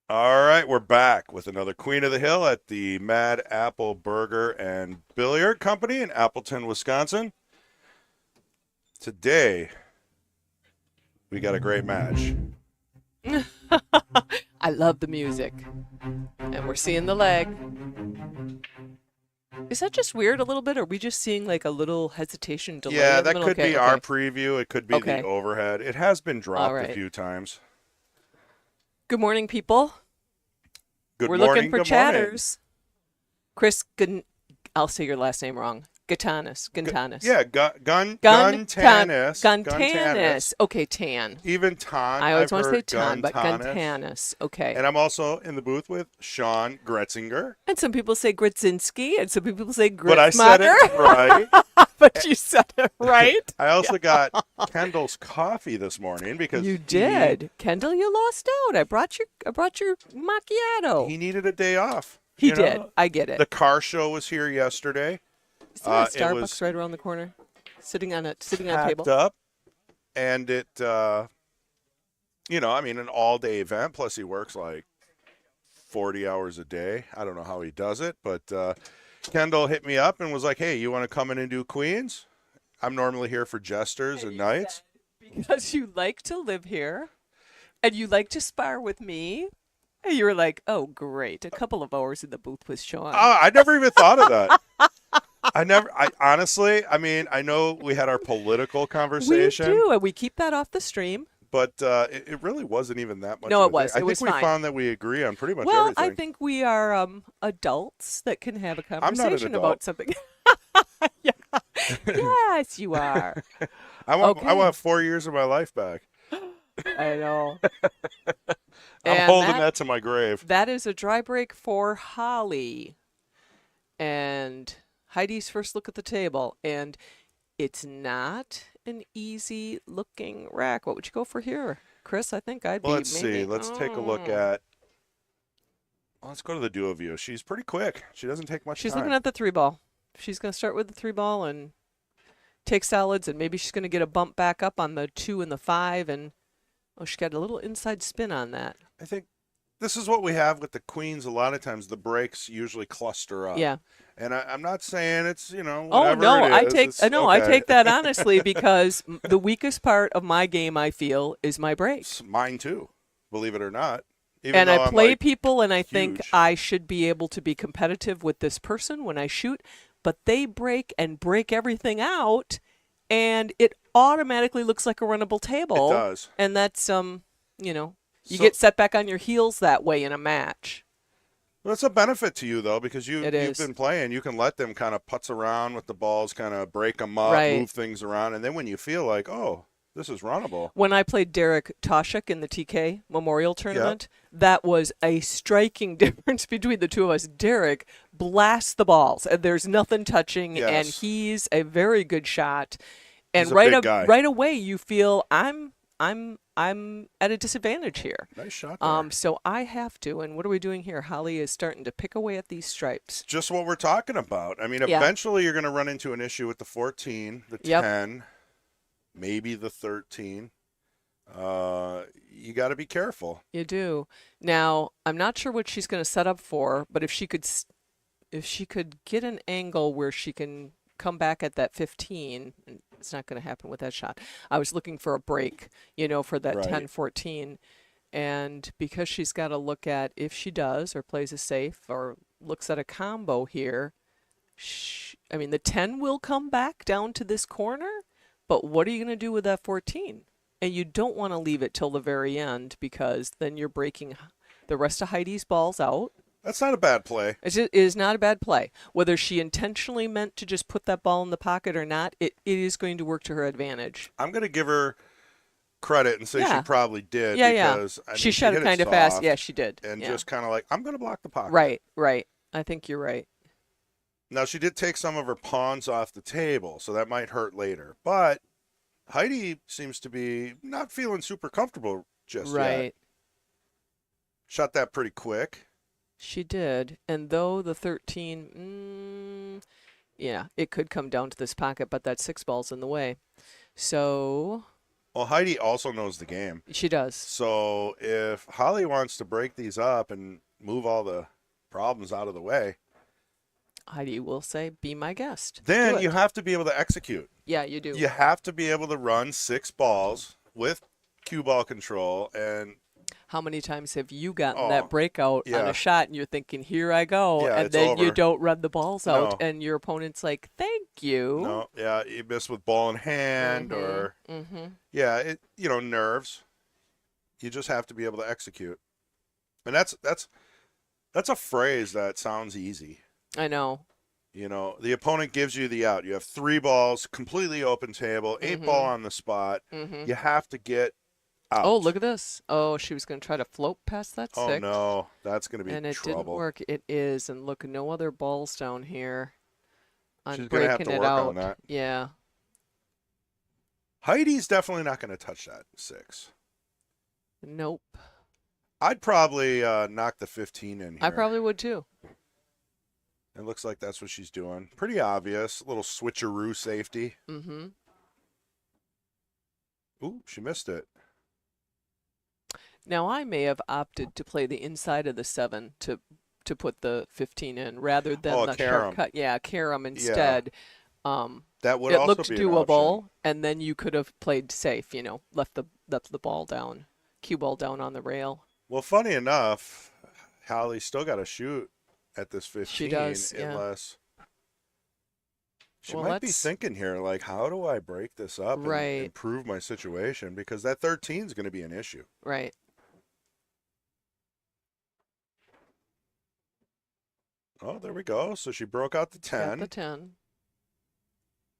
All right, we're back with another Queen of the Hill at the Mad Apple Burger and Billiard Company in Appleton, Wisconsin. Today, we got a great match. I love the music. And we're seeing the leg. Is that just weird a little bit? Or are we just seeing like a little hesitation delay Yeah, in the that middle? could Okay, be our okay, preview. It could be the okay. overhead. It has been All dropped a right. few times. Good morning, people. Good We're looking morning. for Good morning. chatters. Chris, I'll say your last name wrong. Gatanis. Gantanis. Yeah, gun Gun, tan, Tanis. Gun Guntanis. Tanis. Okay, tan. Even Tan, I always I've want to say heard tan, Gun but Tanis. Guntanis. Okay. And I'm also in the booth with Sean Gretzinger. And some people say Gritzinski, and some people say But I said Gritzmacher. it right. But you said it right. I also got Kendall's coffee this morning because You did. Kendall, you lost out. I brought your macchiato. he needed a day off. He You did. know, I get it. the car show was here yesterday. Is there a It Starbucks was right around the corner? Sitting on a packed table? up, and I mean, an all-day event. Plus, he works like 40 hours a day. I don't know how he does it, but Kendall hit me up and was like, "Hey, you want to come in and do Queens? I'm normally here for Jesters and nights." Because you like to live here and you like to spar with me. And you were like, oh, great. A couple of hours in the booth with Sean. I never even thought of that. I honestly, I mean, I know we had our political We conversation, do. And we keep that off the stream. but it really wasn't even that much No, of it a thing. was. I It think was we fine. found that we agree on pretty much Well, I everything. think we are adults that can have a I'm not an conversation adult. about something. Yeah. Yes, you are. I Okay. want 4 years of my life back. I know. I'm And holding that to my grave. that is a dry break for Holly. And Heidi's first look at the table. And it's not an easy looking rack. What would you go for here? Chris, I think I'd be Let's see. maybe. Let's take a look at. Let's go to the duo view. She's pretty quick. She doesn't take much She's time. looking at the three ball. She's going to start with the three ball and take solids. And maybe she's going to get a bump back up on the 2 and the 5. And oh, she got a little inside spin on that. I think this is what we have with the queens. A lot of times the breaks usually cluster up. Yeah. And I'm not saying it's, Oh whatever no, it I is. take It's no, I okay. take that honestly because the weakest part of my game I feel is my break. It's mine too, believe it or not. Even And though I I'm play like, people and I think huge. I should be able to be competitive with this person when I shoot, but they break and break everything out and it automatically looks like a runnable table. It does. And that's you So- get set back on your heels that way in a match. Well, it's a benefit to you though, because you've is. been playing. You can let them kind of putz around with the balls, kind of break them up, Right. move things around, and then when you feel like, oh, this is runnable. When I played Derek Toshik in the TK Memorial Tournament, that was a striking difference between the two of us. Derek blasts the balls, and there's nothing touching, and Yes. he's a very good shot. And He's a big guy. right away, you feel I'm at a disadvantage here. Nice shot there. So I have to. And what are we doing here? Holly is starting to pick away at these stripes. Just what we're talking about. I mean, Yeah. eventually you're going to run into an issue with the 14, the Yep. 10, maybe the 13. You got to be careful. You do. Now, I'm not sure what she's going to set up for, but if she could get an angle where she can come back at that 15, and it's not going to happen with that shot. I was looking for a break, for that Right. 10-14, and because she's got to look at if she does or plays a safe or looks at a combo here, the 10 will come back down to this corner, but what are you going to do with that 14? And you don't want to leave it till the very end because then you're breaking the rest of Heidi's balls out. That's not a bad play. It is not a bad play. Whether she intentionally meant to just put that ball in the pocket or not, it is going to work to her advantage. I'm going to give her credit and say Yeah. she probably did Yeah. because I mean, She shot hit it kind of fast. soft Yeah, she did. and Yeah. just kind of like, I'm going to block the pocket. Right. I think you're right. Now, she did take some of her pawns off the table, so that might hurt later. But Heidi seems to be not feeling super comfortable just yet. Right. Shot that pretty quick. She did. And though the 13, yeah, it could come down to this pocket, but that 6 ball's in the way. So Well, Heidi also knows the game. She does. So if Holly wants to break these up and move all the problems out of the way, Heidi will say, "Be my guest." Do then it. you have to be able to execute. Yeah, you do. You have to be able to run 6 balls with cue ball control. And How many times have you gotten that breakout on yeah. a shot and you're thinking, here I go, Yeah, and it's then you over. don't run the balls out No. and your opponent's like, thank you. No, yeah, you miss with ball in hand or yeah, nerves. You just have to be able to execute. And that's a phrase that sounds easy. I know. The opponent gives you the out. You have 3 balls, completely open table, 8 ball on the spot. You have to get out. Oh, look at this. Oh, she was going to try to float past that 6. Oh, no. That's going to be and it trouble. didn't work. It is. And look, no other balls down here. I'm She's going to have breaking to it work out. on that. Yeah. Heidi's definitely not going to touch that 6. Nope. I'd probably knock the 15 in here. I probably would too. It looks like that's what she's doing. Pretty obvious. A little switcheroo safety. Mm-hmm. Ooh, she missed it. Now, I may have opted to play the inside of the 7 to put the 15 in rather than the shortcut. Yeah, carom instead. That would it also looked be doable, an option. and then you could have played safe. Left the ball down, cue ball down on the rail. Well, funny enough, Holly still got to shoot at this 15. She does, yeah. Unless she Well, might be thinking here, like, how do I break this up and improve my situation? Because that 13 is going to be an issue. Right. Oh, there we go. So she broke out the 10. Got the 10.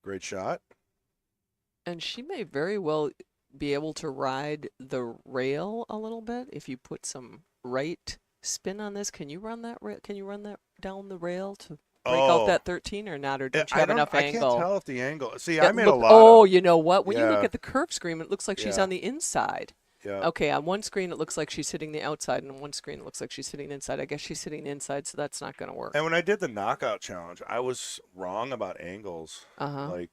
Great shot. And she may very well be able to ride the rail a little bit if you put some right spin on this. Can you run that? Can you run that down the rail to break out that 13 or not? Or don't you have enough angle? I can't tell if the angle. See, I made a lot. Oh, you know what? When you look at the curve screen, it looks like she's on the inside. Yeah. Okay, on one screen it looks like she's hitting the outside, and on one screen it looks like she's hitting the inside. I guess she's hitting the inside, so that's not going to work. And when I did the knockout challenge, I was wrong about angles like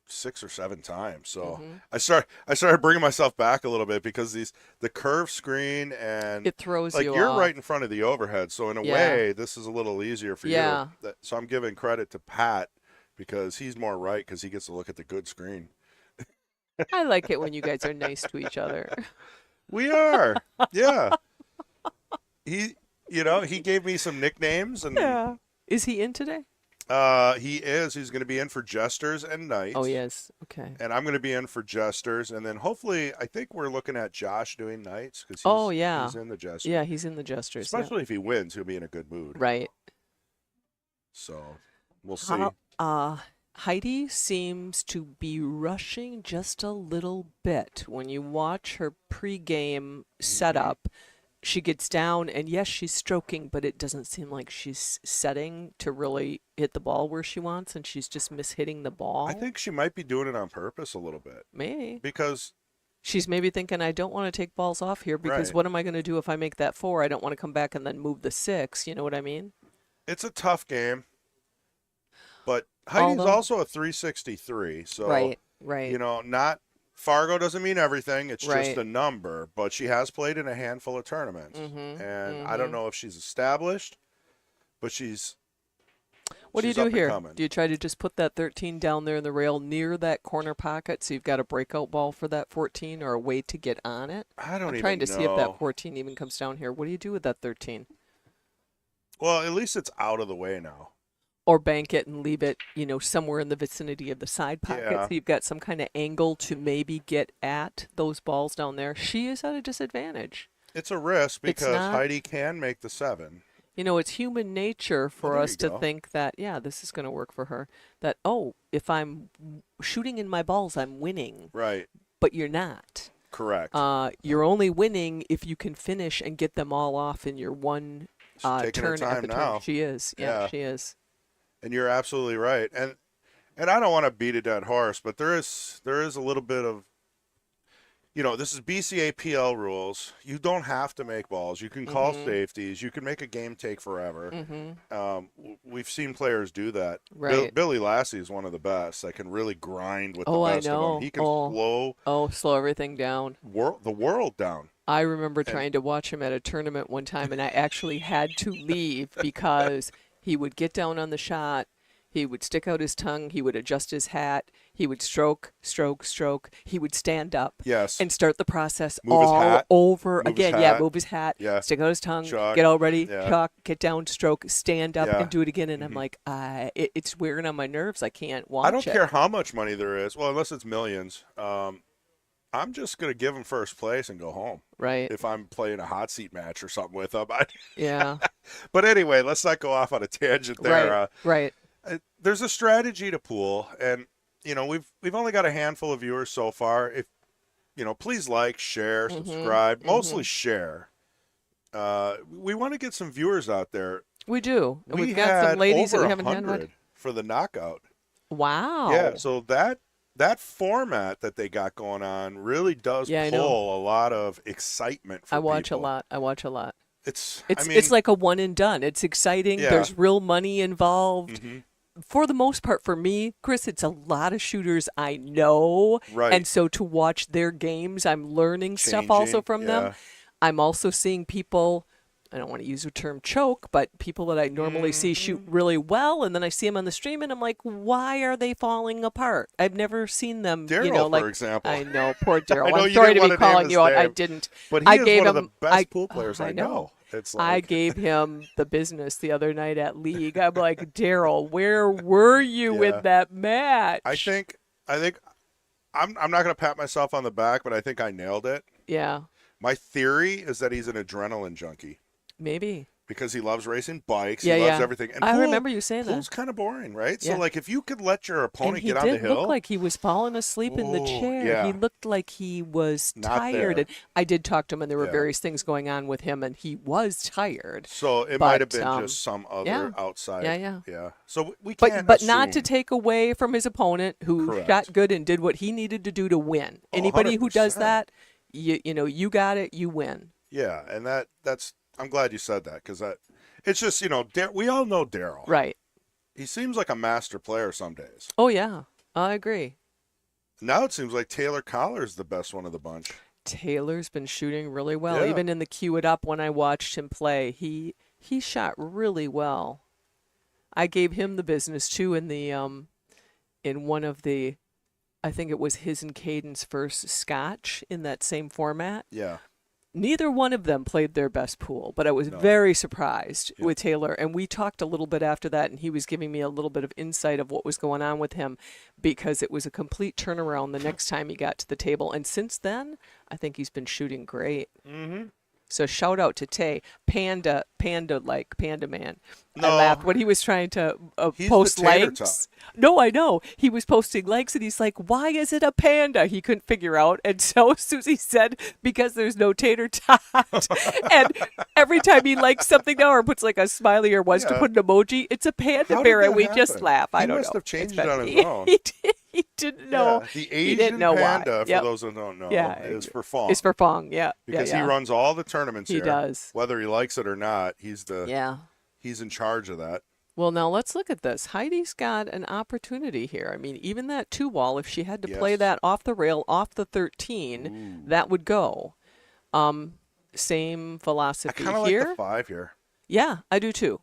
6 or 7 times. So I started bringing myself back a little bit because the curve screen and it throws like you you're off. right in front of the overhead. So in a way, this is a little easier for you. So I'm giving credit to Pat because he's more right because he gets to look at the good screen. I like it when you guys are nice to each other. We are. Yeah. He gave me some nicknames and Is he in today? He is. He's going to be in for Jesters and Knights. Oh, yes. Okay. And I'm going to be in for Jesters. And then hopefully, I think we're looking at Josh doing Knights because he's in the Jesters. Yeah, he's in the Jesters. Especially if he wins, he'll be in a good mood. Right. So we'll see. Heidi seems to be rushing just a little bit. When you watch her pregame setup, she gets down, and yes, she's stroking, but it doesn't seem like she's setting to really hit the ball where she wants, and she's just mishitting the ball. I think she might be doing it on purpose a little bit. Maybe. Because she's maybe thinking, I don't want to take balls off here because what am I going to do if I make that 4? I don't want to come back and then move the 6. You know what I mean? It's a tough game. But Heidi's also a 363, so right. Not Fargo doesn't mean everything. It's just a number, but she has played in a handful of tournaments, and I don't know if she's established, but she's. What do you do here? Do you try to just put that 13 down there in the rail near that corner pocket, so you've got a breakout ball for that 14, or a way to get on it? I'm trying to see if that 14 even comes down here. What do you do with that 13? Well, at least it's out of the way now. Or bank it and leave it, somewhere in the vicinity of the side pocket. So you've got some kind of angle to maybe get at those balls down there. She is at a disadvantage. It's a risk because Heidi can make the 7. It's human nature for us to think that, this is going to work for her. That, if I'm shooting in my balls, I'm winning. Right. But you're not. Correct. You're only winning if you can finish and get them all off in your one turn at the turn. She is. Yeah, she is. And you're absolutely right. And I don't want to beat a dead horse, but there is a little bit of, this is BCAPL rules. You don't have to make balls. You can call safeties. You can make a game take forever. We've seen players do that. Right. Billy Lassie is one of the best. That can really grind with the I best of know. them. He can slow everything down. the world down. I remember trying to watch him at a tournament one time, and I actually had to leave because he would get down on the shot. He would stick out his tongue. He would adjust his hat. He would stroke, stroke, stroke. He would stand up Yes. and start the process Move his all hat. over Move his again. hat. Yeah, move his hat, Yeah. stick out his tongue, Chuck. get all ready, Yeah. chuck, get down, stroke, stand up, Yeah. and do it again. And I'm like, it's wearing on my nerves. I can't watch it. I don't care how much money there is. Well, unless it's millions. I'm just going to give him first place and go home. Right. If I'm playing a hot seat match or something with him. Yeah. But anyway, let's not go off on a tangent there. Right. There's a strategy to pool, and we've only got a handful of viewers so far. If please like, share, subscribe, mostly share. We want to get some viewers out there. We do. And We we've got some ladies that over we haven't had 100 one. for the knockout. Wow. Yeah, so that format that they got going on really does Yeah, I know. pull a lot of excitement for I watch people. a lot. It's It's like a one and done. It's exciting. Yeah. There's real money involved. Mhm. For the most part, for me, Chris, it's a lot of shooters I know. Right. And so to watch their games, I'm learning stuff also Changing, from yeah. them. I'm also seeing people, I don't want to use the term choke, but people that I normally see shoot really well. And then I see them on the stream and I'm like, why are they falling apart? I've never seen them, Daryl, like, for example. I know, poor Daryl. know I'm you sorry didn't to be wanna name calling his you out. I name, didn't. But he I is gave one of him, the best pool players I know. It's I like, gave him the business the other night at League. I'm like, Daryl, where were you Yeah. in that match? I think I'm not going to pat myself on the back, but I think I nailed it. Yeah, My theory is that he's an adrenaline junkie maybe. because he loves racing bikes. Yeah, he loves yeah. everything. And I pool, remember you saying that. pool's kind of boring, right? Yeah. So, like, if you could let your And opponent he get on the did hill. look like he was falling asleep in the Ooh, chair. yeah. He looked like he was Not tired. there. And I did talk to him, and there were Yeah. various things going on with him, and he was tired. So it might have But, been just some other yeah. outside. Yeah. So we can't But not to assume. take away from his opponent who Correct. shot good and did what he needed to do to win. Anybody who does 100%. that, you got it, you win. Yeah, and that's. I'm glad you said that because it's just we all know Daryl. Right. He seems like a master player some days. Oh, yeah. I agree. Now it seems like Taylor Collar's the best one of the bunch. Taylor's been shooting really well. Yeah. Even in the Cue It Up when I watched him play, he shot really well. I gave him the business too in the in one of the, I think it was his and Caden's first Scotch in that same format. Yeah. Neither one of them played their best pool, but I was very surprised with Taylor. And we talked a little bit after that, and he was giving me a little bit of insight of what was going on with him because it was a complete turnaround the next time he got to the table. And since then, I think he's been shooting great. Mm-hmm. So shout out to Tay, Panda Man. No. I laughed when he was trying to He's post the tater likes. No, I know. He was posting likes and he's like, why is it a panda? He couldn't figure out. And so Susie said, because there's no tater tot. And every time he likes something now or puts like a smiley or wants to Yeah. put an emoji, it's a panda How did bear. that And we just happen? laugh. I He don't must know. have changed It's it on been- his own. He didn't know. Yeah. The He Asian didn't know panda, why. for Yep. those who don't know, Yeah. is for Fong. It's for Fong. Yeah. because yeah. he runs all the tournaments He here. does. Whether he likes it or not, he's Yeah. he's in charge of that. Well, now let's look at this. Heidi's got an opportunity here. I mean, even that 2-wall, if she had to play Yes. that off the rail, off the 13, that would go. Same I philosophy kind of like here. the 5 here Yeah, I do too.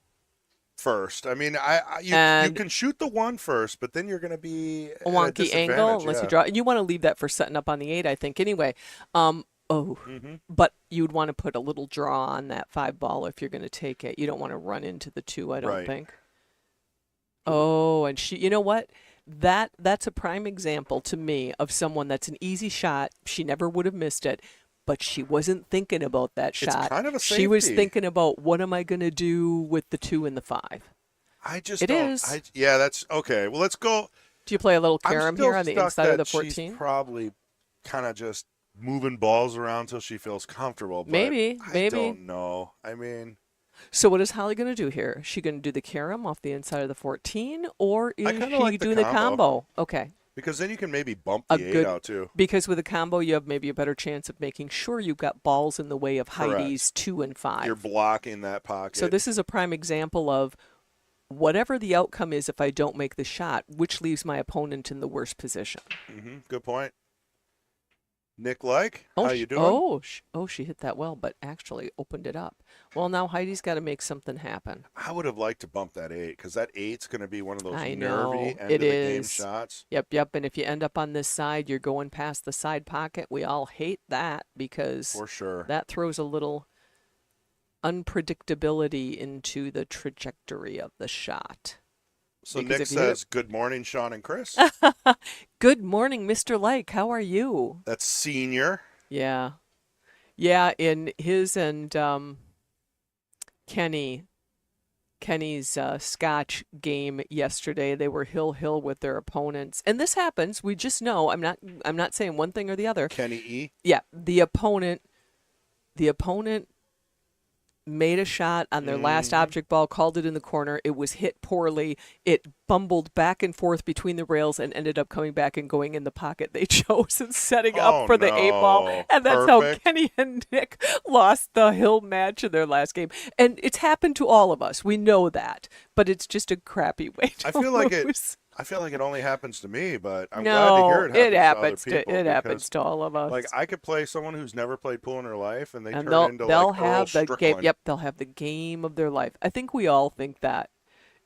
first. I mean, you And- can shoot the 1 first, but then you're going to be A wonky angle, unless you draw. And you want to leave that for setting up on the 8, I think. Anyway, but you'd want to put a little draw on that 5-ball if you're going to take it. You don't want to run into the 2, I don't Right. think. Oh, and you know what? That's a prime example to me of someone that's an easy shot. She never would have missed it, but she wasn't thinking about that shot. It's kind of a She was safety. thinking about what am I going to do with the 2 and the 5. I just It don't. is. Yeah, that's okay. Well, let's go. Do you play a little I'm carom still here on the stuck inside of the that 14? She's probably kind of just moving balls around till she feels comfortable. But Maybe. I don't know. I mean, So what is Holly going to do here? Is she going to do the carom off the inside of the 14, or is kinda she like the doing the combo. combo? Okay. Because then you can maybe bump A the 8 good out too. because with a combo you have maybe a better chance of making sure you've got balls in the way of Heidi's Correct. 2 and 5. You're blocking that So pocket. this is a prime example of whatever the outcome is if I don't make the shot, which leaves my opponent in the worst position. Good point. Nick Like, Oh, how you doing? she hit that well, but actually opened it up. Well, now Heidi's got to make something happen. I would have liked to bump that 8 because that 8's going to be one of those I nervy know end it of the game is. shots. Yep. And if you end up on this side, you're going past the side pocket. We all hate that because For sure. that throws a little unpredictability into the trajectory of the shot. So Because Nick if you hit says, "Good morning, Sean and Chris." Good morning, Mr. Lake. How are you? That's senior. Yeah. Yeah, in his and Kenny's Scotch game yesterday, they were hill with their opponents. And this happens, we just know. I'm not saying one thing or the other. Kenny E. Yeah, the opponent made a shot on their last object ball, called it in the corner. It was hit poorly. It bumbled back and forth between the rails and ended up coming back and going in the pocket they chose and setting up for the 8 ball. no. And that's Perfect. how Kenny and Nick lost the hill match in their last game. And it's happened to all of us. We know that. But it's just a crappy way to I feel like lose. I feel like it only happens to me, but I'm glad to hear it happens to other people. It happens because, to all of us. Like, I could play someone who's never played pool in their life, and they And turn into they'll like have Earl the game. Strickland. Yep, they'll have the game of their life. I think we all think that.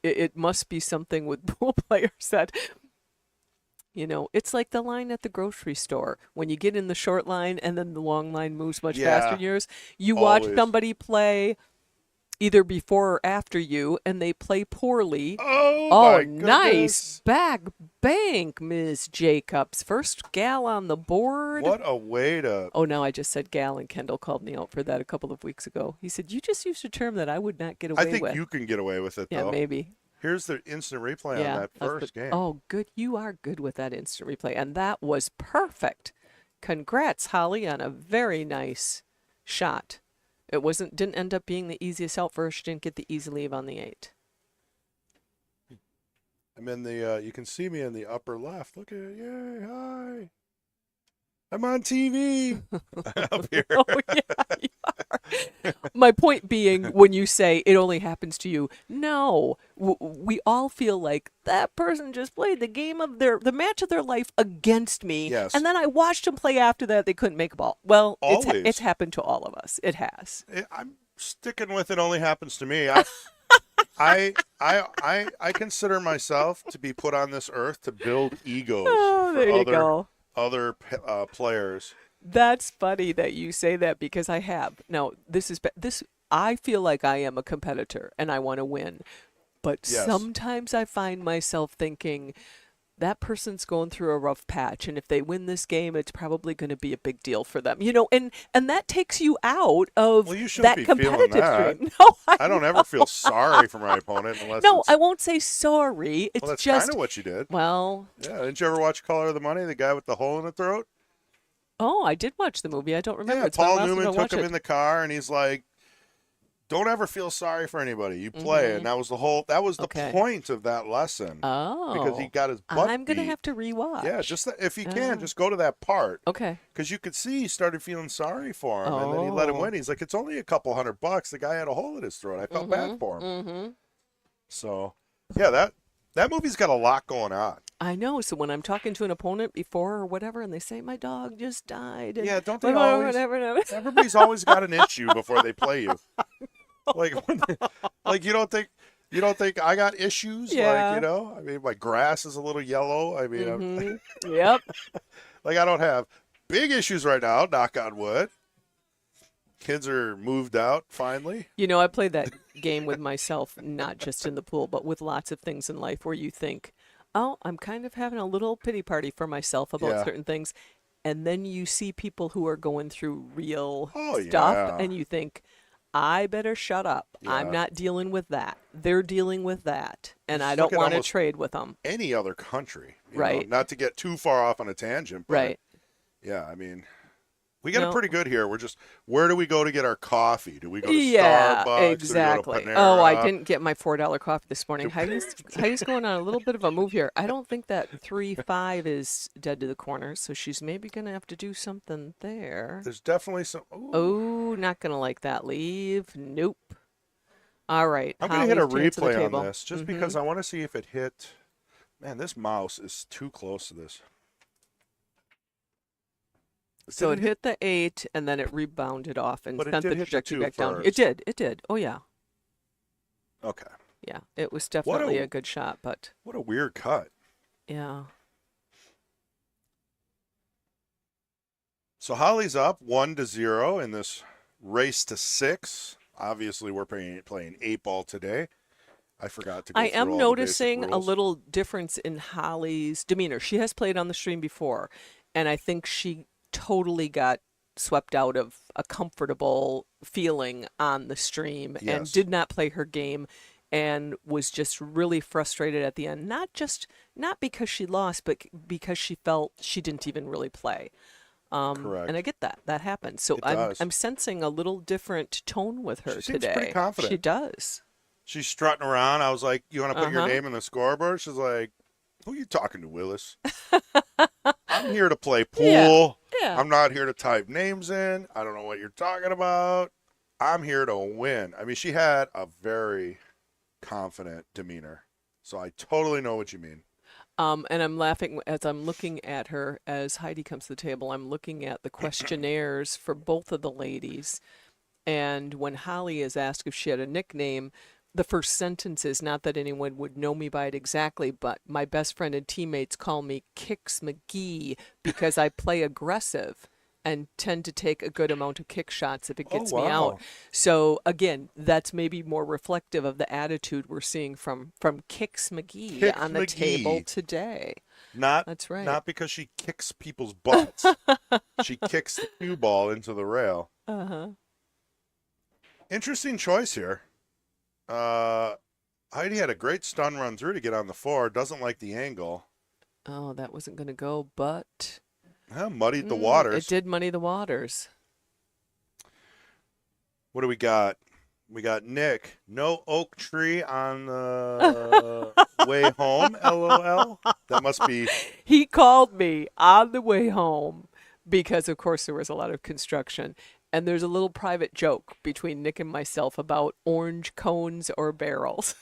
It must be something with pool players that, it's like the line at the grocery store. When you get in the short line and then the long line moves much faster than yours, you watch always. somebody play either before or after you, and they play poorly. Oh, my nice goodness. back bank, Ms. Jacobs. First gal on the board. What a way to. Oh, no, I just said gal, and Kendall called me out for that a couple of weeks ago. He said, you just used a term that I would not get away I with. think you can get away with it, Yeah, though. maybe. Here's the instant replay on that first game. Oh, good. You are good with that instant replay. And that was perfect. Congrats, Holly, on a very nice shot. It didn't end up being the easiest out for her. She didn't get the easy leave on the 8. I'm in the, you can see me in the upper left. Look at it. Yay, hi. I'm on TV up here. Oh, yeah, you are. My point being, when you say it only happens to you, no. We all feel like that person just played the match of their life against me. Yes. And then I watched them play after that. They couldn't make a ball. Well, Always. it's happened to all of us. It has. I'm sticking with it only happens to me. I consider myself to be put on this earth to build egos Oh, there you go. other players. That's funny that you say that because I have. Now, I feel like I am a competitor and I want to win. But Yes. sometimes I find myself thinking that person's going through a rough patch, and if they win this game, it's probably going to be a big deal for them. And that takes you out of Well, you shouldn't that be feeling competitive that. stream. No, I don't ever feel sorry for my opponent unless No, it's, I won't say sorry. It's well, that's just kind of what you did. well. Yeah, didn't you ever watch Color of the Money, the guy with the hole in the throat? Oh, I did watch the movie. I don't remember. Yeah, It's been a Paul while since I Newman took watched him it. in the car, and he's like, "Don't ever feel sorry for anybody. You play." And that was the Okay. point of that lesson. Oh, because he got his butt I'm gonna beat. have to rewatch. Yeah, just if you can, Oh. just go to that part. Okay. Because you could see he started feeling sorry for him, and then he let him Oh. win. He's like, "It's only a couple $100. The guy had a hole in his throat. I felt bad for him." Mm-hmm. So, yeah, that movie's got a lot going on. I know. So when I'm talking to an opponent before or whatever, and they say my dog just died, and Yeah, don't they whatever, always? whatever. Everybody's always got an issue before they play you. Like you don't think I got issues? Yeah. Like, I mean, my grass is a little yellow. I mean, Mm-hmm. Yep. like I don't have big issues right now, knock on wood. Kids are moved out finally. I played that game with myself, not just in the pool, but with lots of things in life where you think, oh, I'm kind of having a little pity party for myself about Yeah. certain things. And then you see people who are going through real Oh, stuff, yeah. and you think, I better shut up. I'm Yeah. not dealing with that. They're dealing with that. And I Just don't look at want to almost trade with them. Any other country, you know, Right. not to get too far off on a tangent, but Right. yeah, I mean, We get it No. pretty good here. We're just, where do we go to get our coffee? Do we go to Yeah, Starbucks? Do we go to exactly. Oh, I Panera? didn't get my $4 coffee this morning. Do, Heidi's going on a little bit of a move here. I don't think that 3-5 is dead to the corner, so she's maybe gonna have to do something there. there's definitely some. Ooh. Oh, not gonna like that leave. Nope. All right, I'm going to hit a Holly, to answer the replay on table. this just because I want to see if it hit. Man, this mouse is too close to this. So Did it hit the 8, and then it rebounded off and But it sent did the hit the trajectory 2 back down. first. It did. It did. Oh yeah. Okay. Yeah. It was What definitely a- a good shot, but What a weird cut. yeah. So Holly's up 1-0 in this race to 6. Obviously, we're playing 8-ball today. I forgot to go I through am all noticing the basic a rules. little difference in Holly's demeanor. She has played on the stream before, and I think she totally got swept out of a comfortable feeling on the stream and Yes. did not play her game and was just really frustrated at the end. Not because she lost, but because she felt she didn't even really play. Correct. And I get that. That happens. So It I'm does. I'm sensing a little different tone with her She seems today. pretty confident. She does. She's strutting around. I was like, "You want to put your Uh-huh. name in the scoreboard?" She's like, "Who are you talking to, Willis? I'm here to play Yeah. pool. Yeah. I'm not here to type names in. I don't know what you're talking about. I'm here to win." I mean, she had a very confident demeanor. So I totally know what you mean. And I'm laughing as I'm looking at her as Heidi comes to the table. I'm looking at the questionnaires for both of the ladies. And when Holly is asked if she had a nickname, the first sentence is not that anyone would know me by it exactly, but my best friend and teammates call me Kicks McGee because I play aggressive and tend to take a good amount of kick shots if it gets me out. wow. So again, that's maybe more reflective of the attitude we're seeing from Kicks McGee Kicks on the table McGee. today. Not That's right. not because she kicks people's butts. She kicks the cue ball into the rail. Uh-huh. Interesting choice here. Heidi had a great stun run through to get on the 4. Doesn't like the angle. Oh, that wasn't going to go, but Muddied the waters. it did muddy the waters. What do we got? We got Nick. No oak tree on the way home. LOL. That must be. He called me on the way home because, of course, there was a lot of construction. And there's a little private joke between Nick and myself about orange cones or barrels.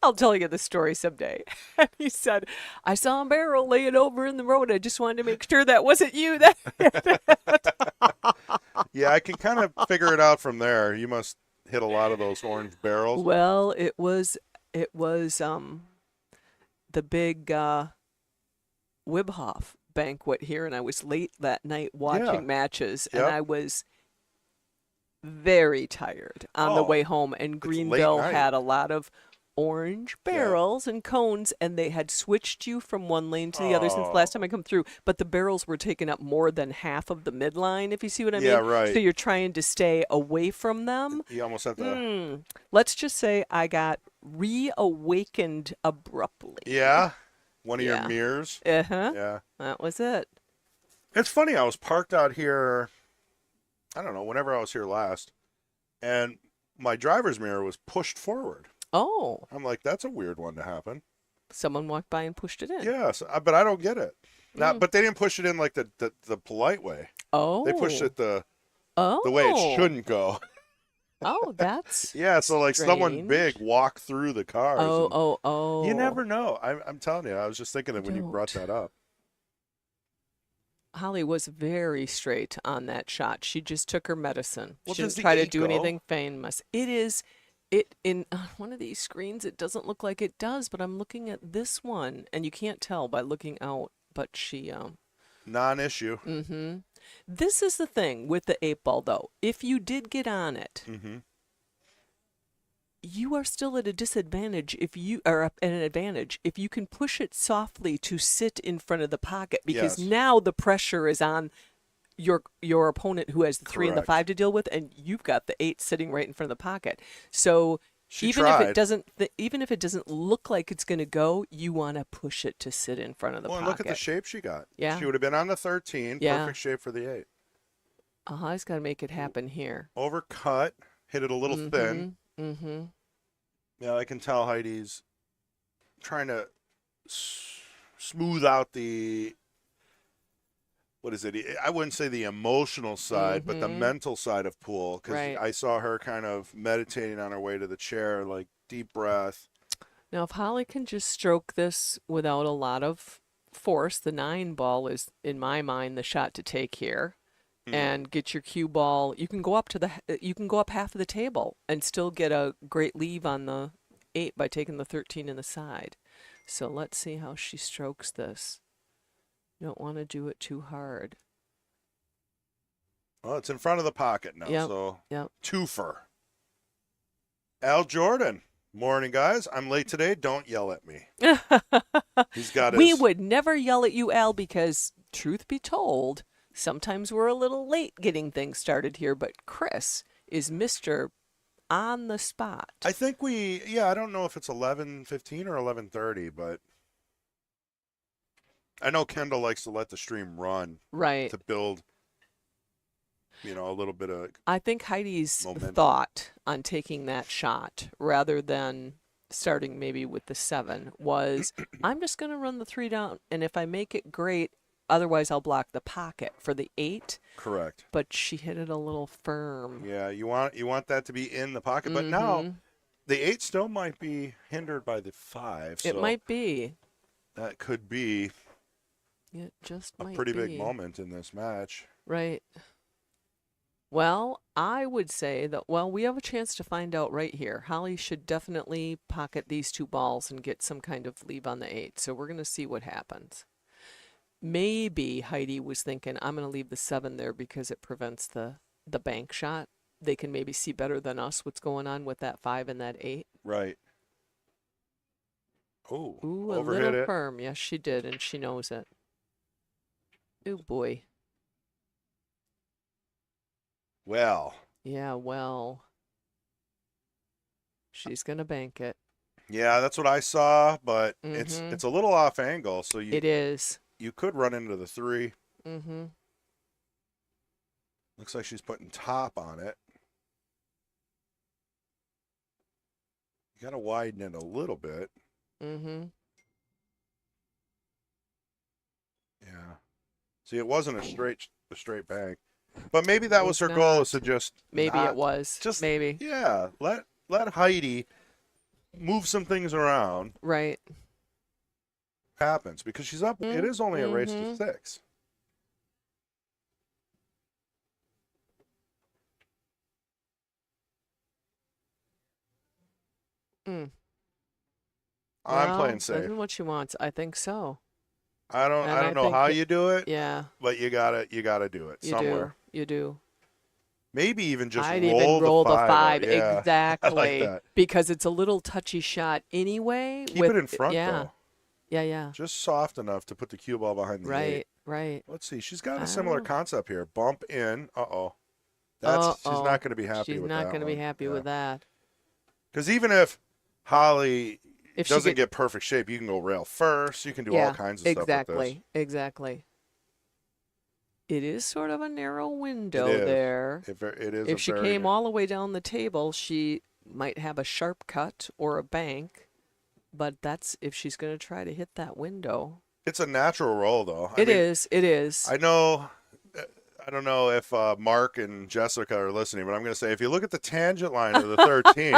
I'll tell you the story someday. And he said, I saw a barrel laying over in the road. I just wanted to make sure that wasn't you. Yeah, I can kind of figure it out from there. You must hit a lot of those orange barrels. Well, it was the big Wibhoff banquet here, and I was late that night watching matches, and Yep. I was very tired on the Oh, way home. And late Greenville night. had a lot of orange barrels and cones, and they had switched you from one lane to the other since the last time I come through. But the barrels were taking up more than half of the midline, if you see what I mean. Yeah, right. So you're trying to stay away from them. You almost have to. Let's just say I got reawakened abruptly. Yeah. One of Yeah. your mirrors. Uh-huh. Yeah. That was it. It's funny. I was parked out here, I don't know, whenever I was here last, and my driver's mirror was pushed forward. Oh, I'm like, that's a weird one to happen. someone walked by and pushed it in. Yes, but I don't get it. Not, but they didn't push it in like the polite way. Oh. They pushed it the Oh. way it shouldn't go. Oh, that's. Yeah, so like someone strange. big walked through the cars. Oh, and oh, oh. You never know. I'm telling you. I was just thinking that when you brought Don't. that up. Holly was very straight on that shot. She just took her medicine. Well, She does didn't the try to 8 do go? anything famous. It in one of these screens, it doesn't look like it does, but I'm looking at this one, and you can't tell by looking out, but she, Non-issue. mm-hmm. This is the thing with the 8-ball, though. If you did get on it, Mm-hmm. you are still at a disadvantage if you are at an advantage if you can push it softly to sit in front of the pocket, because Yes. now the pressure is on your opponent who has the 3 and the Correct. 5 to deal with, and you've got the 8 sitting right in front of the pocket. So She even tried. if it doesn't look like it's going to go, you want to push it to sit in front of the Well, and pocket. look at the shape she got. Yeah. She would have been on the 13. Yeah. Perfect shape for the 8. He's got to make it happen here. Overcut, hit it a little thin. Mm-hmm. Yeah, I can tell Heidi's trying to smooth out the, what is it? I wouldn't say the emotional side, but the mental side of pool. Because Right. I saw her kind of meditating on her way to the chair, like deep breath. Now, if Holly can just stroke this without a lot of force, the 9 ball is, in my mind, the shot to take here. And get your cue ball. You can go up half of the table and still get a great leave on the 8 by taking the 13 in the side. So let's see how she strokes this. Don't want to do it too hard. Well, it's in front of the pocket now, Yep, so yep. twofer. Al Jordan. Morning, guys. I'm late today. Don't yell at me. He's got his... We would never yell at you, Al, because truth be told, sometimes we're a little late getting things started here, but Chris is Mr. on the spot. I think I don't know if it's 11:15 or 11:30, but I know Kendall likes to let the stream run. Right. To build, a little bit of... I think Heidi's momentum. thought on taking that shot, rather than starting maybe with the 7, was I'm just going to run the 3 down, and if I make it, great. Otherwise, I'll block the pocket for the 8. Correct. But she hit it a little firm. Yeah, you want that to be in the pocket, but now the 8 still might be hindered by the 5. It so might be. That could be It just a might pretty be. big moment in this match. Right. Well, I would say that, we have a chance to find out right here. Holly should definitely pocket these 2 balls and get some kind of leave on the 8. So we're going to see what happens. Maybe Heidi was thinking, I'm going to leave the 7 there because it prevents the bank shot. They can maybe see better than us what's going on with that 5 and that 8. Right. Ooh, Ooh, a overhit little it. firm. Yes, she did, and she knows it. Ooh, boy. Well. Yeah, well. She's going to bank it. Yeah, that's what I saw, but it's a little off angle, so It is. You could run into the 3. Mm-hmm. Looks like she's putting top on it. You got to widen it a little bit. Mm-hmm. Yeah. See, it wasn't a straight bank, but maybe that was her goal, is to just maybe not, it was just maybe. Yeah, let Heidi move some things around. Right. Happens because she's up. It is only a race to 6. I'm playing safe. That's what she wants. I think so. I don't know how you do it. Yeah. But you gotta do it somewhere. You do. Maybe even just I'd even roll the 5. Yeah. Exactly. I like that. Because it's a little touchy shot anyway. Keep it in front though. Yeah. Just soft enough to put the cue ball behind the 8. Right. Let's see. She's got a similar concept here. Bump in. She's not going to be happy with that. She's not going to be happy with that. Because even if Holly if doesn't get perfect shape, you can go rail first. You can do all kinds of stuff with this. Exactly. It is sort of a narrow window there. It is. If she came all the way down the table, she might have a sharp cut or a bank. But that's if she's going to try to hit that window. It's a natural roll, though. It is. I know. I don't know if Mark and Jessica are listening, but I'm going to say if you look at the tangent line of the 13,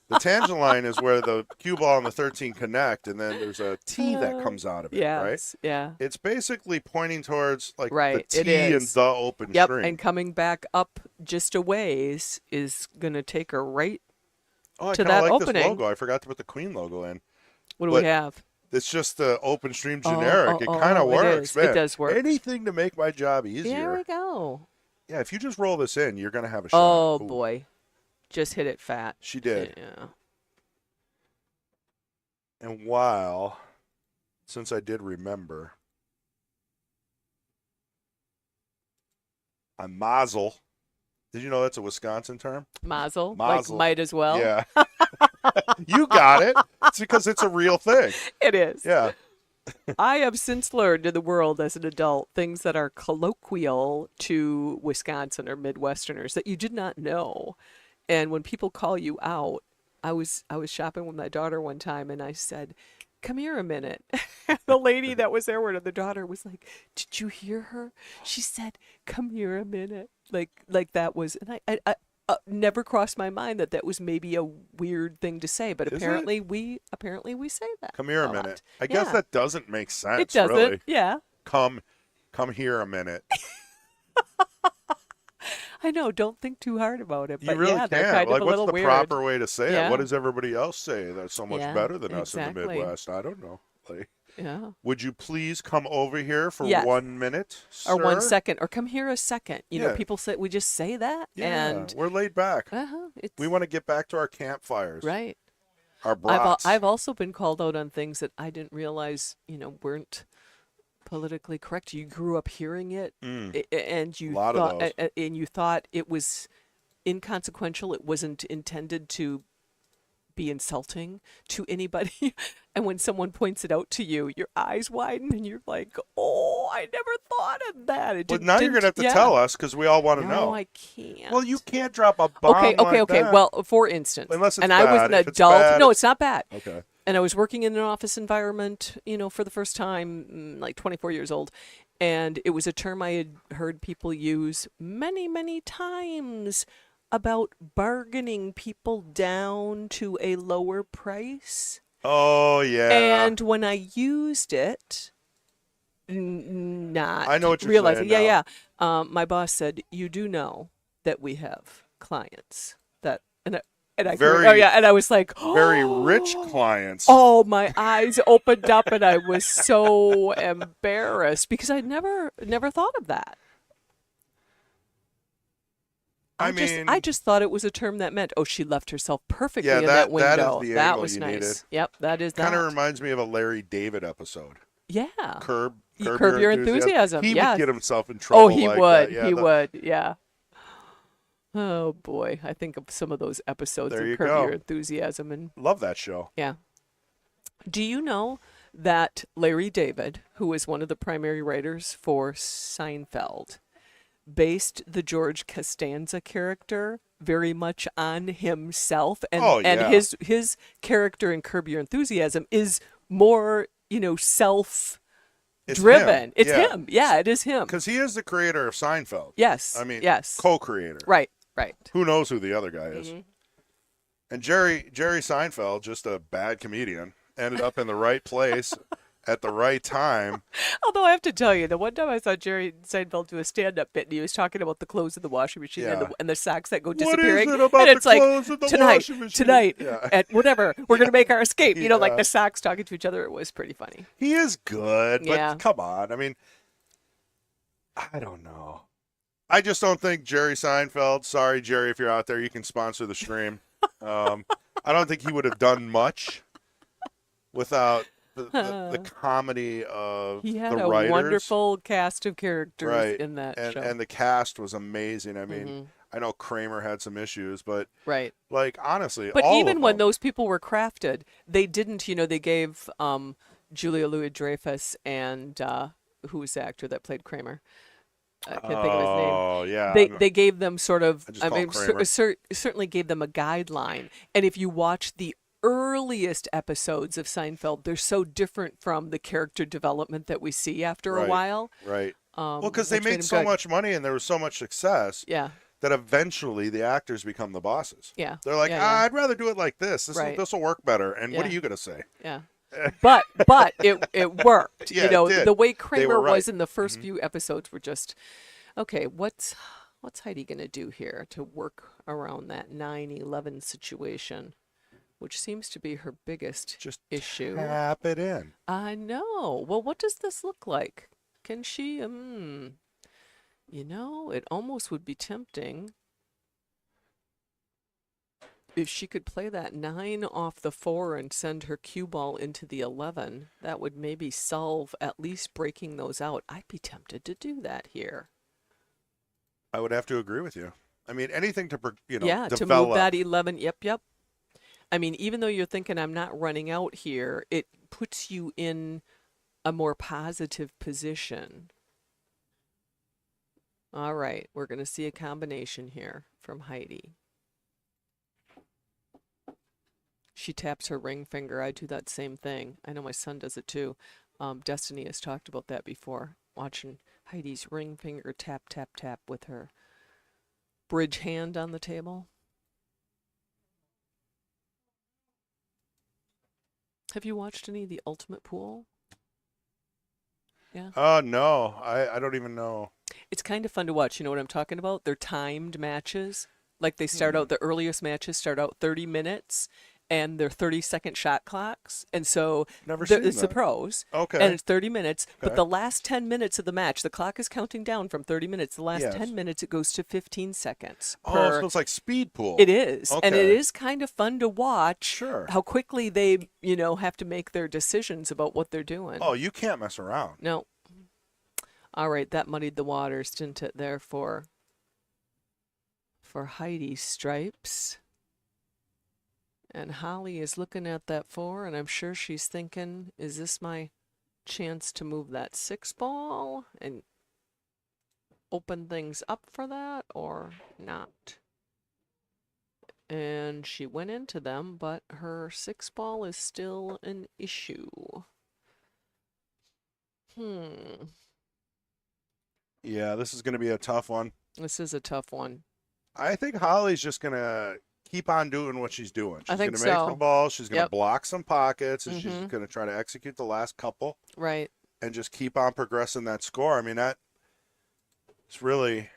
the tangent line is where the cue ball and the 13 connect, and then there's a T that comes out of it, right? Yeah. It's basically pointing towards the it T and is. the open Yep, string. and coming back up just a ways is going to take her right to that like opening. This logo. I forgot to put the Queen logo in. What do we have? It's just the open stream generic. It kind of works, man. It does work. Anything to make my job easier. There we go. Yeah, if you just roll this in, you're going to have a shot. Oh, boy. Just hit it fat. She did. Yeah. And since I did remember, I'm mazel. Did you know that's a Wisconsin term? Mazel? Like might as well? Yeah. You got it. It's because it's a real thing. It is. Yeah. I have since learned in the world as an adult things that are colloquial to Wisconsin or Midwesterners that you did not know. And when people call you out, I was shopping with my daughter one time and I said, "Come here a minute." The lady that was there with the daughter was like, "Did you hear her? She said, 'Come here a minute.'" Like that was, and I never crossed my mind that that was maybe a weird thing to say, but Is it? apparently we say that Come here a lot. minute. I guess Yeah. that doesn't make sense, It doesn't. really. Yeah. Come, come here a minute. I know. Don't think too hard about it. You But really yeah, they're can't. kind Like, of a what's little the weird. proper way to say it? Yeah. What does everybody else say that's so much Yeah, better than us in the exactly. Midwest? I don't know. Like, Yeah. would you please come over here for Yes. 1 minute, Or 1 sir? second, or come here a second. You know, Yeah. people say we just say that, Yeah, and we're laid back. it's We want to get back to our campfires, right. our brats. I've also been called out on things that I didn't realize, weren't politically correct. You grew up hearing it, and you lot of thought, those. and you thought it was inconsequential. It wasn't intended to be insulting to anybody. And when someone points it out to you, your eyes widen and you're like, "Oh, I never thought of that." It Well, didn't, now you're going to have to yeah. tell us because we all want to No, know. I can't. Well, you can't drop a bomb Okay. like that. Well, for instance, Unless it's and I was bad. an If it's adult. bad, No, it's not bad. Okay. And I was working in an office environment, for the first time, like 24 years old. And it was a term I had heard people use many, many times about bargaining people down to a lower price. Oh, yeah. And when I used it, not I know what you're realizing, saying yeah, now. yeah. My boss said, "You do know that we have clients that," and I Very- oh yeah, and I was like, Very rich clients. Oh, my eyes opened up and I was so embarrassed because I never thought of that. I just thought it was a term that meant, oh, she left herself perfectly Yeah, in that- that window. that is the That angle was you nice. needed. Yep, that is Kind that. of reminds me of a Larry David episode. Yeah. Curb Your Enthusiasm. He Yes. would get himself in trouble. Oh, he like would. That. Yeah, He the- would. Yeah. Oh boy, I think of some of those episodes There you of Curb go. Your Enthusiasm, and Love that show. yeah. Do you know that Larry David, who was one of the primary writers for Seinfeld, based the George Costanza character very much on himself, and Oh, yeah. and his character in Curb Your Enthusiasm is more self driven. It's him. Yeah, it is him. Because he is the creator of Seinfeld. Yes. I mean, yes. co-creator. Right. Right. Who knows who the other guy is? Mm-hmm. And Jerry Seinfeld, just a bad comedian, ended up in the right place at the right time. Although I have to tell you, the one time I saw Jerry Seinfeld do a stand-up bit, and he was talking about the clothes in the washing machine Yeah. and the socks that go What is disappearing. it about and it's the like, clothes in the tonight, washing machine? tonight, Yeah. at whatever, we're going to make our escape. Like Yeah. the socks talking to each other. It was pretty funny. He is good, but Yeah. come on. I mean, I don't know. I just don't think Jerry Seinfeld, sorry, Jerry, if you're out there, you can sponsor the stream. I don't think he would have done much without the comedy of He had the a writers. wonderful cast of characters Right. in that and, show. And the cast was amazing. I mean, Mhm. I know Kramer had some issues, but Right. like honestly, But all even of when them, those people were crafted, they didn't, they gave Julia Louis-Dreyfus and who was the actor that played Kramer? I can't think of his name. Oh yeah, They gave them sort of, I just call him Kramer. certainly gave them a guideline. And if you watch the earliest episodes of Seinfeld, they're so different from the character development that we see after a Right. while. right. Well, because they which made made him so good. much money and there was so much success Yeah, that eventually the actors become the bosses. yeah. They're like, yeah, I'd rather do it like this. Right. This will work better. And what Yeah. are you gonna say? yeah. But it worked. Yeah, it did. The way They Kramer were right. was in the first few episodes were just, okay, what's Heidi gonna do here to work around that 9/11 situation, which seems to be her biggest Just issue. tap it in. I know. Well, what does this look like? Can she? It almost would be tempting if she could play that 9 off the 4 and send her cue ball into the 11. That would maybe solve at least breaking those out. I'd be tempted to do that here. I would have to agree with you. I mean, anything to Yeah, to develop. move that 11. Yep. I mean, even though you're thinking I'm not running out here, it puts you in a more positive position. All right, we're going to see a combination here from Heidi. She taps her ring finger. I do that same thing. I know my son does it too. Destiny has talked about that before, watching Heidi's ring finger tap, tap, tap with her bridge hand on the table. Have you watched any of the Ultimate Pool? Yeah. No, I don't even know. It's kind of fun to watch. You know what I'm talking about? They're timed matches. Like they start out, the earliest matches start out 30 minutes and they're 30-second shot clocks. And so Never seen it's the that. pros. Okay. And it's 30 minutes. But Okay. the last 10 minutes of the match, the clock is counting down from 30 minutes. The last Yes. 10 minutes, it goes to 15 seconds Oh, per. so it's like speed pool. It is. And it Okay. is kind of fun to watch Sure. how quickly they, have to make their decisions about what they're doing. Oh, you can't mess around. No. All right, that muddied the waters, didn't it, there for Heidi's stripes. And Holly is looking at that 4, and I'm sure she's thinking, is this my chance to move that 6 ball and open things up for that or not? And she went into them, but her 6 ball is still an issue. Yeah, this is going to be a tough one. This is a tough one. I think Holly's just going to keep on doing what she's doing. She's I think going to make so. the ball. She's going to Yep. block some pockets, and she's Mhm. going to try to execute the last couple Right. and just keep on progressing that score. I mean, that's really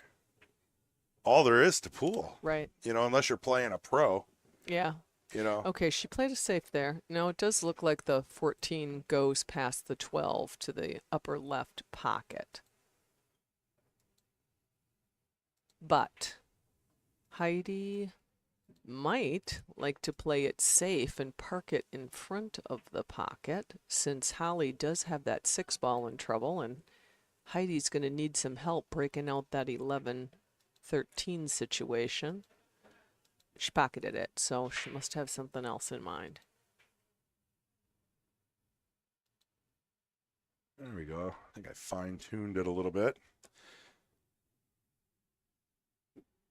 all there is to pool, Right. unless you're playing a pro, Yeah. Okay, she played a safe there. Now it does look like the 14 goes past the 12 to the upper left pocket. But Heidi might like to play it safe and park it in front of the pocket, since Holly does have that 6 ball in trouble, and Heidi's going to need some help breaking out that 11-13 situation. She pocketed it, so she must have something else in mind. There we go. I think I fine-tuned it a little bit.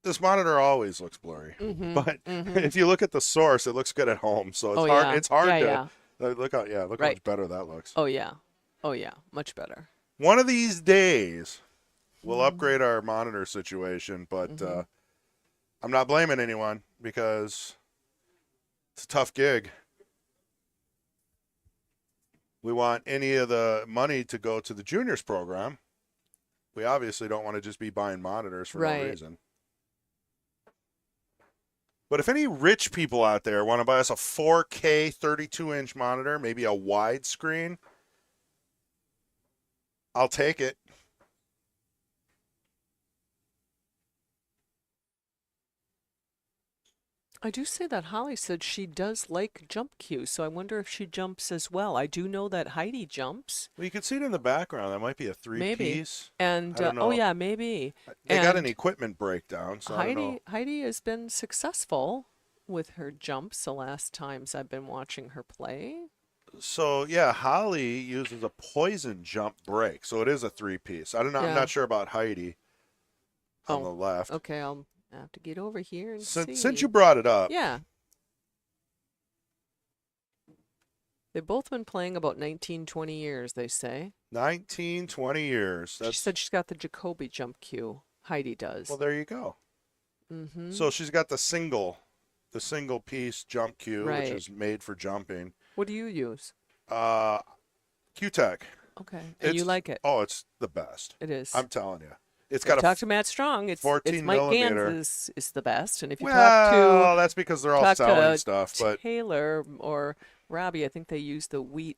This monitor always looks blurry, but if you look at the source, it looks good at home. So it's hard. Yeah. It's hard Yeah, to look how Right. much better that looks. Oh, yeah. Oh, yeah. Much better. One of these days, we'll upgrade our monitor situation, but I'm not blaming anyone because it's a tough gig. We want any of the money to go to the juniors program. We obviously don't want to just be buying monitors for no reason. But if any rich people out there want to buy us a 4K 32-inch monitor, maybe a widescreen, I'll take it. I do say that Holly said she does like jump cues, so I wonder if she jumps as well. I do know that Heidi jumps. Well, you can see it in the background. That might be a three-piece. And I don't know. yeah, maybe. They got an And equipment breakdown, so I don't know. Heidi has been successful with her jumps the last times I've been watching her play. So yeah, Holly uses a poison jump break, so it is a 3-piece. I don't know. I'm Yeah. not sure about Heidi on Oh, the left. Okay, I'll have to get over here and see. Since you brought it up, Yeah. They've both been playing about 19, 20 years, they say. 19, 20 years. She said she's got the Jacoby jump cue. Heidi does. Well, there you go. So she's got the single piece jump cue, Right. which is made for jumping. What do you use? Q-Tech. Okay. And you like it? Oh, it's the best. It is. I'm telling you. It's got Talk to Matt Strong. It's 14 Mike millimeter. Gans is the best. And if you Well, that's because they're all talk selling to stuff. But Taylor or Robbie, I think they use the wheat.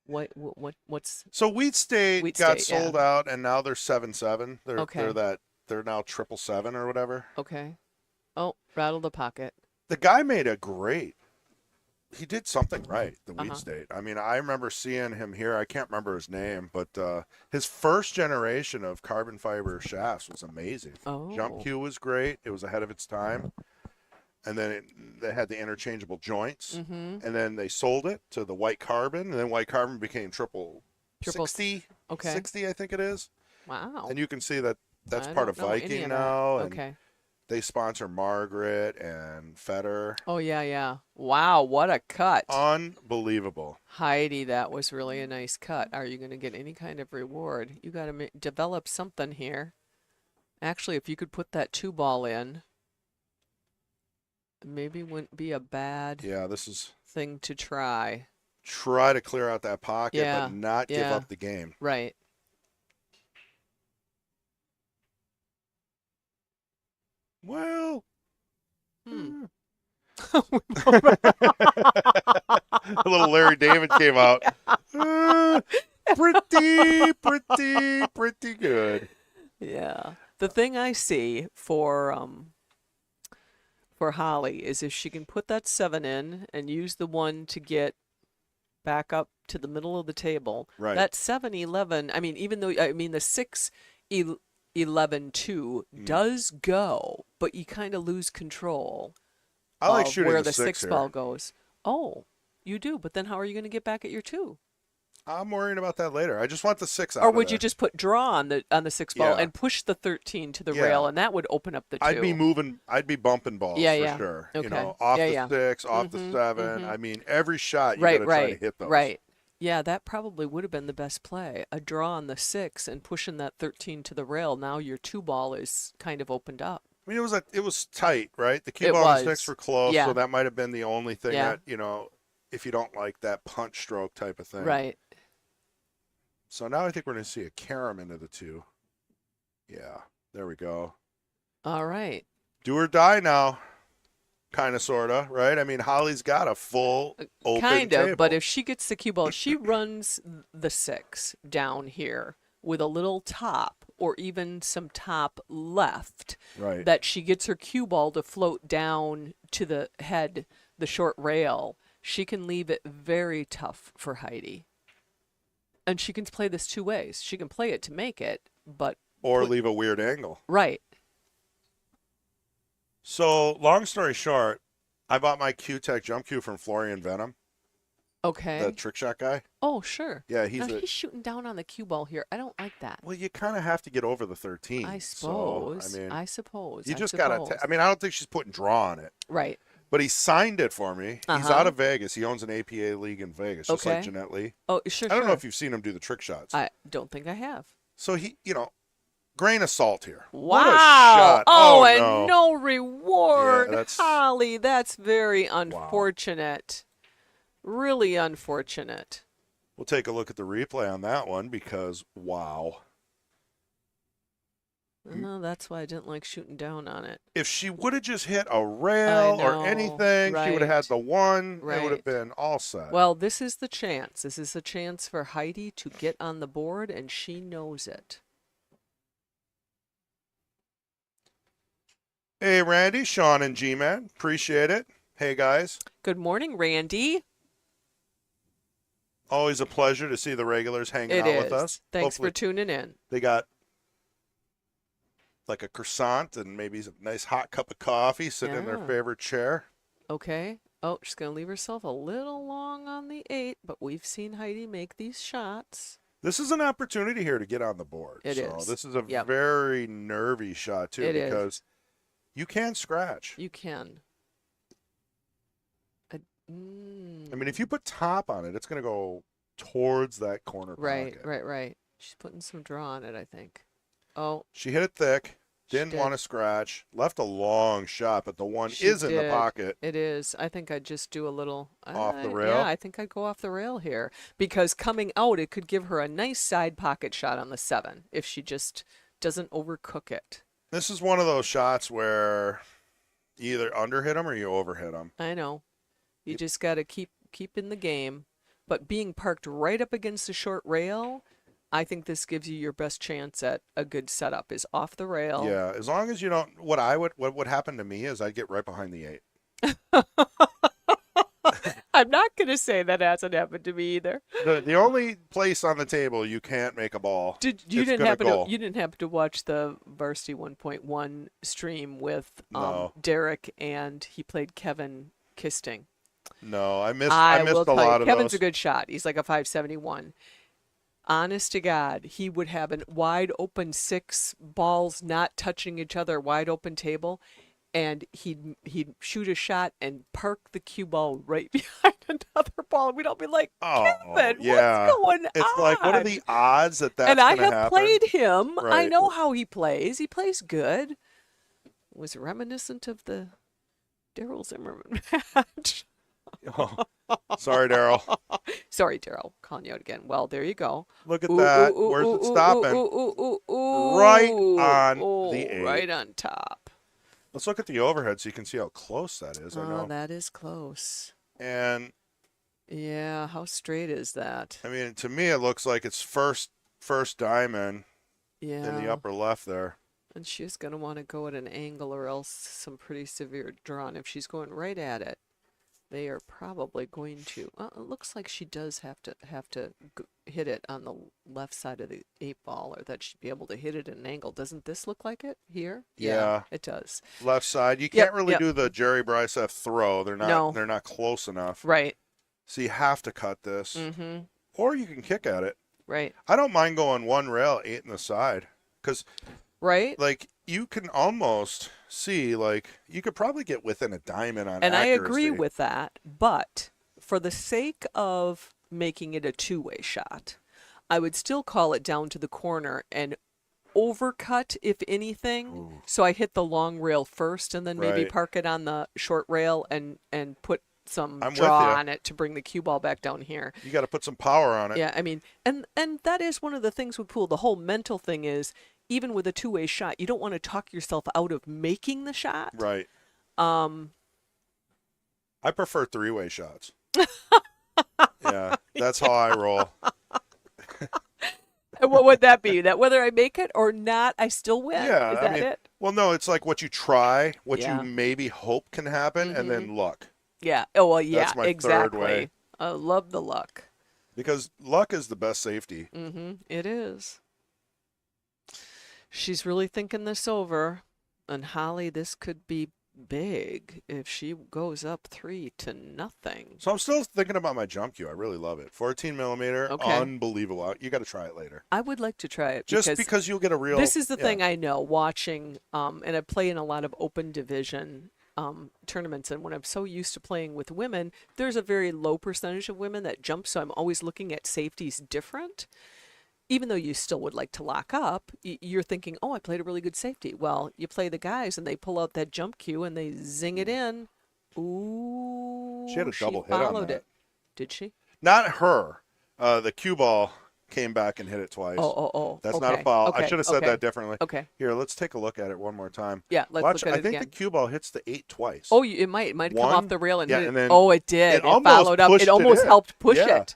What's so Wheat State Wheat got State, yeah. sold out, and now they're 7.7. Okay. They're now 777 or whatever. okay? Oh, rattle the pocket. The guy made a great. He did something right, the Wheat Uh-huh. State. I mean, I remember seeing him here. I can't remember his name, but his first generation of carbon fiber shafts was amazing. Oh. Jump cue was great. It was ahead of its time. and then they had the interchangeable joints, Mm-hmm. and then they sold it to the white carbon, and then white carbon became triple Triple. 60, Okay. 60 I think it is. Wow. And you can see that that's I part don't of know any Viking of that. now, and Okay. they sponsor Margaret and Federer. Oh, yeah, yeah. Wow, what a cut. Unbelievable. Heidi, that was really a nice cut. Are you going to get any kind of reward? You got to develop something here. Actually, if you could put that 2 ball in, maybe wouldn't be a bad Yeah, this is thing to try. try to clear out that pocket, Yeah, but not give yeah. up the game. Right. Well, Hmm. a little Larry David came out. Pretty good. Yeah. The thing I see for Holly is if she can put that 7 in and use the 1 to get back up to the middle of the table. Right. That 7-11, I mean, even though, I mean, the 6-11-2 does go, but you kind of lose control I like of shooting where the the 6 ball here. goes. Oh, you do, but then how are you going to get back at your 2? I'm worrying about that later. I just want the 6 out Or of would you there. just put draw on the 6 ball Yeah. and push the 13 to the Yeah. rail, and that would open up the 2? I'd be moving. I'd be bumping balls Yeah, for yeah. sure. Okay. You know, off Yeah, the yeah. 6, off the Mhm, 7. mhm. I mean, every shot you Right, got to try to right, hit those. right. Yeah, that probably would have been the best play. A draw on the 6 and pushing that 13 to the rail. Now your 2 ball is kind of opened up. I mean, it was tight, right? The cue It ball and was. 6 were close, Yeah. so that might have been the only thing Yeah. that, you know, if you don't like that punch stroke type of thing. Right. So now I think we're going to see a carom into the 2. Yeah, there we go. All right. Do or die now, kind of, sort of, right? I mean, Holly's got a full open Kind table. of, but if she gets the cue ball, she runs the 6 down here with a little top or even some top left. Right. That she gets her cue ball to float down to the head, the short rail, she can leave it very tough for Heidi. And she can play this 2 ways. She can play it to make it, but or leave a weird angle. right. So, long story short, I bought my Q-Tech jump cue from Florian Venom, Okay. the trick shot guy. Oh, sure. Yeah, Now, he's shooting down on the cue ball here. I don't like that. Well, you kind of have to get over the 13. I So, suppose. I mean, I suppose. you I just suppose. got to. I mean, I don't think she's putting draw on it. Right. But he signed it for me. He's Uh-huh. out of Vegas. He owns an APA league in Vegas, just like Okay. Jeanette Lee. Oh, sure. I don't know sure. if you've seen him do the trick shots. I don't think I have. So he, you know, grain of salt here. Wow. What a shot. Oh, Oh, and no. reward. Yeah, that's- Holly, that's very unfortunate. Really unfortunate. We'll take a look at the replay on that one because, wow. No, that's why I didn't like shooting down on it. If she would have just hit a rail I know, or anything, she would have had right, the 1. It would right. have been all set. Well, this is the chance. This is a chance for Heidi to get on the board, and she knows it. Hey, Randy, Sean, and G-Man. Appreciate it. Hey, guys. Good morning, Randy. Always a pleasure to see the regulars hanging It out is. with us. Thanks Hopefully for tuning in. they got like a croissant and maybe a nice hot cup of coffee sitting in their Yeah. favorite chair. Okay. Oh, she's going to leave herself a little long on the 8, but we've seen Heidi make these shots. This is an opportunity here to get on the board. It so is. This is a Yep. very nervy shot, too, It is. because you can scratch. You can. I mean, if you put top on it, it's going to go towards that corner Right, pocket. right. She's putting some draw on it, I think. Oh, She hit it thick. She Didn't did. want to scratch. Left a long shot, but the one she is in the did. pocket. It is. I think I'd just do a little Off the rail? Yeah, I think I'd go off the rail here because coming out, it could give her a nice side pocket shot on the 7 if she just doesn't overcook it. This is one of those shots where you either underhit them or you overhit them. I know. You just got to keep in the game, but being parked right up against the short rail, I think this gives you your best chance at a good setup. Is off the rail. Yeah, as long as you don't. What would happen to me is I'd get right behind the 8. I'm not going to say that hasn't happened to me either. The only place on the table you can't make a ball, Did you it's didn't gonna happen to go. you didn't happen to watch the Varsity 1.1 stream with No, Derek, and he played Kevin Kisting? no, I missed I will a tell you, lot of Kevin's a those. good shot. He's like a 571. Honest to God, he would have a wide open six balls not touching each other, wide open table, and he'd shoot a shot and park the cue ball right behind another ball. And we'd all be like, Oh, Kevin, what's yeah. going It's like, what are on? the odds that And that's I gonna have happen? played him. I Right. know how he plays. He plays good. Was reminiscent of the Daryl Zimmerman match. Oh, sorry, Daryl. Sorry, Daryl, calling you out again. Well, there you go. Look at Ooh, that. ooh, ooh, Where's ooh, it ooh, stopping? ooh, ooh, ooh, ooh, Right ooh. on Oh, the 8. right on top. Let's look at the overhead so you can see how close that is. I Oh, know. that is close. And Yeah, how straight is that? I mean, to me, it looks like it's first diamond in the Yeah. upper left there. And she's going to want to go at an angle or else some pretty severe drawn. If she's going right at it, they are probably going to. It looks like she does have to hit it on the left side of the 8 ball, or that she'd be able to hit it at an angle. Doesn't this look like it here? Yeah. It does. Left side. You Yep, can't really yep. do the Jerry Bryce F throw. They're not. No. They're not close enough. Right. So you have to cut this, Mm-hmm. or you can kick at it. Right. I don't mind going one rail, 8 in the side, because Right. like you can almost see, like you could probably get within a diamond on And I accuracy. agree with that, but for the sake of making it a two-way shot, I would still call it down to the corner and overcut, if anything. Ooh. So I hit the long rail first and then maybe Right. park it on the short rail and put some I'm with draw ya. on it to bring the cue ball back down here. You got to put some power on it. Yeah, I mean, and that is one of the things with pool. The whole mental thing is, even with a two-way shot, you don't want to talk yourself out of making the shot. Right. Um, I prefer 3-way shots. Yeah, that's how I roll. And what would that be? That whether I make it or not, I still win. Yeah, Is I that mean, it? well, no, it's like what you try, what Yeah. you maybe hope can happen, and then luck. Yeah. Oh, well, yeah, That's my third exactly. way. I love the luck. Because luck is the best safety. Mm-hmm. It is. She's really thinking this over. And Holly, this could be big if she goes up 3-0. So I'm still thinking about my jump cue. I really love it. 14 millimeter, Okay. unbelievable. You got to try it later. I would like to try it Just because you'll get a real. this is the yeah. thing I know watching, and I play in a lot of open division tournaments, and when I'm so used to playing with women, there's a very low percentage of women that jump, so I'm always looking at safeties different. Even though you still would like to lock up, you're thinking, oh, I played a really good safety. Well, you play the guys and they pull out that jump cue and they zing it in. Ooh, She had a double hit on followed that. it. Did she? Not her. The cue ball came back and hit it twice. Oh. That's okay. not a foul. I Okay. should have said okay. that differently. Okay. Here, let's take a look at it one more time. Yeah, let's Watch. look at I it think again. the cue ball hits the 8 twice. Oh, it might come One, off the rail and yeah, hit it. and then Oh, it did. it almost followed up. pushed It almost it in. helped push Yeah. it.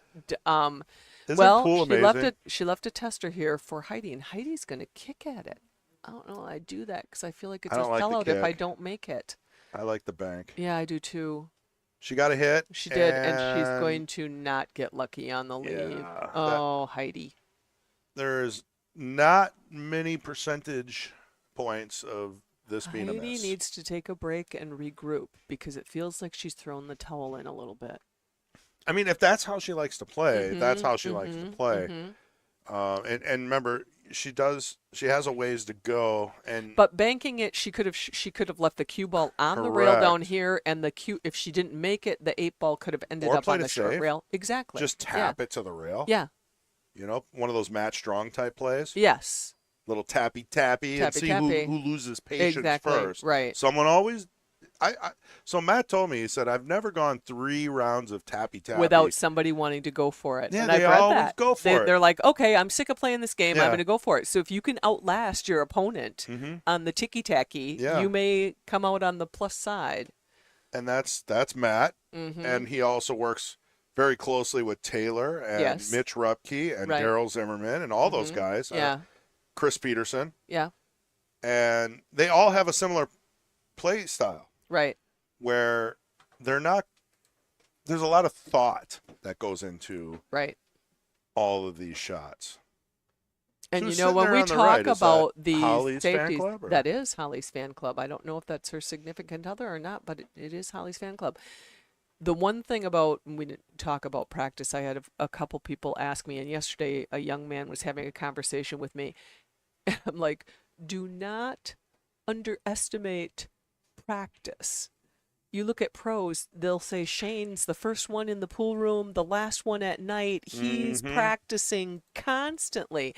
Isn't Well, pool she amazing? left a tester here for Heidi, and Heidi's going to kick at it. I don't know. I do that because I feel like it's I a don't like the sellout if I kick. don't make it. I like the bank. Yeah, I do too. She got a hit. She did, and she's going to not get lucky on the leave. Yeah, Oh, Heidi. There's not many percentage points of this being a Heidi miss. needs to take a break and regroup because it feels like she's thrown the towel in a little bit. I mean, if that's how she likes to play, Mm-hmm, that's how she likes to play. And remember, she has a ways to go. And But banking it, she could have left the cue ball on the rail down Correct. here, and the cue, if she didn't make it, the 8 ball could have ended Or up played on the it short safe. rail. Exactly. just tap it to the rail. Yeah. You know, one of those match strong type plays. Yes. Little tappy and see Tappy. who loses patience Exactly. first. Right. Someone always. So Matt told me, he said, I've never gone 3 rounds of tappy. Without somebody wanting to go for it. Yeah, and they I've read always that. go for it. They're like, okay, I'm sick of playing this game. I'm Yeah. going to go for it. So if you can outlast your opponent on the ticky-tacky, Yeah. you may come out on the plus side. And that's Matt. Mm-hmm. And he also works very closely with Taylor and Yes. Mitch Rupke and Right. Daryl Zimmerman and all those guys. Yeah. Chris Peterson. Yeah. And they all have a similar play style Right. where they're not there's a lot of thought that goes into Right. all of these shots. And Who's you know, sitting when there we on the talk right? Is that about these Holly's fan safeties, club? Or? that is Holly's fan club. I don't know if that's her significant other or not, but it is Holly's fan club. The one thing about when we didn't talk about practice, I had a couple people ask me, and yesterday a young man was having a conversation with me. And I'm like, do not underestimate practice. You look at pros, they'll say Shane's the first one in the pool room, the last one at night. He's Mm-hmm. practicing constantly.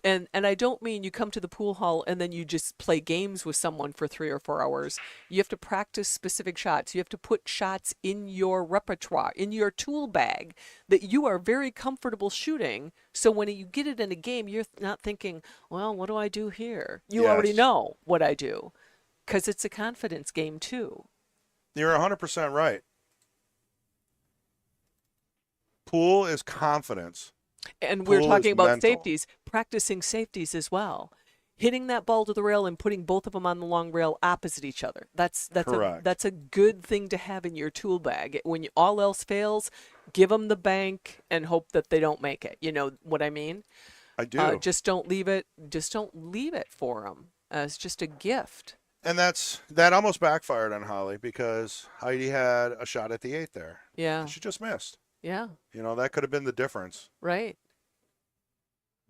And I don't mean you come to the pool hall and then you just play games with someone for 3 or 4 hours. You have to practice specific shots. You have to put shots in your repertoire, in your tool bag that you are very comfortable shooting. So when you get it in a game, you're not thinking, well, what do I do here? You already Yes. know what I do because it's a confidence game too. You're 100% right. Pool is confidence. And we're Pool is talking about mental. safeties, practicing safeties as well. Hitting that ball to the rail and putting both of them on the long rail opposite each other. Correct. That's a good thing to have in your tool bag. When all else fails, give them the bank and hope that they don't make it. You know what I mean? I do. Just don't leave it. Just don't leave it for them as just a gift. And that almost backfired on Holly because Heidi had a shot at the 8 there. Yeah, She just missed. yeah, That could have been the difference. right.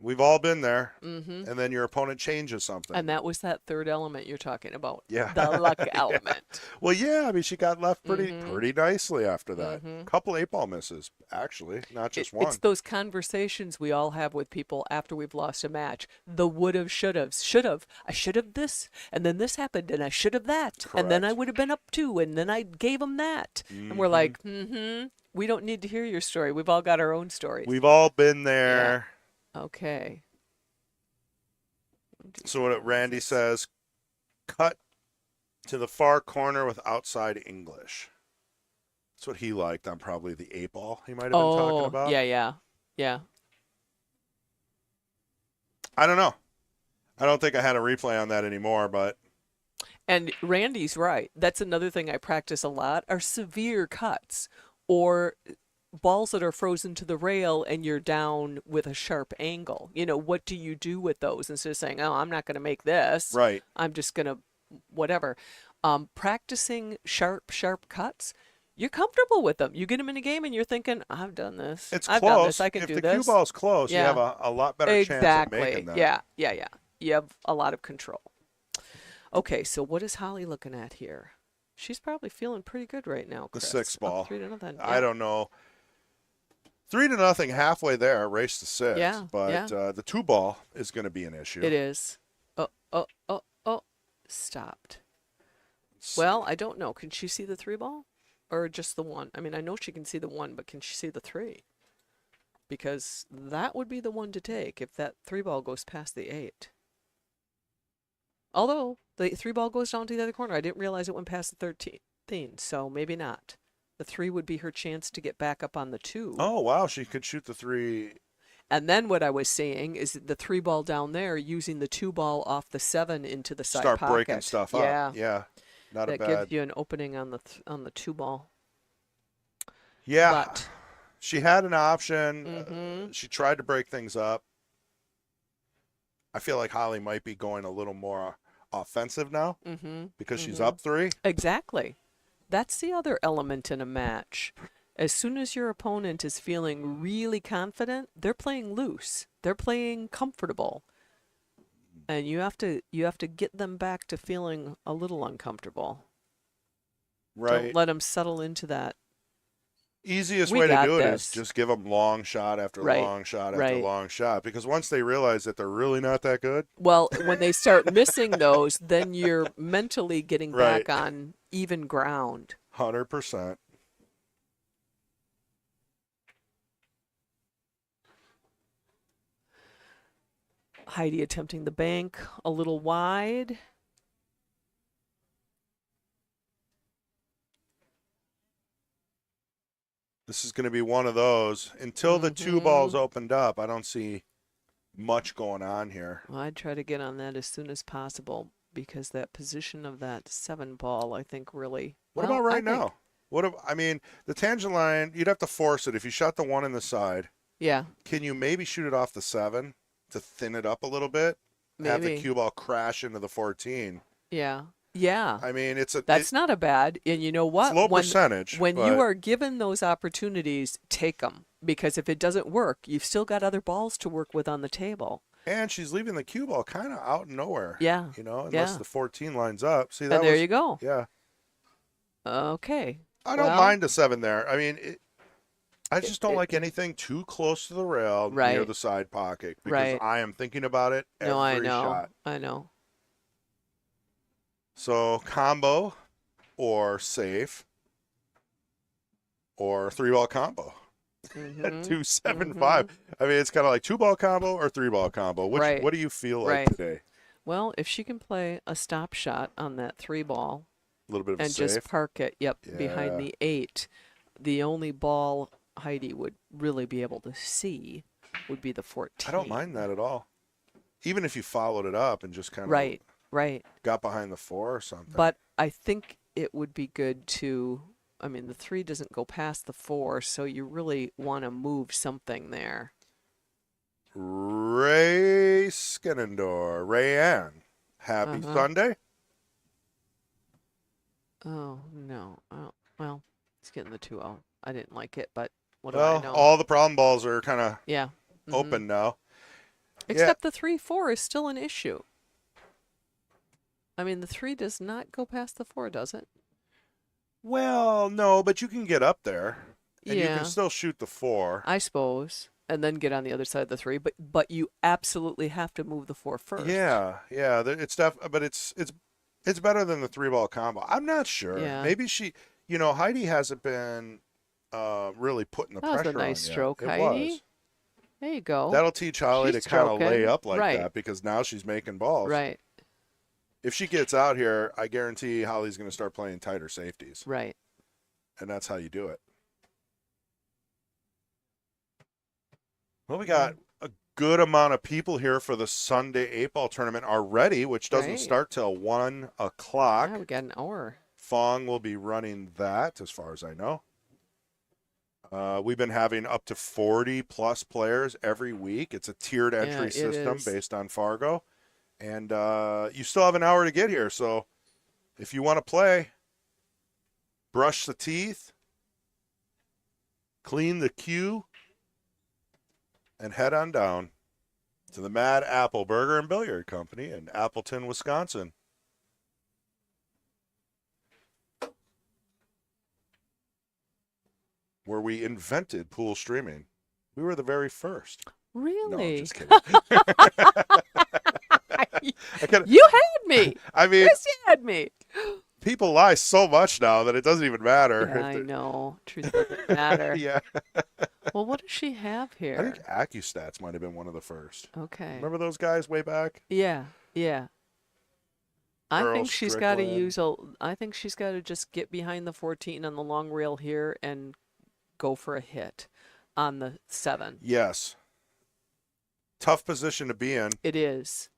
We've all been there. Mm-hmm. And then your opponent changes something. And that was that third element you're talking about. Yeah. The luck Yeah. element. Well, yeah. I mean, she got left pretty Mhm. pretty nicely after that. Mhm. Couple 8-ball misses, actually, not just one. It's those conversations we all have with people after we've lost a match. The would have, should have, should have. I should have this, and then this happened, and I should have that, and then I Correct. would have been up two, and then I gave them that. And we're Mhm. like, we don't need to hear your story. We've all got our own stories. We've all been there. Okay. So what Randy says, cut to the far corner with outside English. That's what he liked on probably the 8-ball he might have been talking about. Yeah. I don't know. I don't think I had a replay on that anymore, but And Randy's right. That's another thing I practice a lot are severe cuts or balls that are frozen to the rail and you're down with a sharp angle. What do you do with those instead of saying, "Oh, I'm not going to make this. right. I'm just going to whatever." Practicing sharp cuts, you're comfortable with them. You get them in a game and you're thinking, "I've done this. It's I've close. done this. I can if do the this." cue ball's close, you Yeah. have a lot better chance of Exactly. making that. Yeah. You have a lot of control. Okay, so what is Holly looking at here? She's probably feeling pretty good right now, The Chris. 6 ball. Up 3-0. I don't know. 3-0, halfway there, race to 6. Yeah, But the 2 ball is going to be an issue. It is. Oh. Stopped. Well, I don't know. Can she see the 3 ball? Or just the 1? I mean, I know she can see the 1, but can she see the 3? Because that would be the one to take if that 3 ball goes past the 8. Although the 3 ball goes down to the other corner. I didn't realize it went past the 13, so maybe not. The 3 would be her chance to get back up on the 2. Oh, wow. She could shoot the 3. And then what I was saying is the 3 ball down there using the 2 ball off the 7 into the side Start pocket. breaking stuff up. Yeah. Not That a bad. gives you an opening on the 2 ball. Yeah. But She had an option. She tried to break things up. I feel like Holly might be going a little more offensive now because she's up 3. exactly. That's the other element in a match. As soon as your opponent is feeling really confident, they're playing loose. They're playing comfortable. And you have to get them back to feeling a little uncomfortable. Right. Don't let them settle into that. Easiest We way to got do it this. is just give them long shot after Right, long shot after right. long shot. Because once they realize that they're really not that good, Well, when they start missing those, then you're mentally getting Right. back on even ground. 100%. Heidi attempting the bank a little wide. This is going to be one of those. Until the 2 balls opened up, I don't see much going on here. Well, I'd try to get on that as soon as possible because that position of that 7 ball, I think, really. What well, about I right think now? I mean, the tangent line, you'd have to force it. If you shot the 1 in the side, Yeah, can you maybe shoot it off the 7 to thin it up a little bit? Have the maybe. cue ball crash into the 14. Yeah. Yeah. I mean, That's not a bad. And you know it's what? low percentage, When you but are given those opportunities, take them, because if it doesn't work, you've still got other balls to work with on the table. and she's leaving the cue ball kind of out in nowhere. Yeah. Unless Yeah. the 14 lines up. See, that And there was you go. yeah. Okay. I don't Well, mind a 7 there. I mean, I just don't it- like anything too close to the rail near Right. the side pocket because Right. I am thinking about it No, I every know. shot. I know. So combo or safe or 3-ball combo at Mhm. 275. Mhm. I mean, it's kind of like 2-ball combo or 3-ball combo. Right. What do you feel like Right. today? Well, if she can play a stop shot on that 3 ball A little bit of a and just safe. park it, yep, Yeah. behind the 8, the only ball Heidi would really be able to see would be the 14. I don't mind that at all. Even if you followed it up and just kind of Right, right. got behind the 4 or something. But I think it would be good to, I mean, the 3 doesn't go past the 4, so you really want to move something there. Ray Skinnendor, Rayanne, happy Sunday. Oh, no. Oh, well, it's getting the 2-0. I didn't like it, but what do I Well, know? all the problem balls are kind of Yeah. Mhm. open now. Except the 3-4 is still an issue. I mean, the 3 does not go past the 4, does it? Well, no, but you can get up there, and you Yeah. can still shoot the 4. I suppose. And then get on the other side of the 3, but you absolutely have to move the 4 first. Yeah, yeah, but it's better than the 3-ball combo. I'm not sure. Yeah. Maybe Heidi hasn't been really putting the That was a pressure nice on yet. stroke, It Heidi. was. There you go. That'll teach Holly She's to kind of lay stroking. up like Right. that because now she's making balls. Right, If she gets out here, I guarantee Holly's going to start playing tighter safeties, right. and that's how you do it. Well, we got a good amount of people here for the Sunday 8-ball tournament already, which doesn't Right. start till 1 o'clock. Yeah, we got an hour. Fong will be running that, as far as I know. We've been having up to 40-plus players every week. It's a tiered entry it system is. based on Fargo. And you still have an hour to get here, so if you want to play, brush the teeth, clean the cue, and head on down to the Mad Apple Burger and Billiard Company in Appleton, Wisconsin. Where we invented pool streaming. We were the very first. Really? No, I'm just kidding. You had me. I mean, Yes, you had me. people lie so much now that it doesn't even matter. Yeah, I know. Truth doesn't matter. Yeah. Well, what does she have I here? think AccuStats might have been one of the first. Okay. Remember those guys way back? Yeah, yeah. I Earl think she's got to Strickland. use a. I think she's got to just get behind the 14 on the long rail here and go for a hit on the 7. Yes. Tough position to be in. It is.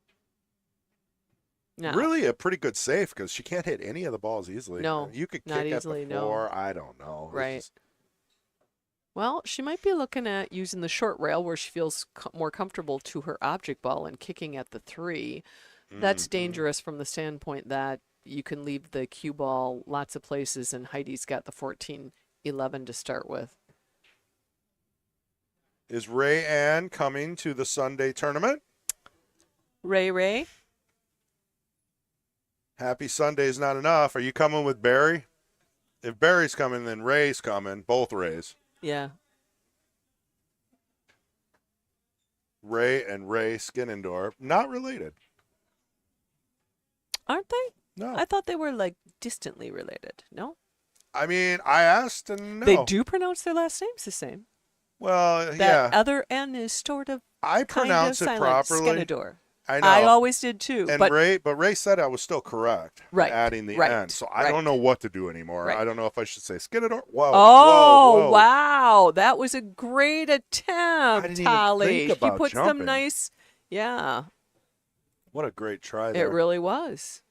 No. Really a pretty good safe because she can't hit any of the balls easily. No, You could not kick easily, at the no. 4. I don't know. It's Right. just- Well, she might be looking at using the short rail where she feels more comfortable to her object ball and kicking at the 3. That's Mhm. dangerous from the standpoint that you can leave the cue ball lots of places, and Heidi's got the 14-11 to start with. Is Ray Ann coming to the Sunday tournament? Ray. Happy Sunday's not enough. Are you coming with Barry? If Barry's coming, then Ray's coming. Both Rays. Yeah. Ray and Ray Skinnendorf. Not related. Aren't they? No. I thought they were like distantly related. No? I mean, I asked and no. They do pronounce their last names the same. Well, That yeah. other N is sort of I kind pronounce of it silent. properly. Skenador. I know. I always did too. and but Ray said I was still correct. Right, Adding the right, N. So I right. don't know what to do anymore. Right. I don't know if I should say Skinnendorf. Whoa. oh, whoa. wow. That was a great attempt, didn't even Holly. think about He put some jumping. nice. Yeah, What a great try it there. really was.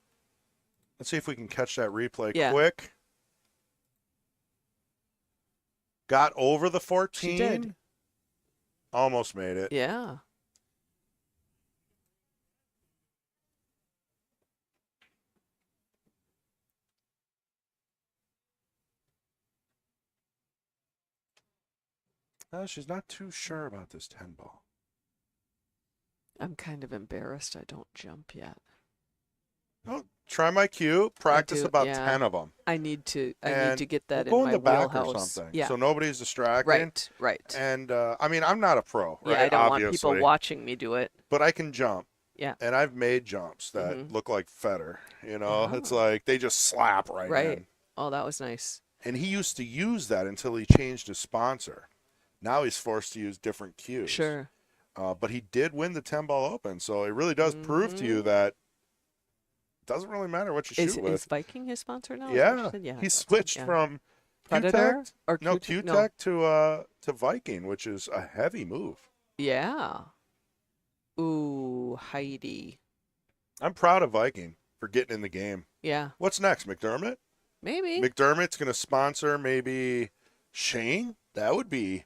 Let's see if we can catch that replay Yeah. quick. Got over the 14. She did. Almost made it. Yeah. She's not too sure about this 10 ball. I'm kind of embarrassed I don't jump yet. Oh, try my cue. Practice do, about yeah. 10 of them. I need to get that We'll go in in my the back wheelhouse. or something. Yeah. So nobody's distracted. Right. And I mean, I'm not a pro, right? Yeah, I don't Obviously, want people watching me do it. but I can jump. Yeah. And I've made jumps that look like Federer. You know, it's like they just slap right in. Oh, that was nice. And he used to use that until he changed his sponsor. Now he's forced to use different cues. Sure. But he did win the 10 ball open, so it really does prove to you that it doesn't really matter what you shoot with. Is Viking his sponsor now? Yeah. Yeah. He switched from Predator Q-Tech to Viking, which is a heavy move. Yeah. Ooh, Heidi. I'm proud of Viking for getting in the game. Yeah. What's next, McDermott? Maybe. McDermott's going to sponsor maybe Shane? That would be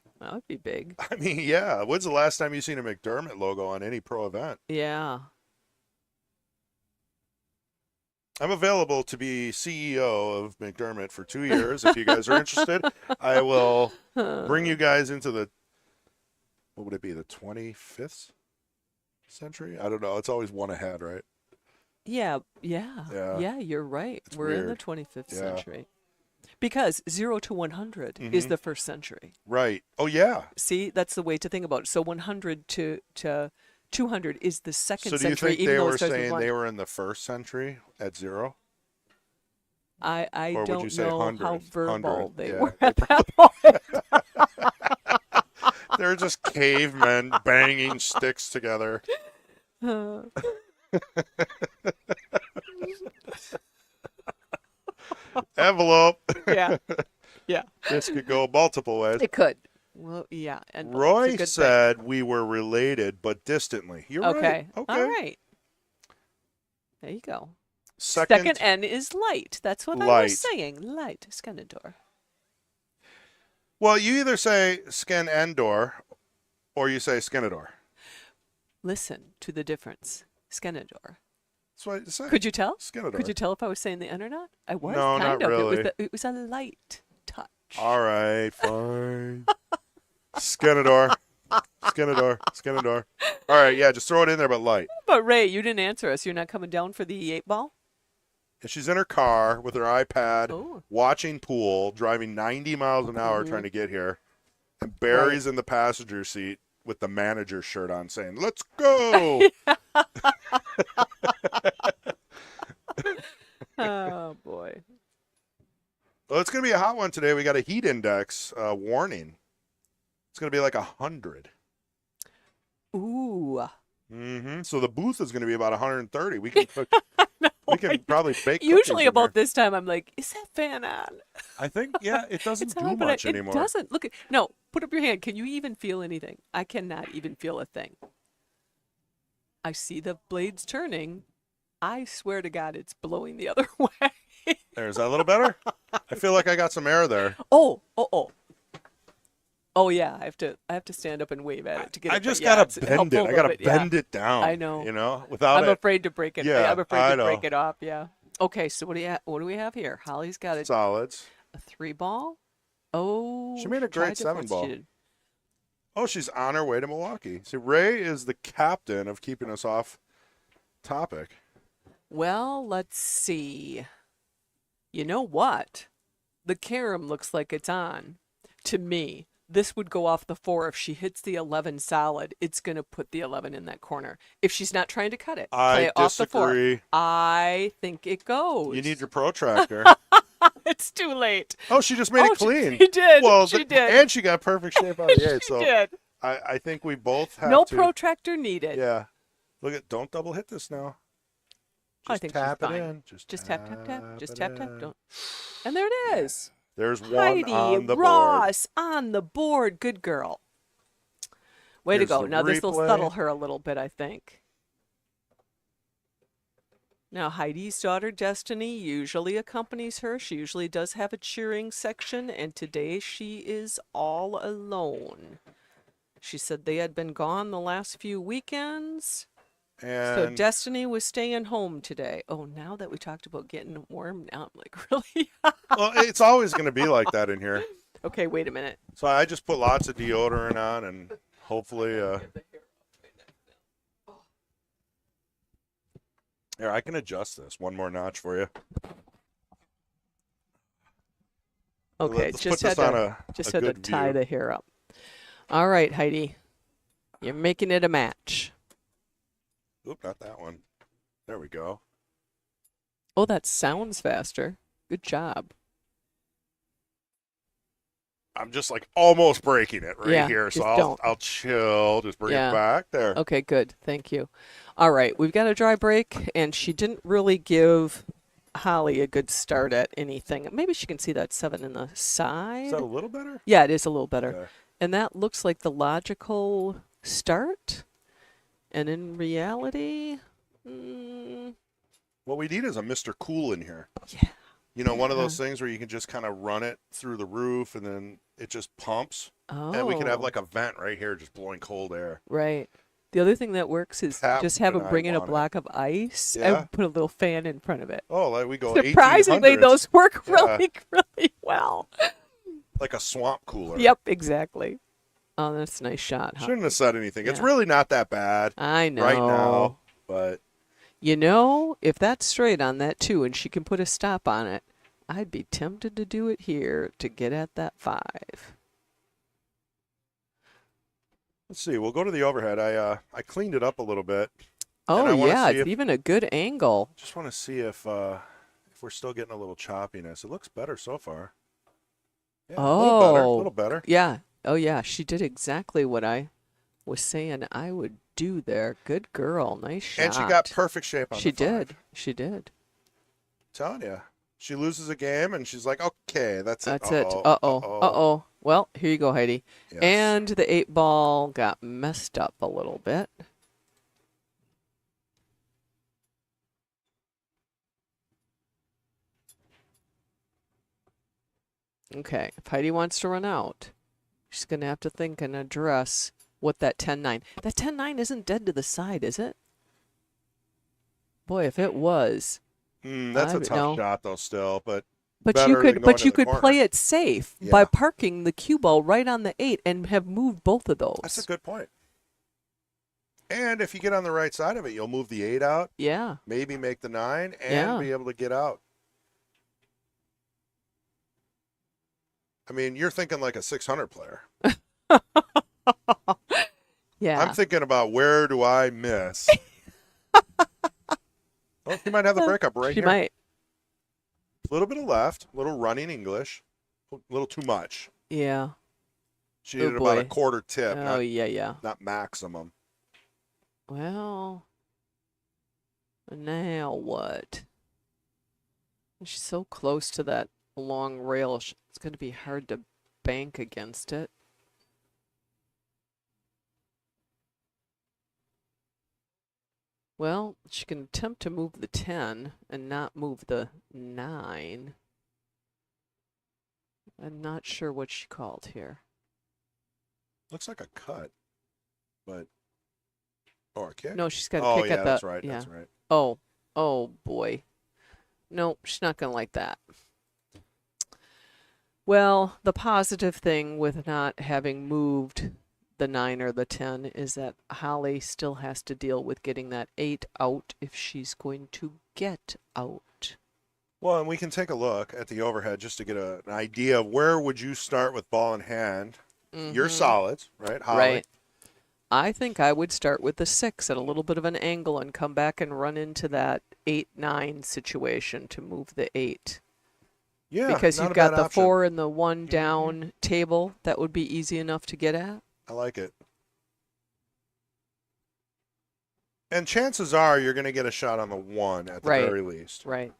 big. I mean, yeah. When's the last time you seen a McDermott logo on any pro event? Yeah. I'm available to be CEO of McDermott for 2 years. If you guys are interested, I will bring you guys into the, what would it be, the 25th century? I don't know. It's always one ahead, right? Yeah, you're right. It's We're in the weird. 25th century. Because 0 to 100 is the first century. Right. Oh, yeah. See, that's the way to think about it. So 100 to 200 is the second So do you century. think even they though it were starts with saying one. they were in the first century at 0? I Or would you don't say know 100? how verbal 100, they yeah. were at that point. They're just cavemen banging sticks together. Envelope. Yeah. This could go multiple ways. It could. Well, yeah. And Roy said we were related, but distantly. You're right. Okay. Okay. All right. There you go. Second N is light. That's what I light. was saying. Light. Scanador. Well, you either say Skin Endor or you say Skinador. Listen to the difference. Scanador. That's what I say. Could you tell? Skinador. Could you tell if I was saying the N or not? I was. No, kind not of. really. It was a light touch. All right, fine. Skinador. Skinador. All right, yeah, just throw it in there, but light. But Ray, you didn't answer us. You're not coming down for the 8-ball? And she's in her car with her iPad, Oh. watching pool, driving 90 miles an hour trying to get here. And Barry's in the passenger seat with the manager shirt on saying, "Let's go." Oh, boy. Well, it's going to be a hot one today. We got a heat index warning. It's going to be like 100. Ooh. So the booth is going to be about 130. We can cook. We can probably bake. Usually cookies in about there. this time, I'm like, is that fan on? I think, yeah, it doesn't It's do on, but much anymore. It doesn't. Look, no, put up your hand. Can you even feel anything? I cannot even feel a thing. I see the blades turning. I swear to God, it's blowing the other way. There's that a little better. I feel like I got some air there. Oh. Oh yeah, I have to stand up and wave at it to get it. I just but yeah, gotta it's bend it. helpful I a gotta little bit, yeah. bend it down. I know. You know, without I'm it. afraid to break it. Yeah, I'm afraid I to know. break it off. Yeah. Okay, so what do we have here? Holly's got Solids. a 3-ball. Oh, She made a try great difference. 7-ball. She did. Oh, she's on her way to Milwaukee. See, Ray is the captain of keeping us off topic. Well, let's see. You know what? The carom looks like it's on. To me, this would go off the 4. If she hits the 11 solid, it's going to put the 11 in that corner. If she's not trying to cut it, play I it off the 4. disagree. I think it goes. You need your protractor. It's too late. Oh, she just made it clean. She did. Well, she did. And she got perfect shape out of the 8. She So did. I think we both have No to. protractor needed. Yeah. Look at, don't double hit this now. I Just think tap she's it fine. in. Just tap. Just it tap. in. Don't. And there it is. There's one Heidi on the board. Ross on the board. Good girl. Way Here's to go. the Now this will replay. settle her a little bit, I think. Now, Heidi's daughter Destiny usually accompanies her. She usually does have a cheering section, and today she is all alone. She said they had been gone the last few weekends. So And Destiny was staying home today. Oh, now that we talked about getting warm, now I'm like, really? well, it's always going to be like that in here. Okay, wait a minute. So I just put lots of deodorant on, and hopefully, here, I can adjust this one more notch for you. Okay, Let's just put had this on to a just had to good tie view. the hair up. All right, Heidi, you're making it a match. Oop, not that one. There we go. Oh, that sounds faster. Good job. I'm just like almost breaking it right Yeah, here, so just I'll don't. I'll chill, just bring Yeah. it back there. Okay, good. Thank you. All right, we've got a dry break, and she didn't really give Holly a good start at anything. Maybe she can see that 7 in the Is side. that a little better? Yeah, it is a little better. Okay. And that looks like the logical start. And in reality, What we need is a Mr. Cool in here. yeah. You know, one of Yeah. those things where you can just kind of run it through the roof and then it just pumps. Oh. And we could have like a vent right here just blowing cold air. Right. The other thing that works is Pat just have and them I bring in a want it. block of ice Yeah. and put a little fan in front of it. Oh, like we go Surprisingly, 1800s, those work Yeah. really, really well. like a swamp cooler. Yep, exactly. Oh, that's a nice shot, huh? Shouldn't have said anything. It's Yeah. really not that bad I know. right now, but You know, if that's straight on that too, and she can put a stop on it, I'd be tempted to do it here to get at that 5. let's see. We'll go to the overhead. I cleaned it up a little bit. Oh I wanna yeah, see it's if- even a good angle. Just want to see if we're still getting a little choppiness. It looks better so far. Yeah, a little better. A Oh, little better. yeah. Oh yeah, she did exactly what I was saying I would do there. Good girl, nice shot. And she got perfect shape on She the 5. did. She did. Telling you. She loses a game and she's like, okay, that's it. That's it. Uh-oh. Uh-oh. Well, here you go, Heidi. Yes. And the 8 ball got messed up a little bit. Okay, if Heidi wants to run out, she's going to have to think and address what that 10-9. That 10-9 isn't dead to the side, is it? Boy, if it was. That's a I tough know. shot though still, but But better you than could going but to you the could corner. play it safe by Yeah. parking the cue ball right on the 8 and have moved both of those. that's a good point. And if you get on the right side of it, you'll move the 8 out, Yeah. maybe make the 9, and Yeah. be able to get out. I mean, you're thinking like a 600 player. Yeah. I'm thinking about where do I miss? Well, she might have the breakup right she here. might. A little bit of left, a little running English, a little too much. Yeah. She Oh, needed about a boy. quarter tip, Oh, yeah. not maximum. Well, now what? She's so close to that long rail. It's going to be hard to bank against it. Well, she can attempt to move the 10 and not move the 9. I'm not sure what she called here. Looks like a cut, but or a kick. No, she's got to Oh kick yeah, at the. that's right. Yeah. That's right. Oh boy. No, she's not going to like that. Well, the positive thing with not having moved the 9 or the 10 is that Holly still has to deal with getting that 8 out if she's going to get out. Well, and we can take a look at the overhead just to get an idea of where would you start with ball in hand. Your Mhm. solids, right, Holly? Right. I think I would start with the 6 at a little bit of an angle and come back and run into that 8-9 situation to move the 8. Yeah, Because not you've a got bad the option. 4 and the 1 down table. That would be easy enough to get at. I like it. And chances are you're going to get a shot on the 1 at the Right. very least. Right.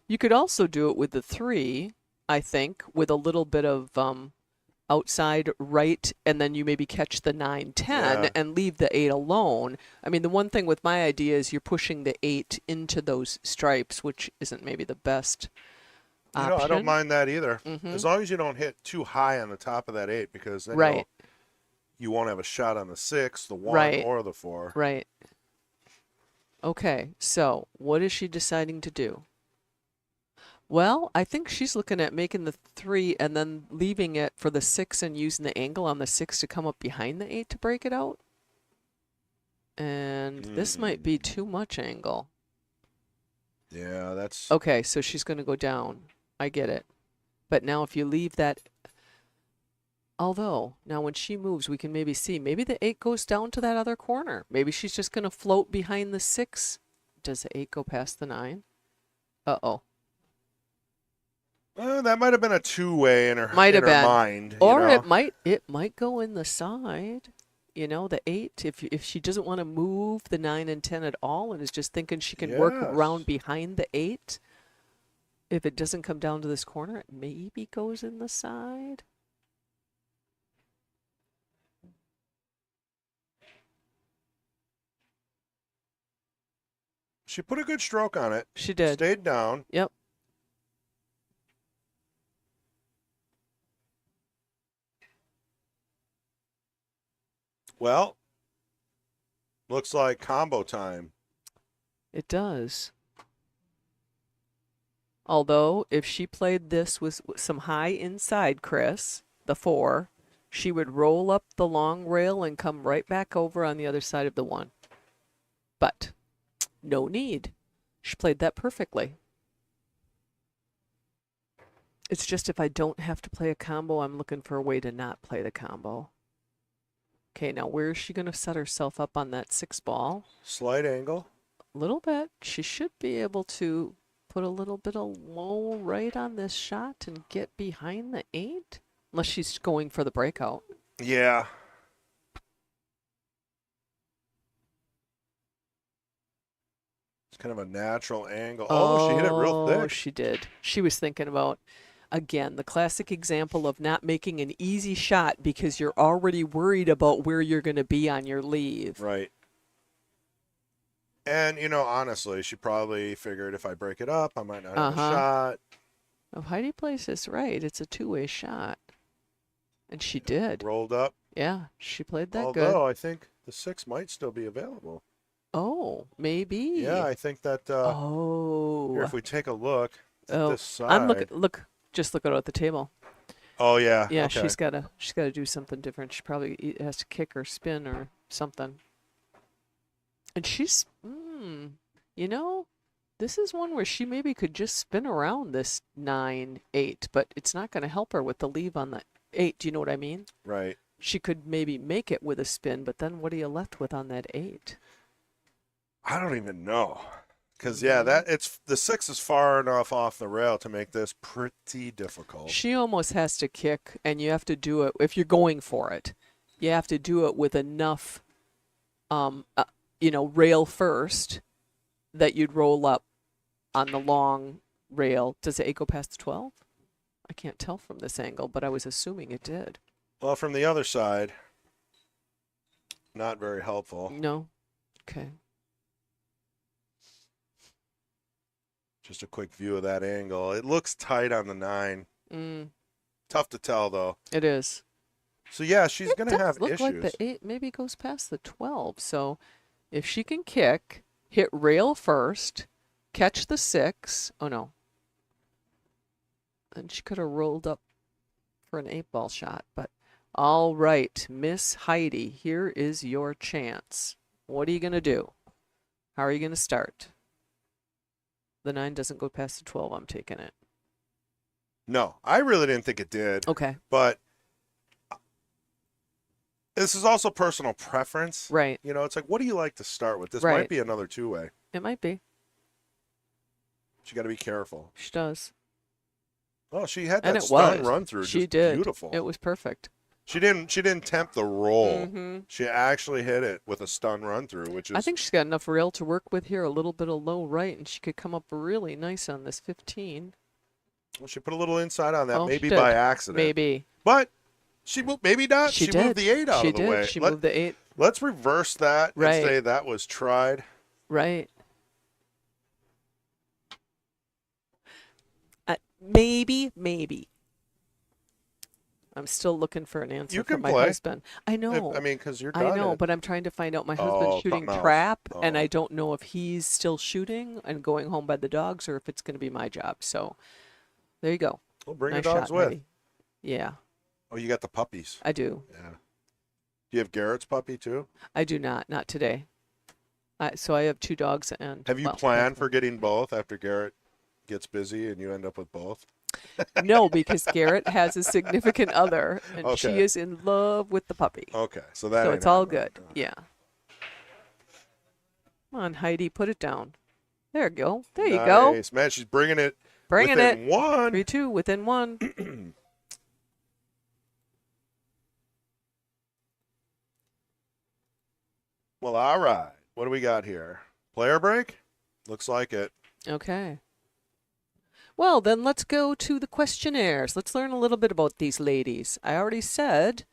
You could also do it with the 3, I think, with a little bit of outside right, and then you maybe catch the 9, 10, Yeah. and leave the 8 alone. I mean, the one thing with my idea is you're pushing the 8 into those stripes, which isn't maybe the best You know, I don't option. mind that either. Mm-hmm. As long as you don't hit too high on the top of that 8, because then Right, you won't have a shot on the 6, the 1, right, or the 4. right. Okay, so what is she deciding to do? Well, I think she's looking at making the 3 and then leaving it for the 6 and using the angle on the 6 to come up behind the 8 to break it out. And this might be too much angle. Yeah, that's... Okay, so she's going to go down. I get it. But now if you leave that... Although, now when she moves, we can maybe see. Maybe the 8 goes down to that other corner. Maybe she's just going to float behind the 6. Does the 8 go past the 9? Uh-oh. that might have been a two-way in her, Might have in her been. mind. Or you know? it might go in the side. You know, the 8, if she doesn't want to move the 9 and 10 at all and is just thinking she can work Yes. around behind the 8, if it doesn't come down to this corner, it maybe goes in the side. She put a good stroke on it. She did. Stayed down. Yep. Well, looks like combo time. It does. Although, if she played this with some high inside, Chris, the 4, she would roll up the long rail and come right back over on the other side of the 1. But no need. She played that perfectly. It's just if I don't have to play a combo, I'm looking for a way to not play the combo. Okay, now where is she going to set herself up on that 6 ball? Slight angle. A little bit. She should be able to put a little bit of low right on this shot and get behind the 8. Unless she's going for the breakout. Yeah. It's kind of a natural angle. Oh, she hit it real Oh, thick. she did. She was thinking about, again, the classic example of not making an easy shot because you're already worried about where you're going to be on your leave. Right. And, you know, honestly, she probably figured if I break it up, I might not have a shot. If Heidi plays this right, it's a two-way shot. And she did. Rolled up. Yeah, she played that Although good. I think the 6 might still be available. Oh, maybe. Yeah, I think that here, if we take a look at this side. I'm just looking at the table. Oh yeah. Yeah, okay. she's gotta do something different. She probably has to kick or spin or something. And she's, you know, this is one where she maybe could just spin around this 9, 8, but it's not going to help her with the leave on the 8. Do you know what I mean? Right. She could maybe make it with a spin, but then what are you left with on that 8? I don't even know. Because, yeah, the 6 is far enough off the rail to make this pretty difficult. She almost has to kick, and you have to do it, if you're going for it, you have to do it with enough, rail first that you'd roll up on the long rail. Does the 8 go past the 12? I can't tell from this angle, but I was assuming it did. Well, from the other side, not very helpful. No? Okay. Just a quick view of that angle. It looks tight on the 9. Tough to tell, though. It is. So, yeah, she's going to have look issues. like the 8 maybe goes past the 12. So if she can kick, hit rail first, catch the 6. Oh, no. Then she could have rolled up for an 8-ball shot. But all right, Miss Heidi, here is your chance. What are you going to do? How are you going to start? The 9 doesn't go past the 12. I'm taking it. No, I really didn't think it did. Okay. But this is also personal preference. Right. You know, it's like, what do you like to start with? This Right. might be another two-way. It might be. But you got to be careful. She does. Oh, she had And that it stun was. run through. She just did. Beautiful. It was perfect. She didn't tempt the roll. Mm-hmm. She actually hit it with a stun run through, which is. I think she's got enough rail to work with here, a little bit of low right, and she could come up really nice on this 15. Well, she put a little inside on that, Oh, maybe she by did. accident. Maybe. But She moved, maybe not. She She did. moved the 8 out She of the did. way. She moved the 8. Let's reverse that Right. and say that was tried. Right. Maybe. I'm still looking for an answer You from can my play. husband. I know. I mean, because you're I done know, it. but I'm trying to find out. My husband's Oh, shooting something else. trap, and Oh. I don't know if he's still shooting and going home by the dogs or if it's going to be my job. So there you go. Well, bring Nice the dogs shot, with. Heidi. Yeah, Oh, you got the puppies. I do. Yeah. Do you have Garrett's puppy too? I do not. Not today. So I have 2 dogs and. Have you well, planned that's for getting both after Garrett gets busy and you end up with both? No, because Garrett has a significant other, and she Okay. is in love with the puppy. Okay, so that So ain't it's all happening. good. Yeah. Come on, Heidi, put it down. There you go. There you go. Nice. Man, she's bringing it Bringing within it. one. 3-2 within 1. Well, all right. What do we got here? Player break? Looks like it. Okay. Well, then let's go to the questionnaires. Let's learn a little bit about these ladies. I already said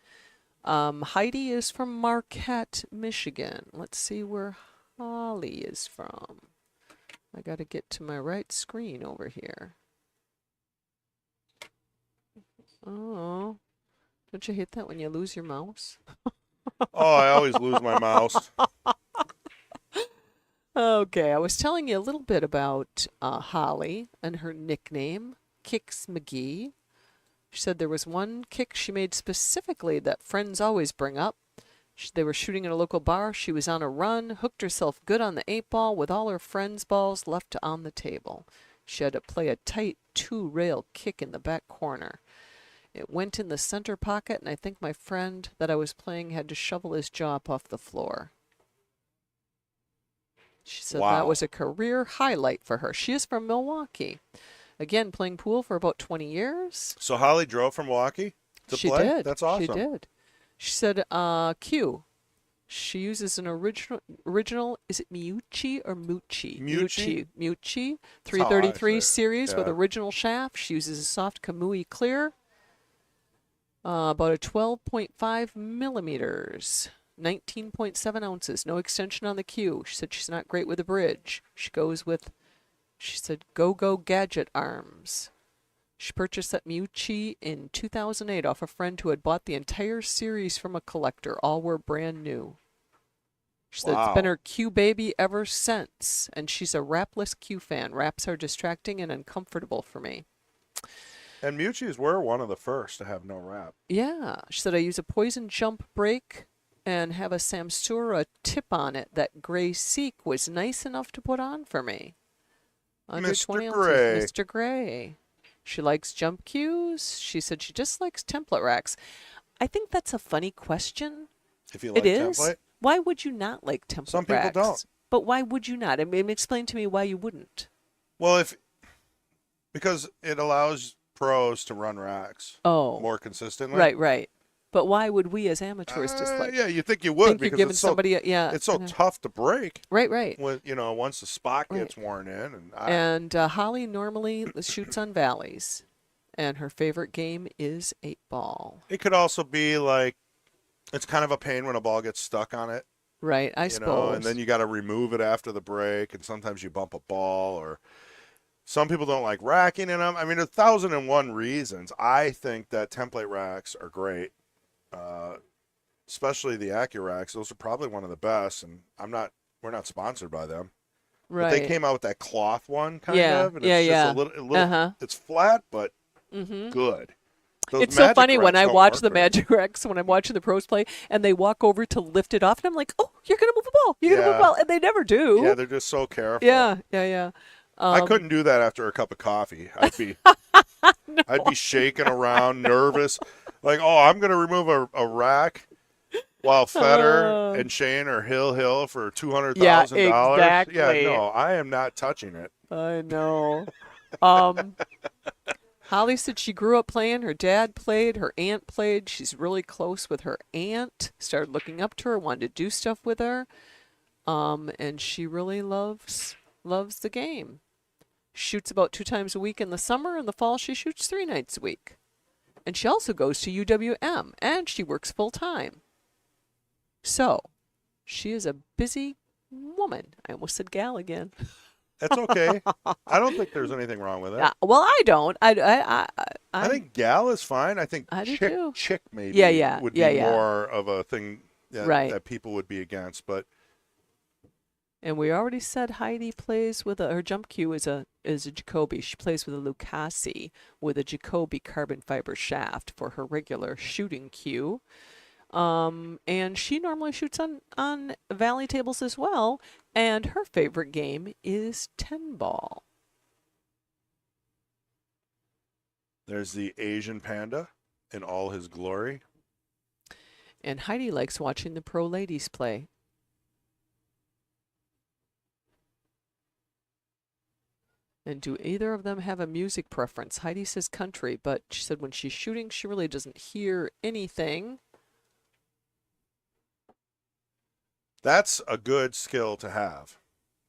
Heidi is from Marquette, Michigan. Let's see where Holly is from. I got to get to my right screen over here. Oh, don't you hate that when you lose your mouse? Oh, I always lose my mouse. Okay, I was telling you a little bit about Holly and her nickname, Kicks McGee. She said there was one kick she made specifically that friends always bring up. They were shooting at a local bar. She was on a run, hooked herself good on the 8-ball with all her friends' balls left on the table. She had to play a tight 2-rail kick in the back corner. It went in the center pocket, and I think my friend that I was playing had to shovel his jaw up off the floor. She said that was a career highlight for her. She is from Milwaukee. Again, playing pool for about 20 years. So Holly drove from Milwaukee to She play? did. That's awesome. She did. She said, Q. She uses an original, is it Miucci or Mucci? Mucci? Mucci. That's how I 333 say it. series with Yeah. original shaft. She uses a soft Kamui clear. About a 12.5 millimeters. 19.7 ounces. No extension on the Q. She said she's not great with a bridge. She goes with, she said, Go-Go Gadget Arms. She purchased that Miucci in 2008 off a friend who had bought the entire series from a collector. All were brand new. She said it's been her Q baby ever since, and she's a wrapless Q fan. Wraps are distracting and uncomfortable for me. And Mucci's were one of the first to have no wrap. Yeah. She said I use a poison jump brake and have a Samsura tip on it. That gray Seek was nice enough to put on for me. Under Mr. 20 Gray. ounces. Mr. Gray. She likes jump cues. She said she just likes template racks. I think that's a funny question. If you like It is. template. Why would you not like template Some people racks? don't. But why would you not? I mean, explain to me why you wouldn't. Well, because it allows pros to run racks Oh. more consistently. Right. But why would we as amateurs dislike? Yeah, you think you would Think you're because giving it's so somebody it's so tough to break. Right. When once the spot gets worn in, And Holly normally shoots on valleys, and her favorite game is 8-ball. it could also be like it's kind of a pain when a ball gets stuck on it. Right, I suppose. And then you got to remove it after the break, and sometimes you bump a ball, or some people don't like racking in them. I mean, 1,001 reasons. I think that template racks are great, especially the AccuRacks. Those are probably one of the best, and we're not sponsored by them. Right. But they came out with that cloth one, kind Yeah, of, and it's just a little it's flat, but good. Those It's so Magic funny when Racks I don't watch work the very Magic Racks, when I'm watching the pros play, and they walk over to lift it off, and I'm like, oh, you're going to move the ball. You're going to move the ball. And they never do. Yeah, they're just so careful. Yeah. I couldn't do that after a cup of coffee. I'd be I'd be shaking around, nervous, like, oh, I'm going to remove a rack while Federer and Shane are hill for $200,000. Yeah, exactly. Yeah, no, I am not touching it. I know. Holly said she grew up playing. Her dad played. Her aunt played. She's really close with her aunt. Started looking up to her, wanted to do stuff with her. And she really loves the game. Shoots about 2 times a week in the summer. In the fall, she shoots 3 nights a week. And she also goes to UWM, and she works full time. So, she is a busy woman. I almost said gal again. That's okay. I don't think there's anything wrong with it. Well, I don't. I think gal is fine. I think I do too. chick maybe Yeah, would yeah, be yeah. more of a thing Right. that people would be against. But And we already said Heidi plays with her jump cue is a Jacoby. She plays with a Lucasi with a Jacoby carbon fiber shaft for her regular shooting cue. And she normally shoots on valley tables as well. And her favorite game is 10 ball. there's the Asian panda in all his glory. And Heidi likes watching the pro ladies play. And do either of them have a music preference? Heidi says country, but she said when she's shooting, she really doesn't hear anything. That's a good skill to have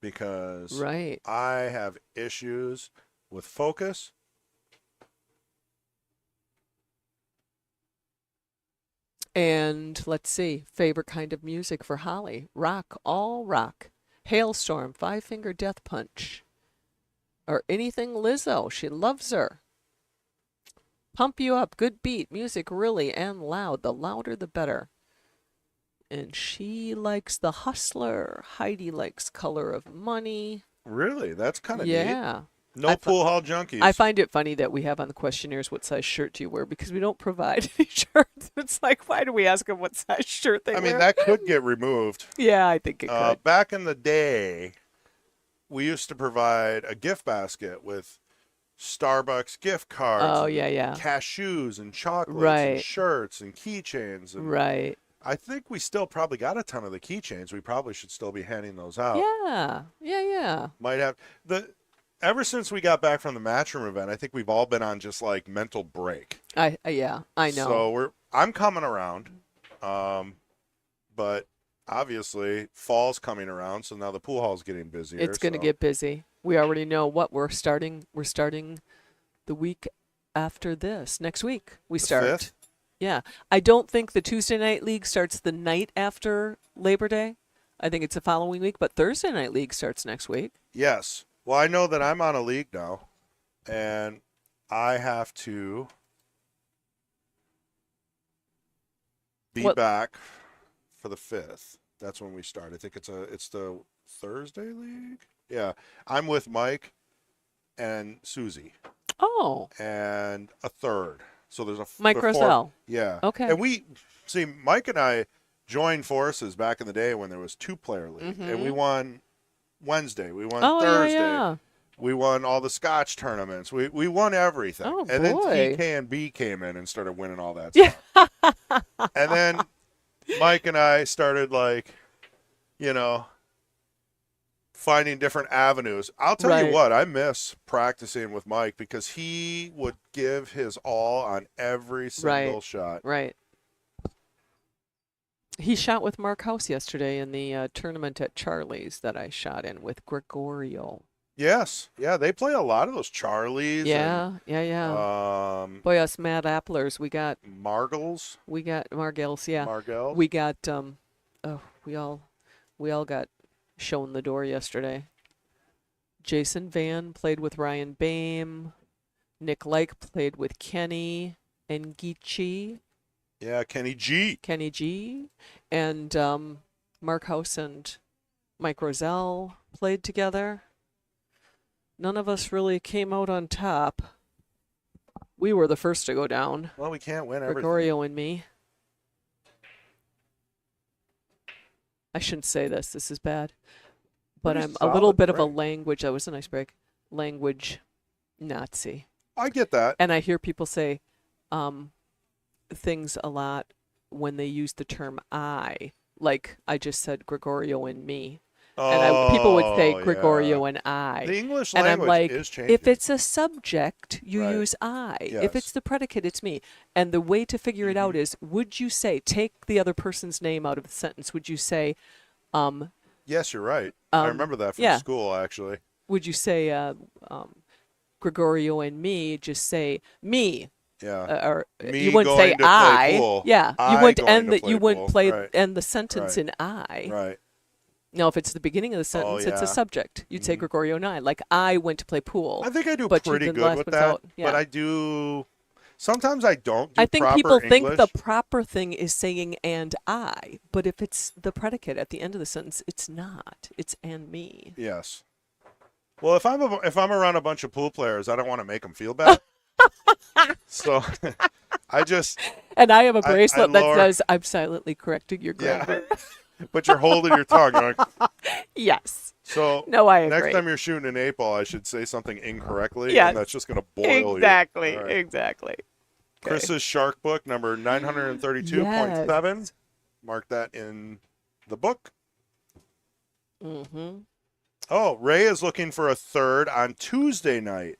because Right. I have issues with focus. And let's see, favorite kind of music for Holly. Rock, all rock. Hailstorm, Five Finger Death Punch. Or anything Lizzo. She loves her. Pump you up, good beat, music really and loud. The louder the better. And she likes The Hustler. Heidi likes Color of Money. Really? That's kind of neat. Yeah. No pool hall junkies. I find it funny that we have on the questionnaires what size shirt do you wear because we don't provide any shirts. It's like, why do we ask them what size shirt they wear? I mean, that could get removed. Yeah, I think it could. Back in the day, we used to provide a gift basket with Starbucks gift cards. Oh, and yeah. cashews and chocolates Right. and shirts and keychains. And Right. I think we still probably got a ton of the keychains. We probably should still be handing those out. Yeah. Might have ever since we got back from the Matchroom event, I think we've all been on just like mental break. I know. So I'm coming around, but obviously fall's coming around, so now the pool hall's getting busier. It's going to get busy. We already know what we're starting. We're starting the week after this. Next week we start. 5th? Yeah. I don't think the Tuesday night league starts the night after Labor Day. I think it's the following week, but Thursday night league starts next week. Yes. Well, I know that I'm on a league now, and I have to be back for the 5th. That's when we start. I think it's the Thursday league. Yeah, I'm with Mike and Susie. Oh. And a third. So there's a Mike Roselle. Yeah. Okay. And we see Mike and I joined forces back in the day when there was 2-player league, and we won Wednesday. We won Thursday. Yeah. We won all the Scotch tournaments. We won everything. Oh, and then boy. TK&B came in and started winning all that stuff. And then Mike and I started finding different avenues. I'll tell you what, I miss practicing with Mike because he would give his all on every single shot. Right. He shot with Mark House yesterday in the tournament at Charlie's that I shot in with Gregorio. Yes. Yeah, they play a lot of those Charlies. Yeah. Boy, us Mad Applers, we got Margles. We got Margels, yeah. Margels. We got we all got shown the door yesterday. Jason Van played with Ryan Boehm. Nick Like played with Kenny Ngichi. Yeah, Kenny G. And Mark House and Mike Roselle played together. None of us really came out on top. We were the first to go down. Well, we can't win everything. Gregorio and me. I shouldn't say this. This is bad. But Pretty I'm a little solid bit of a break. language. That was a nice break. Language Nazi. I get that. And I hear people say things a lot when they use the term I. Like I just said Gregorio and me. And people would say Gregorio and I. The English And language I'm like, is changing. if it's a subject, you Right. use I. Yes. If it's the predicate, it's me. And the way to figure it out is, would you say, take the other person's name out of the sentence, would you say, Yes, you're right. I remember that from yeah. school, actually. would you say Gregorio and me, just say me. Yeah. or Me you wouldn't say going to play I. pool. Yeah, you I wouldn't going end to the play you wouldn't pool. play Right. end the sentence Right. in I. Right. Now, if it's the beginning of the Oh sentence, it's a yeah. subject. You'd say Mhm. Gregorio 9, like I went to play pool, I think I do but you pretty then the good last with one's that, out. but Yeah. I do. Sometimes I don't I do think proper people think the English. proper thing is saying and I, but if it's the predicate at the end of the sentence, it's not. It's and me. Yes. Well, if I'm around a bunch of pool players, I don't want to make them feel bad. So I just And I have a I bracelet that lower. says I'm silently correcting your Yeah. grammar. But you're holding your tongue. You're like, Yes. so No, I next agree. time you're shooting an 8 ball, I should say something incorrectly, and Yes. that's just going to boil you. Exactly. All right. Exactly. Okay. Chris's Shark Book number 932.7. Yes. Mark that in the book. Mm-hmm. Oh, Ray is looking for a third on Tuesday night.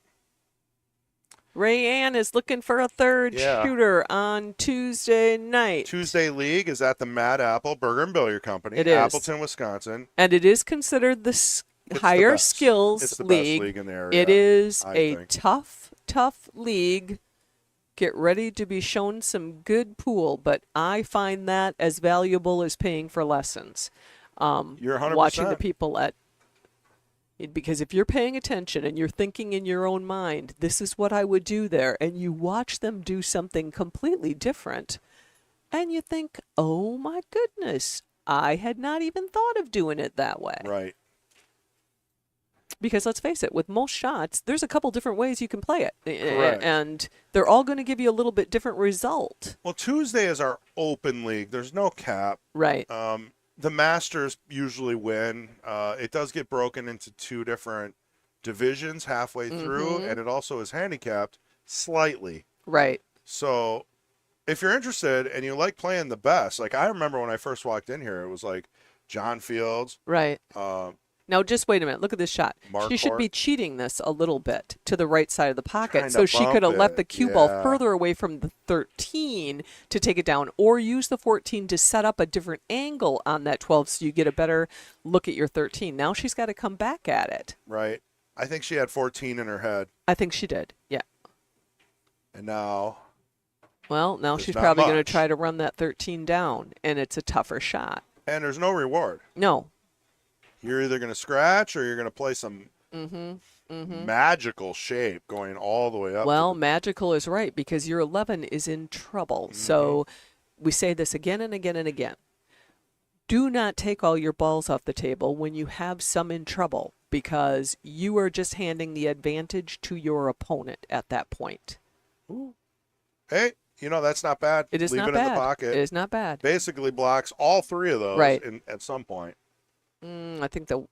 Rayanne is looking for a third Yeah. shooter on Tuesday night. Tuesday League is at the Mad Apple Burger and Billiard Company, It is. Appleton, Wisconsin. And it is considered the It's the higher best. skills It's the league. best league in the area. It is I a think. tough league. Get ready to be shown some good pool, but I find that as valuable as paying for lessons. You're 100%. Watching the people because if you're paying attention and you're thinking in your own mind, this is what I would do there, and you watch them do something completely different, and you think, oh my goodness, I had not even thought of doing it that way. Right. Because let's face it, with most shots, there's a couple different ways you can play it. Correct. And they're all going to give you a little bit different result. Well, Tuesday is our open league. There's no cap. Right. The Masters usually win. It does get broken into two different divisions halfway through, and it also is handicapped slightly. Right. So if you're interested and you like playing the best, like I remember when I first walked in here, it was like John Fields. Right. Now, just wait a minute. Look at this shot. Mark She should Hart. be cheating this a little bit to the right side of the pocket. Trying So to she bump could have left it, the cue ball yeah. further away from the 13 to take it down, or use the 14 to set up a different angle on that 12 so you get a better look at your 13. Now she's got to come back at it. Right. I think she had 14 in her head. I think she did. Yeah. And now, Well, now There's she's not probably going to much. try to run that 13 down, and it's a tougher shot. and there's no reward. No. You're either going to scratch or you're going to play some magical shape going all the way up. Well, magical is right because your 11 is in trouble. So we say this again and again and again. Do not take all your balls off the table when you have some in trouble because you are just handing the advantage to your opponent at that point. Hey, that's not bad. It is Leave not it bad. in the pocket. It is not bad. Basically blocks all three of those Right. at some point. I think the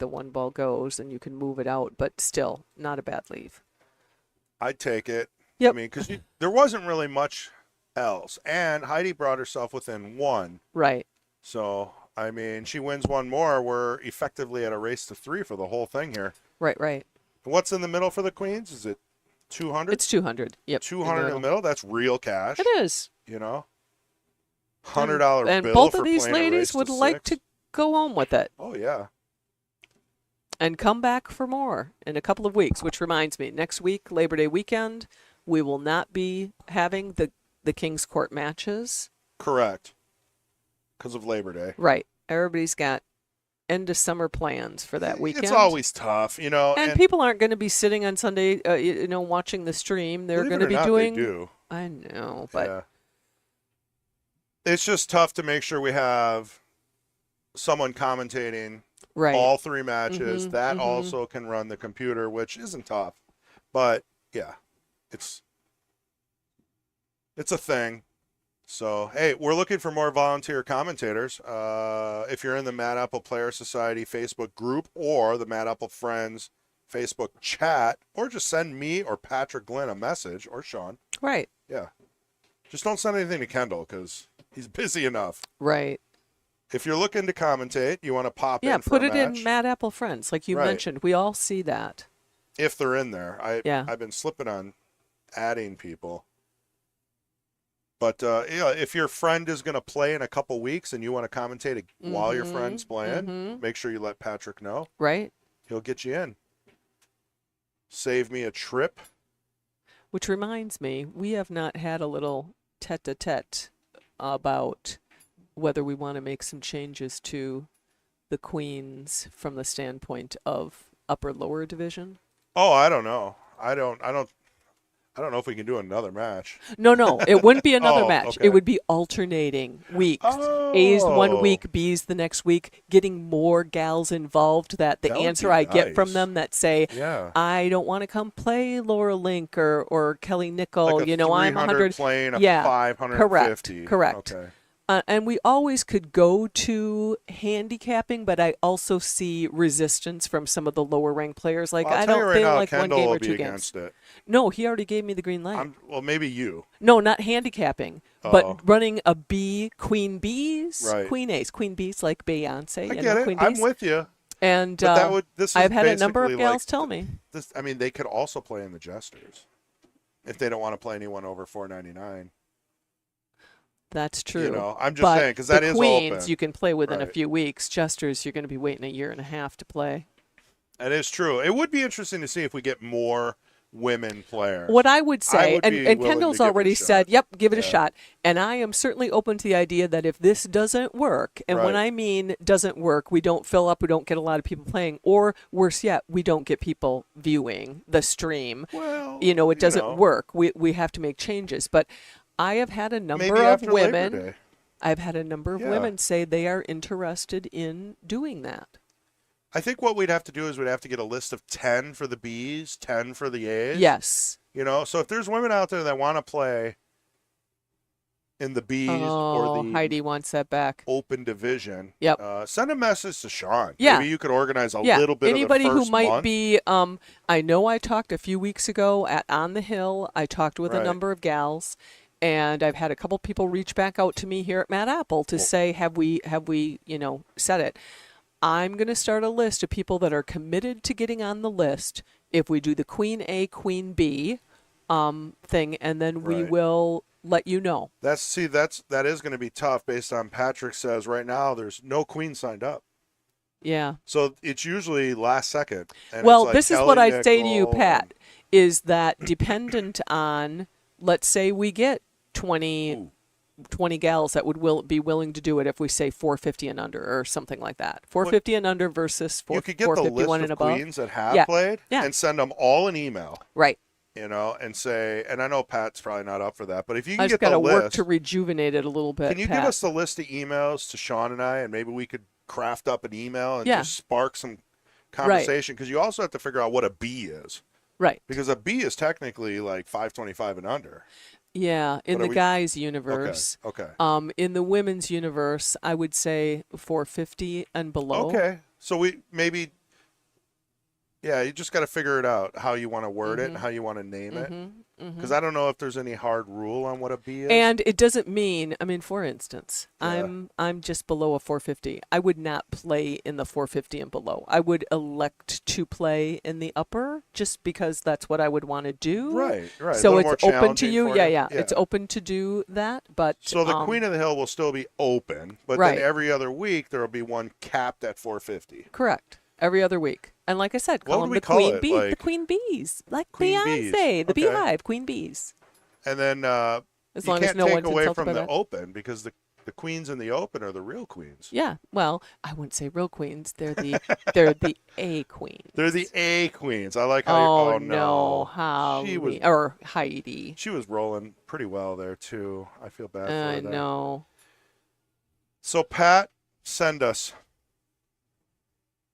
one ball goes and you can move it out, but still not a bad leave. I'd take it. Yep. I mean, because there wasn't really much else. And Heidi brought herself within one. Right. So, I mean, she wins one more. We're effectively at a race to 3 for the whole thing here. Right. What's in the middle for the Queens? Is it 200? It's 200. Yep. 200 in the middle. That's real cash. It is. $100 And bill both for of these playing a ladies race would to like 6. to go home with it Oh, yeah. and come back for more in a couple of weeks, which reminds me, next week, Labor Day weekend, we will not be having the King's Court matches. Correct. Because of Labor Day. Right. Everybody's got end of summer plans for that weekend. It's always tough, And people aren't going to be sitting on Sunday, watching the stream. They're believe going it to or be not, doing. They do. I know, but Yeah. It's just tough to make sure we have someone commentating right. all 3 matches. Mhm, That mhm. also can run the computer, which isn't tough. But, yeah, it's a thing. So, hey, we're looking for more volunteer commentators. If you're in the Mad Apple Player Society Facebook group or the Mad Apple Friends Facebook chat, or just send me or Patrick Glenn a message, or Sean. Right. Yeah. Just don't send anything to Kendall because he's busy enough. Right. If you're looking to commentate, you want to pop Yeah, in for put a it match, in Mad Apple Friends, like you Right. mentioned. We all see that. if they're in there. Yeah. I've been slipping on adding people. But if your friend is going to play in a couple weeks and you want to commentate while your friend's playing, make sure you let Patrick know. Right. He'll get you in. Save me a trip. Which reminds me, we have not had a little tete-a-tete about whether we want to make some changes to the queens from the standpoint of upper lower division. Oh, I don't know. I don't know if we can do another match. No, it wouldn't be another Oh, match. okay. It would be alternating weeks. A's one Oh, week, B's the next week, getting more gals involved. That the that would answer be I get from nice. them that say, Yeah. I don't want to come play Laura Link or Kelly Nickel. Like a I'm 300 playing a Yeah, 550. correct. Okay. And we always could go to handicapping, but I also see resistance from some of the lower ranked players. Like, Well, I'll I tell you don't, right they now, like one Kendall game will or be two games. against it. No, he already gave me the green light. Well, maybe you. No, not handicapping, Oh. but running a B, queen Bs, Right. queen A's, queen Bs like Beyonce. I get it. Queen I'm Bs. with you. And But this is I've had a number of basically gals like tell me. this. I mean, they could also play in the Jesters if they don't want to play anyone over 499. That's true. You know, I'm just but saying because that the is queens open. you can play within a Right. few weeks. Jesters, you're going to be waiting a year and a half to play. That is true. It would be interesting to see if we get more women players. What I would say, would be and willing Kendall's to give it a already shot. said, yep, give it a Yeah. shot. And I am certainly open to the idea that if this doesn't work, and when Right. I mean doesn't work, we don't fill up, we don't get a lot of people playing, or worse yet, we don't get people viewing the stream. Well, It doesn't work. We have to make changes. But I have had a number maybe of after Labor women. Day. I've had a number of Yeah. women say they are interested in doing that. I think what we'd have to do is we'd have to get a list of 10 for the B's, 10 for the A's. Yes. So if there's women out there that want to play in the B's or the Heidi wants that back. open division, Yep. send a message to Sean. Yeah. Maybe you could organize a Yeah, little bit anybody of the who first might month. be I know I talked a few weeks ago at On the Hill. I talked with a Right. number of gals, and I've had a couple people reach back out to me here at Mad Apple to say, have we said it. I'm going to start a list of people that are committed to getting on the list if we do the Queen A, Queen B thing, and then we Right. will let you know. That is going to be tough based on Patrick says right now there's no queen signed up. Yeah. So it's usually last second. And Well, it's like this is Kelly what I'd say to you, Nickel Pat, is that dependent on, let's say we get 20 gals that would be willing to do it if we say 450 and under or something like that. 450 and under versus You could get the list 451 and of above. queens that have Yeah. played Yeah. and send them all an email. Right. And say, and I know Pat's probably not up for that, but if you I can just get got the to work list, to rejuvenate it a little bit. can you Pat. give us the list of emails to Sean and I, and maybe we could craft up an email and Yeah. just spark some conversation? Because you also have to figure out what a B is, Right. because a B is technically like 525 and under. Yeah, in What are the we- guys' universe. Okay. In the women's universe, I would say 450 and below. Okay. So we maybe, yeah, you just got to figure it out how you want to word it and how you want to name it. Because I don't know if there's any hard rule on what a B is. And it doesn't mean, for instance, Yeah. I'm just below a 450. I would not play in the 450 and below. I would elect to play in the upper just because that's what I would want to do. Right. A So little it's more open to challenging you. for Yeah. It's open to do that. But So the Queen of the Hill will still be open, but Right. then every other week there will be one capped at 450. correct. Every other week. And like I said, What call would them we the call Queen it? Bee, the Like- Queen Bees, like Queen Beyonce, Bees. the Okay. Beehive, Queen Bees. And then As you long as can't no take one's away insulted from by the that. open because the queens in the open are the real queens. Yeah. Well, I wouldn't say real queens. They're the A queens. They're the A queens. I like how Oh, no, Holly or Heidi. She was rolling pretty well there too. I feel bad for I her there. know. So Pat, send us.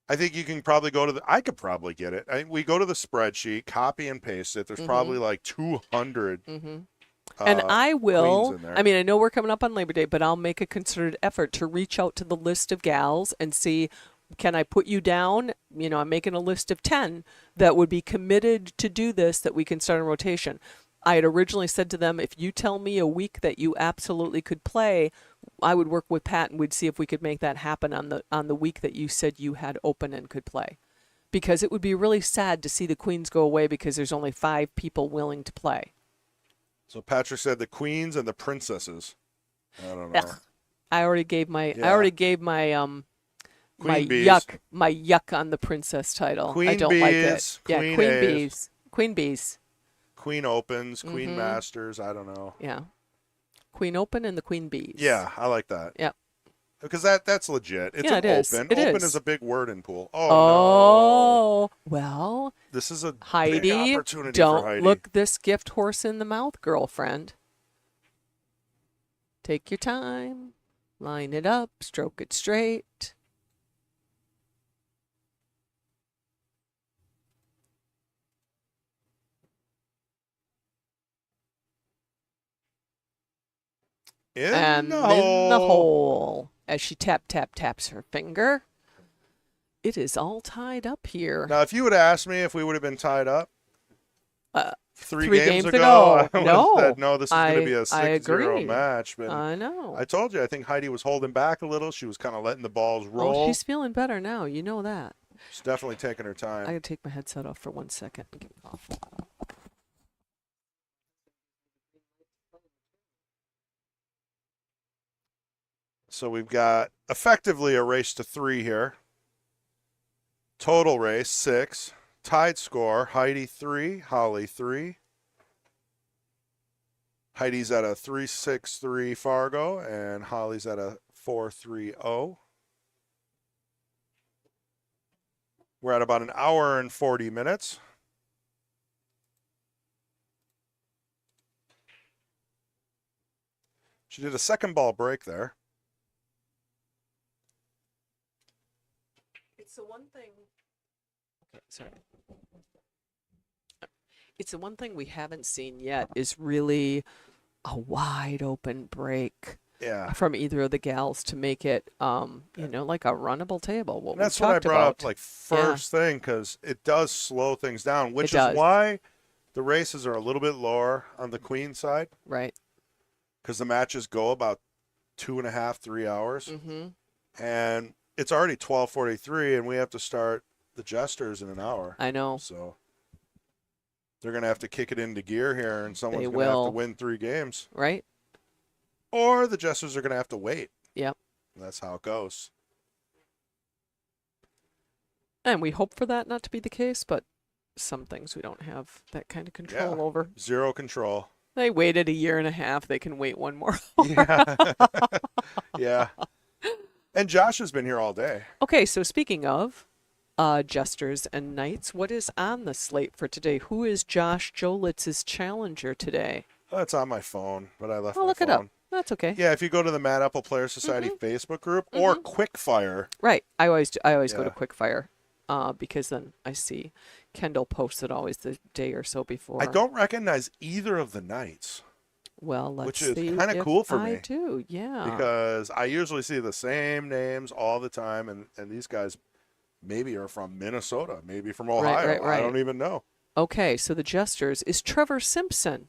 I think you can probably I could probably get it. We go to the spreadsheet, copy and paste it. There's probably like 200. And I will, queens in there. I know we're coming up on Labor Day, but I'll make a concerted effort to reach out to the list of gals and see, can I put you down? I'm making a list of 10 that would be committed to do this, that we can start a rotation. I had originally said to them, if you tell me a week that you absolutely could play, I would work with Pat and we'd see if we could make that happen on the week that you said you had open and could play. Because it would be really sad to see the queens go away because there's only 5 people willing to play. So Patrick said the queens and the princesses. I don't know. Ugh. I already gave my Queen bees. yuck on the princess title. Queen I don't like it. bees, Yeah, queen queen A's. bees. Queen bees. Queen Opens, Queen Mhm. Masters. I don't know. Yeah. Queen Open and the Queen Bees. Yeah, I like that. Yep. Because that's legit. It's Yeah, an it is. open. It Open is is. a big word in pool. Oh no. Oh, well, This is a big Heidi, opportunity for don't Heidi. look this gift horse in the mouth, girlfriend. Take your time. Line it up. Stroke it straight. In the And in the hole. hole. As she taps her finger. It is all tied up here. Now, if you would ask me if we would have been tied up Uh, three Three games games ago, ago. I would have No, said, no, this is going to be a I 6-0 agree. match. But I know. I told you, I think Heidi was holding back a little. She was kind of letting the balls Oh, roll. she's feeling better now. You know that. She's definitely taking her I time. gotta take my headset off for 1 second and get it off. So we've got effectively a race to 3 here. Total race 6. Tied score Heidi 3, Holly 3. Heidi's at a 3.63 Fargo, and Holly's at a 4.30. We're at about an hour and 40 minutes. She did a second ball break there. It's the one thing. Okay, sorry. It's the one thing we haven't seen yet is really a wide open break Yeah. from either of the gals to make it, like a runnable table. What And that's we what I talked brought about. up like first thing, because it does slow things down, which It is does. why the races are a little bit lower on the queen side, Right. because the matches go about 2.5, 3 hours. Mm-hmm. And it's already 12:43, and we have to start the Jesters in an hour. I know. So they're going to have to kick it into gear here, and someone's They going to have to will. win 3 games. Right. Or the Jesters are going to have to wait. Yep. That's how it goes. And we hope for that not to be the case, but some things we don't have that kind of control over. Zero control. They waited 1.5 years. They can wait one more. Yeah. Yeah. And Josh has been here all day. Okay, so speaking of Jesters and Knights, what is on the slate for today? Who is Josh Jolitz's challenger today? Oh, it's on my phone, but I left I'll my look phone. it up. That's okay. Yeah, if you go to the Mad Apple Player Society Facebook group or Quickfire. Right. I always go Yeah. to Quickfire because then I see Kendall posts it always the day or so before. I don't recognize either of the Knights. Well, let's Which is see kinda if cool for I me, do, yeah. because I usually see the same names all the time, and these guys maybe are from Minnesota, maybe from Ohio. right. I don't even know. Okay, so the Jesters is Trevor Simpson.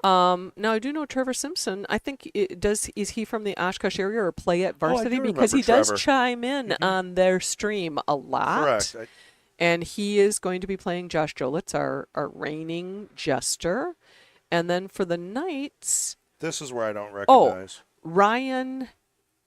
Now I do know Trevor Simpson. I think is he from the Oshkosh area or play at varsity? do Because he remember does Trevor. chime in on their stream a lot. Correct. And he is going to be playing Josh Jolitz, our reigning Jester. And then for the Knights, This is where I don't recognize. Ryan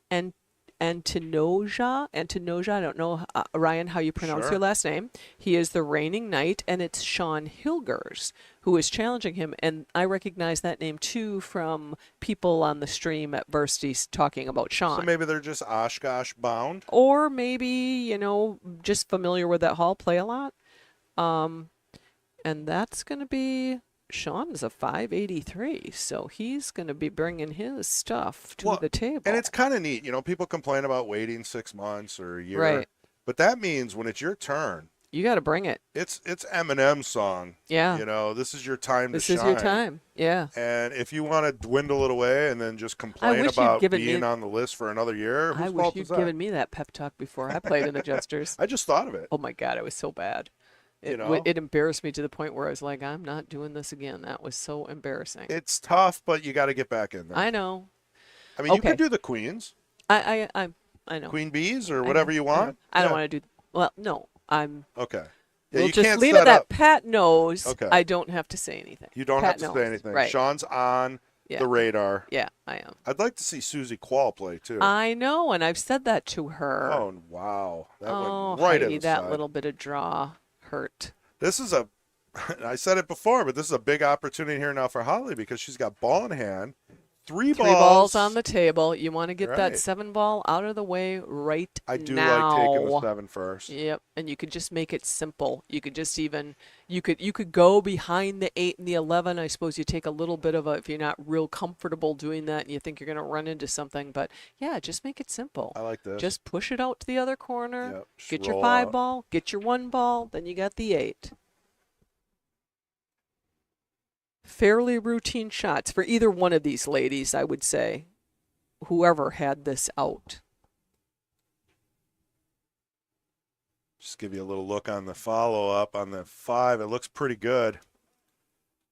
and Antinoja, I don't know, Ryan, how you pronounce Sure. your last name. He is the reigning knight, and it's Sean Hilgers who is challenging him. And I recognize that name, too, from people on the stream at Varsity talking about Sean. So maybe they're just Oshkosh bound. Or maybe, just familiar with that hall, play a lot. And that's going to be... Sean's a 583, so he's going to be bringing his stuff to the table. And it's kind of neat. People complain about waiting 6 months or a year. Right. But that means when it's your turn, You got to bring it. it's Eminem's song. Yeah. This is your time This to is shine. your time. Yeah. And if you want to dwindle it away and then just complain wish you'd about given being me- on the list for another year, I whose wish fault you'd is that? given me that pep talk before I played in the Jesters. I just thought of it. Oh my God, it was so bad. It embarrassed me to the point where I was like, I'm not doing this again. That was so embarrassing. It's tough, but you got to get back in there. I know. I mean, you Okay. could do the queens, I know. queen bees, or I whatever know. you want. I don't Yeah. want to do. Well, no. Okay. Yeah, We'll you just can't leave it set that up. Pat knows. Okay. I don't have to say anything. You don't Pat have to knows. say anything. Right. Sean's on Yeah. the radar. Yeah, I am. I'd like to see Susie Quall play too. I know, and I've said that to her. Oh wow, that went right Heidi, in the that side. little bit of draw hurt. This is a I said it before, but this is a big opportunity here now for Holly because she's got ball in hand, three Three balls on balls. the table. You want to get that Right. 7 ball out of the way right I do like taking the now. 7 first. Yep, and you could just make it simple. You could just even you could go behind the 8 and the 11. I suppose you take a little bit of a if you're not real comfortable doing that and you think you're going to run into something, but yeah, just make it simple. I like this. Just push it out to the other corner. Yep. Just Get your roll 5 out. ball, get your 1 ball, then you got the 8. Fairly routine shots for either one of these ladies, I would say. Whoever had this out. Just give you a little look on the follow-up on the 5. It looks pretty good.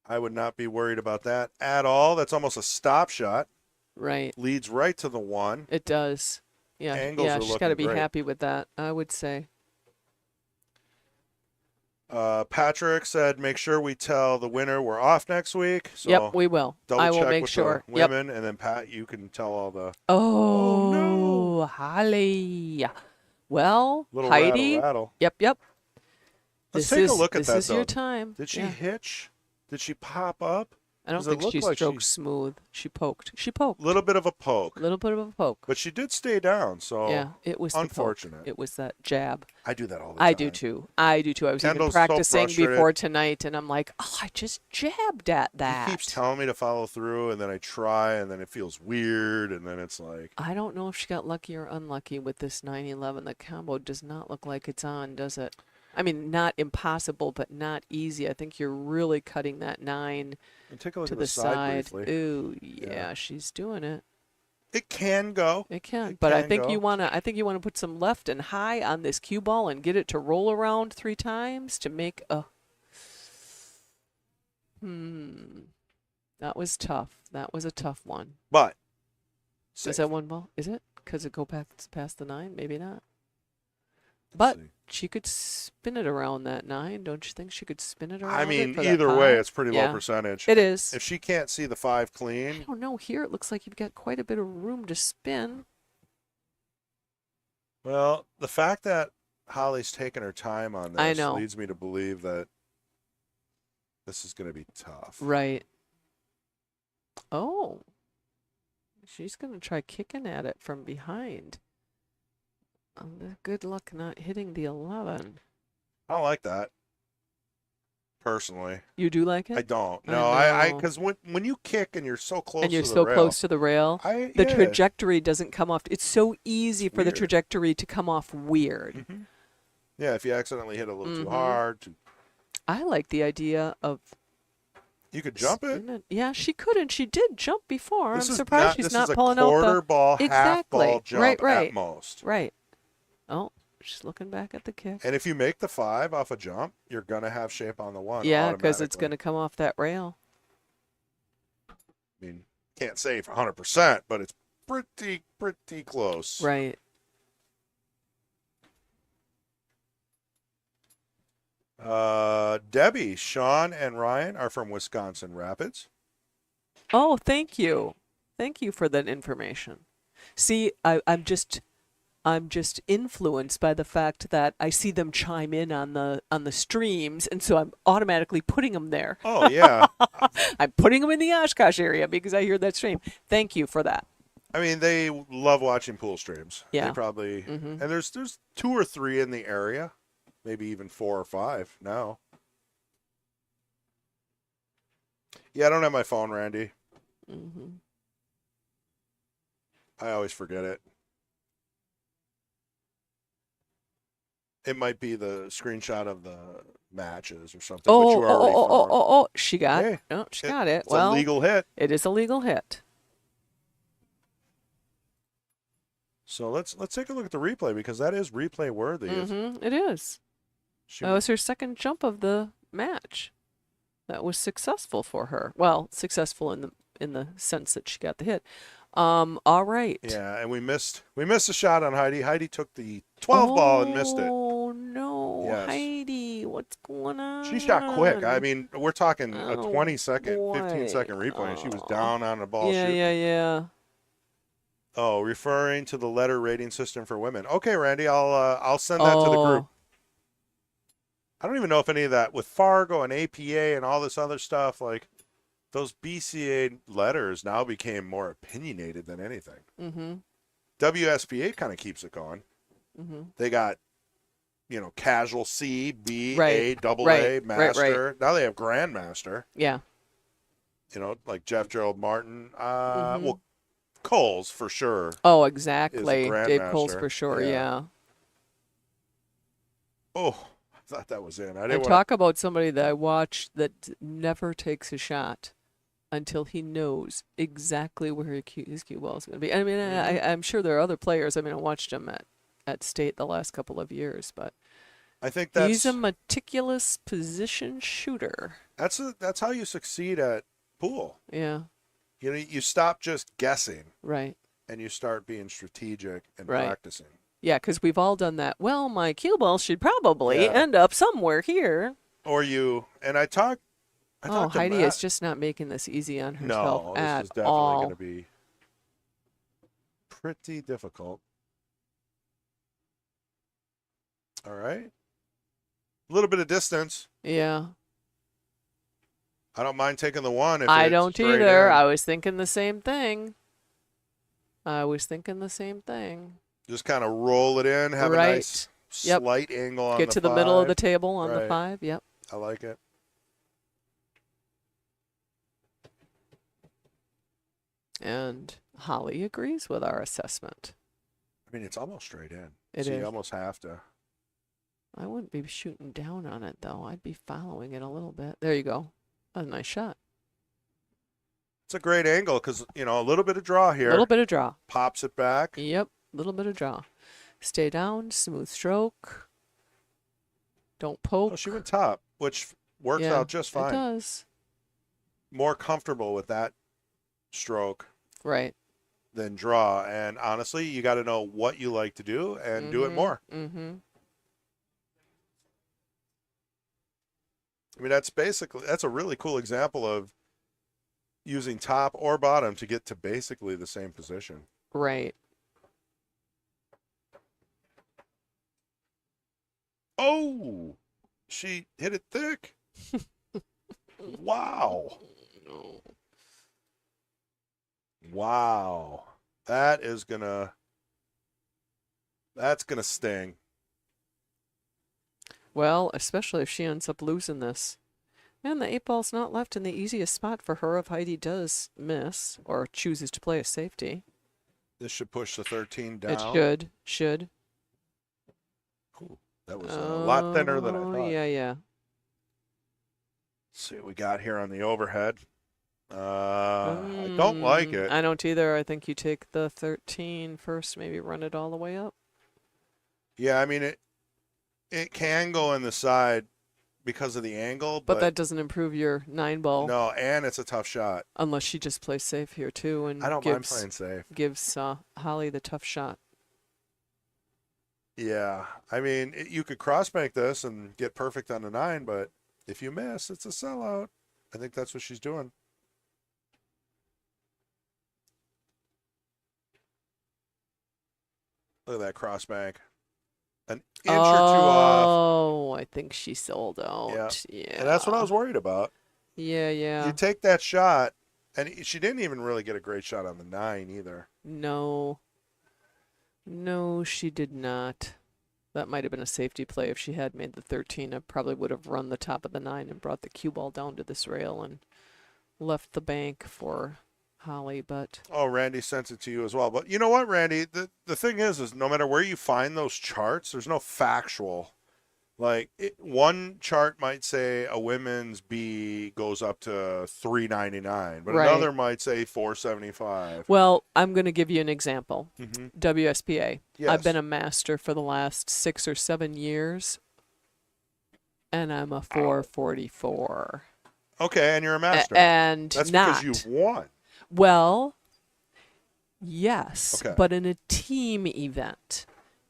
I would not be worried about that at all. That's almost a stop shot. Right. Leads right to the 1. It does. Yeah. Angles yeah, are she's got to looking be great. happy with that, I would say. Patrick said, make sure we tell the winner we're off next week. So Yep, we will. double I will check make with sure. the women, and then Pat, you can tell all the Oh, no. Holly. Well, little Heidi. rattle. Yep. Let's This take a is look at this that, is your though. time. Did she Yeah. hitch? Did she pop up? I don't Does it think look she like stroked she- smooth. She poked. She poked. A little bit of a poke, Little bit of a poke. but she did stay down. So Yeah, it was the poke. unfortunate. It was that jab. I do that all the time. I do too. I was Kendall's even so practicing frustrated. before tonight, and I'm like, oh, I just jabbed at that. He keeps telling me to follow through, and then I try, and then it feels weird, and then it's like, I don't know if she got lucky or unlucky with this 9-11. The combo does not look like it's on, does it? I mean, not impossible, but not easy. I think you're really cutting that 9 and take a look to at the the side side. briefly. Ooh, yeah, Yeah. she's doing it. It can go. It can, It but I can think go. you wanna. I think you wanna put some left and high on this cue ball and get it to roll around 3 times to make a. That was tough. That was a tough one. But Is safe. that 1 ball? Is it? Because it go past the 9? Maybe not. Let's But see. she could spin it around that 9. Don't you think she could spin it around? I it mean, for that either way, 5? it's pretty Yeah. low percentage. It is. If she can't see the 5 I clean, don't know. Here it looks like you've got quite a bit of room to spin. well, the fact that Holly's taking her time on I this know. leads me to believe that this is going to be tough. Right. Oh. She's going to try kicking at it from behind. Good luck not hitting the 11. I don't like that. Personally, You do like it? I don't. I No, I know. because when you kick and you're so close And you're to the so rail, close to the rail. the The trajectory doesn't come off. It's so easy for the weird. trajectory to come off weird. Yeah, if you accidentally hit it a little too Mhm. hard, I like the idea of you could jump it. spinning. Yeah, she could, and she did jump before. This I'm is surprised she's this not is pulling a out quarter the ball, half Exactly. ball jump Right. at most. right. Oh, she's looking back at the kick. And if you make the 5 off a jump, you're gonna have shape on the 1. Yeah, because it's automatically. going to come off that rail. I mean, can't say for 100%, but it's pretty close. Right. Debbie, Sean, and Ryan are from Wisconsin Rapids. Oh, thank you. Thank you for that information. See, I'm just influenced by the fact that I see them chime in on the streams, and so I'm automatically putting them there. Oh yeah, I'm putting them in the Oshkosh area because I hear that stream. Thank you for that. I mean they love watching pool streams. Yeah. They probably Mhm. and there's 2 or 3 in the area, maybe even 4 or 5 now. Yeah, I don't have my phone, Randy. Hmm. I always forget it. It might be the screenshot of the matches or something. but you already found. Oh, she got Hey, it. Oh, she got it. It's Well, a legal hit. it is a legal hit. So let's take a look at the replay because that is replay worthy. It is. She That was her second jump of the match. That was successful for her. Well, successful in the sense that she got the hit. All right. Yeah, and we missed a shot on Heidi. Heidi took the 12 ball and missed it. Oh no, Yes. Heidi, what's going on? She shot quick. I mean, we're talking a Oh, 20-second, boy. 15-second replay, and she was Oh. down on the ball yeah, shooting. yeah. Oh, referring to the letter rating system for women. Okay, Randy, I'll send that to the group. I don't even know if any of that with Fargo and APA and all this other stuff, like those BCA letters now became more opinionated than anything. Mm-hmm. WSPA kind of keeps it going. Mm-hmm. They got, casual C, B, Right. A, double Right. A, Right. master. Right. Now they have grandmaster. Yeah. Like Jeff Gerald Martin. Mm-hmm. Well, Coles for sure Oh, is a exactly. Dave Coles grandmaster. for sure. Yeah. Oh, I thought that was in. I And didn't want talk about somebody that I watched that never takes a shot until he knows exactly where his cue ball is going to be. I mean, I'm sure there are other players. I mean, I watched him at State the last couple of years, but I think he's a meticulous position shooter. that's how you succeed at pool. Yeah. You stop just guessing Right. and you start being strategic and Right. practicing. Yeah, because we've all done that. Well, my cue ball should probably Yeah. end up somewhere here. Or I talked to Heidi Matt. is just not making this easy on No, herself this at is definitely all. going to be pretty difficult. All right. A little bit of distance. Yeah. I don't mind taking the one if I it's don't straight either. in. I was thinking the same thing. Just kind of roll it in, have Right. a nice Yep. slight angle on Get the to the middle of the 5. table on the Right. 5. Yep. I like it. And Holly agrees with our assessment. I mean, it's almost straight in. It so is. You almost have to. I wouldn't be shooting down on it, though. I'd be following it a little bit. There you go. That's a nice shot. It's a great angle because, a little bit of draw here. A little bit of draw. Pops it back. Yep. A little bit of draw. Stay down. Smooth stroke. Don't poke. Oh, she went top, which works Yeah, out just It fine. does. More comfortable with that stroke Right. than draw. And honestly, you got to know what you like to do and do it more. Mm-hmm. I mean, that's a really cool example of using top or bottom to get to basically the same position. Right. Oh, she hit it thick. Wow. Wow. That's gonna sting. Well, especially if she ends up losing this. And the 8-ball's not left in the easiest spot for her if Heidi does miss or chooses to play a safety. This should push the 13 down. It should. Ooh, that was a lot thinner than I Oh, thought. yeah. Let's see what we got here on the overhead. I don't like it. I don't either. I think you take the 13 first, maybe run it all the way up. Yeah, I mean it can go in the side because of the angle, But that doesn't improve your 9-ball. No, and it's a tough shot. Unless she just plays safe here too and I don't mind playing safe. gives Holly the tough shot. Yeah, I mean you could cross bank this and get perfect on the 9, but if you miss, it's a sellout. I think that's what she's doing. Look at that cross bank. An inch or two off. Oh, I think she sold out. Yeah. And that's what I was worried about. Yeah. You take that shot, and she didn't even really get a great shot on the 9 either. No, she did not. That might have been a safety play. If she had made the 13, I probably would have run the top of the 9 and brought the cue ball down to this rail and left the bank for Holly. But Oh, Randy sent it to you as well. But you know what, Randy? The thing is no matter where you find those charts, there's no factual. Like one chart might say a women's B goes up to $399, but Right. another might say $475. well, I'm going to give you an example. Mm-hmm. WSPA. Yes. I've been a master for the last 6 or 7 years, and I'm a 444. Okay, and you're a master. And That's not. because you've won. Well, yes, Okay. but in a team event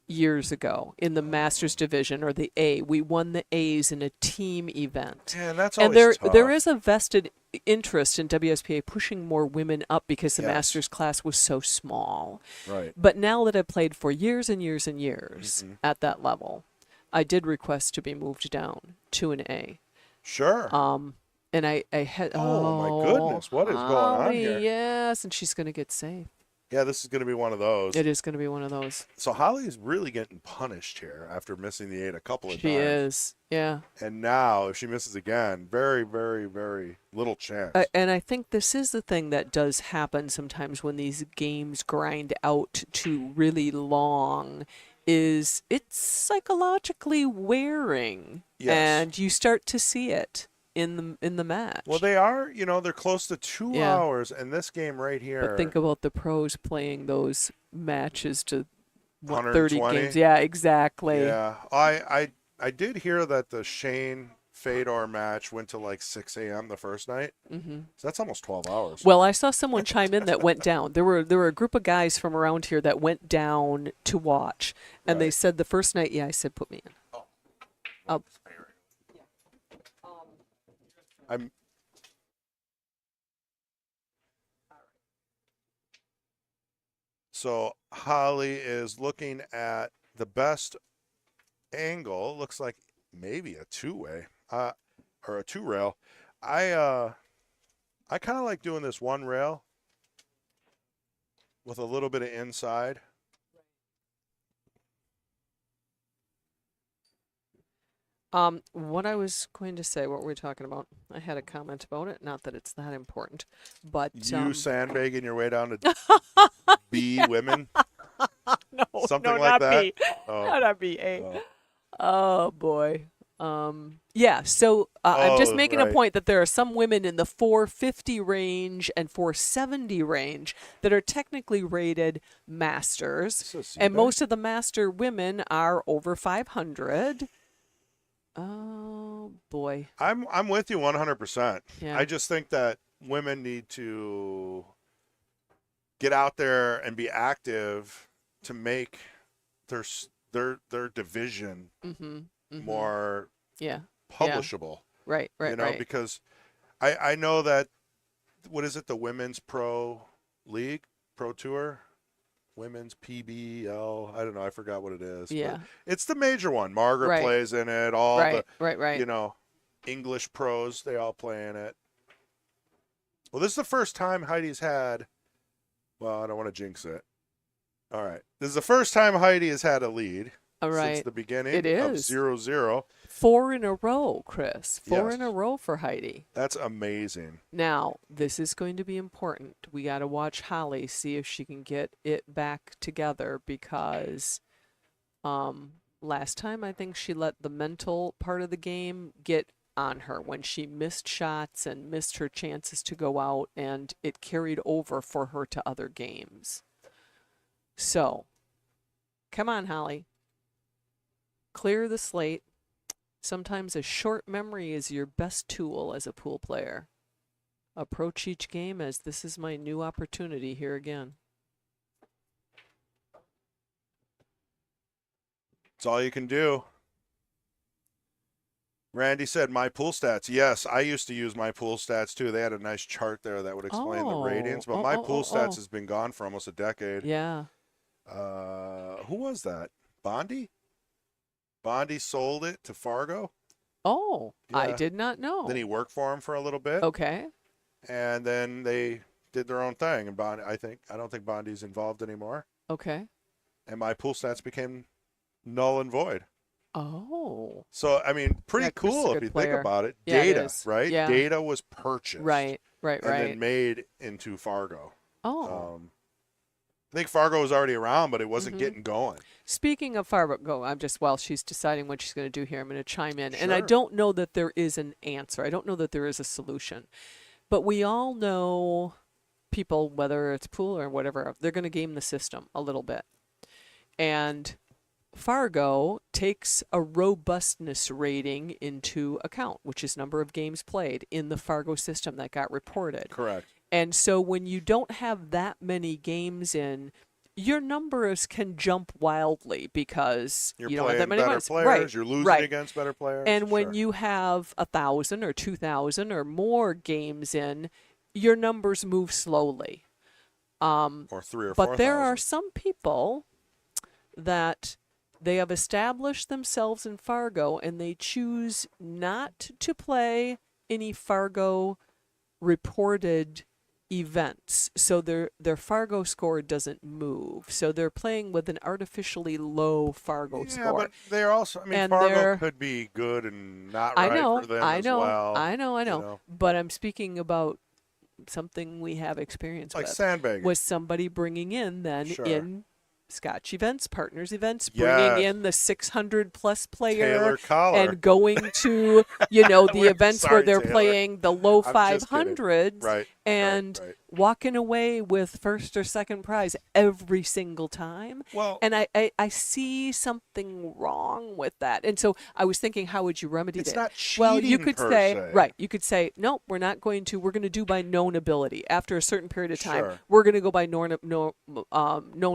years ago in the Masters division or the A, we won the A's in a team event. Yeah, and that's And always tough. there is a vested interest in WSPA pushing more women up because the Yes. Masters class was so small. Right. But now that I've played for years and years and years Mm-hmm. at that level, I did request to be moved down to an A. Sure. And I had, Oh, my goodness. What is going on Holly, here? yes, and she's going to get safe. Yeah, this is going to be one of those. It is going to be one of those. So Holly's really getting punished here after missing the 8 a couple of She times. is, yeah. And now, if she misses again, very, very, very little chance. And I think this is the thing that does happen sometimes when these games grind out to really long, is it's psychologically wearing. Yes. And you start to see it in the match. Well, they are, they're close to 2 Yeah. hours, and this game right here. But think about the pros playing those matches to 30 120? games. Yeah, exactly. Yeah, I did hear that the Shane Fedor match went to like 6 a.m. the first night. Mm-hmm. So that's almost 12 hours. Well, I saw someone chime in that went down. There were a group of guys from around here that went down to watch, and they Right. said the first night. Yeah, I said put me in. I'm. So Holly is looking at the best angle. Looks like maybe a two-way, or a two-rail. I kind of like doing this one rail with a little bit of inside. What I was going to say, what were we talking about? I had a comment about it. Not that it's that important, but You sandbagging your way down to B women, no, something no, like not that. B. Oh, Not B. A. oh. Oh boy. Yeah, so I'm just Oh, making a right. point that there are some women in the 450 range and 470 range that are technically rated masters, This is and eBay? most of the master women are over 500. Oh boy. I'm with you 100%. Yeah. I just think that women need to get out there and be active to make their division Mm-hmm. more Yeah. publishable. Right. Right. Right. Because I know that, what is it, the Women's Pro League, Pro Tour, Women's PBL, I don't know, I forgot what it is. but Yeah. it's the major one. Margaret Right. plays in it, all Right. the Right. English pros, they all play in it. Well, this is the first time Heidi's had, well, I don't want to jinx it. All right. This is the first time Heidi has had a lead All right. since the beginning It of is. 0-0. 4 in a row, Chris. 4 Yes. in a row for Heidi. That's amazing. Now, this is going to be important. We got to watch Holly, see if she can get it back together, because last time I think she let the mental part of the game get on her when she missed shots and missed her chances to go out, and it carried over for her to other games. So, come on, Holly. Clear the slate. Sometimes a short memory is your best tool as a pool player. Approach each game as this is my new opportunity here again. It's all you can do. Randy said, my pool stats. Yes, I used to use my pool stats too. They had a nice chart there that would explain the ratings, but my pool stats has been gone for almost a decade. Yeah. Who was that? Bondi? Bondi sold it to Fargo. Oh, I Yeah. did not know. Then he worked for him for a little bit. Okay. And then they did their own thing. And Bondi, I don't think Bondi's involved anymore. Okay. And my pool stats became null and void. Oh. So, I mean, pretty Yeah, Chris is a cool if good you player. think about it. Yeah, it Data, is. right? Yeah. Data was purchased. Right. And then made into Fargo. Oh. I think Fargo was already around, but it wasn't Mhm. getting going. Speaking of Fargo, I'm just, while she's deciding what she's going to do here, I'm going to chime in. And I Sure. don't know that there is an answer. I don't know that there is a solution. But we all know people, whether it's pool or whatever, they're going to game the system a little bit. And Fargo takes a robustness rating into account, which is number of games played in the Fargo system that got reported. Correct. And so when you don't have that many games in, your numbers can jump wildly because You're you don't have that playing many better wins. players. Right, You're losing right. against better players. And when Sure. you have 1,000 or 2,000 or more games in, your numbers move slowly. Or 3 or 4. But there are some people that they have established themselves in Fargo, and they choose not to play any Fargo reported events. So their Fargo score doesn't move. So they're playing with an artificially low Fargo Yeah, score. but they're also, I mean, And Fargo they're could be good and not I right know, for them I as know, well. I know, I You know. know, But I'm speaking about something we have experience like with. sandbagging. Was somebody bringing in then Sure. in Scotch Events, Partners Events, bringing Yes. in the 600 plus player Taylor Collar. and going to, the We're events where sorry, they're Taylor. playing the low I'm just kidding. 500s Right. and Right. walking away with first or second prize every single time. Well, And I see something wrong with that. And so I was thinking, how would you remedy it's that? not cheating Well, you could per say, se. right, you could say, no, we're going to do by known ability. After a certain period of time, Sure. we're going to go by known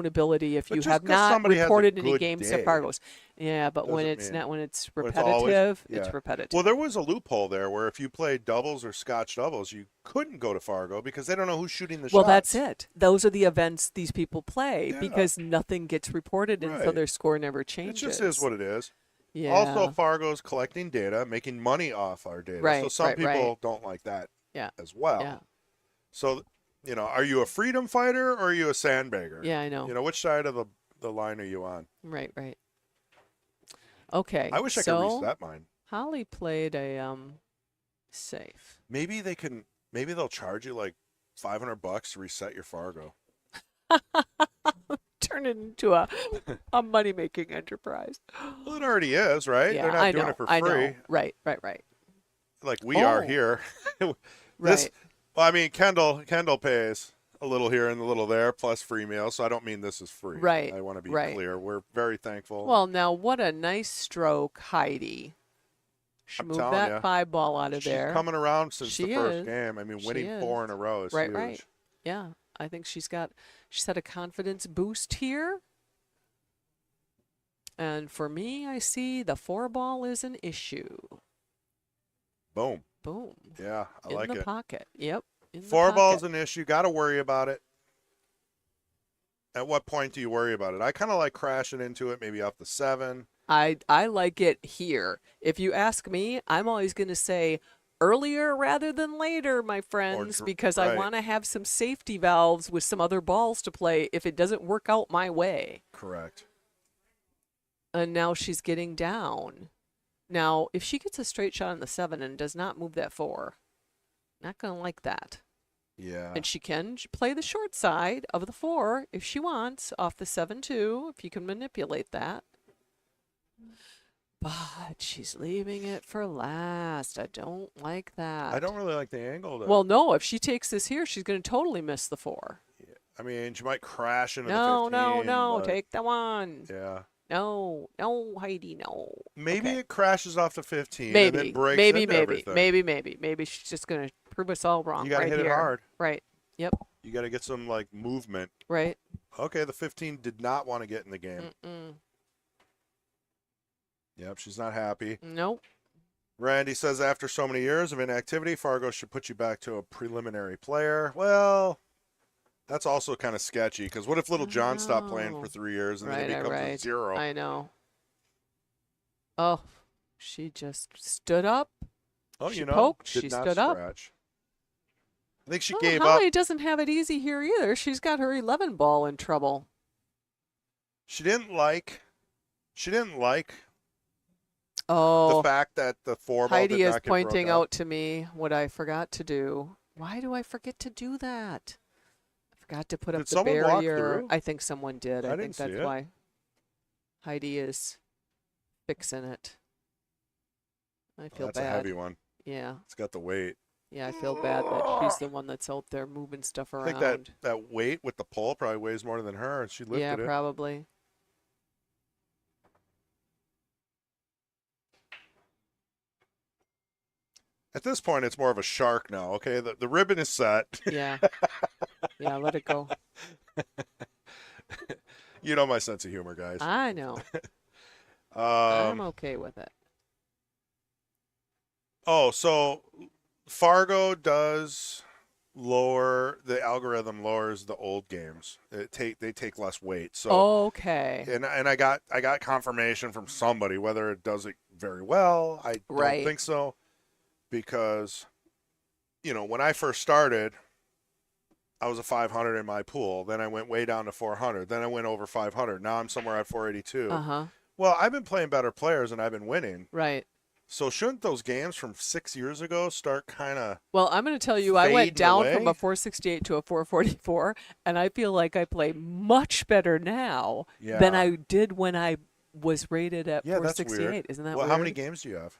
ability if But you just have 'cause not somebody has a reported any good games day to Fargos. Yeah, but when doesn't it's mean- not, when it's when it's always- repetitive, yeah. it's repetitive. Well, there was a loophole there where if you played doubles or Scotch doubles, you couldn't go to Fargo because they don't know who's shooting the Well, shots. that's it. Those are the events these people play Yeah. because nothing gets reported and so Right. their score never It changes. just is what it is. Yeah. Also, Fargo's collecting data, making money off our data. So Right, some right, people right. don't like that Yeah. as well. Yeah. So, are you a freedom fighter or are you a sandbagger? Yeah, I know. Which side of the line are you on? Right, right. Okay. I wish I could so reset mine. Holly played a safe. Maybe they'll charge you like $500 to reset your Fargo. Turn it into a money making enterprise. Well, it already is, right? Yeah, They're not I doing know. it for I free. know. Right, right, right. Like we are Oh. here. Right. Well, I mean, Kendall pays a little here and a little there, plus free meals. So I don't mean this is free. Right, I want to be right. clear. We're very thankful. Well, now what a nice stroke, Heidi. She I'm moved telling that ya. 5-ball out of She's there. coming around since She the first is. game. I mean, She winning 4 is. in a row is Right, huge. right. Yeah, I think she's had a confidence boost here. And for me, I see the 4-ball is an issue. Boom. Boom. Yeah, I in like the it. pocket. Yep. In the 4 ball's pocket. an issue. Got to worry about it. At what point do you worry about it? I kind of like crashing into it, maybe off the 7. I like it here. If you ask me, I'm always going to say earlier rather than later, my friends, because I right. want to have some safety valves with some other balls to play if it doesn't work out my way. Correct. And now she's getting down. Now, if she gets a straight shot on the 7 and does not move that 4, not going to like that. Yeah. And she can play the short side of the 4 if she wants, off the 7 too, if you can manipulate that. But she's leaving it for last. I don't like that. I don't really like the angle. Well, no, if she takes this here, she's going to totally miss the 4. Yeah. I mean, she might crash into No, the 15. no, but take the 1. Yeah. No, Heidi, no. Maybe Okay. it crashes off the 15 and Maybe, then breaks maybe, into maybe, everything. maybe she's just going to prove us all wrong. You got to right hit here. it hard. Right. Yep. You got to get some like movement. Right. Okay, the 15 did not want to get in the game. Mm-mm. Yep, she's not happy. Nope. Randy says after so many years of inactivity, Fargo should put you back to a preliminary player. Well, that's also kind of sketchy because what if little John stopped playing No. for 3 years and Right, then he becomes a right. 0? I know. Oh, she just stood up. Oh, she you know, poked, did she not stood up. scratch. I think she Well, gave up. Holly doesn't have it easy here either. She's got her 11 ball in trouble. She didn't like Oh, the fact that the 4 ball Heidi did is not get pointing broke up. out to me what I forgot to do. Why do I forget to do that? I forgot to put up Did the someone walk barrier. through? I think someone did. I I think didn't see that's it. why Heidi is fixing it. I feel That's bad. a heavy one. Yeah. It's got the weight. Yeah, I feel bad that she's the one that's out there moving stuff I around. think that weight with the pole probably weighs more than her, and she lifted yeah, it. probably. At this point, it's more of a shark now. Okay, the ribbon is set. Yeah. Yeah, let it go. You know my sense of humor, guys. I know. I'm okay with it. Oh, so Fargo does the algorithm lowers the old games. They take less weight. So Okay. and I got confirmation from somebody whether it does it very well. I don't Right. think so because when I first started, I was a 500 in my pool. Then I went way down to 400. Then I went over 500. Now I'm somewhere at 482. Uh-huh. Well, I've been playing better players and I've been winning. Right. So shouldn't those games from 6 years ago start kind of Well, I'm going to tell you, I went fading down from away? a 468 to a 444, and I feel like I play much better now than Yeah. I did when I was rated at Yeah, that's weird. 468. Isn't that Well, weird? how many games do you have?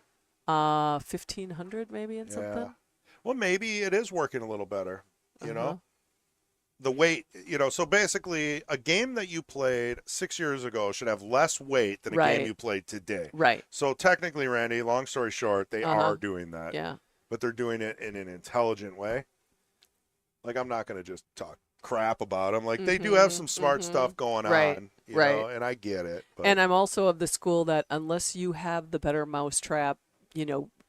1500 maybe and Yeah. something. Well, maybe it is working a little better. Uh-huh. The weight, so basically a game that you played 6 years ago should have less weight than a Right. game you played today. Right. So technically, Randy, long story short, they Uh-huh. are doing that. Yeah. But they're doing it in an intelligent way. Like, I'm not going to just talk crap about them. Like, they do have some smart stuff going Right, on, right. and I get it. But And I'm also of the school that unless you have the better mousetrap,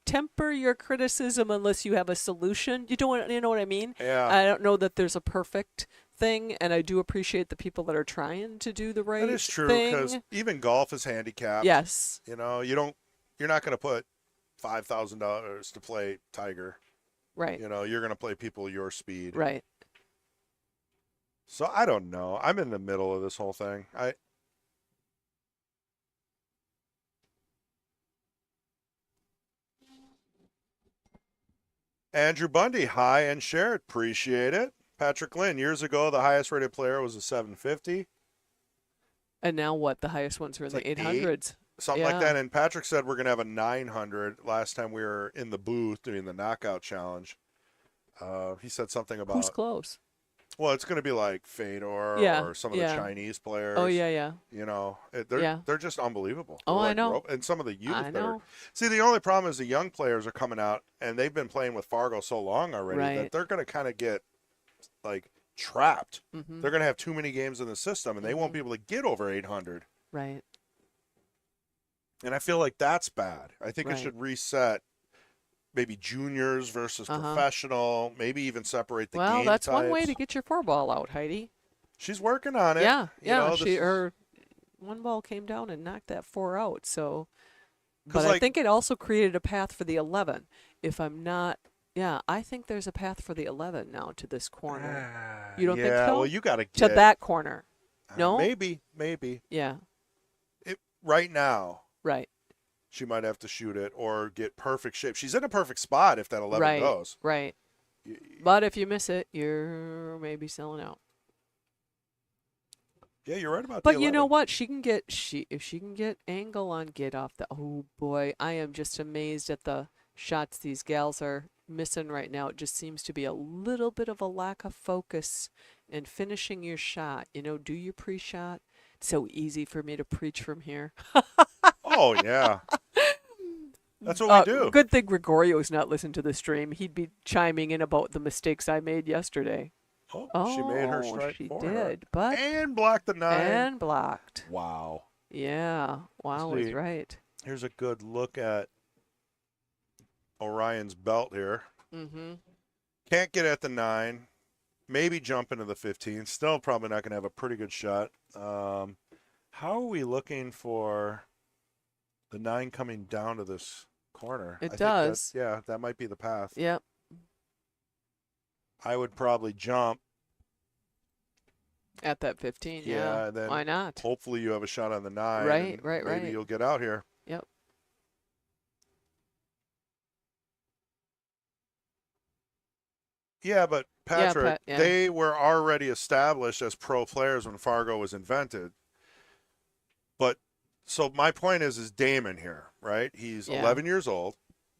temper your criticism unless you have a solution. You know what I mean? yeah, I don't know that there's a perfect thing, and I do appreciate the people that are trying to do the right that is true thing. because even golf is handicapped. Yes. You're not going to put $5,000 to play Tiger. Right. You're going to play people your speed. Right. So I don't know. I'm in the middle of this whole thing. Andrew Bundy, hi and shared. Appreciate it. Patrick Lynn, years ago, the highest rated player was a 750. And now what? The highest ones are in It's the like 800s. Something Yeah. like that. And Patrick said we're going to have a 900 last time we were in the booth doing the knockout challenge. He said something about, Who's close? well, it's going to be like Fedor Yeah, or some of yeah. the Chinese players. Oh, yeah. They're just unbelievable. Oh, They're I like know. And some of the youth. I know. See, the only problem is the young players are coming out and they've been playing with Fargo so long already that Right. they're going to kind of get like trapped. Mm-hmm. They're going to have too many games in the system and they won't be able to get over 800. Right. And I feel like that's bad. I think Right. it should reset maybe juniors versus professional, maybe even separate the Well, game that's types. one way to get your four ball out, Heidi. She's working on it. Yeah, You know, her one ball came down and knocked that 4 out. So, 'Cause, but I like- think it also created a path for the 11. If I'm not, yeah, I think there's a path for the 11 now to this corner. You don't think yeah, so? well, you got to To that corner. No? Maybe. Yeah, Right now, right, she might have to shoot it or get perfect shape. She's in a perfect spot if that 11 right, goes. right. But if you miss it, you're maybe selling out. Yeah, you're right about that. But you know what? If she can get angle on get off the. Oh boy, I am just amazed at the shots these gals are missing right now. It just seems to be a little bit of a lack of focus in finishing your shot. Do your pre-shot. It's so easy for me to preach from here. Oh, yeah. That's what we do. Good thing Gregorio's not listening to the stream. He'd be chiming in about the mistakes I made yesterday. Oh, she made her strike she for did, her. but And blocked the 9. and blocked. Wow. Yeah, wow is See. right. Here's a good look at Orion's belt here. Mm-hmm. Can't get at the 9. Maybe jump into the 15. Still probably not going to have a pretty good shot. How are we looking for the 9 coming down to this corner? It I think does. that might be the path. Yep. I would probably jump. At that 15, Yeah, and then why not? Hopefully you have a shot on the 9. Right, and right. Maybe you'll get out here. Yep. Yeah, but Patrick, yeah. they were already established as pro players when Fargo was invented. But so my point is Damon here, right? He's Yeah. 11 years old,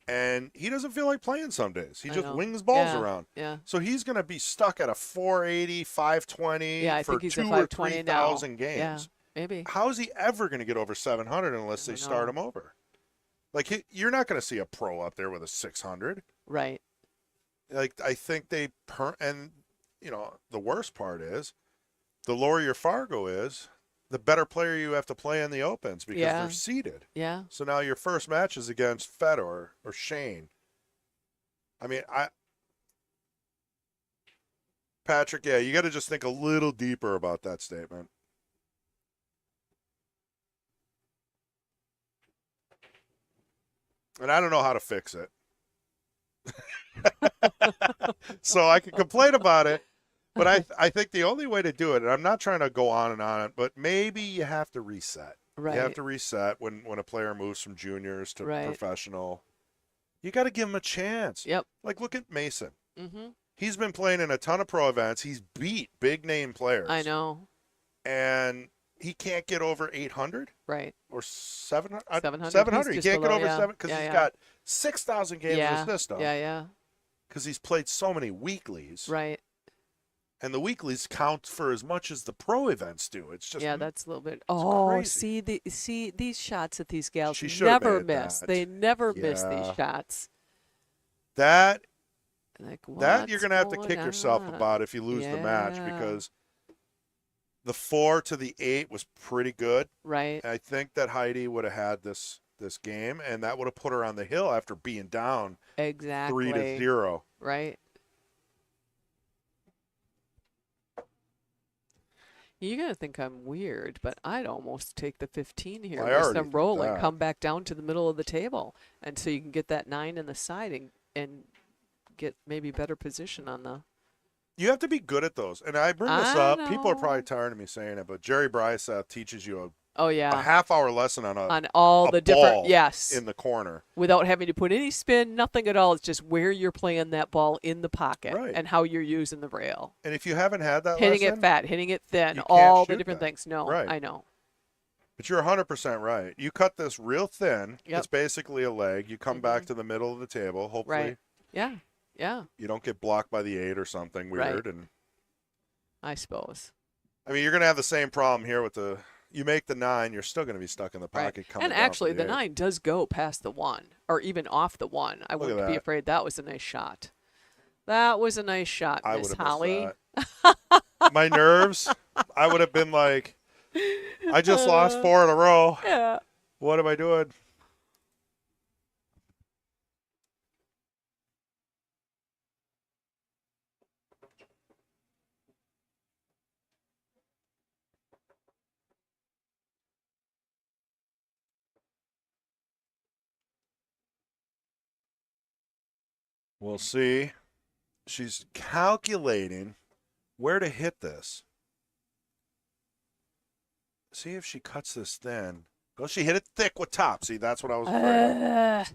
and he doesn't feel like playing some days. He I just know. wings balls Yeah, around. Yeah. So he's going to be stuck at a 480, 520 Yeah, I for think he's 2 a or 520 now. 3,000 games. Yeah, maybe. How is he ever going to get over 700 unless I they start know. him over? Like, you're not going to see a pro up there with a 600. Right. Like, I think the worst part is the lower your Fargo is, the better player you have to play in the opens because Yeah. they're seeded. Yeah. So now your first match is against Fedor or Shane. I mean, Patrick, yeah, you got to just think a little deeper about that statement. And I don't know how to fix it. So I can complain about it, but I think the only way to do it, and I'm not trying to go on and on, but maybe you have to reset. Right. You have to reset when a player moves from juniors to Right. professional. You got to give him a chance. Yep. Like, look at Mason. Mm-hmm. He's been playing in a ton of pro events. He's beat big name players. I know. And he can't get over 800 Right. or 700. 700. 700. He He's can't just get below, over yeah. 7 because Yeah, he's yeah. got 6,000 games Yeah. in the system. Yeah. Because he's played so many weeklies. Right. And the weeklies count for as much as the pro events do. It's just That's a little bit. Oh, crazy. see these shots that these gals She should have never made miss. that. They never miss Yeah. these shots. that Like that you're what's gonna have to going kick yourself on? about if you lose the match, Yeah. because the 4 to the 8 was pretty good. Right. I think that Heidi would have had this game, and that would have put her on the hill after being down Exactly. 3-0. Right. You're going to think I'm weird, but I'd almost take the 15 here. I Miss already them think roll and that. come back down to the middle of the table. And so you can get that 9 in the side and get maybe better position on the. You have to be good at those. And I bring this I up. People are probably know. tired of me saying it, but Jerry Bryseth teaches you Oh, a yeah. half-hour lesson on On all a the different. ball Yes. in the corner. Without having to put any spin, nothing at all. It's just where you're playing that ball in the pocket Right. and how you're using the rail. And if you haven't had that Hitting lesson, it fat, hitting it thin, you can't all the shoot different that. things. No, Right. I know. but you're 100% right. You cut this real thin. Yep. It's basically a leg. You come back to the middle of the table. Hopefully Right. Yeah. Yeah. you don't get blocked by the 8 or something weird. Right. And I suppose. I mean, you're going to have the same problem here with the – you make the 9, you're still going to be stuck in the pocket. Right. Coming And down for actually, the eight. 9 does go past the 1 or even off the 1. I Look at wouldn't be that. afraid. That was a nice shot. That was a nice shot, I Miss would have Holly. missed that. My nerves, I would have been like, I just lost 4 in a row. Yeah. What am I doing? We'll see. She's calculating where to hit this. See if she cuts this thin. Oh, she hit it thick with top. See, that's what I was afraid of.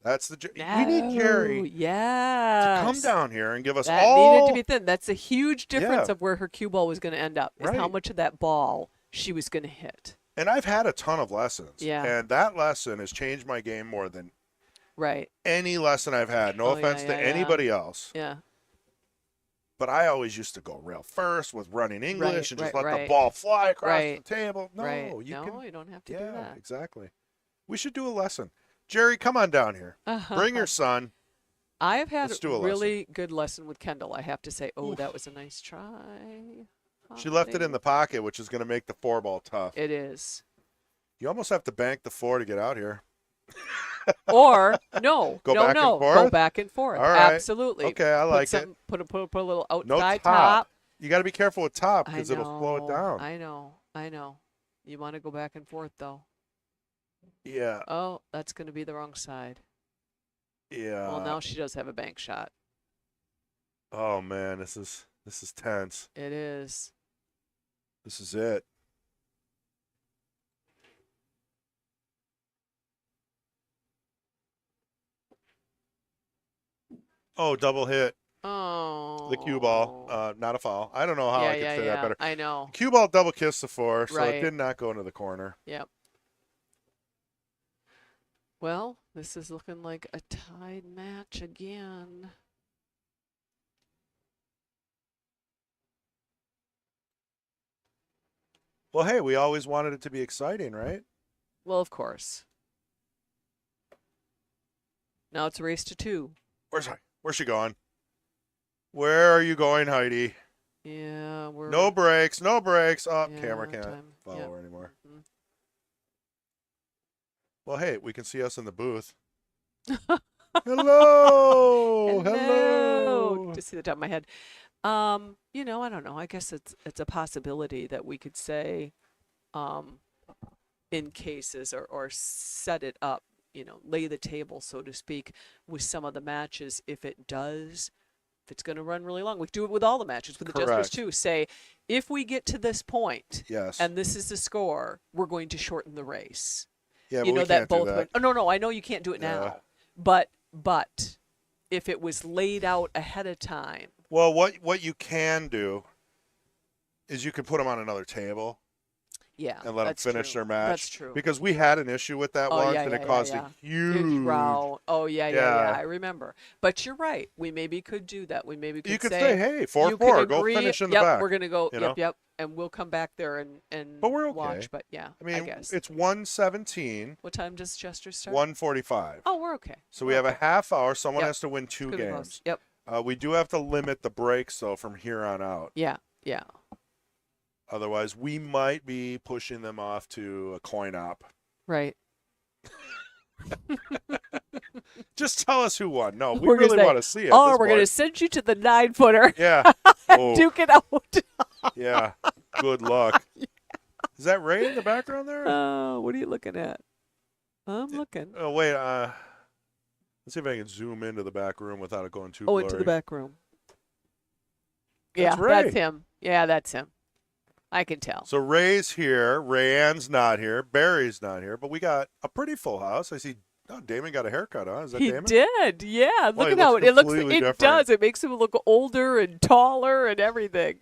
That's the. We need Jerry to Yes. come down here and give us That all. needed to be thin. That's a huge difference Yeah. of where her cue ball was going to end up. Is how Right. much of that ball she was going to hit. And I've had a ton of lessons. Yeah. And that lesson has changed my game more than Right. any lesson I've had. No Oh, offense yeah, to yeah. anybody else. Yeah. But I always used to go rail first with running English and just let the right. ball fly across Right. the table. No, right. you no, can. you don't have to Yeah, do that. exactly. We should do a lesson. Jerry, come on down here. Bring your son. I have had Let's do a a really good lesson with Kendall, I have to say. Oh, Oof. that was a nice try. She left it in Holly. the pocket, which is going to make the 4-ball tough. It is. You almost have to bank the 4 to get out here. Or no, Go no, back and no, forth? go back and forth. All right. Absolutely. Okay, I like it. Put a little No outside top. You got to be careful with top I because know. it'll slow it down. I know. You want to go back and forth though. Yeah, Oh, that's going to be the wrong side. yeah. Well, now she does have a bank shot. Oh man, this is tense. It is. This is it. Oh, double hit. Oh. The cue ball, not a foul. I don't know how yeah, I could yeah, say yeah. that better. I know. Cue ball double kissed the 4, so Right. it did not go into the corner. Yep. Well, this is looking like a tied match again. Well, hey, we always wanted it to be exciting, right? Well, of course. Now it's a race to 2. Where's she going? Where are you going, Heidi? Yeah, we're No brakes, no brakes. Oh, yeah, camera can't time. follow Yep. her anymore. Mhm. Well, hey, we can see us in the booth. Hello. Hello. To see the top of my head. I don't know. I guess it's a possibility that we could say, um, in cases or set it up, lay the table, so to speak, with some of the matches if it's going to run really long. We do it with all the matches, with the Jesters Correct. too. Say, if we get to this point Yes. and this is the score, we're going to shorten the race. Yeah, but we That can't do both that. would. Oh, no, I know you can't do it Yeah. now, but if it was laid out ahead of time, Well, what you can do is you can put them on another table yeah, and let them that's finish true. their match. That's true. Because we had an issue with that Oh once, yeah, and yeah, it yeah, caused yeah. a huge. row. Oh yeah, Yeah. I remember. But you're right. We maybe could do that. We maybe could You could say, say, "Hey, you 4-4, could go agree. finish in the Yep, back." we're gonna go. You know? Yep, and we'll come back there and But we're okay. watch. But yeah, I mean, guess. it's 1:17, What time does Jester start? 1:45. Oh, we're okay. So we have a half hour. Someone Yep. has to win 2 It's gonna be games. close. Yep. We do have to limit the breaks, though, from here on out. Yeah. Otherwise, we might be pushing them off to a coin op. Right. Just tell us who won. No, we We're gonna really say, want to see it. Oh, we're gonna send you to the 9-footer. Yeah. Oh, Duke it out. yeah. Good luck. Is that Ray in the background there? Oh, what are you looking at? I'm looking. Oh, wait. Let's see if I can zoom into the back room without it going too Oh, blurry. into the back room. That's Yeah, Ray. that's him. Yeah, that's him. I can tell. So Ray's here. Rayanne's not here. Barry's not here. But we got a pretty full house. I see. Oh, Damon got a haircut, huh? Is that He Damon? did. Yeah. Well, Look he at how looks it looks. completely It different. does. It makes him look older and taller and everything.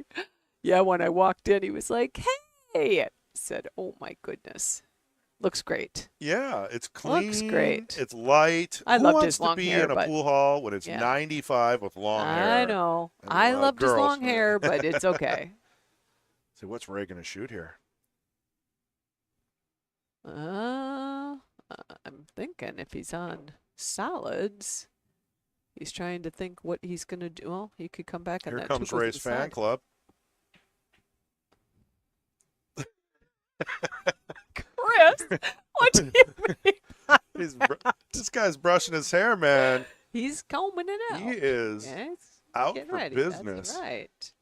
Yeah. When I walked in, he was like, "Hey," I said, "Oh my goodness, looks great." Yeah, it's clean. Looks great. It's light. I Who loved wants his to long be hair, in a but- pool hall when it's Yeah. 95 with long hair? I know. And, I loved his girls. long hair, but it's okay. So what's Ray going to shoot here? I'm thinking if he's on solids, he's trying to think what he's gonna do. Well, he could come back on Here that. comes two goes to Ray's the fan side. club. Chris, what do you mean? This guy's brushing his hair, man. He's combing it out. He is Yes, out getting for ready. business. That's right.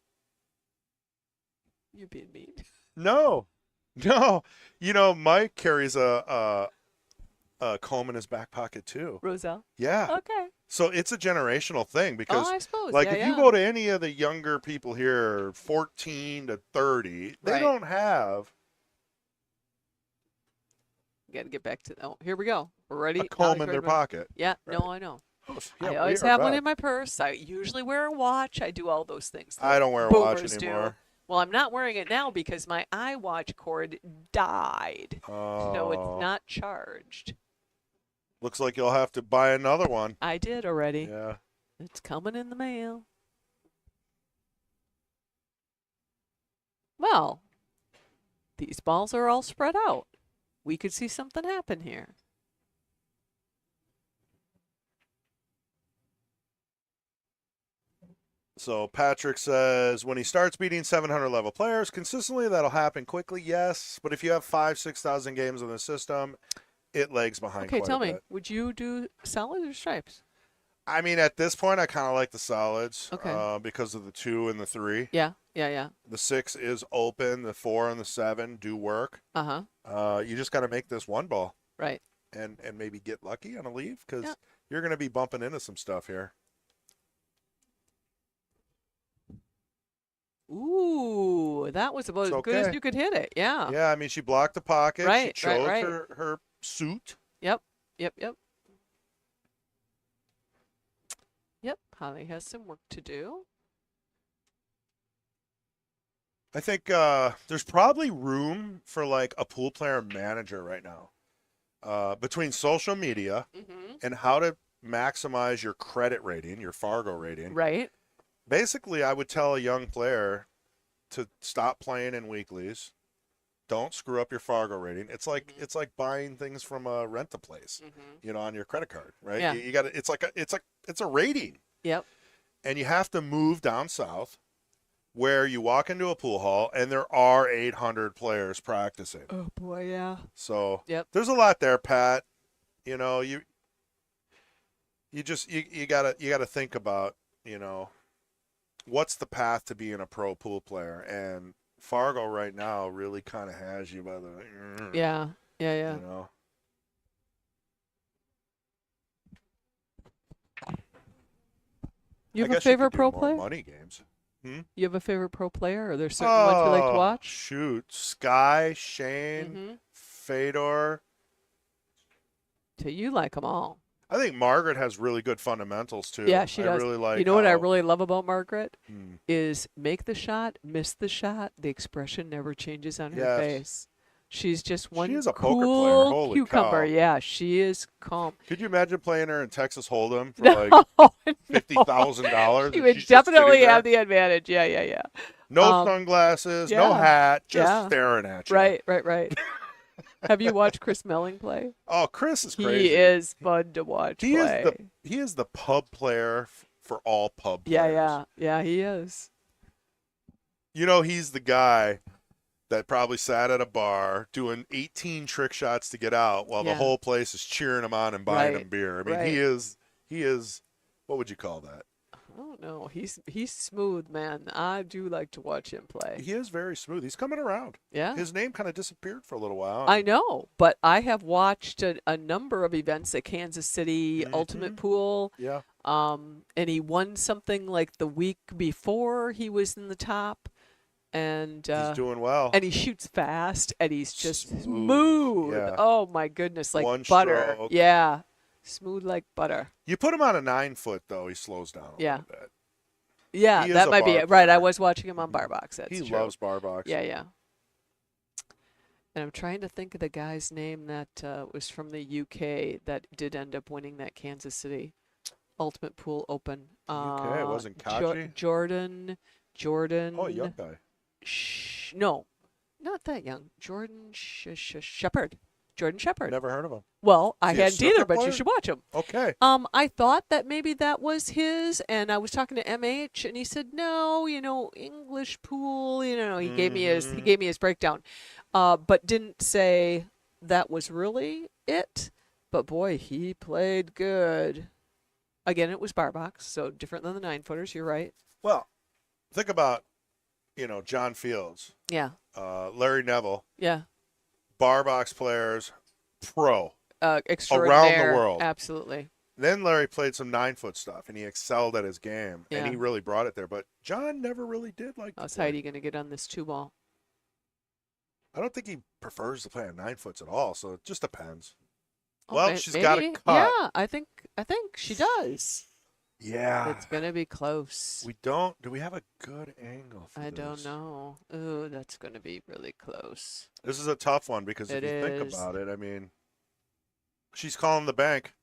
You're being mean. No. Mike carries a comb in his back pocket too. Roselle. Yeah. Okay. So it's a generational thing because, I suppose. like, yeah, if you go to any of the younger people here, 14 to 30, they Right. don't have Got to get back to. Oh, here we go. We're ready. a Now comb he's in their ready to- pocket. Yeah. Right. No, I know. Oh, I yeah, always we are have one back. in my purse. I usually wear a watch. I do all those things. I don't wear a watch boomers do. anymore. Well, I'm not wearing it now because my iWatch cord died. Oh, So it's not charged. looks like you'll have to buy another one. I did already. Yeah. It's coming in the mail. Well, these balls are all spread out. We could see something happen here. So Patrick says when he starts beating 700 level players consistently, that'll happen quickly. Yes, but if you have 6,000 games in the system, it lags behind. Okay, quite tell a me, bit. would you do solids or stripes? I mean, at this point, I kind of like the solids. Okay. Because of the 2 and the 3. Yeah. The 6 is open. The 4 and the 7 do work. Uh-huh. You just got to make this one ball Right. and maybe get lucky on a leave because Yeah. you're going to be bumping into some stuff here. Ooh, that was about It's as good as okay. you could hit it. Yeah. Yeah, I mean, she blocked the pocket. Right, She right, chose right. her suit. Yep. Yep. Holly has some work to do. I think there's probably room for like a pool player manager right now between social media Mm-hmm. and how to maximize your credit rating, your Fargo rating. Right. Basically, I would tell a young player to stop playing in weeklies. Don't screw up your Fargo rating. It's like Mhm. it's like buying things from a rent-a-place, Mm-hmm. on your credit card, right? Yeah. You got it's a rating. Yep. And you have to move down south where you walk into a pool hall and there are 800 players practicing. Oh boy, yeah. So Yep. there's a lot there, Pat. You gotta think about, what's the path to being a pro pool player? And Fargo right now really kind of has you by the, Yeah. Yeah. Yeah. you know. You I have a guess you could favorite do pro more player? money games. You have a favorite pro player? Are there certain ones you like to Oh, watch? shoot. Sky, Shane, Mm-hmm. Fedor. So you like them all. I think Margaret has really good fundamentals, Yeah, too. she I does. really You like know what I how. really love about Margaret Hmm, is make the shot, miss the shot, the expression never changes on her yes. face. She's just She one is a poker player. cool Holy cucumber. cow. Yeah, she is calm. Could you imagine playing her in Texas Hold'em for No, like no. $50,000 She and would she's just sitting definitely have there? the advantage. Yeah, yeah, yeah. No sunglasses, no Yeah, hat, just yeah. staring at you. Right, right, right. Have you watched Chris Melling play? Oh, Chris is He crazy. is fun to watch He is the play. he is the pub player for all pub Yeah, players. yeah, yeah. He is. You know, he's the guy that probably sat at a bar doing 18 trick shots to get out while the Yeah. whole place is cheering him on and buying Right, him beer. I mean, right. he is what would you call that? I don't know. He's smooth, man. I do like to watch him play. He is very smooth. He's coming around. Yeah. His name kind of disappeared for a little while. I know, but I have watched a number of events at Kansas City Ultimate Pool. Yeah. And he won something like the week before he was in the top, and He's doing well. and he shoots fast, and he's just Smooth. smooth. Yeah. Oh my goodness, like One butter. stroke. Yeah, smooth like butter. You put him on a 9-foot though, he slows down a Yeah. little bit. Yeah, He is that a might be bar it. Right, I player. was watching him on Bar Box. That's He true. loves bar box. Yeah, yeah. And I'm trying to think of the guy's name that was from the UK that did end up winning that Kansas City Ultimate Pool Open. UK, it wasn't Kachi? Jordan. Oh, young guy. No, not that young. Jordan Shepard. Jordan Shepard. Never heard of him. Well, I Is he a hadn't snooker either, but you player? should watch him. Okay. I thought that maybe that was his, and I was talking to MH, and he said, "No, English pool." He gave me his breakdown, but didn't say that was really it. But boy, he played good. Again, it was bar box, so different than the 9-footers. You're right. Well, think about, John Fields, Yeah, Larry Neville, yeah. bar box players, pro. Extraordinaire. world. Absolutely. Then Larry played some 9-foot stuff, and he excelled at his game, and Yeah. he really brought it there. But John never really did like to How's play. Heidi going to get on this 2-ball? I don't think he prefers to play on 9-foots at all, so it just depends. Oh, Well, she's got a maybe. cut. Yeah, I think she does. Yeah. It's gonna be close. Do we have a good angle for I this? don't know. Ooh, that's gonna be really close. This is a tough one because if It you think is. about it, I mean, she's calling the bank.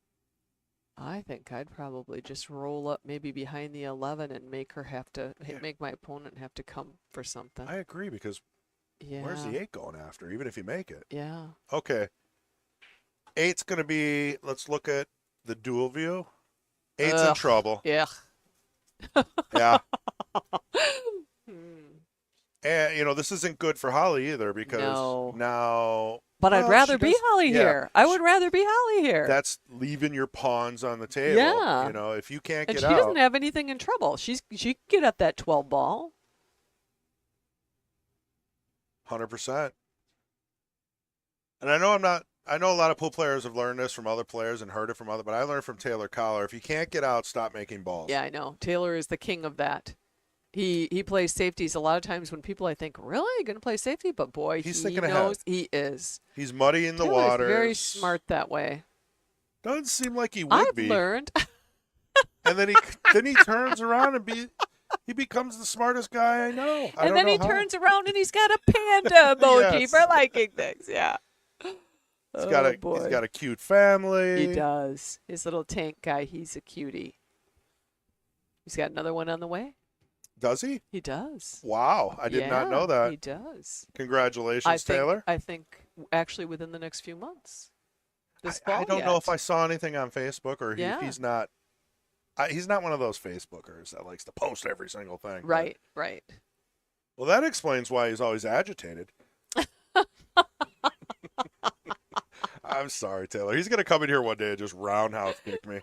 I think I'd probably just roll up maybe behind the 11 and make her have to make my opponent have to come for something. I agree because Yeah. where's the 8 going after, even if you make it? Yeah. Okay. 8's going to be, let's look at the dual view. 8's in Ugh. trouble. Yeah. Yeah. Hmm. And, this isn't good for Holly either because No. now. But I'd well, rather she be does- Holly yeah. here. I would rather be Holly here. That's leaving your pawns on the table. Yeah. If you can't And get she out. doesn't have anything in trouble. She can get at that 12 ball. 100%. And I know a lot of pool players have learned this from other players and heard it from other, but I learned from Taylor Collar, if you can't get out, stop making balls. Yeah, I know. Taylor is the king of that. He plays safeties a lot of times when people I think, really going to play safety? But boy, He's he thinking knows ahead. he is. He's muddying the Taylor's waters. very smart that way. Doesn't seem like he would I've be. learned. And then he turns around and he becomes the smartest guy I know. And then he turns around and he's got a panda emoji Yes. for liking things. Yeah. He's got a cute family. He does. His little tank guy, he's a cutie. He's got another one on the way. Does he? He does. Wow, I did not know that. He does. Congratulations, Taylor. I think actually within the next few months. This fall I don't know yet. if I saw anything on Facebook or Yeah. he's not. He's not one of those Facebookers that likes to post every single thing. Right, right. Well, that explains why he's always agitated. I'm sorry, Taylor. He's going to come in here one day and just roundhouse kick me.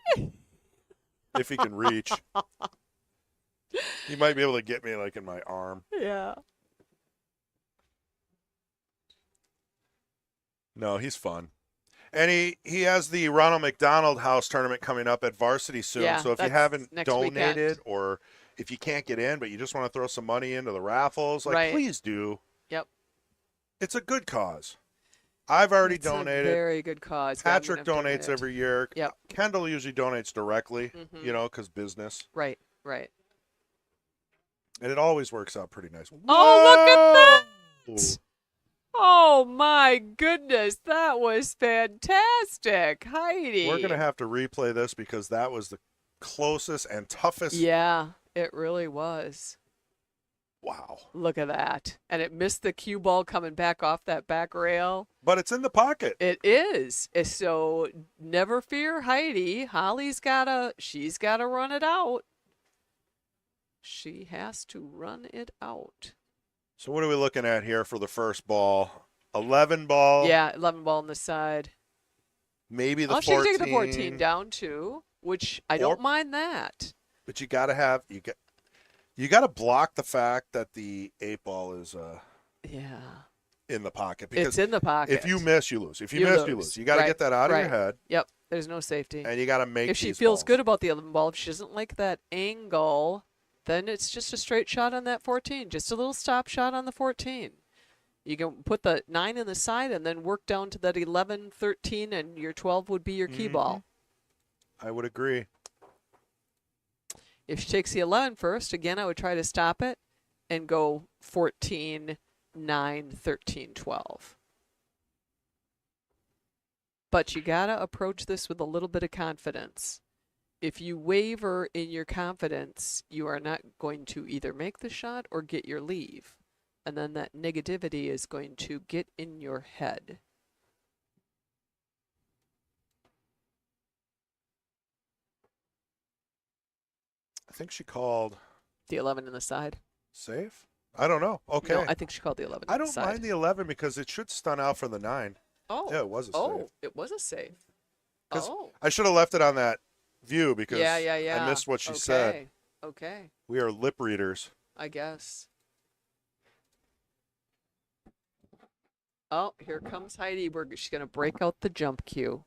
If he can reach. He might be able to get me like in my arm. Yeah. No, he's fun. And he has the Ronald McDonald House tournament coming up at Varsity soon. Yeah, So if you that's haven't next donated weekend. or if you can't get in but you just want to throw some money into the raffles, like Right. please do. Yep. It's a good cause. I've already It's a donated. very good cause. Yeah, I'm Patrick gonna have to donates donate. every year. Yep. Kendall usually donates directly, Mhm. you know, because business. Right. Right. And it always works out pretty nice. Oh, look at Whoa! that! Oh my goodness, that was fantastic, Heidi. We're going to have to replay this because that was the closest and toughest. Yeah, it really was. Wow. Look at that. And it missed the cue ball coming back off that back rail. But it's in the pocket. It is. So never fear, Heidi. She's gotta run it out. She has to run it out. So what are we looking at here for the first ball? 11 ball. Yeah, 11 ball on the side. Maybe the Oh, 14. she can take the 14 down too, which I don't mind that. But you got to block the fact that the 8 ball is Yeah. in the pocket, because It's in the pocket. if you miss, you lose. If you You miss, lose. you lose. You got to Right, get that out of right. your head, Yep. There's no safety. and you got to make If she these feels balls. good about the 11 ball, if she doesn't like that angle, then it's just a straight shot on that 14. Just a little stop shot on the 14. You can put the 9 in the side and then work down to that 11, 13, and your 12 would be your key ball. I would agree. If she takes the 11 first, again, I would try to stop it and go 14, 9, 13, 12. But you got to approach this with a little bit of confidence. If you waver in your confidence, you are not going to either make the shot or get your leave. And then that negativity is going to get in your head. I think she called The 11 in the side. safe. I don't know. Okay. No, I think she called the 11 I in the don't side. mind the 11 because it should stun out for the 9. Oh. Yeah, it was a Oh, save. it was a save. 'Cause Oh. I should have left it on that view because Yeah. I missed what she said. Okay. We are lip readers. I guess. Oh, here comes Heidi. She's going to break out the jump cue.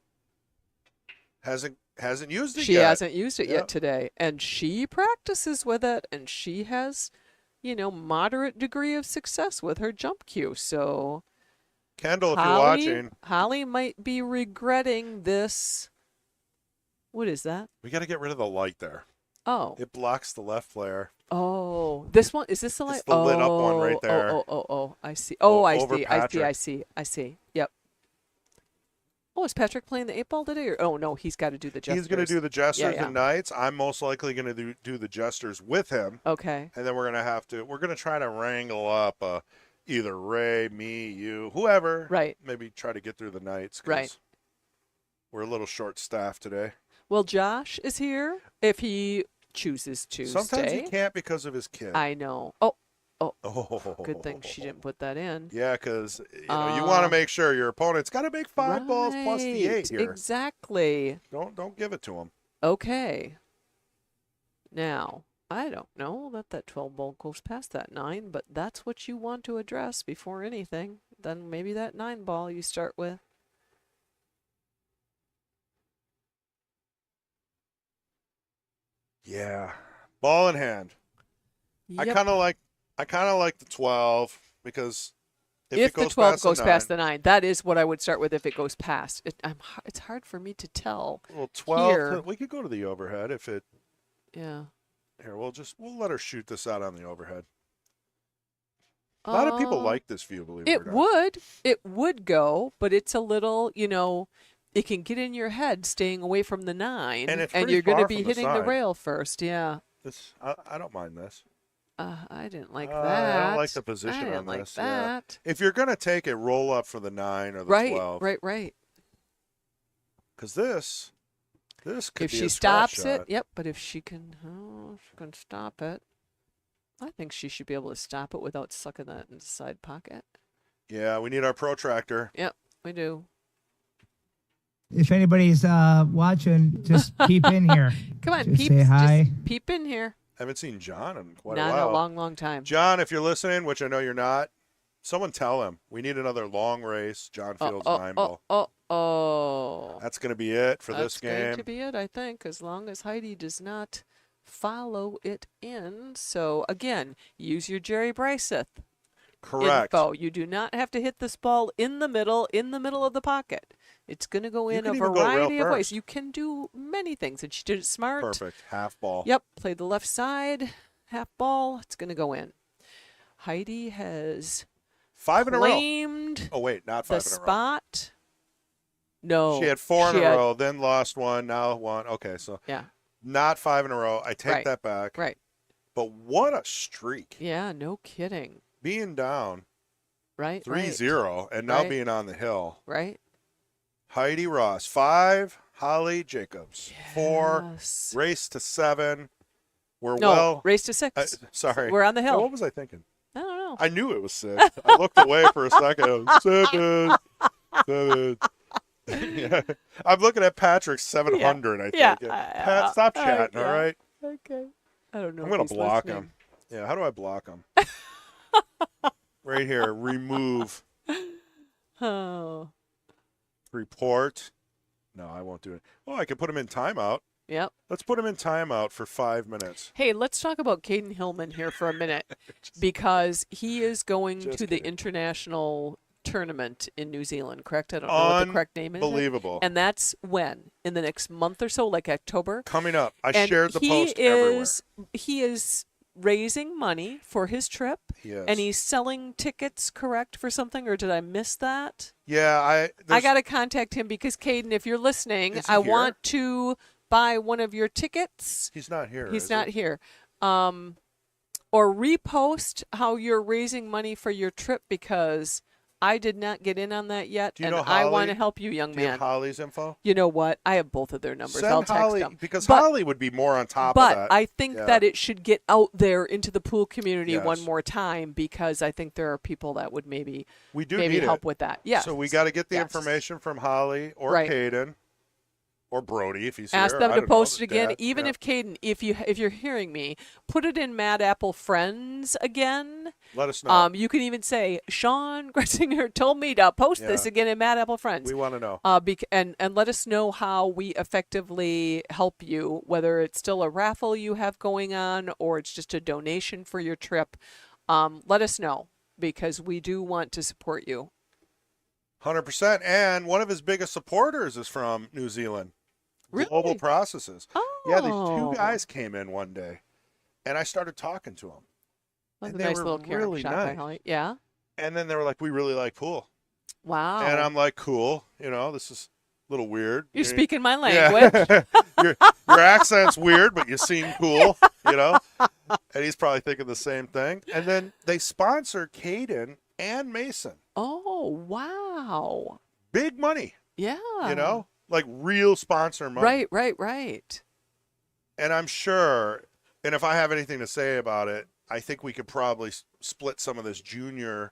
Hasn't used it She yet. hasn't used it Yep. yet today. And she practices with it, and she has, moderate degree of success with her jump cue. So Kendall, if you're watching, Holly might be regretting this. What is that? we got to get rid of the light there. Oh. It blocks the left flare. Oh, this one, is this the light? It's the lit up one right there. Oh, I see. Oh, I Over see. Patrick. I see. Yep. Oh, is Patrick playing the 8 ball today? Or, oh, no, he's got to do the Jesters. He's going to do the Jesters Yeah. and Knights. I'm most likely going to do the Jesters with him. Okay. And then we're going to try to wrangle up either Ray, me, you, whoever. Right. Maybe try to get through the Knights. 'Cause Right. we're a little short-staffed today. Well, Josh is here if he chooses to Sometimes stay. he can't because of his kid. I know. Oh, Oh, good thing she didn't put that in. Yeah, because you want to make sure your opponent's got to make 5 balls plus the 8 Right, here. Exactly. Don't give it to him. Okay. Now, I don't know that 12 ball goes past that 9, but that's what you want to address before anything. Then maybe that 9 ball you start with. Yeah, ball in hand. Yep. I kind of like the 12 because if it the goes 12 past goes the past 9, the 9, that is what I would start with if it goes past. It's hard for me to tell. well, 12. here. We could go to the overhead if it. Yeah. Here, we'll let her shoot this out on the overhead. A lot of people like this view, believe it or It not. would. It would go, but it's a little, it can get in your head staying away from the 9, And it's pretty you're going to far be from the hitting the side. rail first. Yeah. I don't mind this. I didn't like I that. don't like the position I didn't on like this. Yeah. that. If you're going to take it, roll up for the 9 or the Right, 12. right. Because this could If be she a scratch stops it, shot. yep. But if she can stop it, I think she should be able to stop it without sucking that in the side pocket. Yeah, we need our protractor. Yep, we do. If anybody's watching, just peep in here. Come on, Just peep. say hi. Just peep in here. Haven't seen John in quite Not a in a while. long, long time. John, if you're listening, which I know you're not, someone tell him we need another long race. John Fields 9 ball. That's going to be it for this game. That's going to be it, I think, as long as Heidi does not follow it in. So, again, use your Jerry Bryseth Correct. info. You do not have to hit this ball in the middle of the pocket. It's going to go in a variety of ways. You can do many things, and she did it smart. Perfect. Half ball. Yep, play the left side, half ball. It's going to go in. Heidi has 5 in a row. claimed Oh, wait, not the 5 in a row. spot. No. She had 4 in a row, then lost 1, now 1. Okay, so Yeah. not 5 in a row. I take that back. Right. But what a streak. Yeah, no kidding. Being down Right. 3-0 and now Right. being on the hill. Right. Heidi Ross, 5. Holly Jacobs, 4. Yes. Race to 7. We're No, race to 6. Sorry. We're on the hill. Now, what was I thinking? I don't know. I knew it was 6. I looked away for a second. 7. 7. Yeah. I'm looking at Patrick's 700, I think. Yeah. Pat, stop chatting, yeah. all right? Okay. I don't know. I'm if going to he's block listening. him. Yeah, how do I block him? Right here, remove, Oh. report. No, I won't do it. Oh, I can put him in timeout. Yep. Let's put him in timeout for 5 minutes. Hey, let's talk about Caden Hillman here for a minute because he is going Just to the kidding. international tournament in New Zealand, correct? I don't know what the correct name is. Unbelievable. And that's when? In the next month or so, like October? Coming up. I And shared the post everywhere. He is raising money for his trip, Yes. and he's selling tickets, correct, for something, or did I miss that? Yeah, I got to contact him because, Caden, if you're listening, Is he I here? want to buy one of your tickets. He's not here. He's is not he? here. Or repost how you're raising money for your trip because I did not get in on that yet, Do you and know I want Holly? to help you, young Do you man. have Holly's info? You know what? I have both of their numbers. Send I'll text Holly, them. because But- Holly would be more on top of But that. I think Yeah. that it should get out there into the pool community Yes. one more time because I think there are people that would maybe We do maybe need help it. with that. Yeah. So we got to get the Yes. information from Holly or Right. Caden or Brody if he's Ask here. them I to don't know, post the it again. dad. Even Yeah. if Caden, if you're hearing me, put it in Mad Apple Friends again. Let us know. You can even say Sean Gressinger told me to post this Yeah. again in Mad Apple Friends. We want to know. And let us know how we effectively help you, whether it's still a raffle you have going on or it's just a donation for your trip. Let us know because we do want to support you. 100%. And one of his biggest supporters is from New Zealand. Global Really? Processes. Oh, Yeah, these 2 guys came in one day, and I started talking to them. That's and a they nice were little carom really shot by nice. Holly. Yeah. And then they were like, we really like pool. Wow. And I'm like, cool. You know, this is a little weird. You're You know, speaking my language. Yeah. your accent's weird, but you seem cool, you know? And he's probably thinking the same thing. And then they sponsor Caden and Mason. Oh, wow. Big money, Yeah. you know? Like real sponsor money. Right. And I'm sure, and if I have anything to say about it, I think we could probably split some of this junior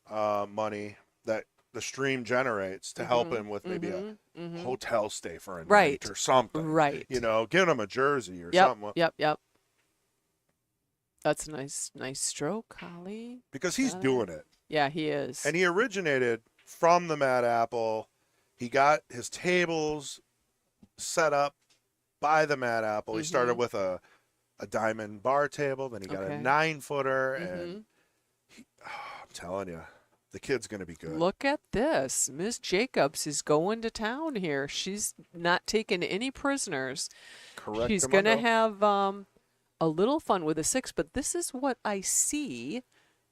money that the stream generates to help him with maybe a hotel stay for a Right. night or something. Right. You know, giving him a jersey or Yep. something. Yep. That's a nice stroke, Holly. Because he's doing it. Yeah, he is. And he originated from the Mad Apple. He got his tables set up by the Mad Apple. He started with a diamond bar table, then he got Okay. a 9-footer, and I'm telling you, the kid's going to be good. Look at this. Miss Jacobs is going to town here. She's not taking any prisoners. Correct. She's going to have a little fun with a 6, but this is what I see.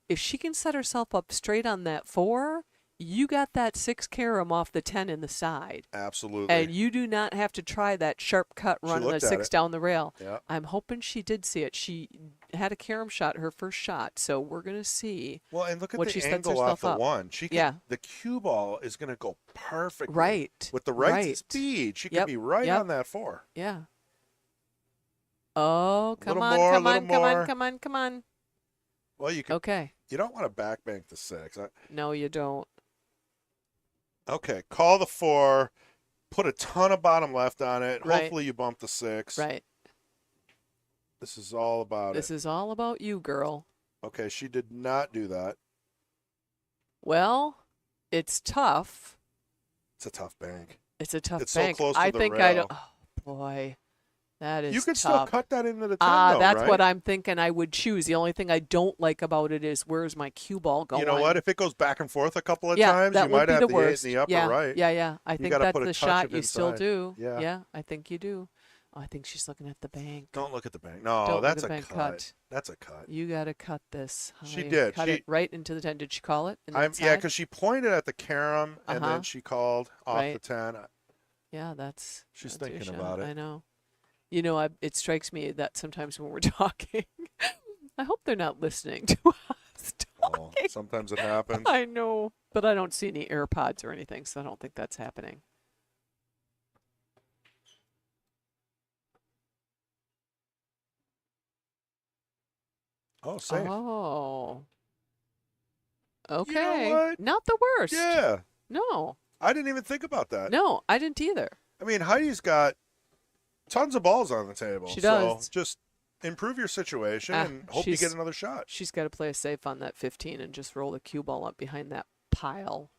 If she can set herself up straight on that 4, you got that 6 carom off the 10 in the side. Absolutely. And you do not have to try that sharp cut run on the looked at 6 it. down the rail. Yeah. I'm hoping she did see it. She had a carom shot, her first shot, so we're going to see. Well, and look at what she the sets angle off herself the up. 1. She can, Yeah. The cue ball is going to go perfectly. Right. With the right, right. speed, she Yep, can be right yep. on that 4. Yeah. Oh, come Little on, more, come little on, come more. on, come on, come on. Well, you can. Okay. You don't want to backbank the 6. No, you don't. Okay, call the 4. Put a ton of bottom left on it. Right. Hopefully you bump the 6. Right. This is all about This it. is all about you, girl. Okay, she did not do that. Well, it's tough. It's a tough bank. It's a tough It's so bank. close to I the think I rail. don't. Oh, boy. That is You could still tough. cut that into the 10, though, That's right? what I'm thinking I would choose. The only thing I don't like about it is where's my cue ball going? You know what? If it goes back and forth a couple of Yeah, times, that you would might be have the the 8 worst. in the upper Yeah, right. yeah. I think gotta that's put a the touch shot of you still inside. do. Yeah. I think you do. Oh, I think she's looking at the bank. Don't look at the bank. No, Don't look that's at a the bank. cut. That's a cut. You got to cut this. She Holly. did. Cut it right into the 10. Did she call it? Yeah, Inside? because she pointed at the carom and Uh-huh. then she called off Right. the 10. Yeah, that's. She's that's your thinking shot. about it. I know. You know, it strikes me that sometimes when we're talking, I hope they're not listening to us Oh, talking. sometimes it happens. I know, but I don't see any AirPods or anything, so I don't think that's happening. Oh, safe. Oh. You know Okay. what? Not the worst. Yeah. No. I didn't even think about that. No, I didn't either. I mean, Heidi's got tons of balls on the table. She does. So just improve your situation and hope you get another shot. She's got to play it safe on that 15 and just roll the cue ball up behind that pile.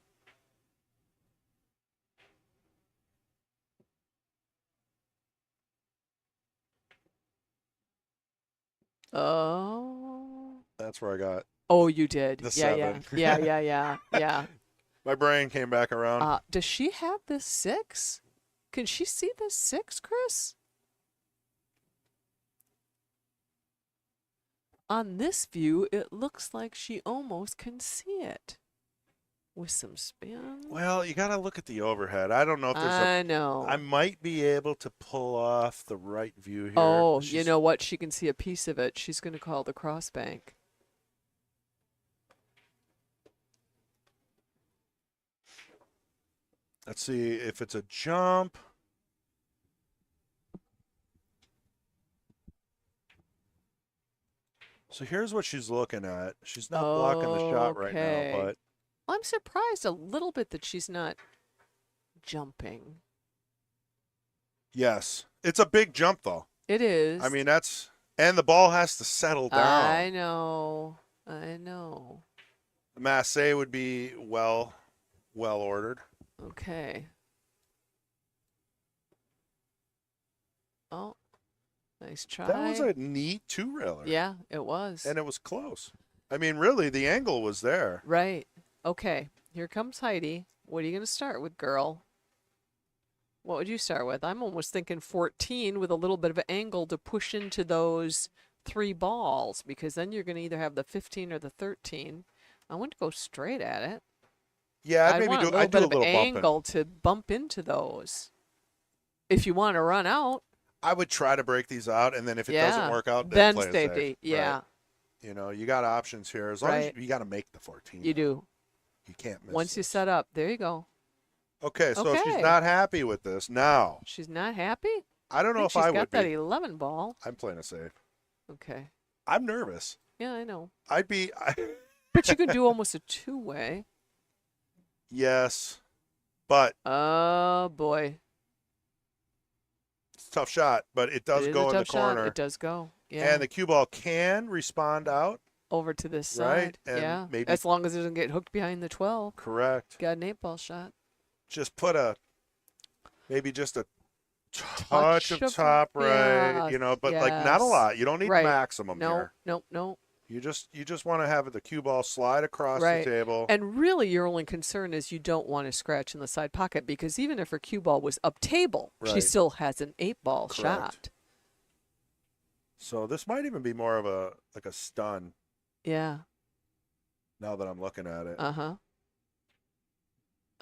Oh. That's where I got. Oh, you did. The Yeah. 7. Yeah. My brain came back around. Does she have this 6? Can she see this 6, Chris? On this view, it looks like she almost can see it. With some spin. Well, you got to look at the overhead. I don't know if there's I know. I might be able to pull off the right view here. Oh, you know what? She can see a piece of it. She's going to call the crossbank. Let's see if it's a jump. So here's what she's looking at. She's not blocking the shot right now, but I'm surprised a little bit that she's not jumping. yes, it's a big jump though. It is. I mean, and the ball has to settle down. I know. Masse would be well ordered. Okay. Oh, nice try. That was a neat two-railer. Yeah, it was. And it was close. I mean, really, the angle was there. Right. Okay, here comes Heidi. What are you going to start with, girl? What would you start with? I'm almost thinking 14 with a little bit of an angle to push into those 3 balls, because then you're going to either have the 15 or the 13. I want to go straight at it. Yeah, I'd want a little bit of angle to bump into those. If you want to run out. I would try to break these out, and then if it doesn't work out, then play it stay safe. deep. Yeah. Right. You know, you got options here. As long as you got to make the 14. You do. You can't miss. Once you this. set up, there you go. Okay, so if she's not happy with this now. She's not happy? I don't know if I would be. She's got that 11 ball. I'm playing it safe. Okay. I'm nervous. Yeah, I know. I'd be. But you could do almost a 2-way. Yes, but. Oh, boy. It's a tough shot, but it does go in the corner. It does go. Yeah. And the cue ball can respond out. Over to this right? side. And yeah. maybe, as long as it doesn't get hooked behind the 12. Correct. Got an 8-ball shot. Just put maybe just a touch of top right, you know, but like not a lot. You don't need maximum here. No. You just want to have the cue ball slide across the table. And really your only concern is you don't want to scratch in the side pocket, because even if her cue ball was up table, she still has an 8-ball shot. So this might even be more of a stun. Yeah. Now that I'm looking at it. Uh-huh.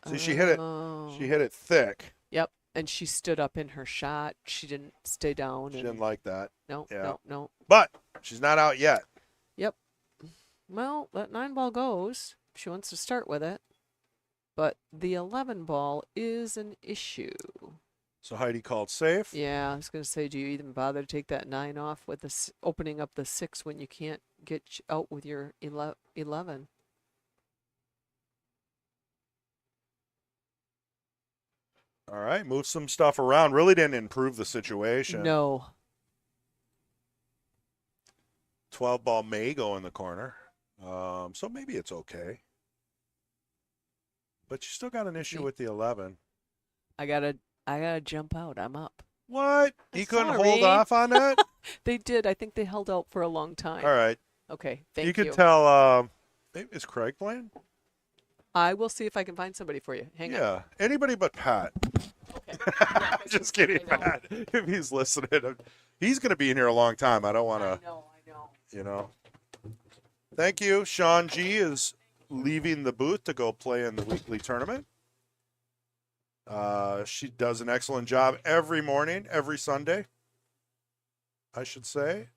See, she hit it thick. Yep. And she stood up in her shot. She didn't stay down. She didn't like that. No. But she's not out yet. Yep. Well, that 9-ball goes. She wants to start with it. But the 11-ball is an issue. So Heidi called safe. Yeah, I was going to say, do you even bother to take that 9 off with opening up the 6 when you can't get out with your 11? All right, move some stuff around. Really didn't improve the situation. No. 12 ball may go in the corner. So maybe it's okay. But you still got an issue with the 11. I gotta jump out. I'm up. What? He couldn't hold Sorry. off on that? They did. I think they held out for a long time. All right. Okay, thank you. You could tell, is Craig playing? I will see if I can find somebody for you. Hang on. Yeah. Anybody but Pat. Okay. Yeah, Just kidding, I know. Pat. If he's listening, he's going to be in here a long time. I don't want I to, know. Thank you. Sean G is leaving the booth to go play in the weekly tournament. She does an excellent job every morning, every Sunday, I should say.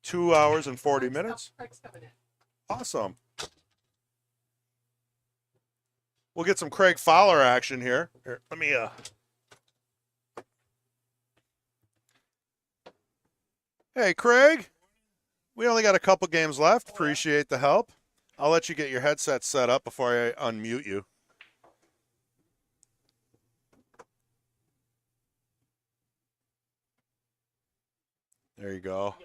2 hours and 40 minutes. Craig's coming in. Awesome. We'll get some Craig Fowler action here. Here, let me Hey, Craig. We only got a couple games left. Appreciate the help. I'll let you get your headset set up before I unmute you. There you go.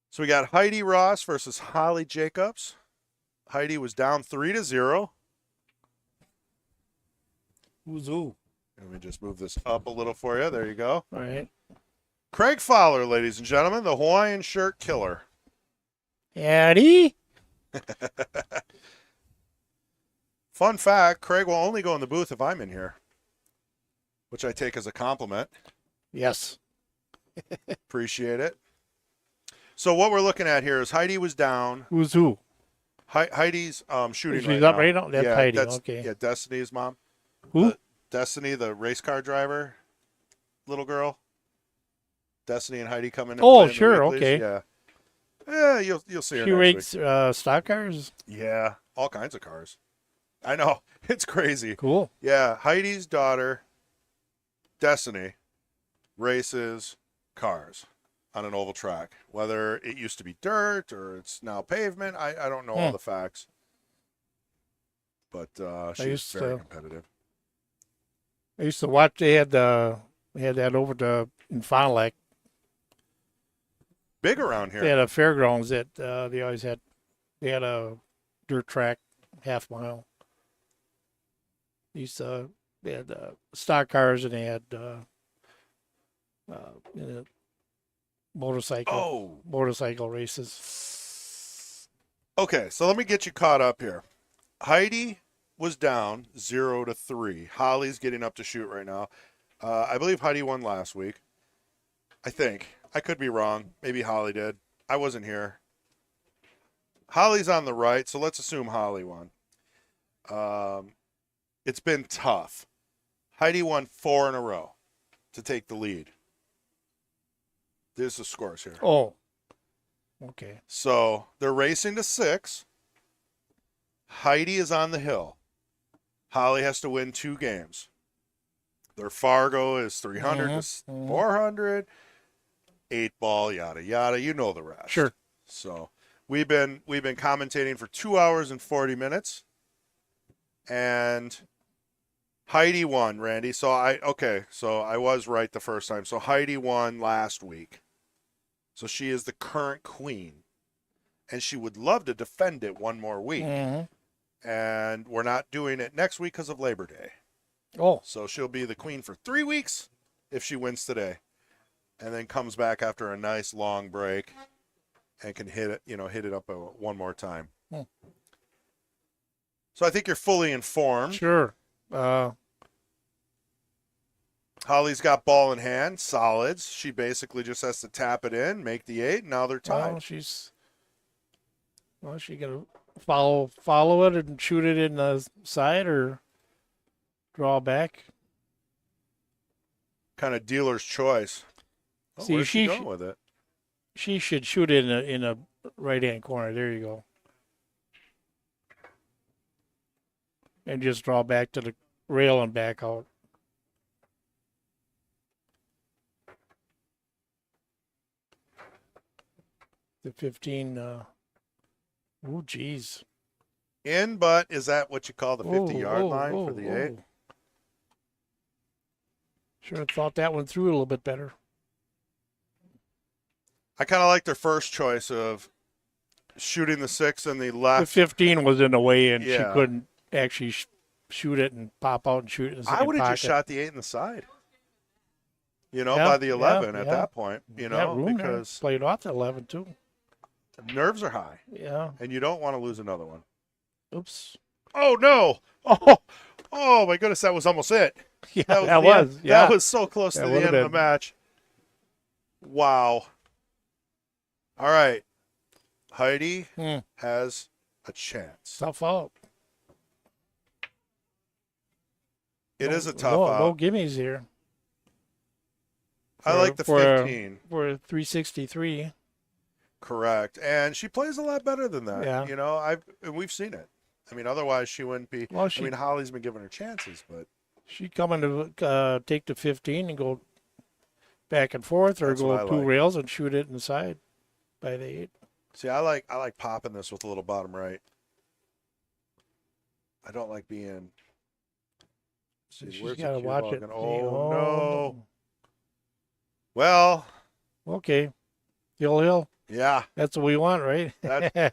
So we got Heidi Ross versus Holly Jacobs. Heidi was down 3-0. Who's who? Let me just move this up a little for you. There you go. All right. Craig Fowler, ladies and gentlemen, the Hawaiian shirt killer. Heidi. Fun fact, Craig will only go in the booth if I'm in here, which I take as a compliment. Yes. Appreciate it. So what we're looking at here is Heidi was down. Who's who? Heidi's shooting She's right up now. right now? That's yeah, Heidi, okay. Yeah, Destiny's mom. Who? Destiny, the race car driver, little girl. Destiny and Heidi come in. And Oh, play in the sure, weeklies. okay. Yeah. Yeah, you'll see her She next week. rakes stock cars? Yeah, all kinds of cars. I know. It's crazy. Cool. Yeah, Heidi's daughter, Destiny, races cars on an oval track. Whether it used to be dirt or it's now pavement, I don't know all the facts. But she's very competitive. I used to watch. They had that over in Fond du Lac. Big around here. They had a fairgrounds that they always had. They had a dirt track, half mile. They had stock cars and they had motorcycle races. Okay, so let me get you caught up here. Heidi was down 0-3. Holly's getting up to shoot right now. I believe Heidi won last week. I think. I could be wrong. Maybe Holly did. I wasn't here. Holly's on the right, so let's assume Holly won. It's been tough. Heidi won 4 in a row to take the lead. There's the scores here. Oh, okay. So they're racing to 6. Heidi is on the hill. Holly has to win 2 games. Their Fargo is 300 to 400. 8 ball, yada yada. You know the rest. Sure. So we've been commentating for 2 hours and 40 minutes, and Heidi won, Randy. So I was right the first time. So Heidi won last week. So she is the current queen, and she would love to defend it one more week. Mm-hmm. And we're not doing it next week because of Labor Day. Oh, So she'll be the queen for 3 weeks if she wins today, and then comes back after a nice long break and can hit it up one more time. So I think you're fully informed. sure. Holly's got ball in hand, solids. She basically just has to tap it in, make the 8, and now they're tied. She gonna follow it and shoot it in the side or draw back. Kind of dealer's choice. Oh, See, where's she going with it? She should shoot it in a right hand corner. There you go. And just draw back to the rail and back out. The 15. Oh, geez. In, but is that what you call the 50-yard line for the 8? Should have thought that one through a little bit better. I kind of like their first choice of shooting the 6 in the The left. 15 was in the way, and she Yeah. couldn't actually shoot it and pop out and shoot it in the I would have just pocket. shot the 8 in the side. You know, Yeah, by the yeah, 11 at yeah. that point. You Yeah, know, room there. because Played off the 11 too. nerves are high, Yeah. and you don't want to lose another one. Oops. Oh no! Oh my goodness, that was almost it. Yeah, That was. that the end. was. Yeah. That was so close That to the would've end of the been. match. Wow. All right. Heidi has a chance. Tough out. It is a tough no, out. No gimmies here. I like the 15. For 363. Correct. And she plays a lot better than that. Yeah. You know, and we've seen it. I mean, otherwise she wouldn't be. Well, I mean, Holly's been giving her chances, but she coming to take the 15 and go back and forth, or That's what I go two like. rails and shoot it inside by the 8. see, I like popping this with a little bottom right. I don't like being. See, She's where's the got to cue watch ball it. gonna- Oh no. Well, Okay. Hill. yeah. That's what we want, right?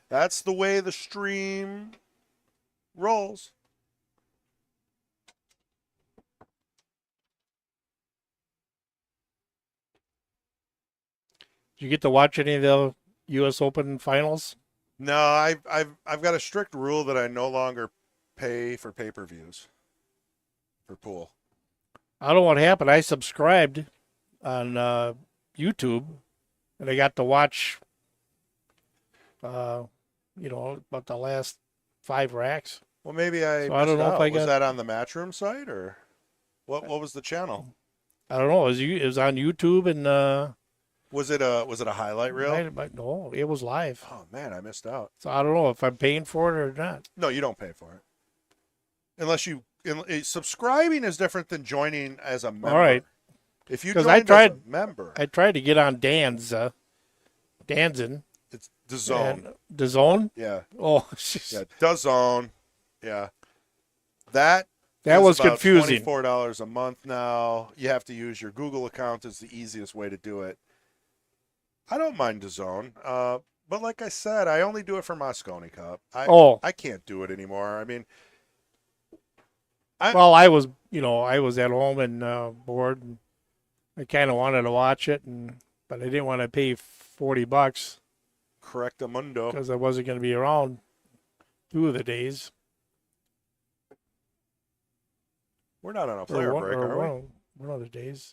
That's the way the stream rolls. Did you get to watch any of the U.S. Open finals? No, I've got a strict rule that I no longer pay for pay-per-views for pool. I don't know what happened. I subscribed on YouTube, and I got to watch, about the last 5 racks. Well, maybe I. So I don't missed know if out. I Was got- that on the Matchroom site or what? What was the channel? I don't know. It was on YouTube, and Was it a highlight reel? no, it was live. Oh man, I missed out. So I don't know if I'm paying for it or not. No, you don't pay for it unless you. Subscribing is different than joining as a member. All right. If you 'Cause joined I tried- as a member, I tried to get on Danzin. it's the zone. The Zone. Yeah, Oh, yeah, the zone. Yeah, that that is was about confusing. $24 a month now. You have to use your Google account is the easiest way to do it. I don't mind DAZN, but like I said, I only do it for Moscone Cup. I can't do it anymore. I mean, Well, I was at home and bored, and I kind of wanted to watch it, but I didn't want to pay $40 correctamundo. because I wasn't going to be around 2 of the days. We're not on a player break, are we? One of the days.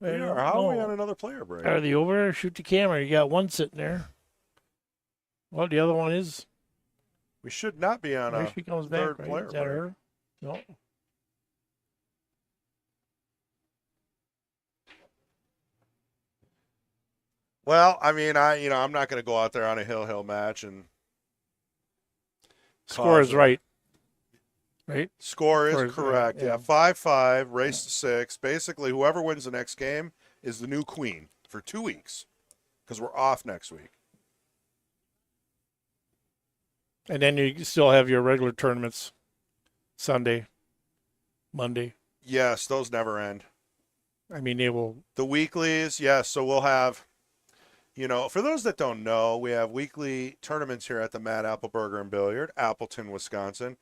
We are. How are we on another player break? Are they over there? Shoot the camera. You got one sitting there. Well, the other one is. We should not be on There a she comes back, third right? player Is that break. her? No. Well, I mean, I'm not going to go out there on a hill match and Score cause is a- right. Right? Score Score is is- correct. yeah. Yeah, 5-5, race to 6. Basically, whoever wins the next game is the new queen for 2 weeks because we're off next week. And then you still have your regular tournaments Sunday, Monday. Yes, those never end. I mean, they will. The weeklies, yes. So we'll have, for those that don't know, we have weekly tournaments here at the Mad Apple Burger and Billiard, Appleton, Wisconsin,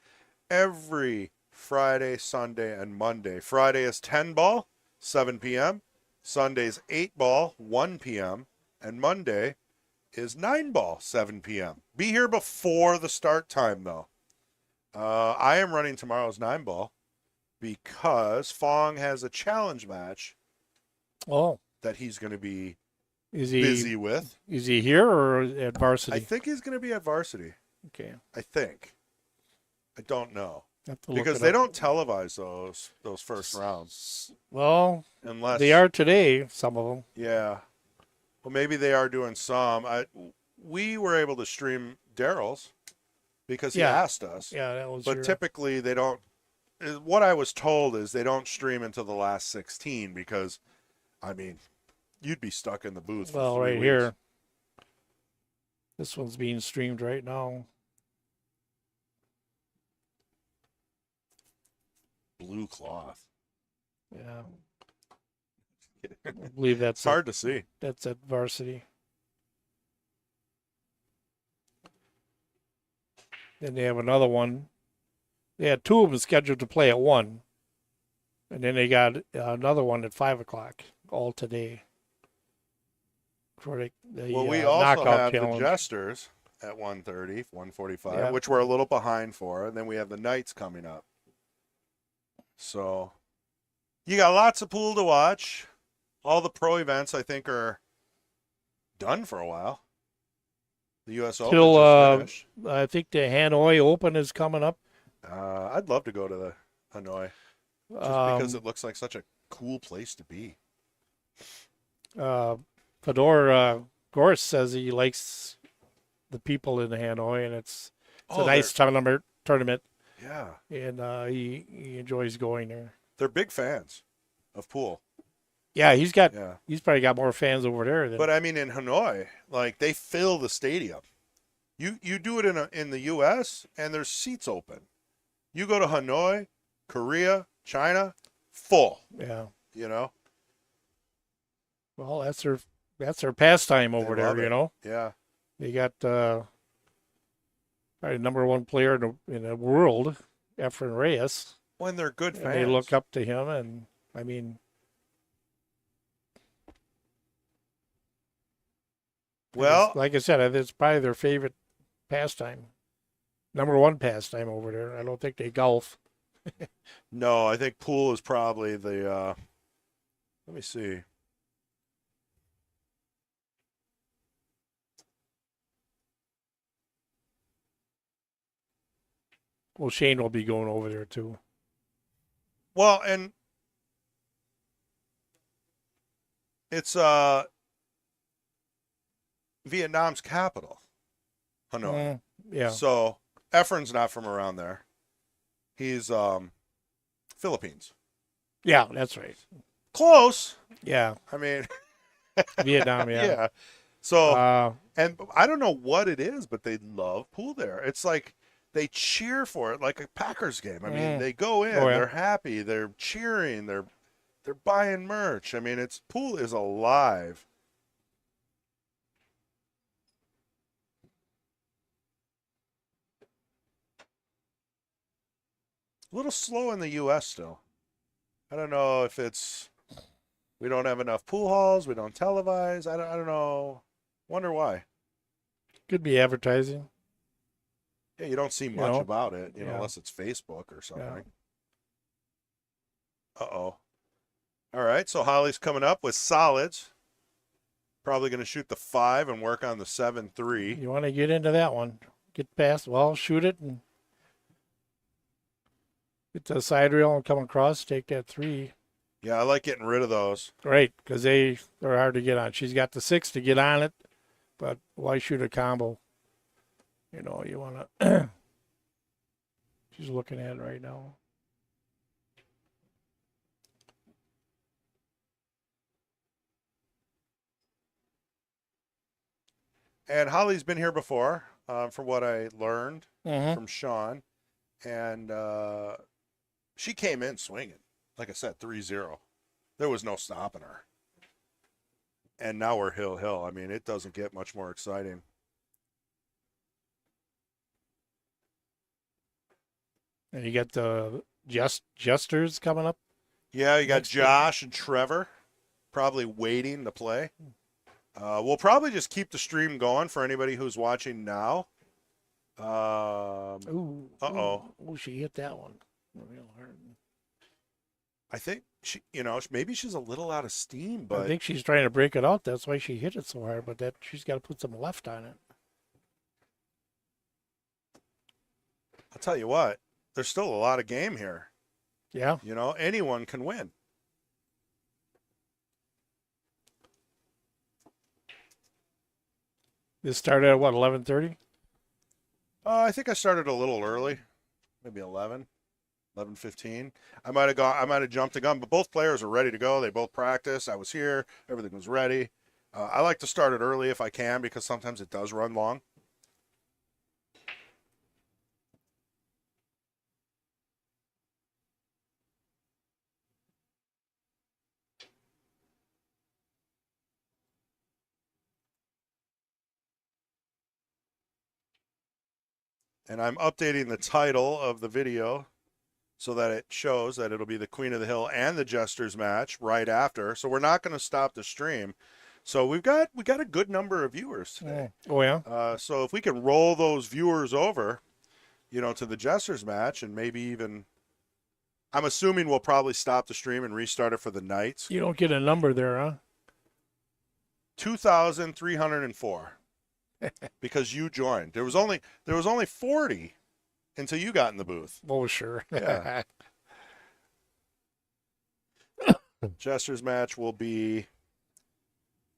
every Friday, Sunday, and Monday. Friday is 10 ball, 7 p.m. Sunday's 8 ball, 1 p.m. And Monday is 9 ball, 7 p.m. Be here before the start time, though. I am running tomorrow's 9 ball because Fong has a challenge match Oh, that he's going to be is he busy with. Is he here or at varsity? I think he's going to be at varsity. Okay. I think. I don't know Have to look because it they up. don't televise those first rounds Well, unless they are today. Some of them. Yeah. Well, maybe they are doing some. We were able to stream Daryl's because he Yeah. asked us. Yeah, that was. But your, typically they don't. What I was told is they don't stream until the last 16 because, I mean, you'd be stuck in the booth. For well, 3 right weeks. here. This one's being streamed right now. Blue cloth. Yeah. I believe It's that's hard to see. that's at varsity. Then they have another one. They had 2 of them scheduled to play at 1. And then they got another one at 5 o'clock, all today. For the Well, we also knockout have challenge. the Jesters at 1:30, 1:45, Yep. which we're a little behind for, and then we have the Knights coming up. So you got lots of pool to watch. All the pro events, I think, are done for a while. The U.S. Open Till, just finished. I think the Hanoi Open is coming up. I'd love to go to the Hanoi just because it looks like such a cool place to be. Fedor Gorst says he likes the people in Hanoi, and it's a nice tournament, Yeah, and he enjoys going there. they're big fans of pool. Yeah, he's Yeah. probably got more fans over there than. But I mean, in Hanoi, like they fill the stadium. You do it in the U.S. and there's seats open. You go to Hanoi, Korea, China, full. Yeah. You know. Well, that's their pastime over They there. love it. You know, Yeah. they got probably the number 1 player in the world, Efren Reyes. When they're good And fans. they look up to him, and I mean. Well, like I said, it's probably their favorite pastime. Number 1 pastime over there. I don't think they golf. no, I think pool is probably the. Let me see. Well, Shane will be going over there too. Well, and it's Vietnam's capital, Hanoi. Yeah. So Efren's not from around there. He's Philippines. Yeah, that's right. Close. Yeah. I mean, Vietnam, yeah. yeah. So And and I don't know what it is, but they love pool there. It's like they cheer for it like a Packers game. I mean, they go in, Oh, yeah. they're happy, they're cheering, they're buying merch. I mean, it's pool is alive. A little slow in the U.S. still. I don't know if it's we don't have enough pool halls, we don't televise. I don't know. Wonder why. could be advertising. Yeah, you don't see much know, about it, yeah. unless it's Facebook or something. Yeah. Uh-oh. All right, so Holly's coming up with solids. Probably going to shoot the 5 and work on the 7-3. You want to get into that one. Get past, well, shoot it and get the side rail and come across, take that 3. Yeah, I like getting rid of those. Right, because they're hard to get on. She's got the 6 to get on it, but why shoot a combo? You know, you want to. She's looking at it right now. And Holly's been here before, from what I learned Mm-hmm. from Sean. And she came in swinging. Like I said, 3-0. There was no stopping her. And now we're hill. I mean, it doesn't get much more exciting. And you got the Jesters coming up. Yeah, you got Next week. Josh and Trevor probably waiting to play. We'll probably just keep the stream going for anybody who's watching now. Ooh. Uh-oh. Oh, she hit that one. Real hard. I think she, maybe she's a little out of steam, I but think she's trying to break it out. That's why she hit it so hard. But that she's got to put some left on it. I'll tell you what, there's still a lot of game here. Yeah. Anyone can win. This started at what, 11:30? I think I started a little early, maybe 11:15. I might have jumped the gun, but both players were ready to go. They both practiced. I was here. Everything was ready. I like to start it early if I can because sometimes it does run long. And I'm updating the title of the video so that it shows that it'll be the Queen of the Hill and the Jesters match right after. So we're not going to stop the stream. So we got a good number of viewers today. Oh, yeah? So if we can roll those viewers over, to the Jesters match, and maybe even, I'm assuming we'll probably stop the stream and restart it for the Knights. You don't get a number there, huh? 2,304 because you joined. There was only 40 until you got in the booth. Oh, sure. Yeah. Jester's match will be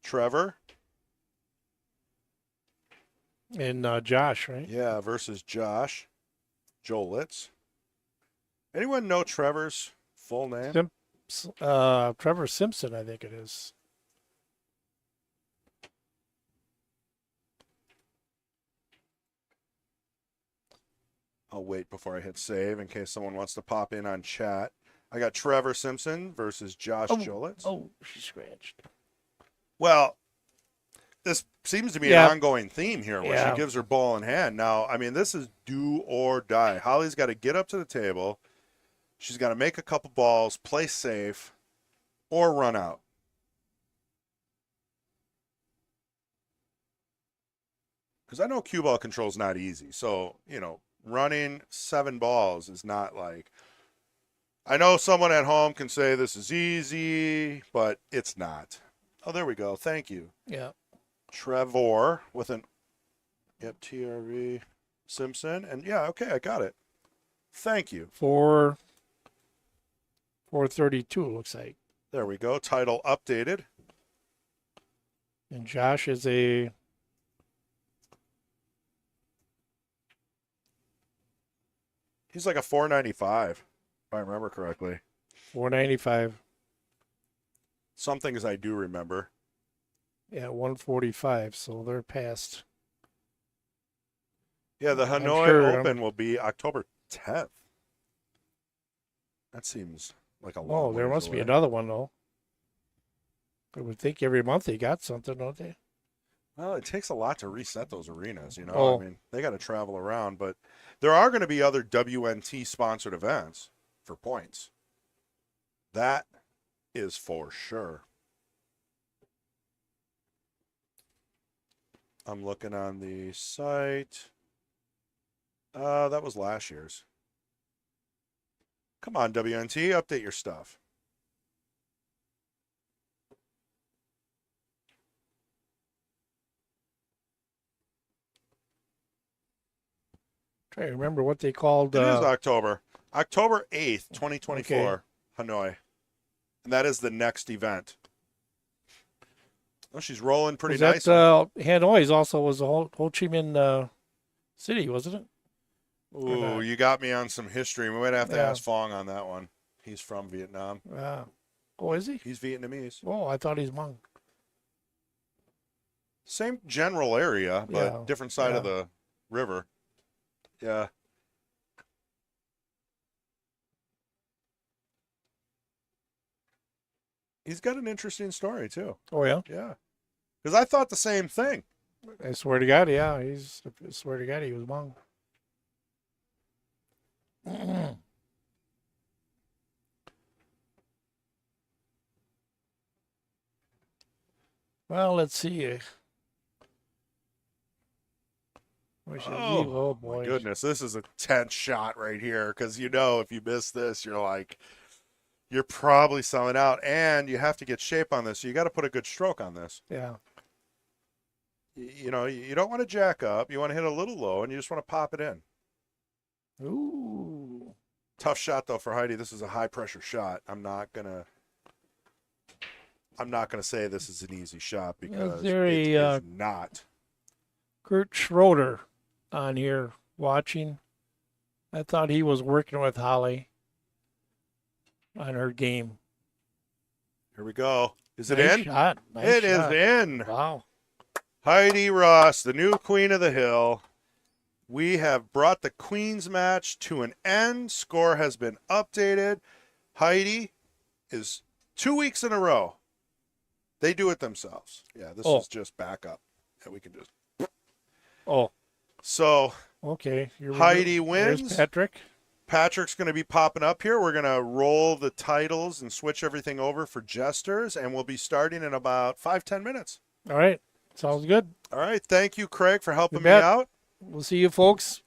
Trevor And Josh, right? Yeah, versus Josh Jolitz. Anyone know Trevor's full name? Trevor Simpson, I think it is. I'll wait before I hit save in case someone wants to pop in on chat. I got Trevor Simpson versus Josh Jolitz. Oh, she scratched. Well, this seems to be an ongoing theme here where she gives her ball in hand. Now, I mean, this is do or die. Holly's got to get up to the table. She's got to make a couple balls, play safe, or run out. Because I know cue ball control is not easy. So, running 7 balls is not like, I know someone at home can say this is easy, but it's not. Oh, there we go. Thank you. Yeah. Trevor with an, TRV Simpson. And okay, I got it. Thank you. 432 looks like. There we go. Title updated. And Josh is he's like a 495, if I remember correctly. 495. Some things I do remember. Yeah, 145. So they're past. Yeah, the Hanoi Open will be October 10th. That seems like a long there must be another one, though. I would think every month they got something, don't they? Well, it takes a lot to reset those arenas, Oh. I mean, they got to travel around, but there are going to be other WNT sponsored events for points. That is for sure. I'm looking on the site. That was last year's. Come on, WNT, update your stuff. Trying to remember what they called. It is October 8th, 2024, Hanoi. And that is the next event. Oh, she's rolling pretty nice. Hanoi also was a Ho Chi Minh City, wasn't it? Ooh, you got me on some history. We might have to ask Fong on that one. He's from Vietnam. Oh, is he? He's Vietnamese. Oh, I thought he's Hmong. Same general area, but different side of the river. Yeah. He's got an interesting story, too. Oh, yeah? Yeah. Because I thought the same thing. I swear to God, yeah. I swear to God, he was Hmong. Well, let's see. Oh, boy. My goodness. This is a tense shot right here. Because, if you miss this, you're probably selling out. And you have to get shape on this. So you got to put a good stroke on this. Yeah. You don't want to jack up. You want to hit a little low, and you just want to pop it in. Ooh. Tough shot, though, for Heidi. This is a high-pressure shot. I'm not gonna say this is an easy shot because it is not. Kurt Schroeder on here watching. I thought he was working with Holly on her game. Here we go. Is it Nice in? Shot. Nice It shot. is in. Wow. Heidi Ross, the new Queen of the Hill. We have brought the Queens match to an end. Score has been updated. Heidi is 2 weeks in a row. They do it themselves. Yeah, this is just backup. Yeah, we can just. Oh. So Okay. Heidi There's wins. Patrick. Patrick's going to be popping up here. We're going to roll the titles and switch everything over for Jesters, and we'll be starting in about 5-10 minutes. All right. Sounds good. All right. Thank you, Craig, for helping me bet. out. We'll see you folks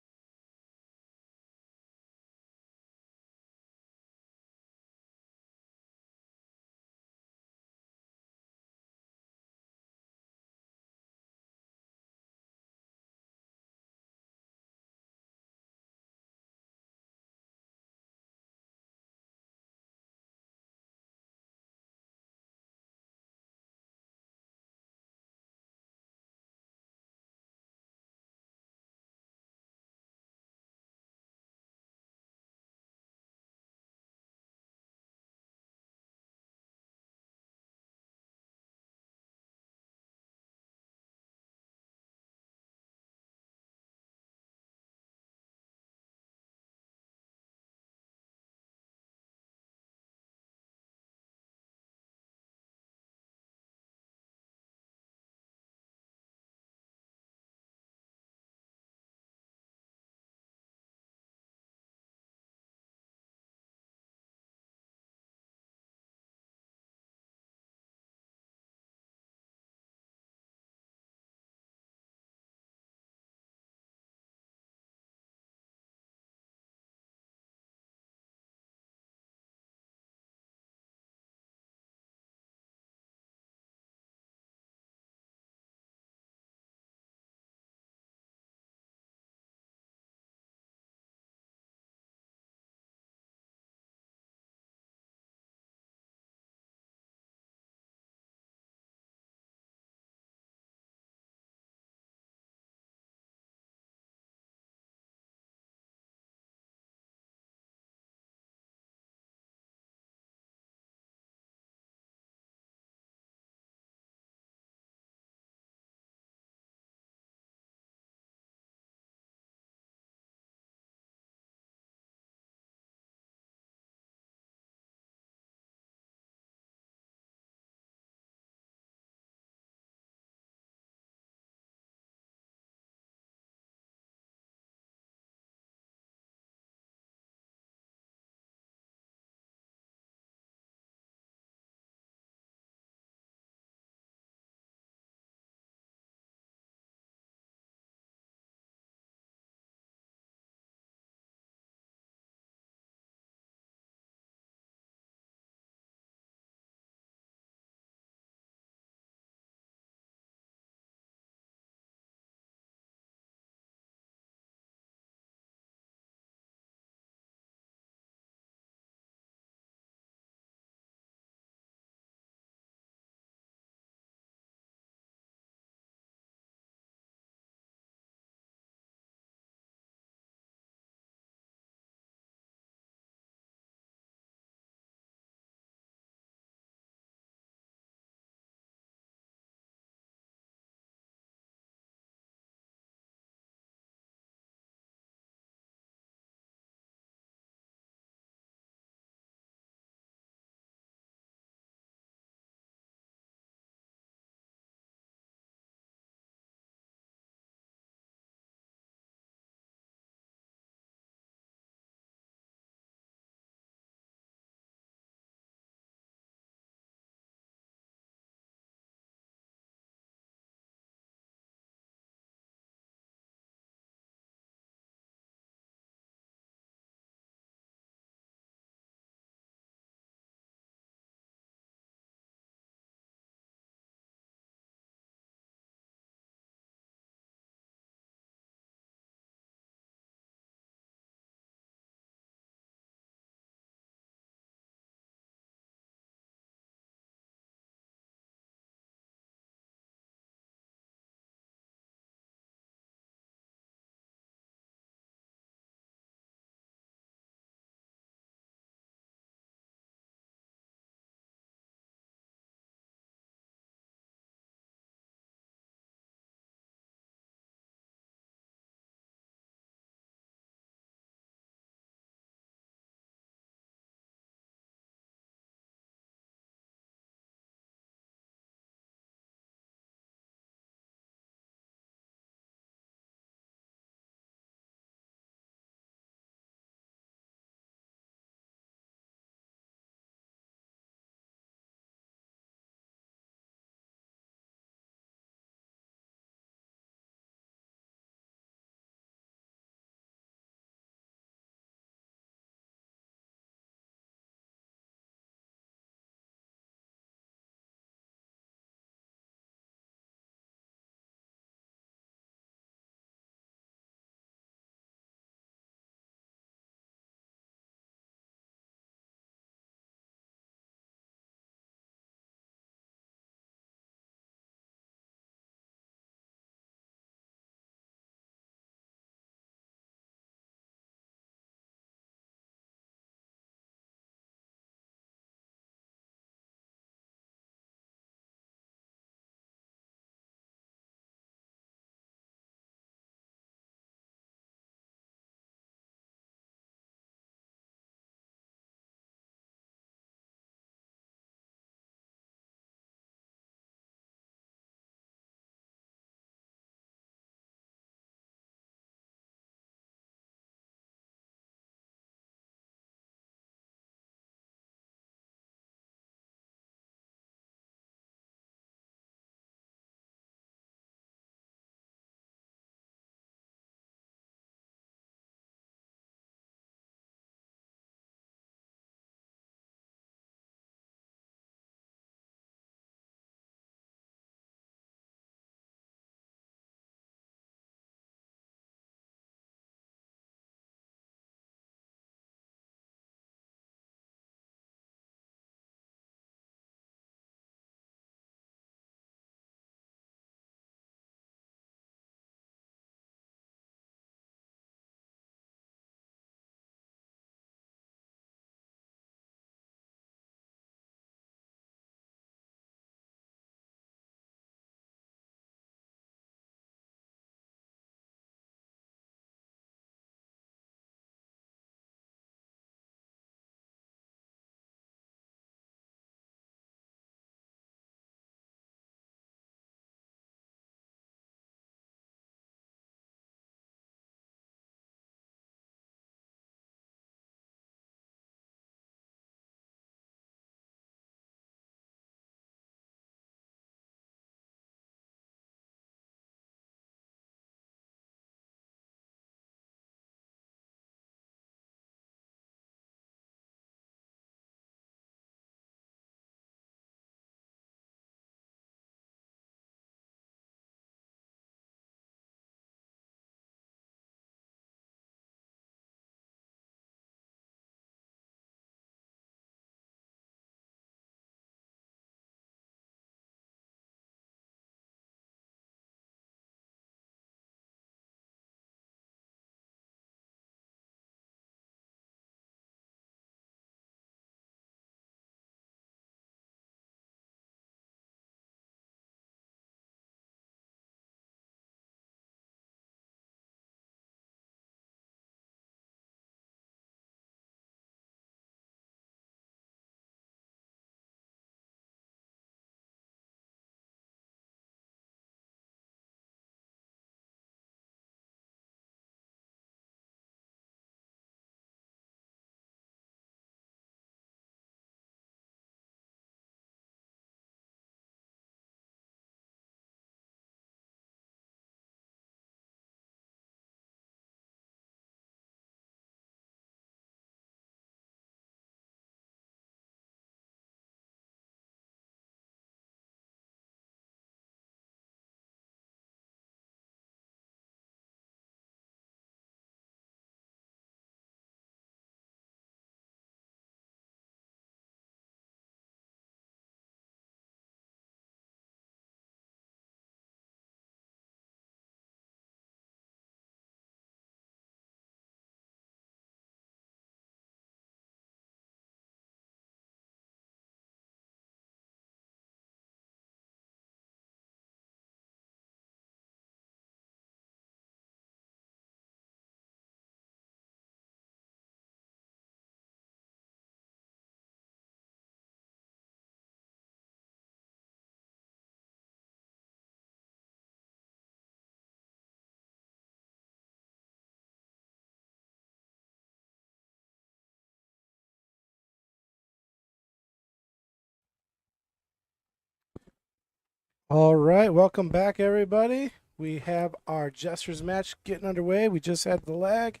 All right, welcome back, everybody. We have our Jesters match getting underway. We just had the lag.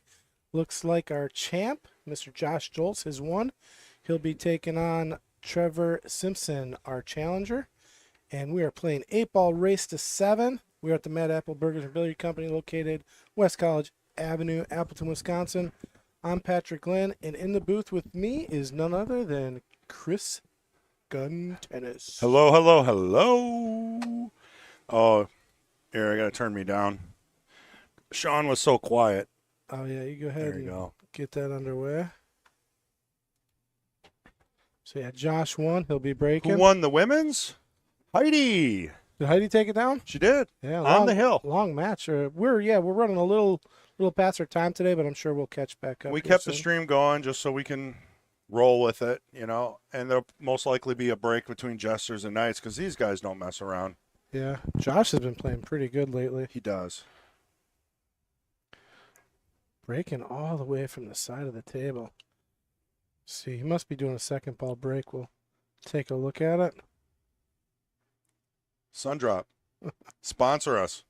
Looks like our champ, Mr. Josh Jolitz, has won. He'll be taking on Trevor Simpson, our challenger. And we are playing 8-ball race to 7. We are at the Mad Apple Burgers and Billiard Company located West College Avenue, Appleton, Wisconsin. I'm Patrick Glenn, and in the booth with me is none other than Chris Gun Tennis. Hello, hello, hello. Oh, here, I got to turn me down. Sean was so quiet. Oh, yeah, you go ahead There you and go. get that underway. So, yeah, Josh won. He'll be breaking. Who won the women's? Heidi. Did Heidi take it down? She did. Yeah, On the hill. Long match. We're running a little past our time today, but I'm sure we'll catch back up. We here kept the soon. stream going just so we can roll with it, you know, and there'll most likely be a break between Jesters and Knights because these guys don't mess around. Yeah, Josh has been playing pretty good lately. He does. Breaking all the way from the side of the table. See, he must be doing a second ball break. We'll take a look at it. Sundrop. Sponsor us.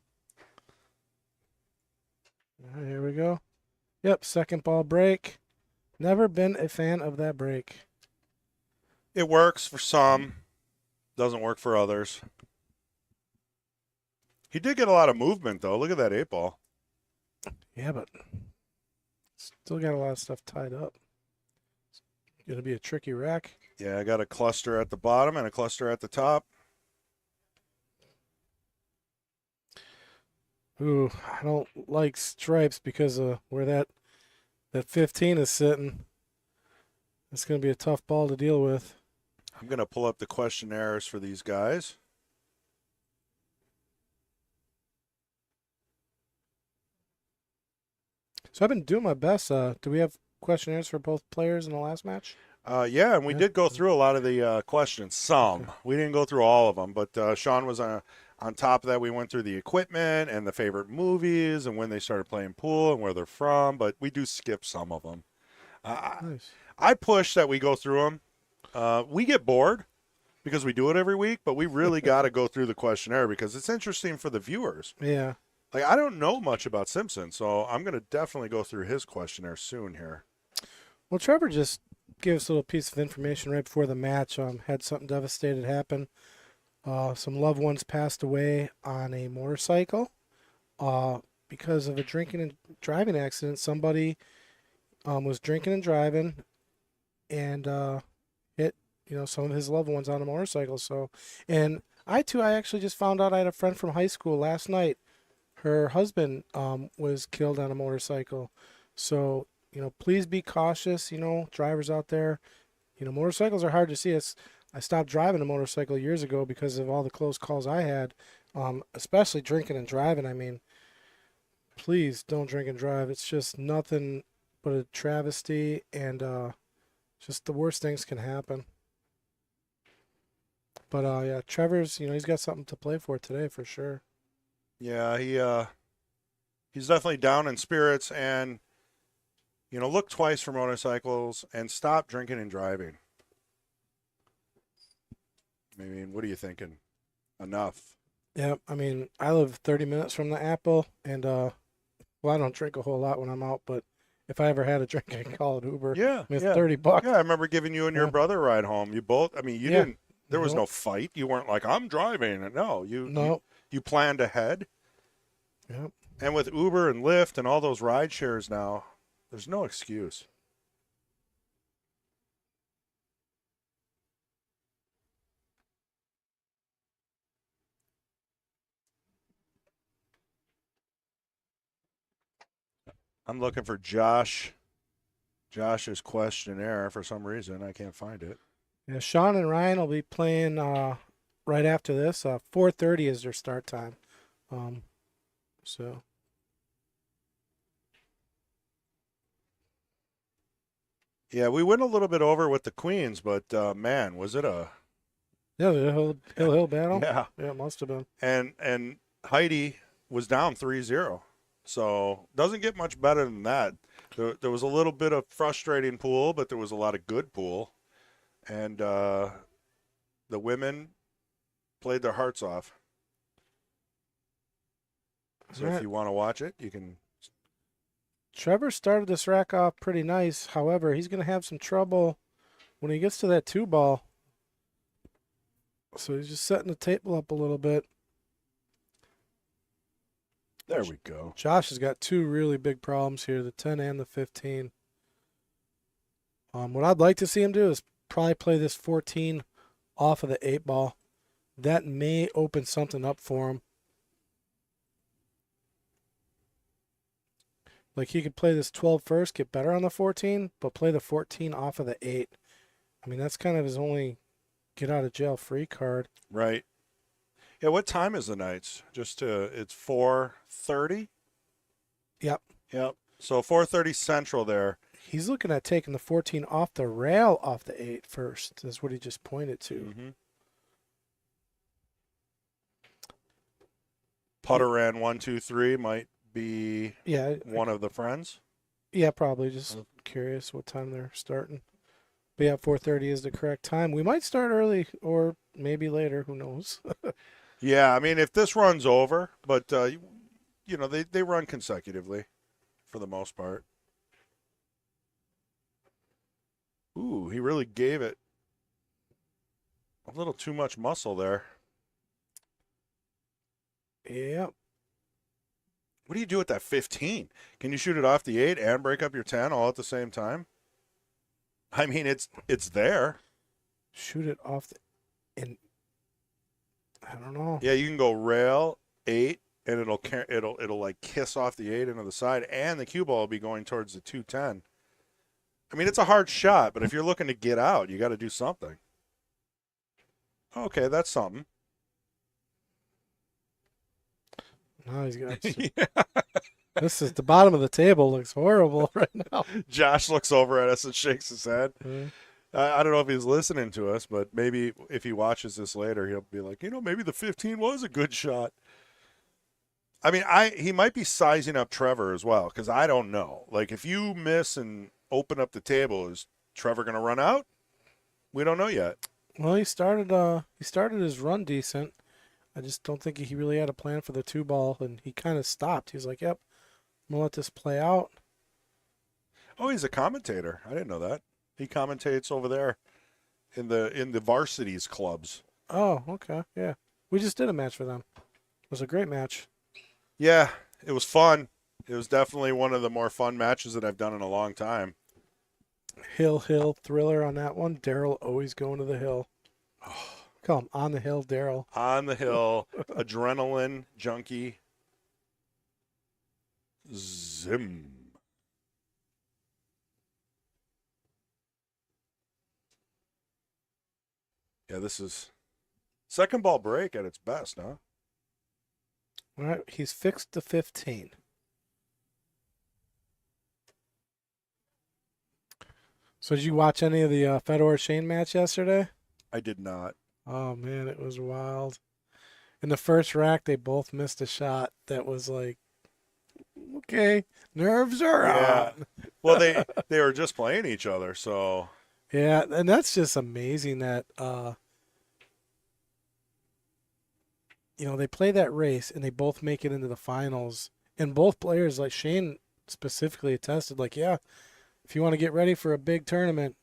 All right, here we go. Yep, second ball break. Never been a fan of that break. It works for some, doesn't work for others. He did get a lot of movement, though. Look at that 8-ball. Yeah, but still got a lot of stuff tied up. It's going to be a tricky rack. Yeah, I got a cluster at the bottom and a cluster at the top. Ooh, I don't like stripes because of where that 15 is sitting. It's going to be a tough ball to deal with. I'm going to pull up the questionnaires for these guys. So I've been doing my best. Do we have questionnaires for both players in the last match? Yeah, and we Yeah. did go through a lot of the questions. Some. Okay. We didn't go through all of them, but Sean was on top of that. We went through the equipment and the favorite movies and when they started playing pool and where they're from, but we do skip some of them. Nice. I push that we go through them. We get bored because we do it every week, but we really got to go through the questionnaire because it's interesting for the viewers. Yeah. Like, I don't know much about Simpson, so I'm going to definitely go through his questionnaire soon here. Well, Trevor just gave us a little piece of information right before the match. Had something devastating happen. Some loved ones passed away on a motorcycle because of a drinking and driving accident. Somebody was drinking and driving and hit some of his loved ones on a motorcycle. So, and I actually just found out I had a friend from high school last night. Her husband was killed on a motorcycle. So, please be cautious, drivers out there. Motorcycles are hard to see. I stopped driving a motorcycle years ago because of all the close calls I had, especially drinking and driving. I mean, please don't drink and drive. It's just nothing but a travesty, and just the worst things can happen. But, yeah, Trevor's, he's got something to play for today for sure. Yeah, he's definitely down in spirits and, look twice for motorcycles and stop drinking and driving. I mean, what are you thinking? Enough. Yeah, I mean, I live 30 minutes from the Apple, and, well, I don't drink a whole lot when I'm out, but if I ever had a drink, I can call it Uber. Yeah, It's yeah. $30. Yeah, I remember giving you and your Yeah. brother a ride home. You both, I mean, you Yeah. didn't, there was Nope. no fight. You weren't like, I'm driving. No, No. you planned ahead. Yep. And with Uber and Lyft and all those ride shares now, there's no excuse. I'm looking for Josh's questionnaire for some reason. I can't find it. Yeah, Sean and Ryan will be playing right after this. 4:30 is their start time. So Yeah, we went a little bit over with the Queens, but man, was it a yeah, the hill battle. yeah. Yeah, it must have been. And Heidi was down 3-0. So doesn't get much better than that. There was a little bit of frustrating pool, but there was a lot of good pool. And the women played their hearts off. So All if right. you want to watch it, you can. Trevor started this rack off pretty nice. However, he's going to have some trouble when he gets to that 2-ball. So he's just setting the table up a little bit. There we go. Josh has got 2 really big problems here, the 10 and the 15. What I'd like to see him do is probably play this 14 off of the 8-ball. That may open something up for him. Like he could play this 12 first, get better on the 14, but play the 14 off of the 8. I mean, that's kind of his only get out of jail free card. Right. Yeah, what time is the Knights? It's 4:30? Yep. Yep. So 4:30 Central there. He's looking at taking the 14 off the rail off the 8 first. That's what he just pointed to. Mm-hmm. Putter ran 1, 2, 3 might be Yeah. one of the friends. Yeah, probably. Just curious what time they're starting. But yeah, 4:30 is the correct time. We might start early or maybe later. Who knows? Yeah, I mean, if this runs over, but, they run consecutively for the most part. Ooh, he really gave it a little too much muscle there. Yep. What do you do with that 15? Can you shoot it off the 8 and break up your 10 all at the same time? I mean, it's there. Shoot it off the. And I don't know. Yeah, you can go rail 8, and it'll like kiss off the 8 into the side, and the cue ball will be going towards the 210. I mean, it's a hard shot, but if you're looking to get out, you got to do something. Okay, that's something. No, he's got. Yeah. This is the bottom of the table. Looks horrible right now. Josh looks over at us and shakes his head. Mhm. I don't know if he's listening to us, but maybe if he watches this later, he'll be like, maybe the 15 was a good shot. I mean, he might be sizing up Trevor as well, because I don't know. Like, if you miss and open up the table, is Trevor going to run out? We don't know yet. Well, he started his run decent. I just don't think he really had a plan for the 2-ball, and he kind of stopped. He was like, "Yep, I'm gonna let this play out." Oh, he's a commentator. I didn't know that. He commentates over there in the varsities clubs. Oh, okay, yeah. We just did a match for them. It was a great match. Yeah, it was fun. It was definitely one of the more fun matches that I've done in a long time. Hill thriller on that one. Daryl always going to the hill. Come on the hill, Daryl. On the hill, adrenaline junkie. Zim. Yeah, this is second ball break at its best, huh? All right, he's fixed the 15. So did you watch any of the Fedor Shane match yesterday? I did not. Oh man, it was wild. In the first rack, they both missed a shot that was like, okay, nerves are Yeah. on. Well, they were just playing each other, so Yeah, and that's just amazing that they play that race and they both make it into the finals. And both players, like Shane specifically attested, like, yeah, if you want to get ready for a big tournament,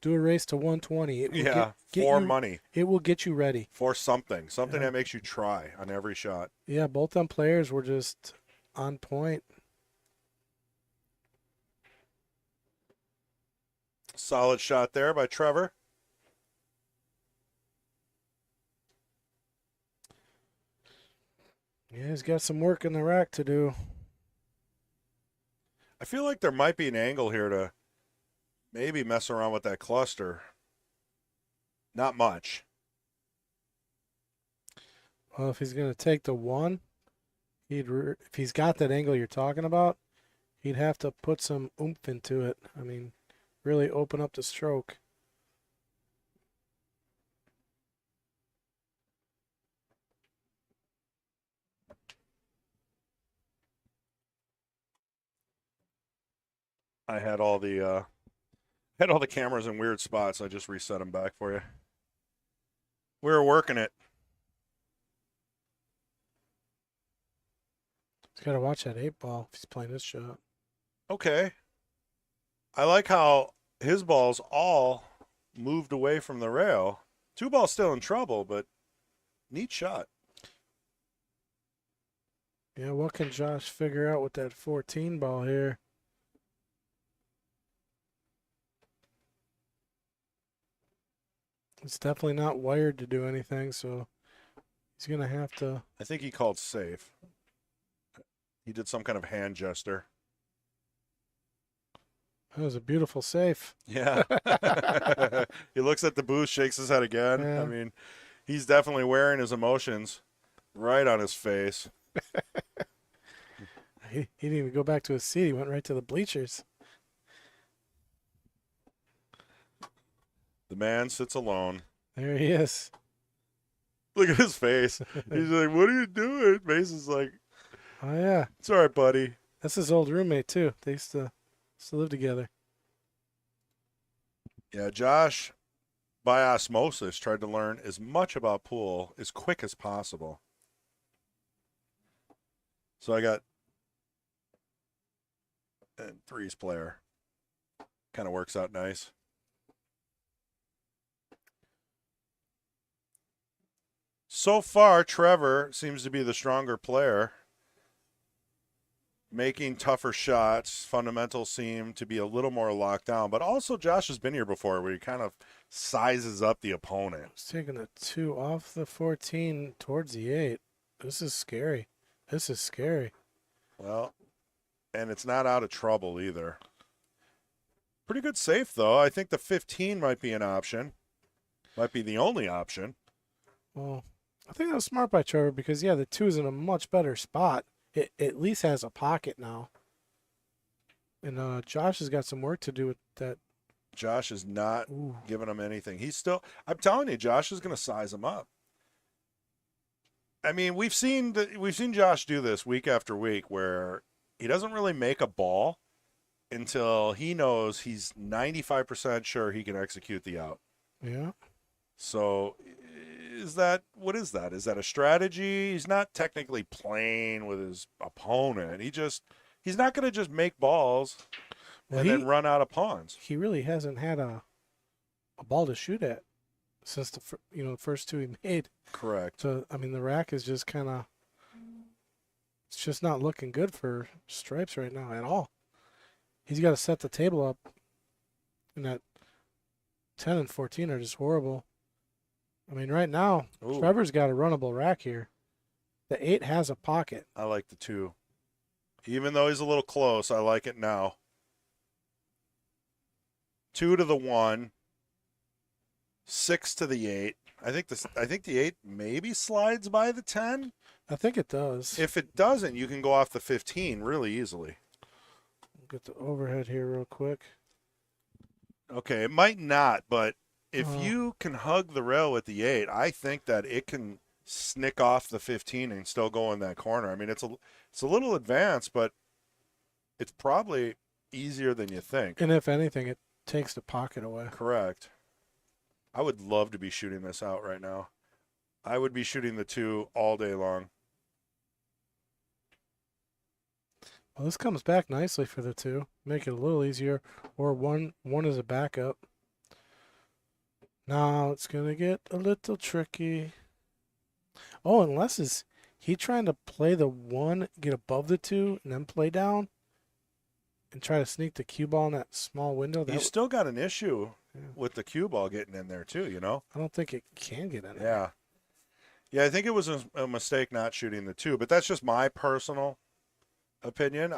do a race to 120. It will yeah, get for you- money, It will get you ready. for something Yeah. that makes you try on every shot. Yeah, both them players were just on point. Solid shot there by Trevor. Yeah, he's got some work in the rack to do. I feel like there might be an angle here to maybe mess around with that cluster. Not much. Well, if he's going to take the 1, if he's got that angle you're talking about, he'd have to put some oomph into it. I mean, really open up the stroke. I had all the cameras in weird spots. I just reset them back for you. We were working it. He's got to watch that 8-ball if he's playing this shot. Okay. I like how his ball's all moved away from the rail. 2-ball's still in trouble, but neat shot. Yeah, what can Josh figure out with that 14 ball here? It's definitely not wired to do anything, so he's going to have to. I think he called safe. He did some kind of hand gesture. That was a beautiful safe. Yeah. He looks at the booth, shakes his head again. Yeah. I mean, he's definitely wearing his emotions right on his face. He didn't even go back to his seat. He went right to the bleachers. The man sits alone. There he is. Look at his face. He's like, what are you doing? Mason's like, Oh, yeah. it's all right, buddy. That's his old roommate, too. They used to live together. Yeah, Josh, by osmosis, tried to learn as much about pool as quick as possible. So I got threes player. Kind of works out nice. So far, Trevor seems to be the stronger player. Making tougher shots. Fundamentals seem to be a little more locked down. But also, Josh has been here before where he kind of sizes up the opponent. He's taking a 2 off the 14 towards the 8. This is scary. This is scary. Well, and it's not out of trouble either. Pretty good safe, though. I think the 15 might be an option. Might be the only option. Well, I think that was smart by Trevor because, yeah, the 2 is in a much better spot. It at least has a pocket now. And Josh has got some work to do with that. Josh is not Ooh. giving him anything. He's still, I'm telling you, Josh is going to size him up. I mean, we've seen Josh do this week after week where he doesn't really make a ball until he knows he's 95% sure he can execute the out. Yeah. So what is that? Is that a strategy? He's not technically playing with his opponent. He's not going to just make balls Well, and then run out of pawns. He really hasn't had a ball to shoot at since the first 2 he made. Correct. So, I mean, the rack is just kind of, it's just not looking good for Stripes right now at all. He's got to set the table up, and that 10 and 14 are just horrible. I mean, right now, Ooh. Trevor's got a runnable rack here. The 8 has a pocket. I like the 2. Even though he's a little close, I like it now. 2 to the 1. 6 to the 8. I think the 8 maybe slides by the 10. I think it does. If it doesn't, you can go off the 15 really easily. Get the overhead here real quick. Okay, it might not, but if Oh. you can hug the rail with the 8, I think that it can snick off the 15 and still go in that corner. I mean, it's a little advanced, but it's probably easier than you think. And if anything, it takes the pocket away. Correct. I would love to be shooting this out right now. I would be shooting the 2 all day long. Well, this comes back nicely for the 2. Make it a little easier. Or one is a backup. Now it's going to get a little tricky. Oh, unless is he trying to play the 1, get above the 2, and then play down? And try to sneak the cue ball in that small window? You still got an issue Yeah. with the cue ball getting in there too, you know? I don't think it can get in there. Yeah. Yeah, I think it was a mistake not shooting the 2, but that's just my personal opinion.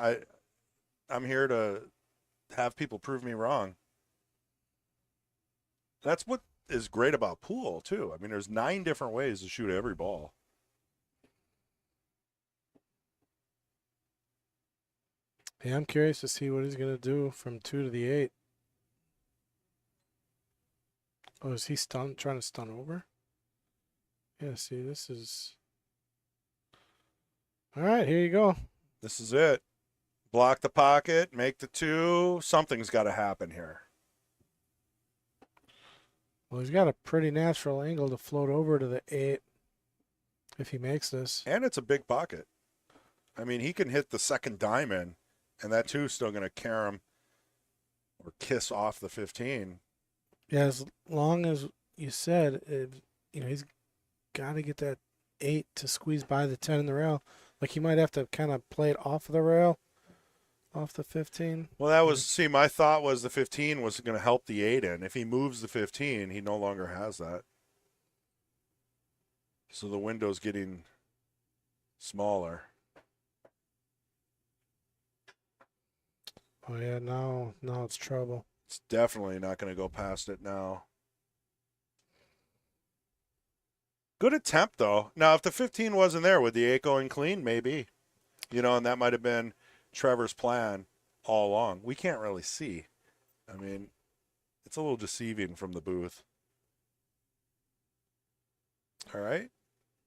I'm here to have people prove me wrong. That's what is great about pool too. I mean, there's 9 different ways to shoot every ball. Yeah, I'm curious to see what he's going to do from 2 to the 8. Oh, is he trying to stun over? Yeah, see, this is... All right, here you go. This is it. Block the pocket, make the 2. Something's got to happen here. Well, he's got a pretty natural angle to float over to the 8 if he makes this. And it's a big pocket. I mean, he can hit the second diamond, and that too is still going to carry him or kiss off the 15. Yeah, as long as you said, he's got to get that 8 to squeeze by the 10 in the rail. Like, he might have to kind of play it off of the rail, off the 15. Well, that was, see, my thought was the 15 was going to help the 8 in. If he moves the 15, he no longer has that. So the window's getting smaller. Oh, yeah, now it's trouble. It's definitely not going to go past it now. Good attempt, though. Now, if the 15 wasn't there, would the 8 going clean? Maybe. And that might have been Trevor's plan all along. We can't really see. I mean, it's a little deceiving from the booth. All right.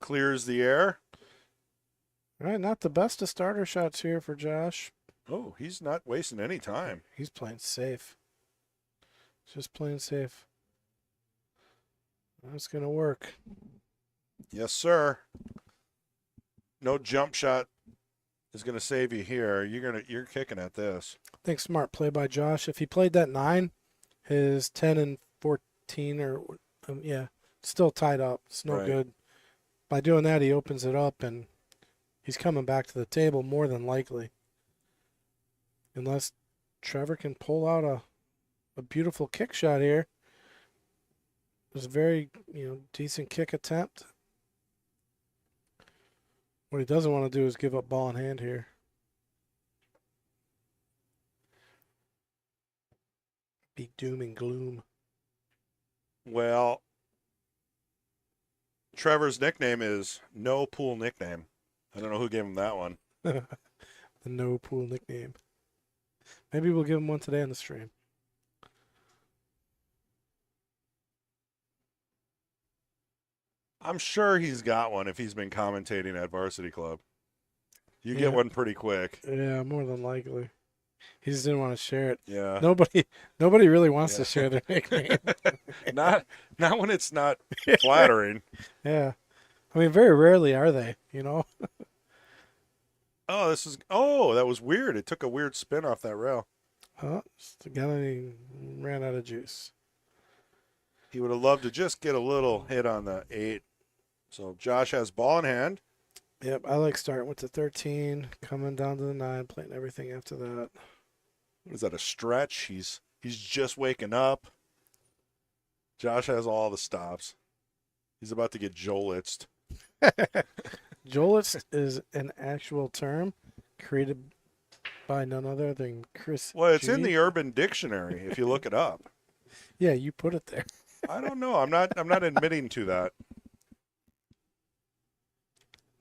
Clears the air. All right, not the best of starter shots here for Josh. Oh, he's not wasting any time. He's playing safe. Just playing safe. That's going to work. Yes, sir. No jump shot is going to save you here. You're kicking at this. I think smart play by Josh. If he played that 9, his 10 and 14 still tied up. It's no Right. good. By doing that, he opens it up, and he's coming back to the table more than likely. Unless Trevor can pull out a beautiful kick shot here. It was a very, decent kick attempt. What he doesn't want to do is give up ball in hand here. Be doom and gloom. Well, Trevor's nickname is No Pool Nickname. I don't know who gave him that one. The no pool nickname. Maybe we'll give him one today on the stream. I'm sure he's got one if he's been commentating at Varsity Club. You Yeah. get one pretty quick. Yeah, more than likely. He just didn't want to share it. Yeah. Nobody really wants Yeah. to share their nickname. Not when it's not flattering. Yeah. I mean, very rarely are they, Oh, that was weird. It took a weird spin off that rail. Again, he ran out of juice. He would have loved to just get a little hit on the 8. So Josh has ball in hand. Yep, I like starting with the 13, coming down to the 9, playing everything after that. Is that a stretch? He's just waking up. Josh has all the stops. He's about to get Jolitzed. Jolitz is an actual term created by none other than Chris. Well, it's in G. the Urban Dictionary if you look it up. Yeah, you put it there. I don't know. I'm not admitting to that.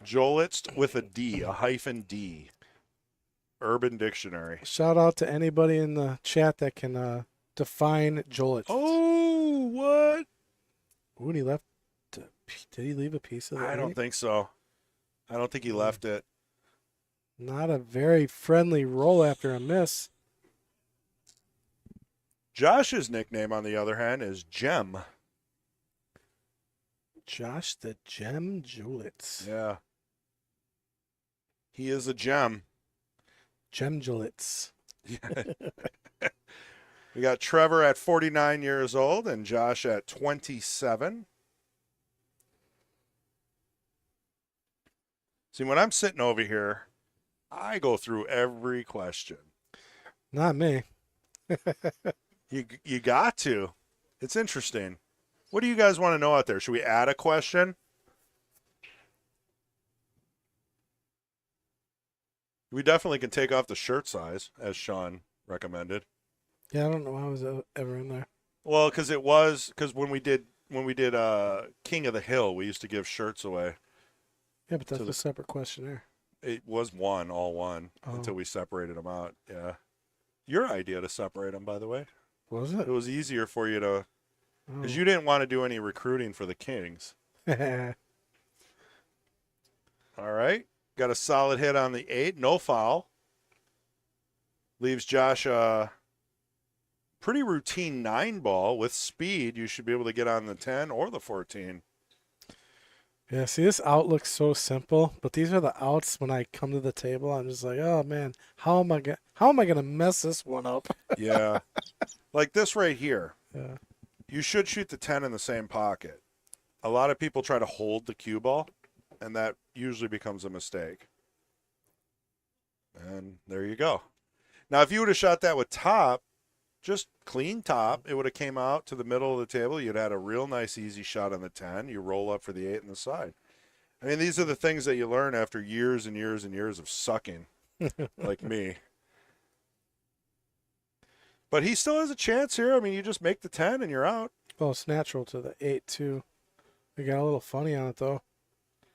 Jolitzed with a D, a hyphen D. Urban Dictionary. Shout out to anybody in the chat that can define Jolitz. Oh, what? Ooh, and he left. Did he leave a piece of the I don't 8? think so. I don't think he left it. Not a very friendly roll after a miss. Josh's nickname, on the other hand, is Gem. Josh the Gem Jolitz. Yeah. He is a gem. Gem Jolitz. We got Trevor at 49 years old and Josh at 27. See, when I'm sitting over here, I go through every question. Not me. You got to. It's interesting. What do you guys want to know out there? Should we add a question? We definitely can take off the shirt size, as Sean recommended. Yeah, I don't know how I was ever in there. Well, because when we did King of the Hill, we used to give shirts away. Yeah, but that's So a separate questionnaire. It was all one, Oh. until we separated them out. Yeah. Your idea to separate them, by the way. Was It it? was easier for you to, Oh. because you didn't want to do any recruiting for the Kings. All right. Got a solid hit on the 8. No foul. Leaves Josh a pretty routine 9 ball with speed. You should be able to get on the 10 or the 14. Yeah, see, this out looks so simple, but these are the outs when I come to the table. I'm just like, oh man, how am I gonna mess this one up? Yeah. Like this right here. Yeah. You should shoot the 10 in the same pocket. A lot of people try to hold the cue ball, and that usually becomes a mistake. And there you go. Now, if you would have shot that with top, just clean top, it would have came out to the middle of the table. You'd had a real nice, easy shot on the 10. You roll up for the 8 on the side. I mean, these are the things that you learn after years and years and years of sucking, like me. But he still has a chance here. I mean, you just make the 10 and you're out. Well, it's natural to the 8 too. We got a little funny on it though.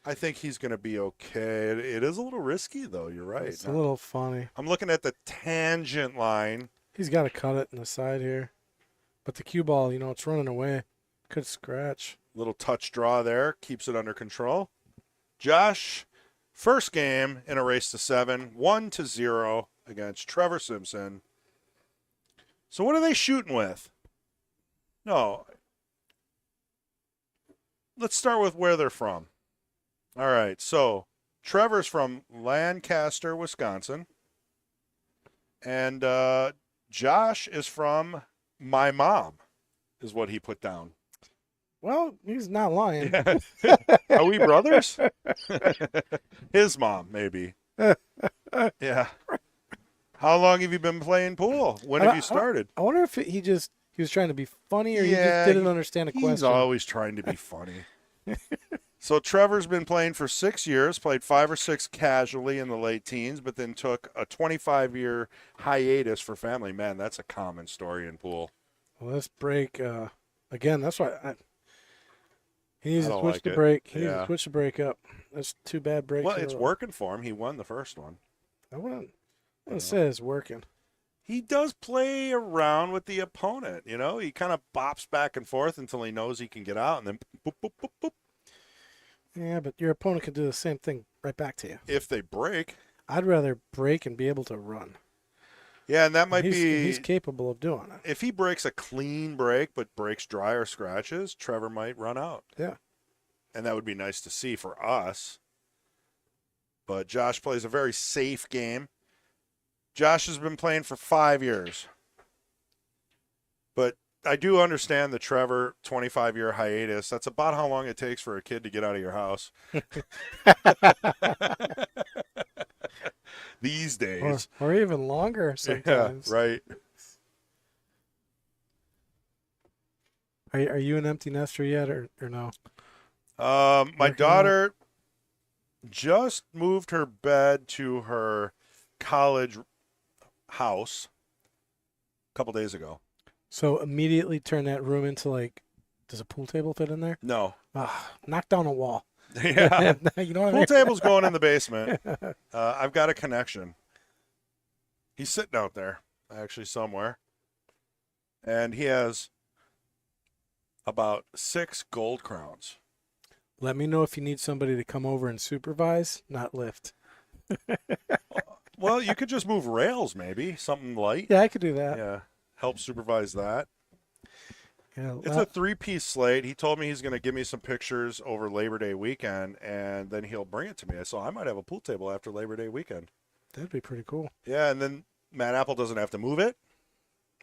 I think he's going to be okay. It is a little risky, though. You're right. It's a little funny. I'm looking at the tangent line. He's got to cut it in the side here, but the cue ball, it's running away. Could scratch. Little touch draw there. Keeps it under control. Josh, first game in a race to 7, 1-0 against Trevor Simpson. So what are they shooting with? No. Let's start with where they're from. All right, so Trevor's from Lancaster, Wisconsin. And Josh is from my mom, is what he put down. Well, he's not lying. Are we brothers? His mom, maybe. Yeah. How long have you been playing pool? When have you started? I wonder if he was trying to be funny or he Yeah, just didn't understand the He's question. always trying to be funny. So Trevor's been playing for 6 years, played 5 or 6 casually in the late teens, but then took a 25-year hiatus for family. Man, that's a common story in pool. Well, this break, again, that's why he needs I to don't switch like the it. break. He needs Yeah. to switch the break up. That's 2 bad breaks. Well, in a it's row. working for him. He won the first one. I wouldn't say it's working. He does play around with the opponent, He kind of bops back and forth until he knows he can get out, and then boop, boop, boop, boop. Yeah, but your opponent can do the same thing right back to you. If they break. I'd rather break and be able to run. Yeah, and that might He's capable of doing it. if he breaks a clean break but breaks dry or scratches, Trevor might run out. Yeah. And that would be nice to see for us. But Josh plays a very safe game. Josh has been playing for 5 years. But I do understand the Trevor 25-year hiatus. That's about how long it takes for a kid to get out of your house. These days. Or even longer sometimes. Yeah, right. Are you an empty nester yet or no? My Working daughter just moved her bed to her college house a couple days ago. So immediately turn that room into does a pool table fit in there? No. Knock down a wall. Yeah. You know what I Pool mean? table's going in the basement. I've got a connection. He's sitting out there, actually, somewhere. And he has about 6 gold crowns. Let me know if you need somebody to come over and supervise, not lift. Well, you could just move rails, maybe. Something light. Yeah, I could do that. Yeah. Help supervise that. Yeah, It's a 3-piece slate. He told me he's going to give me some pictures over Labor Day weekend, and then he'll bring it to me. So I might have a pool table after Labor Day weekend. that'd be pretty cool. Yeah, and then Matt Apple doesn't have to move it.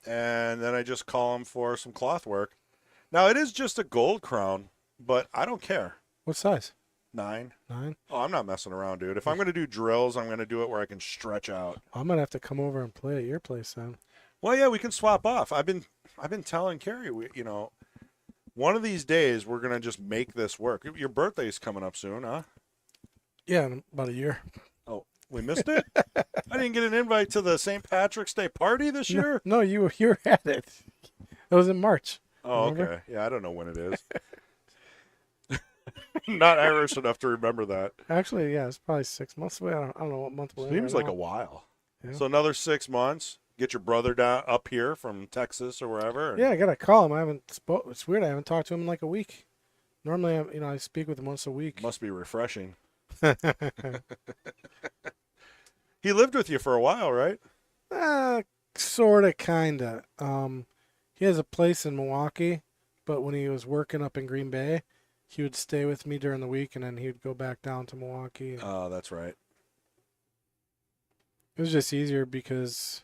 And then I just call him for some cloth work. Now, it is just a gold crown, but I don't care. What size? 9. 9? Oh, I'm not messing around, dude. If I'm going to do drills, I'm going to do it where I can stretch out. I'm gonna have to come over and play at your place then. Well, yeah, we can swap off. I've been telling Carrie, one of these days we're going to just make this work. Your birthday's coming up soon, huh? Yeah, in about a year. Oh, we missed it? I didn't get an invite to the St. Patrick's Day party this year? No, you were at it. That was in March. Oh, Remember? okay. Yeah, I don't know when it is. Not Irish enough to remember that. Actually, yeah, it's probably 6 months away. I don't know what month we're in. Seems right like now. a while. Yeah. So another 6 months. Get your brother down up here from Texas or wherever. and- Yeah, I gotta call him. I haven't It's weird. I haven't talked to him in like a week. Normally, I speak with him once a week. Must be refreshing. He lived with you for a while, right? Sorta, kinda. He has a place in Milwaukee, but when he was working up in Green Bay, he would stay with me during the week, and then he would go back down to Milwaukee. Oh, that's right. It was just easier because,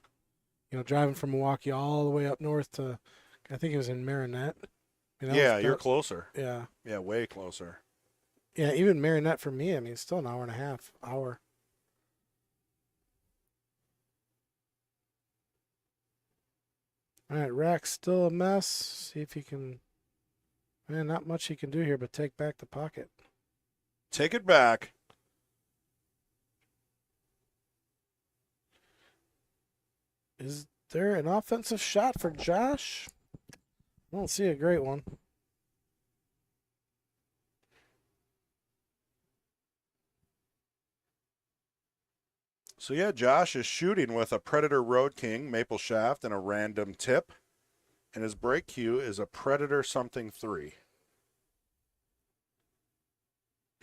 driving from Milwaukee all the way up north to, I think it was in Marinette. Yeah, you're closer. Yeah. Yeah, way closer. Yeah, even Marinette for me, I mean, it's still an hour and a half. All right, Rack's still a mess. See if he can. Man, not much he can do here but take back the pocket. Take it back. Is there an offensive shot for Josh? I don't see a great one. So yeah, Josh is shooting with a Predator Road King Maple Shaft and a random tip, and his break cue is a Predator something 3.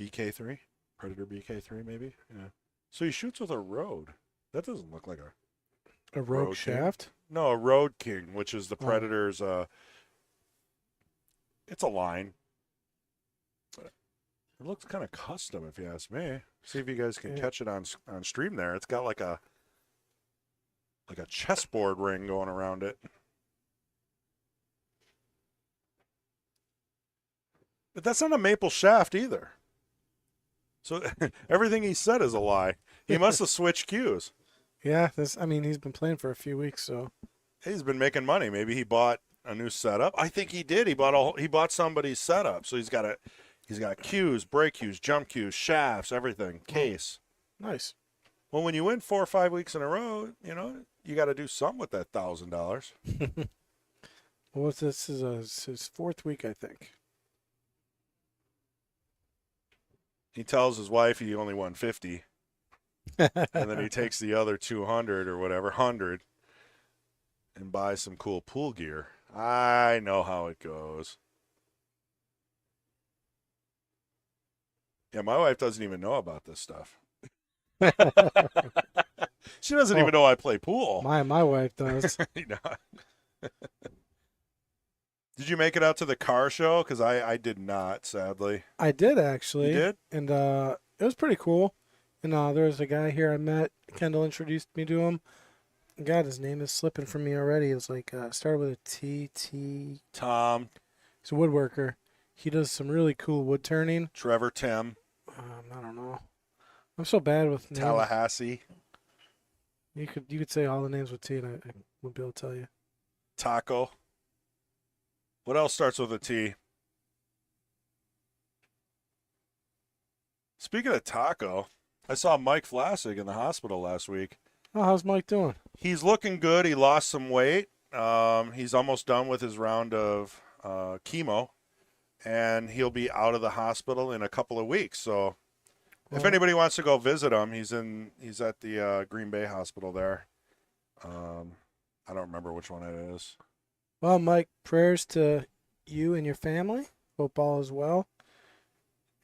BK3? Predator BK3 maybe? Yeah. So he shoots with a Road. That doesn't look like A rogue Road shaft? King. No, a Road King, which is the Predator's it's a line. It looks kind of custom, if you ask me. See if you guys can catch it on stream there. It's got like a chessboard ring going around it. But that's not a maple shaft either. So everything he said is a lie. He must have switched cues. Yeah, he's been playing for a few weeks, so. He's been making money. Maybe he bought a new setup. I think he did. He bought somebody's setup. So he's got cues, break cues, jump cues, shafts, everything, case. Nice. Well, when you win 4 or 5 weeks in a row, you got to do something with that $1,000. Well, this is his 4th week, I think. He tells his wife he only won 50, and then he takes the other 200 or whatever, 100, and buys some cool pool gear. I know how it goes. Yeah, my wife doesn't even know about this stuff. She doesn't even know I play pool. My wife does. Did you make it out to the car show? Because I did not, sadly. I did, actually. You did? And it was pretty cool. And there was a guy here I met. Kendall introduced me to him. God, his name is slipping from me already. It was like, started with a T. Tom. He's a woodworker. He does some really cool wood turning. Trevor, Tim. I don't know. I'm so bad with names. Tallahassee. You could say all the names with T, and I wouldn't be able to tell you. Taco. What else starts with a T? Speaking of Taco, I saw Mike Vlasic in the hospital last week. Oh, how's Mike doing? He's looking good. He lost some weight. He's almost done with his round of chemo, and he'll be out of the hospital in a couple of weeks. So if anybody wants to go visit him, he's at the Green Bay hospital there. I don't remember which one it is. Well, Mike, prayers to you and your family. Hope all is well.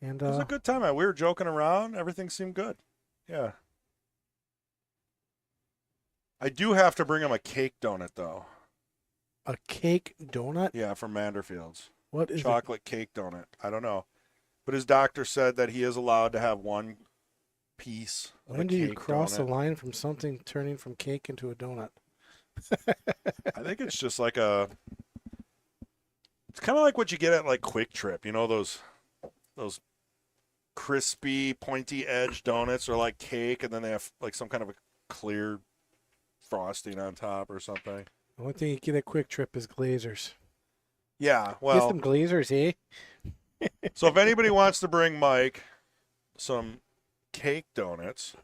And it was a good time. We were joking around. Everything seemed good. Yeah. I do have to bring him a cake donut, though. A cake donut? Yeah, from Manderfield's. What is Chocolate cake donut. I don't know. But his doctor said that he is allowed to have one piece of When a do you cake cross the donut. line from something turning from cake into a donut? I think it's just like it's kind of like what you get at like Quick Trip. You know, those crispy, pointy edge donuts are like cake, and then they have like some kind of a clear frosting on top or something. The one thing you get at Quick Trip is Glazers. Yeah, Get well, some Glazers, eh? so if anybody wants to bring Mike some cake donuts,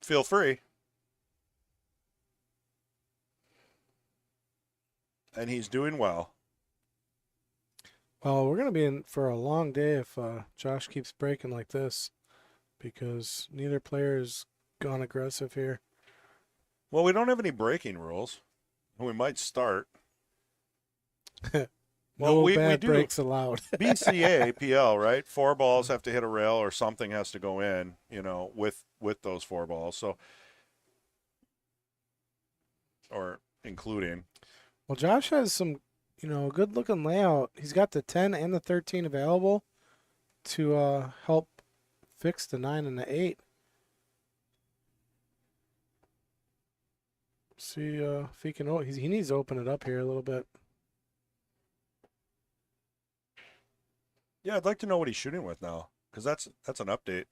feel free. And he's doing well. Well, we're going to be in for a long day if Josh keeps breaking like this, because neither player has gone aggressive here. Well, we don't have any breaking rules. We might start. No we bad do. breaks allowed. BCA, PL, right? 4 balls have to hit a rail or something has to go in, with those 4 balls. So, or including. Well, Josh has some a good looking layout. He's got the 10 and the 13 available to help fix the 9 and the 8. See if he can. He needs to open it up here a little bit. Yeah, I'd like to know what he's shooting with now, because that's an update.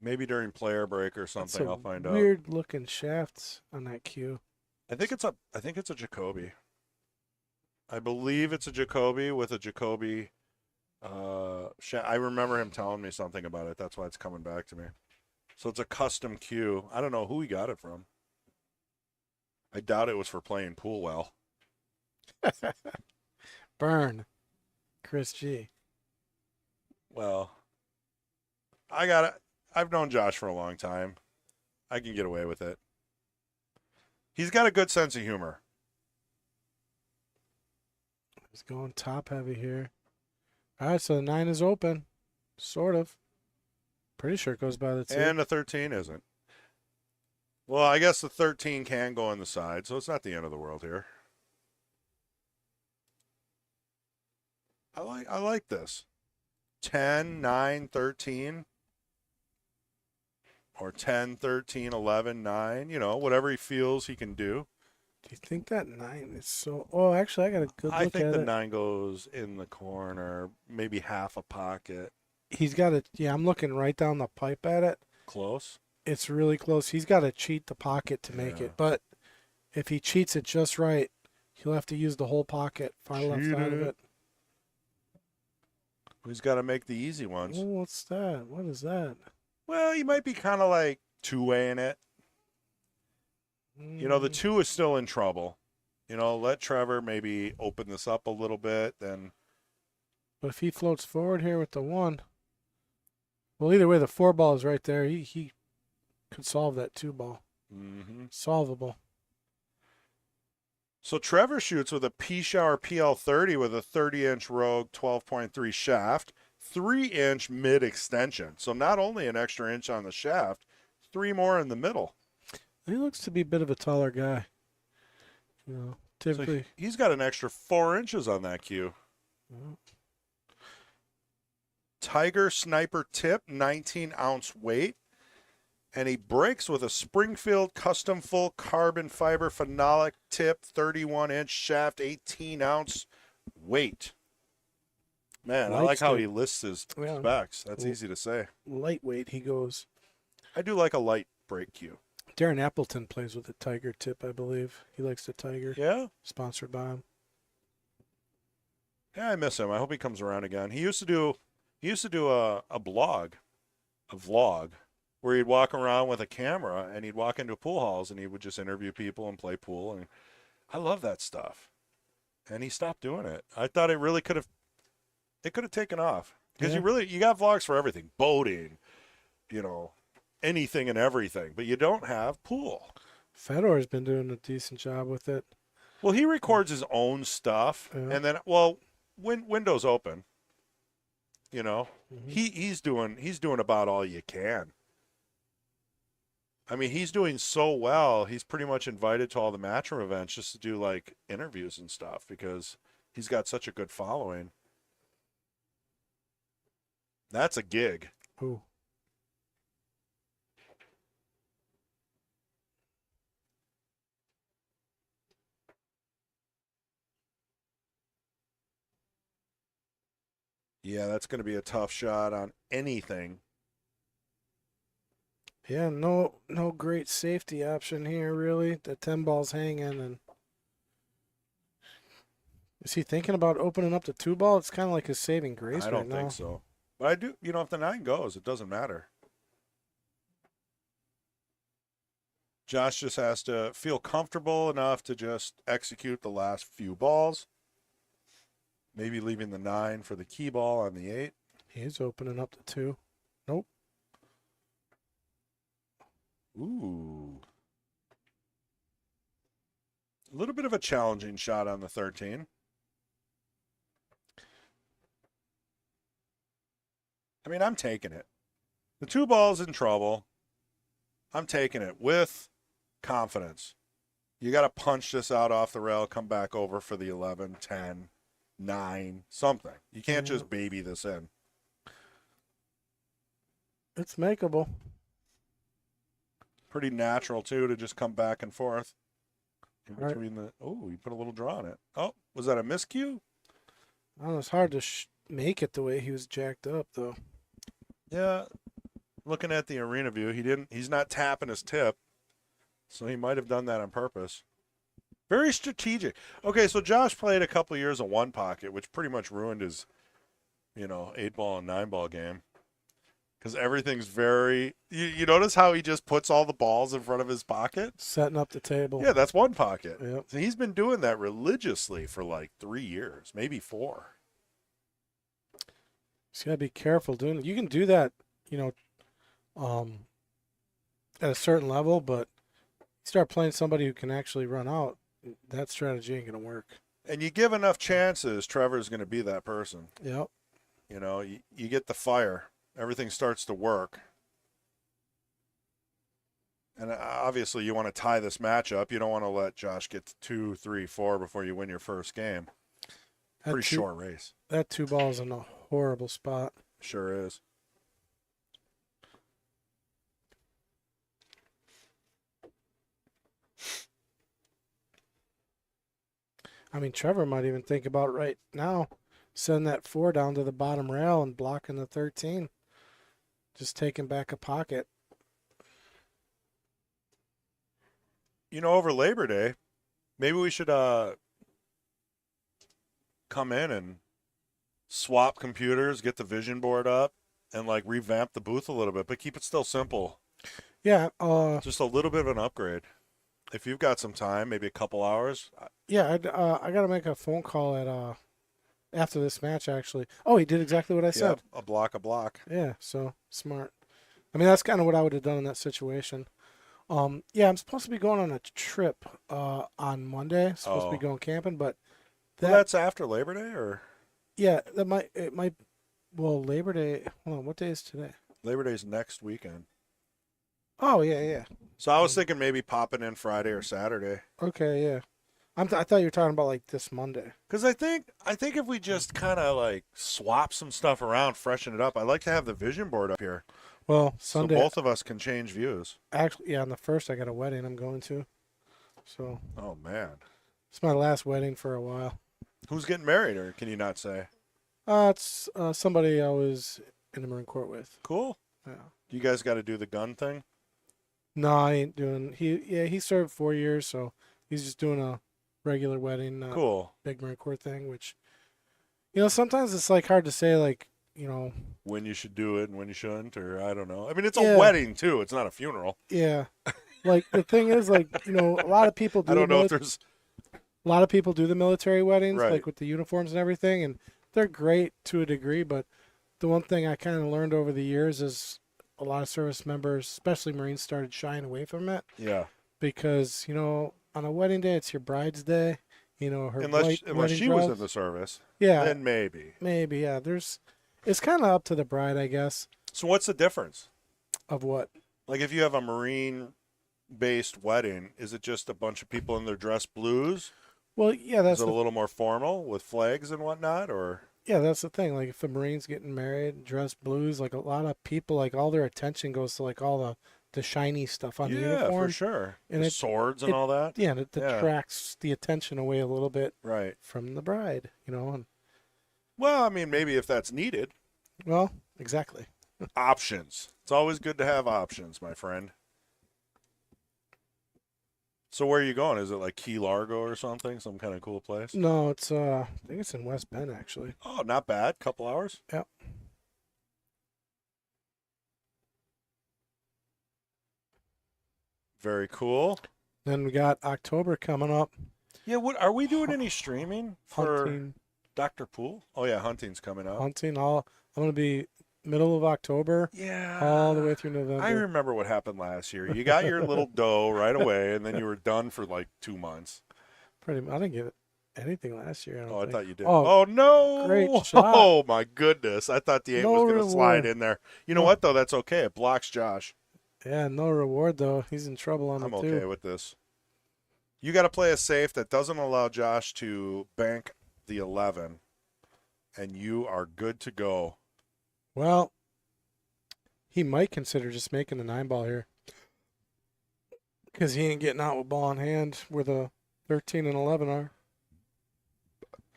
Maybe during player break or something, I'll find out. Weird looking shafts on that cue. I think it's a Jacoby. I believe it's a Jacoby with a Jacoby. I remember him telling me something about it. That's why it's coming back to me. So it's a custom cue. I don't know who he got it from. I doubt it was for playing pool well. Burn. Chris G. Well, I got it. I've known Josh for a long time. I can get away with it. He's got a good sense of humor. He's going top heavy here. All right, so the 9 is open. Sort of. Pretty sure it goes by the 2. And the 13 isn't. Well, I guess the 13 can go on the side, so it's not the end of the world here. I like this. 10, 9, 13. Or 10, 13, 11, 9. You know, whatever he feels he can do. Do you think that 9 is so... Oh, actually, I got a good look at it. I think the 9 goes in the corner, maybe half a pocket. He's got to... Yeah, I'm looking right down the pipe at it. Close? It's really close. He's got to cheat the pocket to make it. But if he cheats it just right, he'll have to use the whole pocket, far left side of it. He's got to make the easy ones. Oh, what's that? What is that? Well, you might be kind of like two-weighing it. You know, the 2 is still in trouble. You know, let Trevor maybe open this up a little bit, then. But if he floats forward here with the 1, well, either way, the 4 ball is right there. He could solve that 2 ball. Mm-hmm. Solvable. So Trevor shoots with a P-Shower PL30 with a 30-inch Rogue 12.3 shaft, 3-inch mid-extension. So not only an extra inch on the shaft, 3 more in the middle. He looks to be a bit of a taller guy. Typically. So he's got an extra 4 inches on that cue. Tiger Sniper tip, 19-ounce weight. And he breaks with a Springfield custom full carbon fiber phenolic tip, 31-inch shaft, 18-ounce weight. Man, I like how he lists his specs. That's easy to say. Lightweight, he goes. I do like a light break cue. Darren Appleton plays with a Tiger tip, I believe. He likes the Tiger. Yeah? Sponsored by him. Yeah, I miss him. I hope he comes around again. He used to do a vlog, where he'd walk around with a camera and he'd walk into pool halls and he would just interview people and play pool. And I love that stuff. And he stopped doing it. I thought it really could have taken off, because you got vlogs for everything, boating, anything and everything, but you don't have pool. Fedor's been doing a decent job with it. Well, he records his own stuff, and then, when windows open, he's doing about all you can. I mean, he's doing so well. He's pretty much invited to all the Matchroom events just to do like interviews and stuff, because he's got such a good following. That's a gig. Who? Yeah, that's going to be a tough shot on anything. Yeah, no great safety option here, really. The 10 ball's hanging, and is he thinking about opening up the 2 ball? It's kind of like his saving grace right now. I don't think so. But I do, if the 9 goes, it doesn't matter. Josh just has to feel comfortable enough to just execute the last few balls. Maybe leaving the 9 for the key ball on the 8. He's opening up the 2. Nope. Ooh. A little bit of a challenging shot on the 13. I mean, I'm taking it. The 2 ball's in trouble. I'm taking it with confidence. You got to punch this out off the rail, come back over for the 11, 10, 9, something. You can't just baby this in. It's makeable. Pretty natural, too, to just come back and forth. In Right. between the. Oh, you put a little draw on it. Oh, was that a miscue? I don't know, it's hard to make it the way he was jacked up, though. Yeah. Looking at the arena view, he's not tapping his tip. So he might have done that on purpose. Very strategic. Okay, so Josh played a couple of years of one pocket, which pretty much ruined his, 8-ball and 9-ball game. Because everything's very. You notice how he just puts all the balls in front of his pocket? Setting up the table. Yeah, that's one pocket. Yep. So he's been doing that religiously for like 3 years, maybe 4. Just gotta be careful doing it. You can do that, at a certain level, but you start playing somebody who can actually run out, that strategy ain't gonna work. And you give enough chances, Trevor's going to be that person. Yep. You get the fire. Everything starts to work. And obviously you want to tie this matchup. You don't want to let Josh get to 2, 3, 4 before you win your first game. Pretty short race. That 2 ball's in a horrible spot. Sure is. I mean, Trevor might even think about it right now, sending that 4 down to the bottom rail and blocking the 13. Just taking back a pocket. Over Labor Day, maybe we should come in and swap computers, get the vision board up, and like revamp the booth a little bit, but keep it still simple. Yeah. Just a little bit of an upgrade. If you've got some time, maybe a couple hours. Yeah. I gotta make a phone call at after this match actually. Oh, he did exactly what I said. A block. Yeah. So smart. I mean, that's kind of what I would have done in that situation. Yeah, I'm supposed to be going on a trip on Monday. Supposed to be going camping, but That's after Labor Day, or yeah, it might. Well, Labor Day. Hold on, what day is today? Labor Day's next weekend. Oh yeah. So I was thinking maybe popping in Friday or Saturday. Okay, yeah. I thought you were talking about like this Monday. Because I think if we just kind of like swap some stuff around, freshen it up. I'd like to have the vision board up here, Well, Sunday. so both of us can change views. Actually, yeah, on the 1st I got a wedding I'm going to. So Oh man, it's my last wedding for a while. who's getting married, or can you not say? It's somebody I was in the Marine Corps with. Cool. Yeah. You guys got to do the gun thing. No, I ain't doing. He served 4 years, so he's just doing a regular wedding, not Cool. big Marine Corps thing. Which, sometimes it's like hard to say, like When you should do it and when you shouldn't, or I don't know. I mean, it's Yeah. a wedding too. It's not a funeral. yeah. Like the thing is, like a lot of people do. I don't know if there's. A lot of people do the military weddings, Right. like with the uniforms and everything, and they're great to a degree. But the one thing I kind of learned over the years is a lot of service members, especially Marines, started shying away from it Yeah. because on a wedding day it's your bride's day. Her Unless wedding she was dress. in the service, Yeah, then maybe. maybe yeah. It's kind of up to the bride, I guess, So what's the difference? of what. Like if you have a Marine-based wedding, is it just a bunch of people in their dress blues? Well, yeah, that's Is it a little more formal with flags and whatnot, or? that's the thing. Like if a Marine's getting married, dressed blues, like a lot of people, like all their attention goes to like all the shiny stuff on the Yeah, uniform. for sure. And The it- swords and it- all that. Yeah, and it Yeah. detracts the attention away a little bit Right. from the bride, and Well, I mean, maybe if that's needed. well, exactly. Options. It's always good to have options, my friend. So where are you going? Is it like Key Largo or something? Some kind of cool place? No, it's I think it's in West Bend actually. Oh, not bad. Couple hours. Yeah. Very cool. Then we got October coming up. Yeah, what are we doing any streaming for Hunting, Dr. Poole? Oh yeah, hunting's coming up. hunting. I'm gonna be middle of October, Yeah. all the way through November. I remember what happened last year. You got your little dough right away, and then you were done for like 2 months. Pretty. I didn't get anything last year. Oh, I think. thought you did. Oh, Oh, no! great shot. Oh my goodness! I thought the 8 No was going to slide reward. in there. You know No. what though? That's okay. It blocks Josh. Yeah, no reward though. He's in trouble on I'm it okay too. with this. You got to play a safe that doesn't allow Josh to bank the 11, and you are good to go. Well, he might consider just making the 9-ball here. Because he ain't getting out with ball in hand where the 13 and 11 are.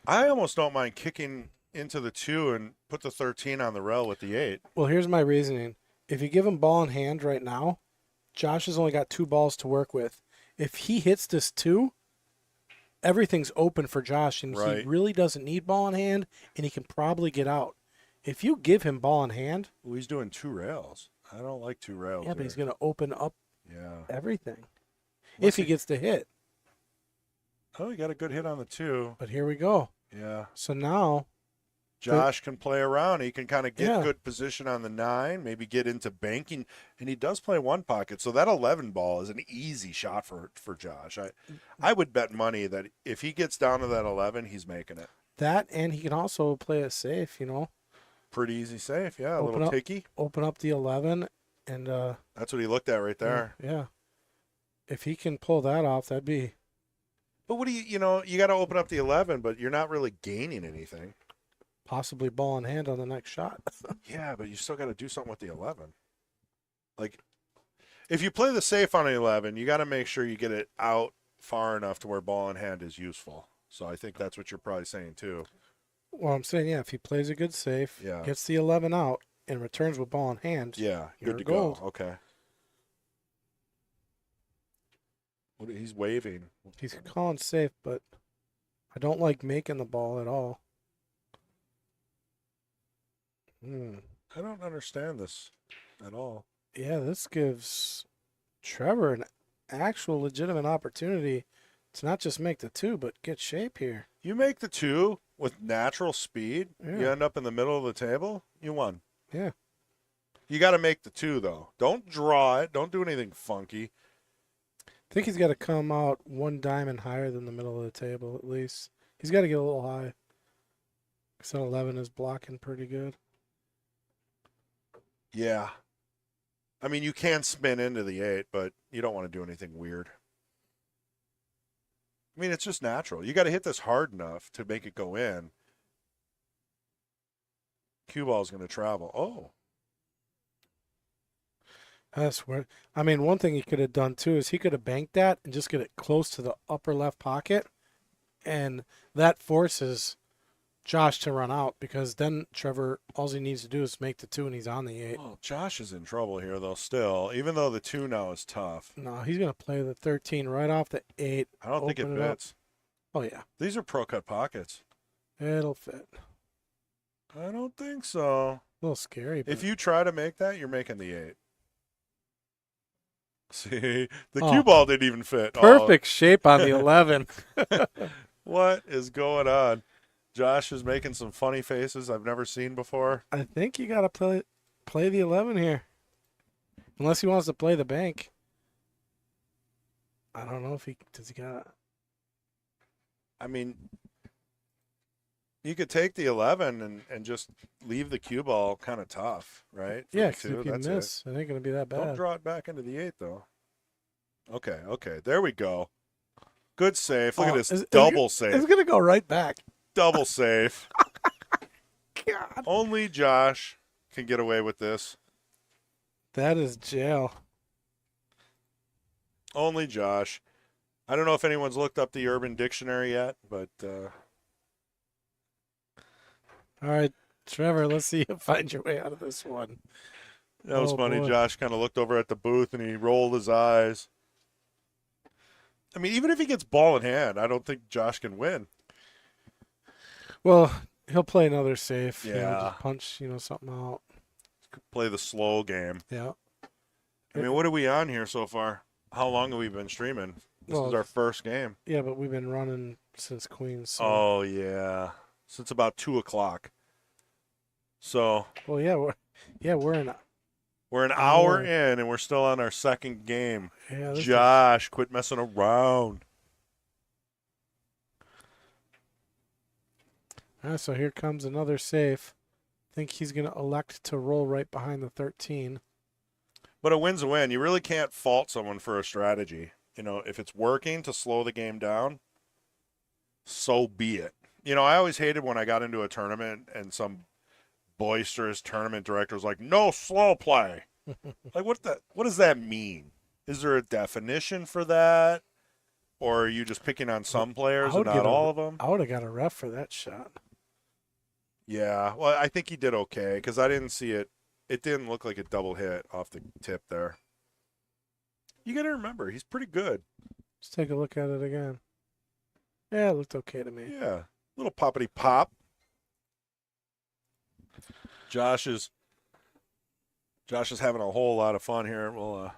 I almost don't mind kicking into the 2 and put the 13 on the rail with the 8. Well, here's my reasoning. If you give him ball in hand right now, Josh has only got 2 balls to work with. If he hits this 2, everything's open for Josh, and Right. he really doesn't need ball in hand, and he can probably get out. If you give him ball in hand, Well, he's doing 2 rails. I don't like 2 rails. yeah, but he's here. going to open up Yeah. everything Unless if he gets the hit. Oh, he got a good hit on the 2. But here we go. Yeah. So now, Josh can play around. He can kind of get Yeah. good position on the 9, maybe get into banking, and he does play 1 pocket. So that 11 ball is an easy shot for Josh. I would bet money that if he gets down to that 11, he's making it. that, and he can also play it safe, Pretty easy safe. Yeah, a Open little up. ticky. open up the 11, and That's what he looked at right there. Yeah. If he can pull that off, that'd be But what do you got to open up the 11, but you're not really gaining anything. possibly ball in hand on the next shot. Yeah, but you still got to do something with the 11. Like, if you play the safe on an 11, you got to make sure you get it out far enough to where ball in hand is useful. So I think that's what you're probably saying too. Well, I'm saying, yeah, if he plays a good safe, Yeah. gets the 11 out, and returns with ball in hand, Yeah, You're good to gold. go. Okay. He's waving. he's calling safe, but I don't like making the ball at all. I don't understand this at all. Yeah, this gives Trevor an actual legitimate opportunity to not just make the 2, but get shape here. You make the 2 with natural speed, you Yeah. end up in the middle of the table, you won. Yeah. You got to make the 2 though. Don't draw it. Don't do anything funky. I think he's got to come out 1 diamond higher than the middle of the table at least. He's got to get a little high. Because that 11 is blocking pretty good. Yeah. I mean, you can spin into the 8, but you don't want to do anything weird. I mean, it's just natural. You got to hit this hard enough to make it go in. Cue ball is going to travel. Oh, That's weird. I mean, one thing he could have done too is he could have banked that and just get it close to the upper left pocket. And that forces Josh to run out because then Trevor, all he needs to do is make the 2 and he's on the 8. well, Josh is in trouble here, though, still, even though the 2 now is tough. No, he's going to play the 13 right off the 8. I don't think it Open it up. fits. Oh, yeah. These are pro cut pockets. It'll fit. I don't think so. A little scary. But If you try to make that, you're making the 8. See, the Oh. cue ball didn't even fit. perfect shape on the 11. Oh, what is going on? Josh is making some funny faces I've never seen before. I think you got to play the 11 here. Unless he wants to play the bank. I don't know if he got. I mean, you could take the 11 and just leave the cue ball kind of tough, right? For Yeah, the 'cause 2, if you that's miss, it ain't going to be that Don't bad. draw it back into the 8, though. Okay. There we go. Good save. Look at Oh, this is it double It's save. going to go right back. Double save. God. Only Josh can get away with this. That is jail. Only Josh. I don't know if anyone's looked up the Urban Dictionary yet, but All right, Trevor, let's see you find your way out of this one. that was Oh, funny. boy. Josh kind of looked over at the booth and he rolled his eyes. I mean, even if he gets ball in hand, I don't think Josh can win. Well, he'll play another safe. Yeah. Just punch, something out. Play the slow game. Yeah. I mean, what are we on here so far? How long have we been streaming? This is Well, our first game. Yeah, but we've been running since Queens. So. Oh, yeah. Since about 2 o'clock. So Well, we're in. we're an hour Hour. in and we're still on our second game. Yeah, this is- Josh, quit messing around. So here comes another safe. I think he's going to elect to roll right behind the 13. But a win's a win. You really can't fault someone for a strategy. if it's working to slow the game down, so be it. I always hated when I got into a tournament and some boisterous tournament director was like, no slow play. Like, what does that mean? Is there a definition for that? Or are you just picking on some players and not all of them? I would have got a ref for that shot. Yeah, well, I think he did okay because I didn't see it. It didn't look like a double hit off the tip there. You got to remember, he's pretty good. Let's take a look at it again. Yeah, it looked okay to me. Yeah, little poppity pop. Josh is having a whole lot of fun here. We'll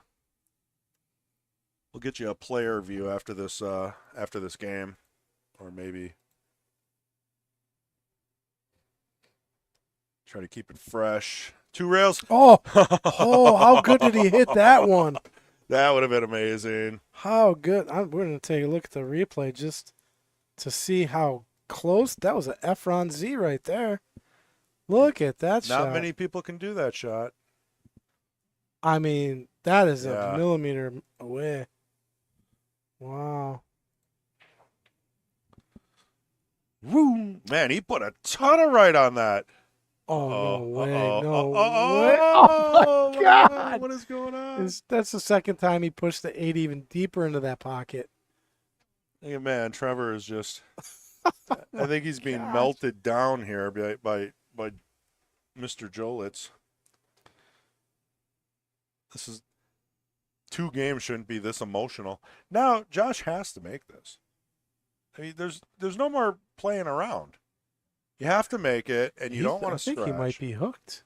get you a player view after this game, or maybe try to keep it fresh. 2 rails. Oh, how good did he hit that one? That would have been amazing. How good. We're going to take a look at the replay just to see how close. That was an Efron Z right there. Look at that shot. Not many people can do that shot. I mean, that is Yeah. a millimeter away. Wow. Woo! Man, he put a ton of right on that. Oh, no way. No way. Oh, my God. What is going on? That's the second time he pushed the 8 even deeper into that pocket. Hey, man, Trevor is just I think he's being gosh. melted down here by Mr. Jolitz. This is 2 games shouldn't be this emotional. Now, Josh has to make this. I mean, there's no more playing around. You have to make it, and you don't want to I think scratch. he might be hooked.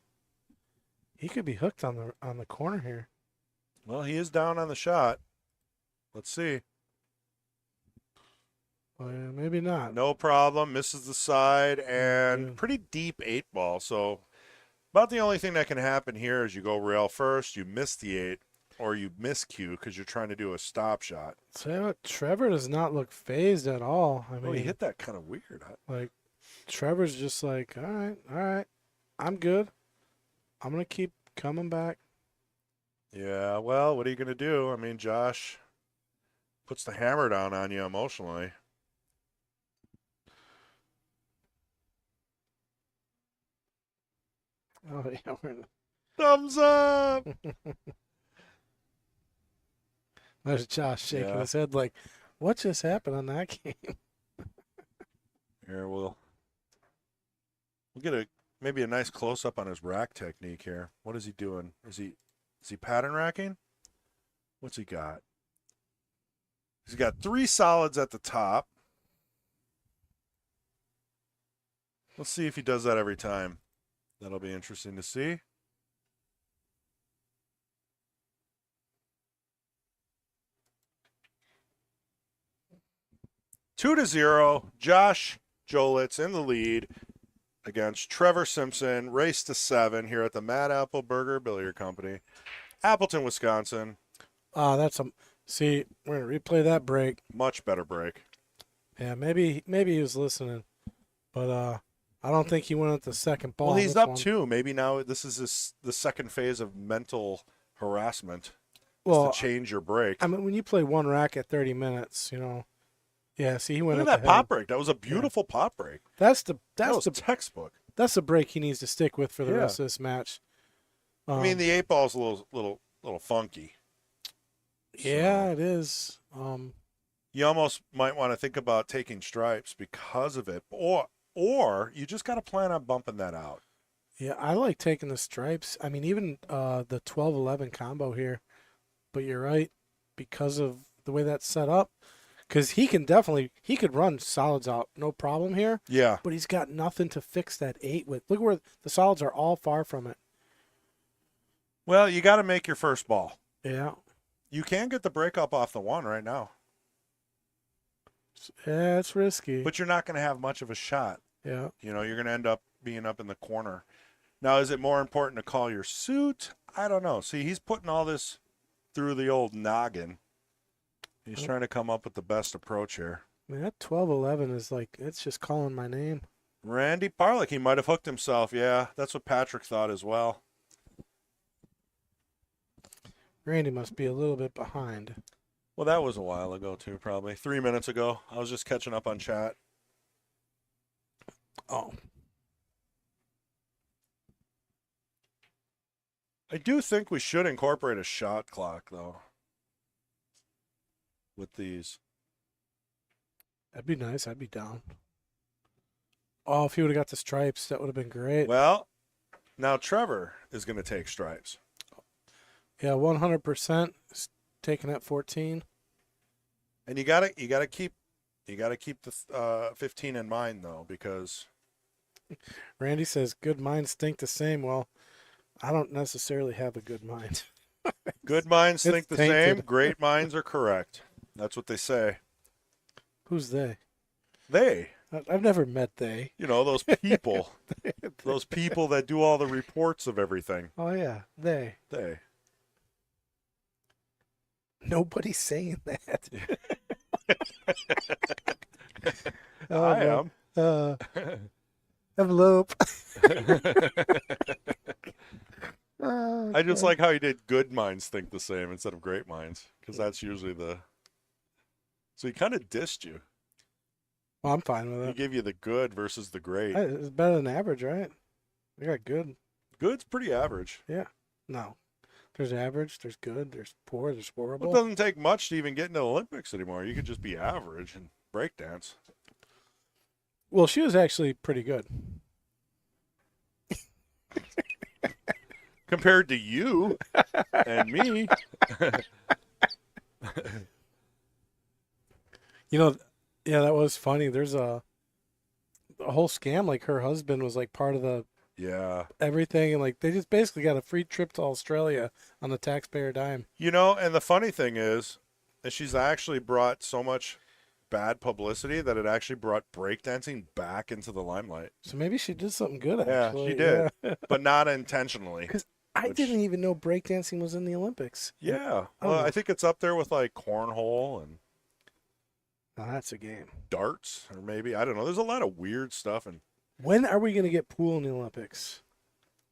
He could be hooked on the corner here. Well, he is down on the shot. Let's see. Well, yeah, maybe not. No problem. Misses the side and pretty deep 8 ball. So about the only thing that can happen here is you go rail first, you miss the 8, or you miscue because you're trying to do a stop shot. So Trevor does not look phased at all. I mean, He hit that kind of weird. like Trevor's just like, all right, I'm good. I'm gonna keep coming back. Yeah, well, what are you going to do? I mean, Josh puts the hammer down on you emotionally. Oh yeah, Thumbs up! there's Josh shaking Yeah. his head like, what just happened on that game? Here, we'll get maybe a nice close-up on his rack technique here. What is he doing? Is he pattern racking? What's he got? He's got 3 solids at the top. Let's see if he does that every time. That'll be interesting to see. Two to 0. Josh Jolitz in the lead against Trevor Simpson. Race to 7 here at the Mad Apple Burger Billiard Company, Appleton, Wisconsin. See, we're gonna replay that break. Much better break. Yeah, maybe he was listening, but I don't think he went at the second ball. Well, on he's this up one. 2. Maybe now this is the second phase of mental harassment. Well, To change your break. I mean, when you play one rack at 30 minutes, yeah. See, he went Look at at that the head. pop break. That was a beautiful pop break. That's That was the textbook. that's the break he needs to stick with for the Yeah. rest of this match. I mean, the 8 ball's a little funky. Yeah, it is. You almost might want to think about taking stripes because of it, or you just got to plan on bumping that out. Yeah, I like taking the stripes. I mean, even the 12-11 combo here. But you're right, because of the way that's set up. Because he could run solids out, no problem here. Yeah. But he's got nothing to fix that 8 with. Look where the solids are all far from it. Well, you got to make your first ball. Yeah. You can get the break up off the 1 right now, Yeah, it's risky. but you're not going to have much of a shot. Yeah. You're going to end up being up in the corner. Now, is it more important to call your suit? I don't know. See, he's putting all this through the old noggin. He's trying to come up with the best approach here. I mean, that 12-11 is like, it's just calling my name. Randy Parlick, he might have hooked himself. Yeah, that's what Patrick thought as well. Randy must be a little bit behind. Well, that was a while ago too, probably 3 minutes ago. I was just catching up on chat. Oh, I do think we should incorporate a shot clock though. With these. that'd be nice. I'd be down. Oh, if he would have got the stripes, that would have been great. Well, now Trevor is going to take stripes. Yeah, 100%. Taking at 14. And you gotta keep the 15 in mind though, because Randy says good minds think the same. Well, I don't necessarily have a good mind. good minds It's think the tainted. same, great minds are correct. That's what they say. Who's they? They, I've never met they. those people, those people that do all the reports of everything. Oh yeah, they. They. Nobody's saying that. I am. Envelope. I just like how he did good minds think the same instead of great minds, because that's usually the. So he kind of dissed you. Well, I'm fine with He it. gave you the good versus the great. It's better than average, right? I got good. Good's pretty average. No. There's average, there's good, there's poor, there's horrible. It doesn't take much to even get into the Olympics anymore. You could just be average and breakdance. Well, she was actually pretty good. Compared to you and me. Yeah, that was funny. There's a whole scam. Like her husband was like part of the Yeah. everything, and like they just basically got a free trip to Australia on the taxpayer dime. And the funny thing is that she's actually brought so much bad publicity that it actually brought breakdancing back into the limelight. So maybe she did something good. Yeah, Actually, she did. Yeah. But not intentionally. I Which- didn't even know breakdancing was in the Olympics. Yeah. Oh. Well, I think it's up there with like cornhole and Now that's a game. darts, or maybe, I don't know. There's a lot of weird stuff. And When are we going to get pool in the Olympics?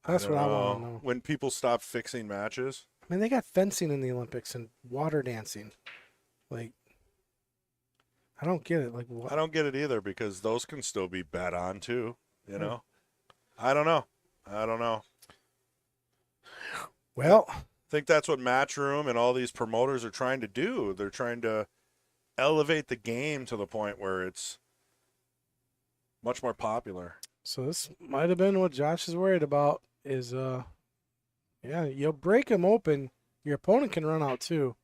That's what I want to know. When people stop fixing matches. I mean, they got fencing in the Olympics and water dancing. Like, I don't get it. Like, what? I don't get it either, because those can still be bet on too, I don't know. Well, I think that's what Matchroom and all these promoters are trying to do. They're trying to elevate the game to the point where it's much more popular. so this might have been what Josh is worried about is, you'll break them open. Your opponent can run out too.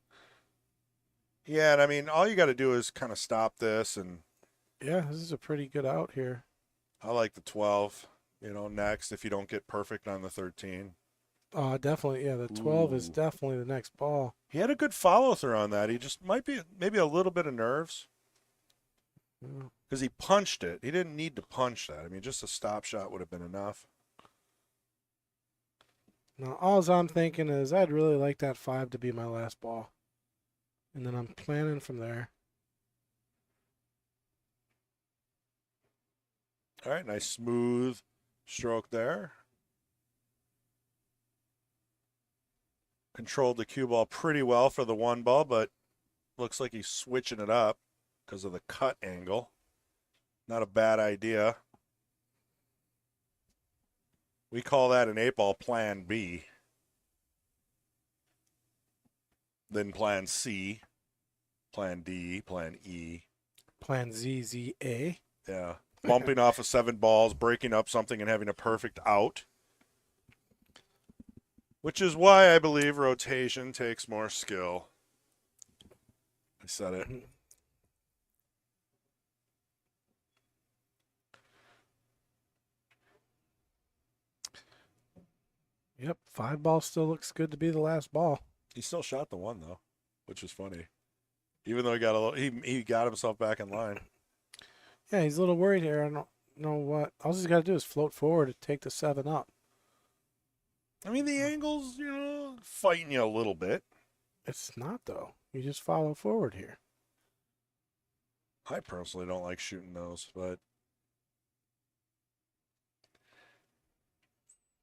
Yeah, and I mean, all you got to do is kind of stop this, and Yeah, this is a pretty good out here. I like the 12, next if you don't get perfect on the 13. Definitely. Yeah, the 12 is Ooh. definitely the next ball. He had a good follow through on that. He just might be maybe a little bit of nerves Yeah. because he punched it. He didn't need to punch that. I mean, just a stop shot would have been enough. Now, all I'm thinking is I'd really like that 5 to be my last ball. And then I'm planning from there. All right, nice smooth stroke there. Controlled the cue ball pretty well for the 1 ball, but looks like he's switching it up because of the cut angle. Not a bad idea. We call that an 8-ball plan B. Then plan C, plan D, plan E. Plan ZZA. Yeah. Bumping off of 7 balls, breaking up something, and having a perfect out. Which is why I believe rotation takes more skill. I said it. Yep, 5 ball still looks good to be the last ball. He still shot the 1 though, which is funny. Even though he got a little, he got himself back in line. Yeah, he's a little worried here. I don't know what. All he's got to do is float forward and take the 7 up. I mean, the angle's, fighting you a little bit. It's not, though. You just follow forward here. I personally don't like shooting those, but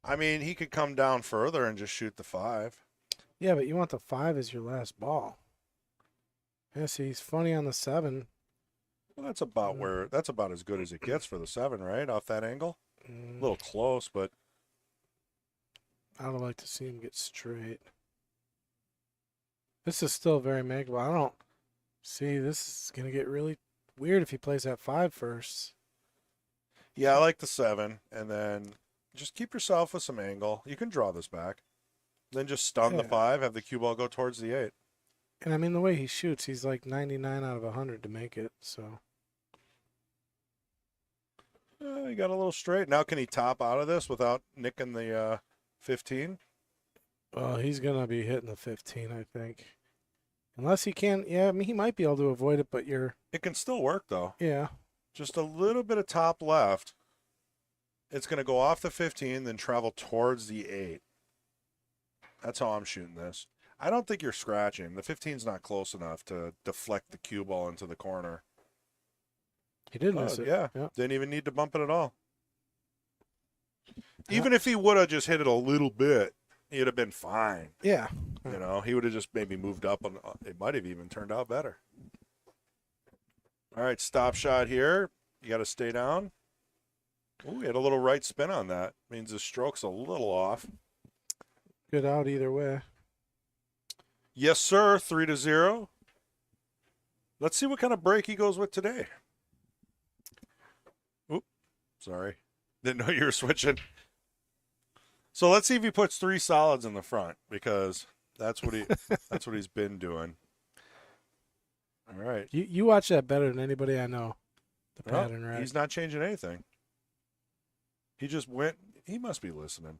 I mean, he could come down further and just shoot the 5. Yeah, but you want the 5 as your last ball. Yeah, see, he's funny on the 7. Well, that's about as good as it gets for the 7, right? Off that angle. A Mm, little close, but I would like to see him get straight. This is still very makeable. I don't see this is gonna get really weird if he plays that 5 first. yeah, I like the 7, and then just keep yourself with some angle. You can draw this back. Then just stun the Yeah. 5, have the cue ball go towards the 8. And I mean, the way he shoots, he's like 99 out of 100 to make it. So He got a little straight. Now can he top out of this without nicking the 15? he's gonna be hitting the 15, I think. Unless he can, yeah. I mean, he might be able to avoid it, but It can still work, though. yeah. Just a little bit of top left. It's going to go off the 15, then travel towards the 8. That's how I'm shooting this. I don't think you're scratching. The 15's not close enough to deflect the cue ball into the corner. He did miss it. Yeah. Yep. Didn't even need to bump it at all. Even if he would have just hit it a little bit, he'd have been fine. Yeah. You know, he would have just maybe moved up, and it might have even turned out better. All right, stop shot here. You got to stay down. Ooh, he had a little right spin on that. Means his stroke's a little off. Good out either way. Yes, sir. 3-0. Let's see what kind of break he goes with today. Oop, sorry. Didn't know you were switching. So let's see if he puts 3 solids in the front, because that's what he's been doing. All right. You watch that better than anybody I know. The Well, pattern, right? he's not changing anything. He just went. He must be listening.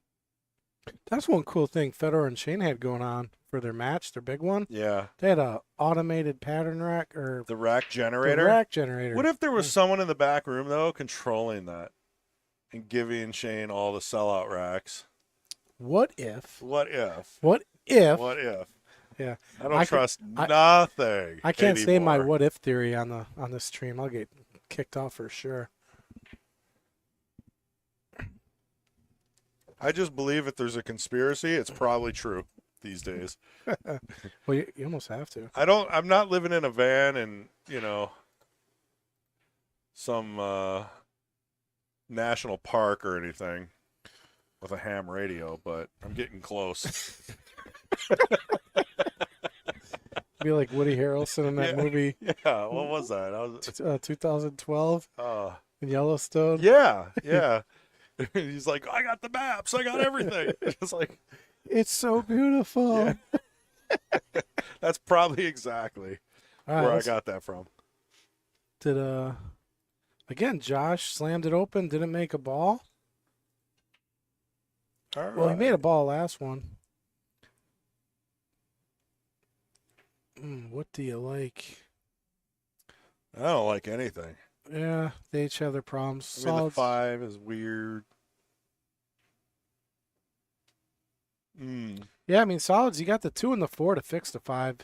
That's one cool thing Federer and Shane had going on for their match, their big one. Yeah. They had a automated pattern rack or The rack generator. the rack generator. What if there was someone in the back room, though, controlling that and giving Shane all the sellout racks? What if? What if? What if? What if? Yeah. I don't I can- trust I- nothing. I can't say my anymore. what if theory on this stream. I'll get kicked off for sure. I just believe if there's a conspiracy, it's probably true these days. Well, you almost have to. I'm not living in a van and, some national park or anything with a ham radio, but I'm getting close. Be like Woody Harrelson in that Yeah. movie, Yeah, what was that? I was 2012 in Yellowstone. yeah. He's like, I got the maps, I got everything. It's like, It's so beautiful. Yeah. That's probably exactly All right, where I let's- got that from. Did again? Josh slammed it open. Didn't make a ball. All Well, he right. made a ball last one. What do you like? I don't like anything. Yeah, they each have their problems. I mean, the Solids. 5 is weird. Yeah, I mean solids. You got the 2 and the 4 to fix the 5.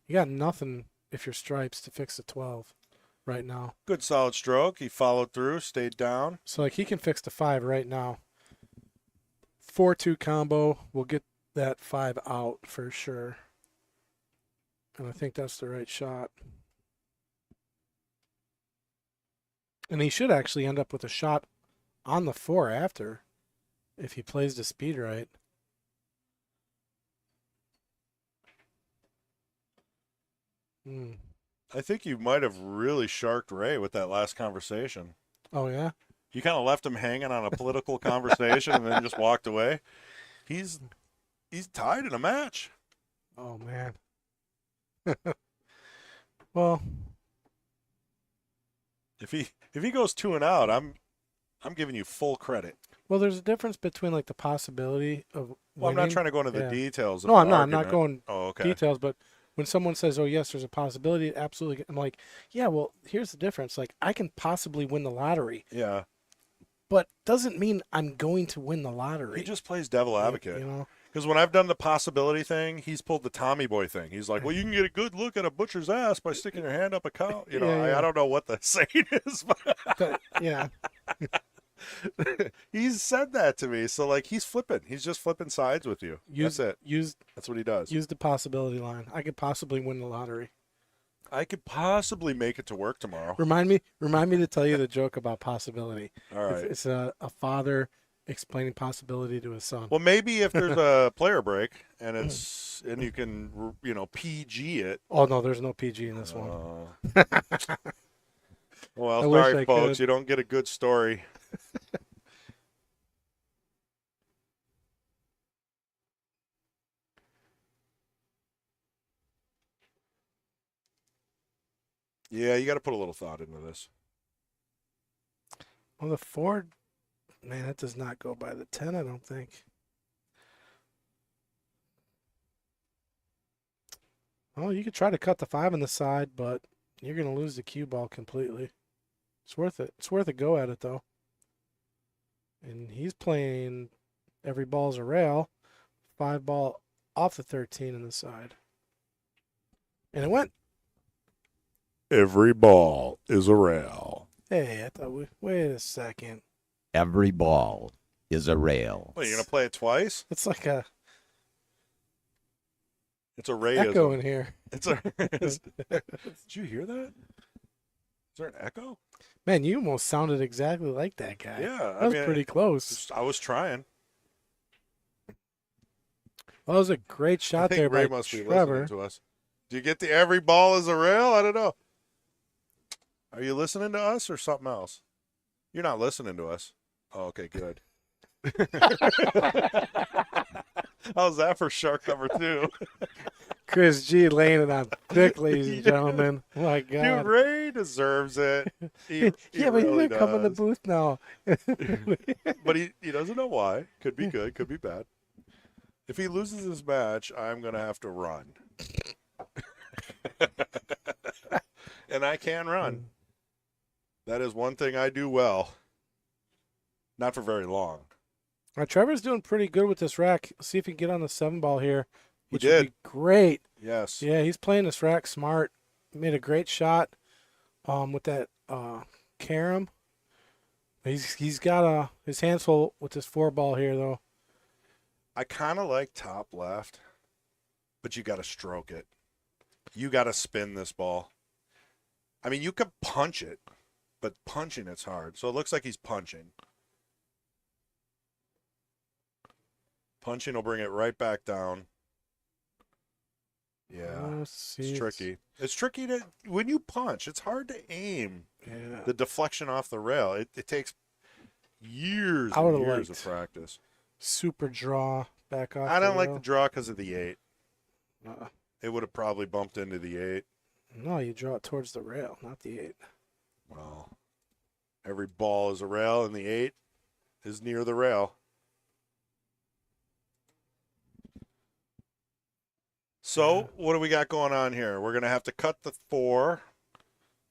You got nothing if you're stripes to fix the 12 right now. Good solid stroke. He followed through, stayed down. So like he can fix the 5 right now. 4-2 combo will get that 5 out for sure. And I think that's the right shot. And he should actually end up with a shot on the 4 after if he plays the speed right. I think you might have really sharked Ray with that last conversation. Oh, yeah? You kind of left him hanging on a political conversation and then just walked away. He's tied in a match. Oh, man. Well, If he goes 2 and out, I'm giving you full credit. there's a difference between like the possibility of Well, I'm not winning. trying to go into the Yeah. details. Of No, the I'm not. I'm not argument. going Oh, okay. details, but when someone says, "Oh, yes, there's a possibility," absolutely, I'm like, "Yeah, well, here's the difference. Like, I can possibly win the lottery, Yeah. but doesn't mean I'm going to win the lottery." He just plays devil advocate. You know? Because when I've done the possibility thing, he's pulled the Tommy Boy thing. He's like, well, you can get a good look at a butcher's ass by sticking your hand up a cow. You know, Yeah. I don't know what the saying is, but But, yeah. he's said that to me. So, like, he's flipping. He's just flipping sides with you. That's it. Use That's what he does. the possibility line. I could possibly win the lottery. I could possibly make it to work tomorrow. Remind me to tell you the joke about possibility. All right. It's a father explaining possibility to his son. Well, maybe if there's a player break and you can PG it. Oh no, there's no PG in this one. Well, I wish sorry, I folks, could. you don't get a good story. Yeah, you got to put a little thought into this. Well, the 4, man, that does not go by the 10, I don't think. Oh, you could try to cut the 5 on the side, but you're going to lose the cue ball completely. It's worth it. It's worth a go at it, though. And he's playing every ball's a rail. 5 ball off the 13 on the side. And it went. Every ball is a rail. Hey, I thought wait a second. Every ball is a rail. What, you're going to play it twice? It's like a It's a rayism. echo in here. It's a. Did you hear that? Is there an echo? Man, you almost sounded exactly like that guy. Yeah, That was pretty close. I was trying. Well, that was a great I shot think there Ray by must be Trevor. listening to us. Do you get the every ball is a rail? I don't know. Are you listening to us or something else? You're not listening to us. Oh, okay, good. How's that for shark number 2? Chris G laying it on thick, ladies and gentlemen. Oh my Dude, God. Ray deserves it. He Yeah, but really he's gonna come in the does. booth now. But he doesn't know why. Could be good, could be bad. If he loses this match, I'm going to have to run. And I can run. That is one thing I do well. Not for very long. Trevor's doing pretty good with this rack. Let's see if he can get on the 7 ball here. He Which did. would be great. Yes. Yeah, he's playing this rack smart. Made a great shot with that carom. He's got his hands full with this 4 ball here, though. I kind of like top left, but you got to stroke it. You got to spin this ball. I mean, you could punch it, but punching it's hard. So it looks like he's punching. Punching will bring it right back down. Yeah, Let's see. it's tricky. It's tricky to when you punch. It's hard to aim Yeah. the deflection off the rail. It takes years I and would've years of liked- practice. Super draw back off. I don't the like rail. the draw because of the 8. Uh-uh. It would have probably bumped into the 8. No, you draw it towards the rail, not the 8. Well, every ball is a rail, and the 8 is near the rail. So, what do we got going on here? We're going to have to cut the 4,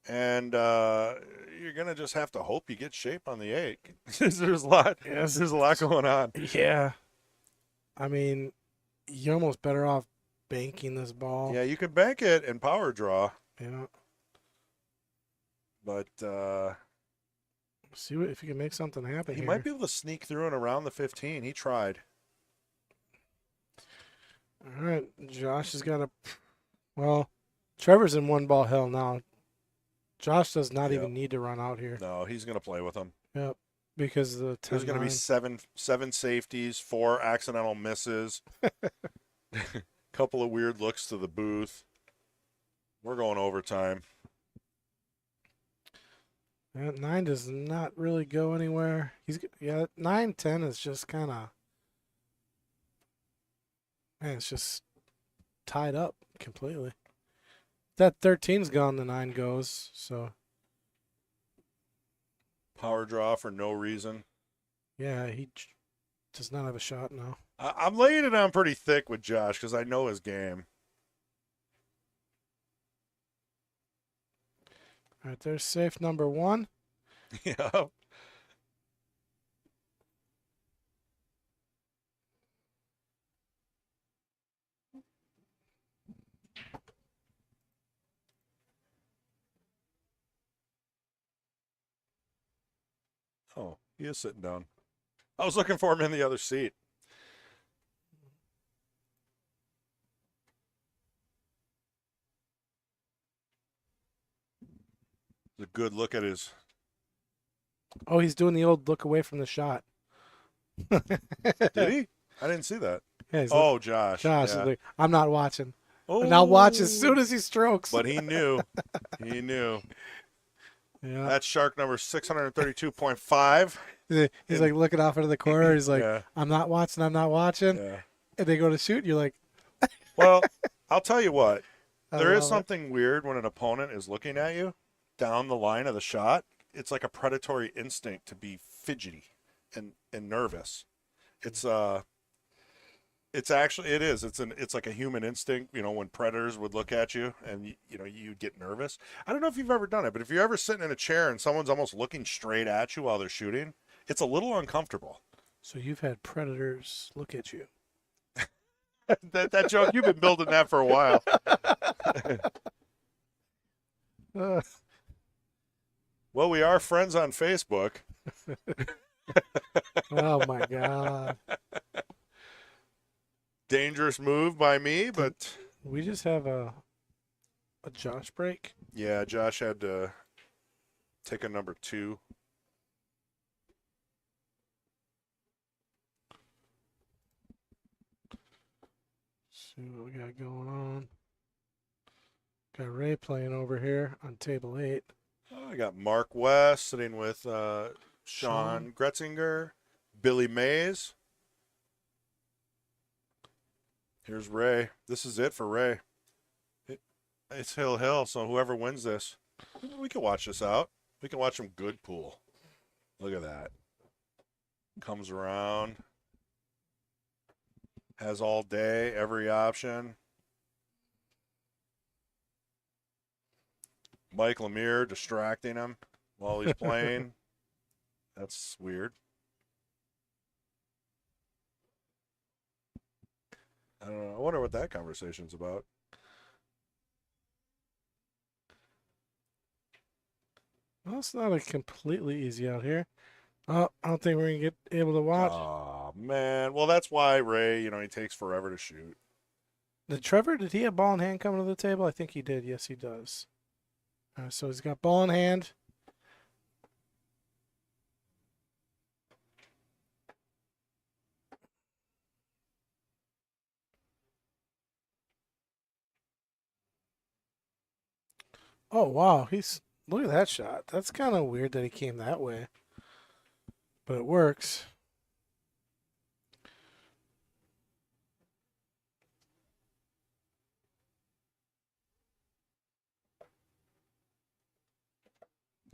and you're going to just have to hope you get shape on the 8. There's a lot. Yes. There's a lot going on. Yeah. I mean, you're almost better off banking this ball. Yeah, you can bank it and power draw, Yeah. but See if you can make something happen he here. might be able to sneak through and around the 15. He tried. All right, Josh has got a. Well, Trevor's in 1 ball hell now. Josh does not Yep. even need to run out here. No, he's going to play with him. Yep, because the 10 There's going to be seven safeties, 4 accidental misses, couple of weird looks to the booth. We're going overtime. 9 does not really go anywhere. 9-10 is just kind of. Man, it's just tied up completely. That 13's gone, the 9 goes. So Power draw for no reason. yeah, he does not have a shot now. I'm laying it on pretty thick with Josh because I know his game. All right, there's safe number 1. Yeah. Oh, he is sitting down. I was looking for him in the other seat. a good look at his. Oh, he's doing the old look away from the shot. Did he? I didn't see that. Yeah, he's Oh, Josh. Josh is Yeah. like, I'm not watching. Oh, And I'll watch as soon as he strokes. But he knew. He knew. Yeah. That's shark number 632.5. He's like looking off into the corner. He's like, Yeah. I'm not watching. I'm not watching. Yeah. And they go to shoot. And you're like, Well, I'll tell you what. I There is love it. something weird when an opponent is looking at you down the line of the shot. It's like a predatory instinct to be fidgety and nervous. It's actually it is. It's like a human instinct, you know, when predators would look at you and you know, you'd get nervous. I don't know if you've ever done it, but if you're ever sitting in a chair and someone's almost looking straight at you while they're shooting, it's a little uncomfortable. So you've had predators look at you. that joke, you've been building that for a while. Well, we are friends on Facebook. Oh my God. Dangerous move by me, but We just have a Josh break. yeah, Josh had to take a number 2. See what we got going on. Got Ray playing over here on table 8. Oh, I got Mark West sitting with Sean Gretzinger, Billy Mays. Here's Ray. This is it for Ray. It's Hill, so whoever wins this, we can watch this out. We can watch some good pool. Look at that. Comes around. Has all day, every option. Mike Lemire distracting him while he's playing. That's weird. I don't know. I wonder what that conversation's about. Well, it's not a completely easy out here. Oh, I don't think we're gonna get able to watch. Oh, man. Well, that's why Ray, you know, he takes forever to shoot. Did Trevor, did he have ball in hand coming to the table? I think he did. Yes, he does. So he's got ball in hand. Oh, wow. Look at that shot. That's kind of weird that he came that way. But it works.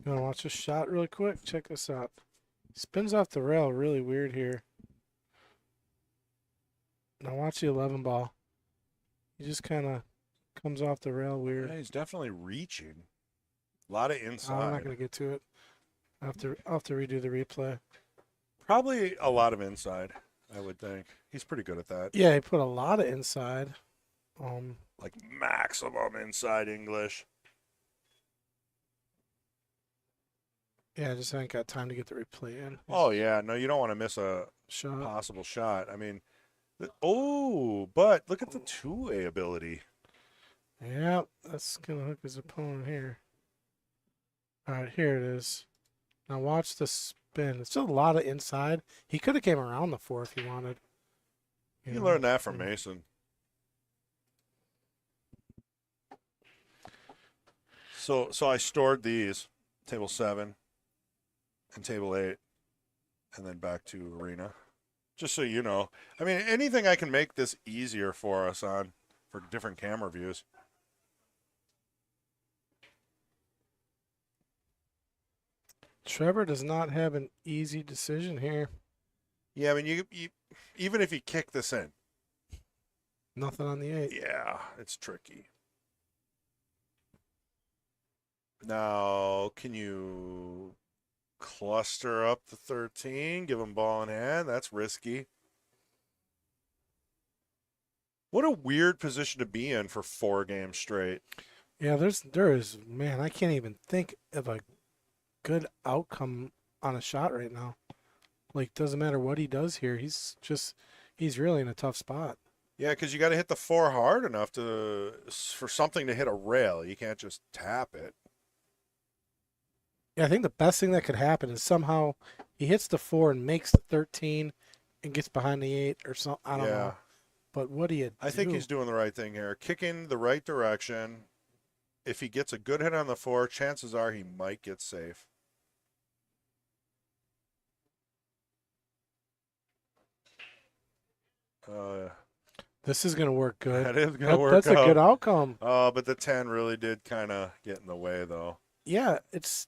You want to watch this shot really quick? Check this out. Spins off the rail really weird here. Now watch the 11 ball. He just kind of comes off the rail weird. Yeah, he's definitely reaching. A lot of I'm inside. not going to get to it. I'll have to redo the replay. Probably a lot of inside, I would think. He's pretty good at that. Yeah, he put a lot of inside. Like maximum inside English. Yeah, I just haven't got time to get the replay in. Oh, yeah. No, you don't want to miss a Shot. possible shot. I mean, but look at the two-way ability. Yeah, that's going to hook his opponent here. All right, here it is. Now watch the spin. It's still a lot of inside. He could have came around the 4 if he wanted. You know? learned that from Mason. So I stored these, table 7 and table 8, and then back to arena. Just so you know. I mean, anything I can make this easier for us on for different camera views. Trevor does not have an easy decision here. Yeah, I mean, you even if you kick this in, Nothing on the 8. yeah, it's tricky. Now, can you cluster up the 13, give him ball in hand? That's risky. What a weird position to be in for 4 games straight. Yeah, man, I can't even think of a good outcome on a shot right now. Like, doesn't matter what he does here. He's really in a tough spot. Yeah, because you got to hit the 4 hard enough for something to hit a rail. You can't just tap it. Yeah, I think the best thing that could happen is somehow he hits the 4 and makes the 13 and gets behind the 8 or something. I don't know. But what do you do? I think he's doing the right thing here. Kicking the right direction. If he gets a good hit on the 4, chances are he might get safe. This is going to work good. That is going to work That's out. a good outcome. But the 10 really did kind of get in the way, though. Yeah, it's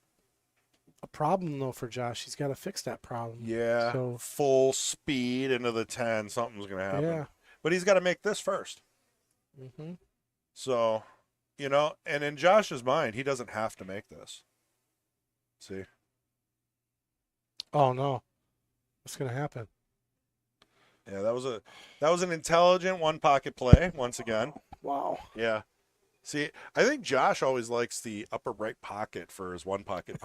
a problem, though, for Josh. He's got to fix that problem. Yeah, So, full speed into the 10. Something's going to happen. yeah. But he's got to make this first. Mm-hmm. So, you know, and in Josh's mind, he doesn't have to make this. See? Oh, no. What's going to happen? Yeah, that was an intelligent one pocket play once again. Wow. Yeah. See, I think Josh always likes the upper right pocket for his one pocket.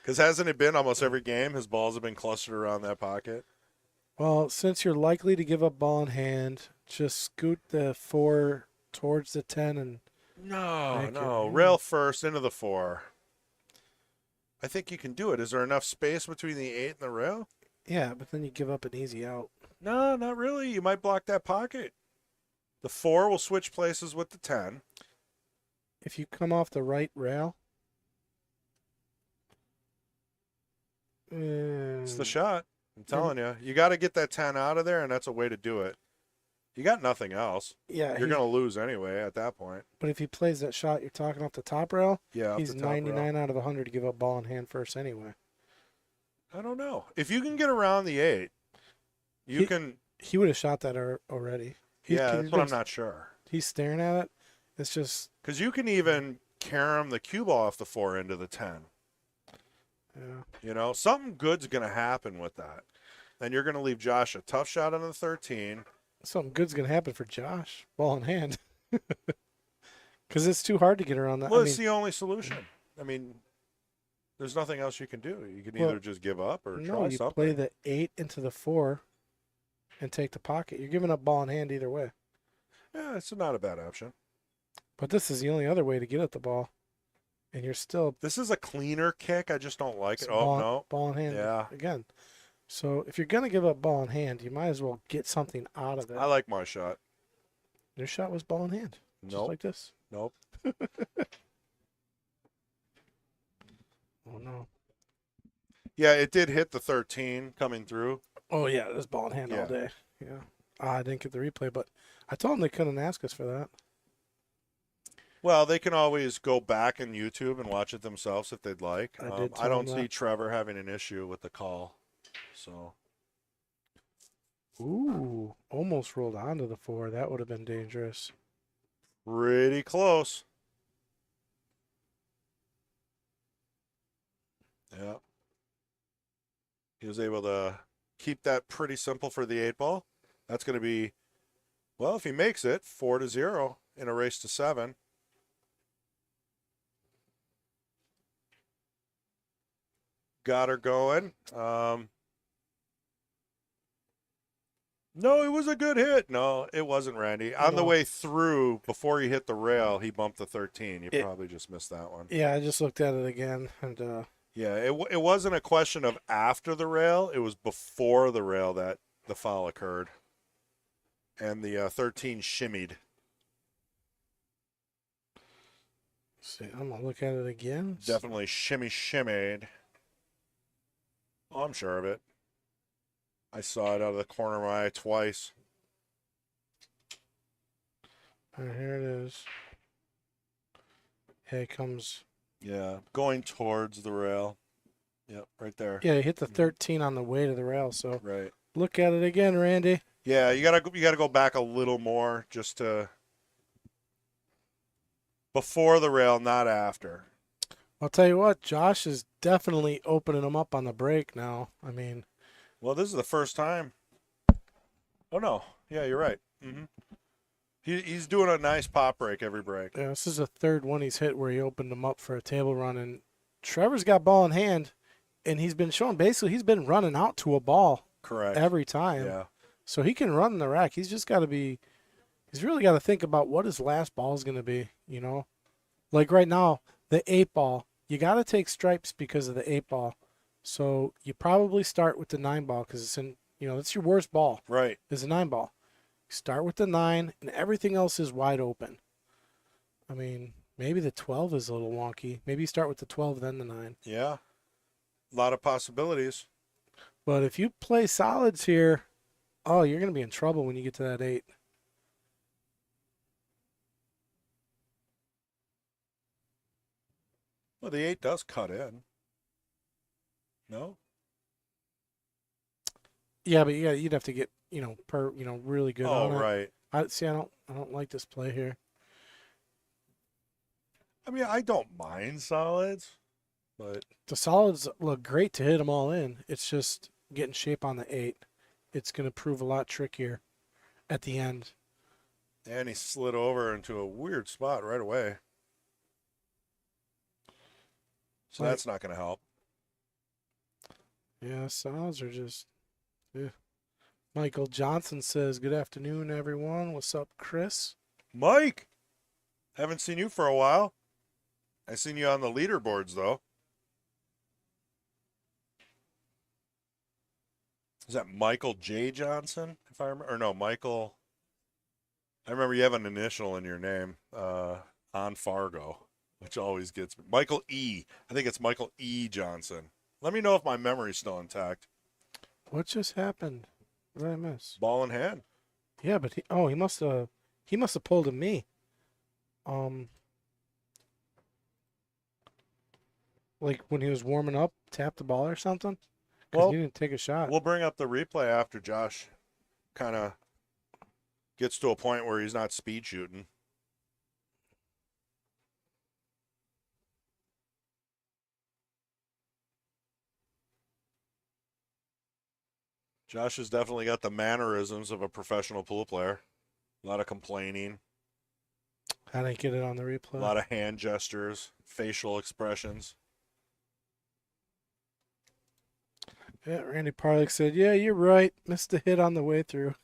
Because hasn't it been almost every game his balls have been clustered around that pocket? Well, since you're likely to give up ball in hand, just scoot the 4 towards the 10 and No. Rail first into the 4. I think you can do it. Is there enough space between the 8 and the rail? yeah, but then you give up an easy out. No, not really. You might block that pocket. The 4 will switch places with the 10. If you come off the right rail, It's the shot. I'm telling you. You got to get that 10 out of there, and that's a way to do it. You got nothing else. yeah, You're going to lose anyway at that point. but if he plays that shot you're talking off the top rail, Yeah, he's up the top 99 rail. out of 100 to give up ball in hand first anyway. I don't know. If you can get around the 8, you can. He would have shot that already. Yeah, that's what I'm not sure. He's staring at it. It's just, Because you can even carom the cue ball off the 4 into the 10. yeah. You know, something good's going to happen with that. Then you're going to leave Josh a tough shot on the 13. Something good's going to happen for Josh, ball in hand. Because it's too hard to get around that. Well, I it's mean, the only solution. I mean, there's nothing else you can do. You can Well, either just give up or no, try you something. play the 8 into the 4 and take the pocket. You're giving up ball in hand either way. Yeah, it's not a bad option. But this is the only other way to get at the ball. And you're still This is a cleaner kick. I just don't like it. ball, Oh, no. ball in hand Yeah. again. So if you're going to give up ball in hand, you might as well get something out of it. I like my shot. Your shot was ball in hand. Just Nope. like this. Nope. Oh, no. Yeah, it did hit the 13 coming through. Oh, yeah, it was ball in hand all Yeah. day. Yeah. I didn't get the replay, but I told them they couldn't ask us for that. Well, they can always go back in YouTube and watch it themselves if they'd like. I did I tell don't them see that. Trevor having an issue with the call. So, Ooh, almost rolled onto the 4. That would have been dangerous. pretty close. Yeah. He was able to keep that pretty simple for the 8 ball. That's going to be, well, if he makes it, 4-0 in a race to 7. Got her going. No, it was a good hit. No, it wasn't, Randy. On the No. way through, before he hit the rail, he bumped the 13. You It- probably just missed that one. Yeah, I just looked at it again, and Yeah, it wasn't a question of after the rail. It was before the rail that the foul occurred. And the 13 shimmied. see, I'm gonna look at it again. Definitely shimmied. Oh, I'm sure of it. I saw it out of the corner of my eye twice. And here it is. Here comes. Yeah, going towards the rail. Yep, right there. Yeah, he hit the 13 on the way to the rail. So Right. look at it again, Randy. Yeah, you gotta go back a little more just to before the rail, not after. I'll tell you what, Josh is definitely opening him up on the break now. I mean, Well, this is the first time. Oh no, yeah, you're right. He's doing a nice pop break every break. yeah, this is the third one he's hit where he opened him up for a table run, and Trevor's got ball in hand, and he's been showing basically he's been running out to a ball Correct. every time. Yeah. So he can run the rack. He's just got to be. He's really got to think about what his last ball is going to be. You know, like right now, the 8 ball you got to take stripes because of the 8-ball. So you probably start with the 9-ball because it's in, it's your worst ball. Right. Is a 9-ball. Start with the 9, and everything else is wide open. I mean, maybe the 12 is a little wonky. Maybe you start with the 12, then the 9. Yeah. A lot of possibilities. But if you play solids here, oh, you're going to be in trouble when you get to that 8. Well, the 8 does cut in. No? Yeah, but you'd have to get, really good Oh, on it. right. I don't like this play here. I mean, I don't mind solids, but The solids look great to hit them all in. It's just getting shape on the 8. It's going to prove a lot trickier at the end. and he slid over into a weird spot right away. So that's not going to help. Yeah, solids are just. Yeah. Michael Johnson says, "Good afternoon, everyone. What's up, Chris?" Mike, haven't seen you for a while. I seen you on the leaderboards though. Is that Michael J. Johnson? If I remember, or no, Michael. I remember you have an initial in your name, on Fargo, which always gets me. Michael E. I think it's Michael E. Johnson. Let me know if my memory's still intact. What just happened? What did I miss? Ball in hand. Yeah, but he must have pulled a me. Like when he was warming up, tapped the ball or something. Because Well, he didn't take a shot. We'll bring up the replay after Josh kind of gets to a point where he's not speed shooting. Josh has definitely got the mannerisms of a professional pool player. A lot of complaining, I didn't get it on the a replay. lot of hand gestures, facial expressions. Yeah, Randy Parlick said, "Yeah, you're right. Missed a hit on the way through."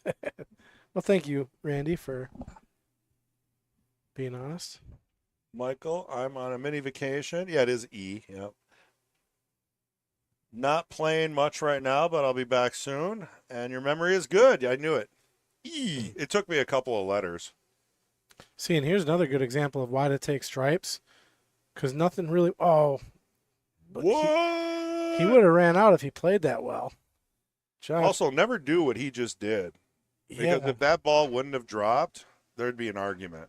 Well, thank you, Randy, for being honest. Michael, I'm on a mini vacation. Yeah, it is E. Yep. Not playing much right now, but I'll be back soon. And your memory is good. I knew it. E. It took me a couple of letters. See, and here's another good example of why to take stripes. Because nothing really. Oh, but What? he would have ran out if he played that well. Josh, Also, never do what he just did. Because yeah, if that ball wouldn't have dropped, there'd be an argument.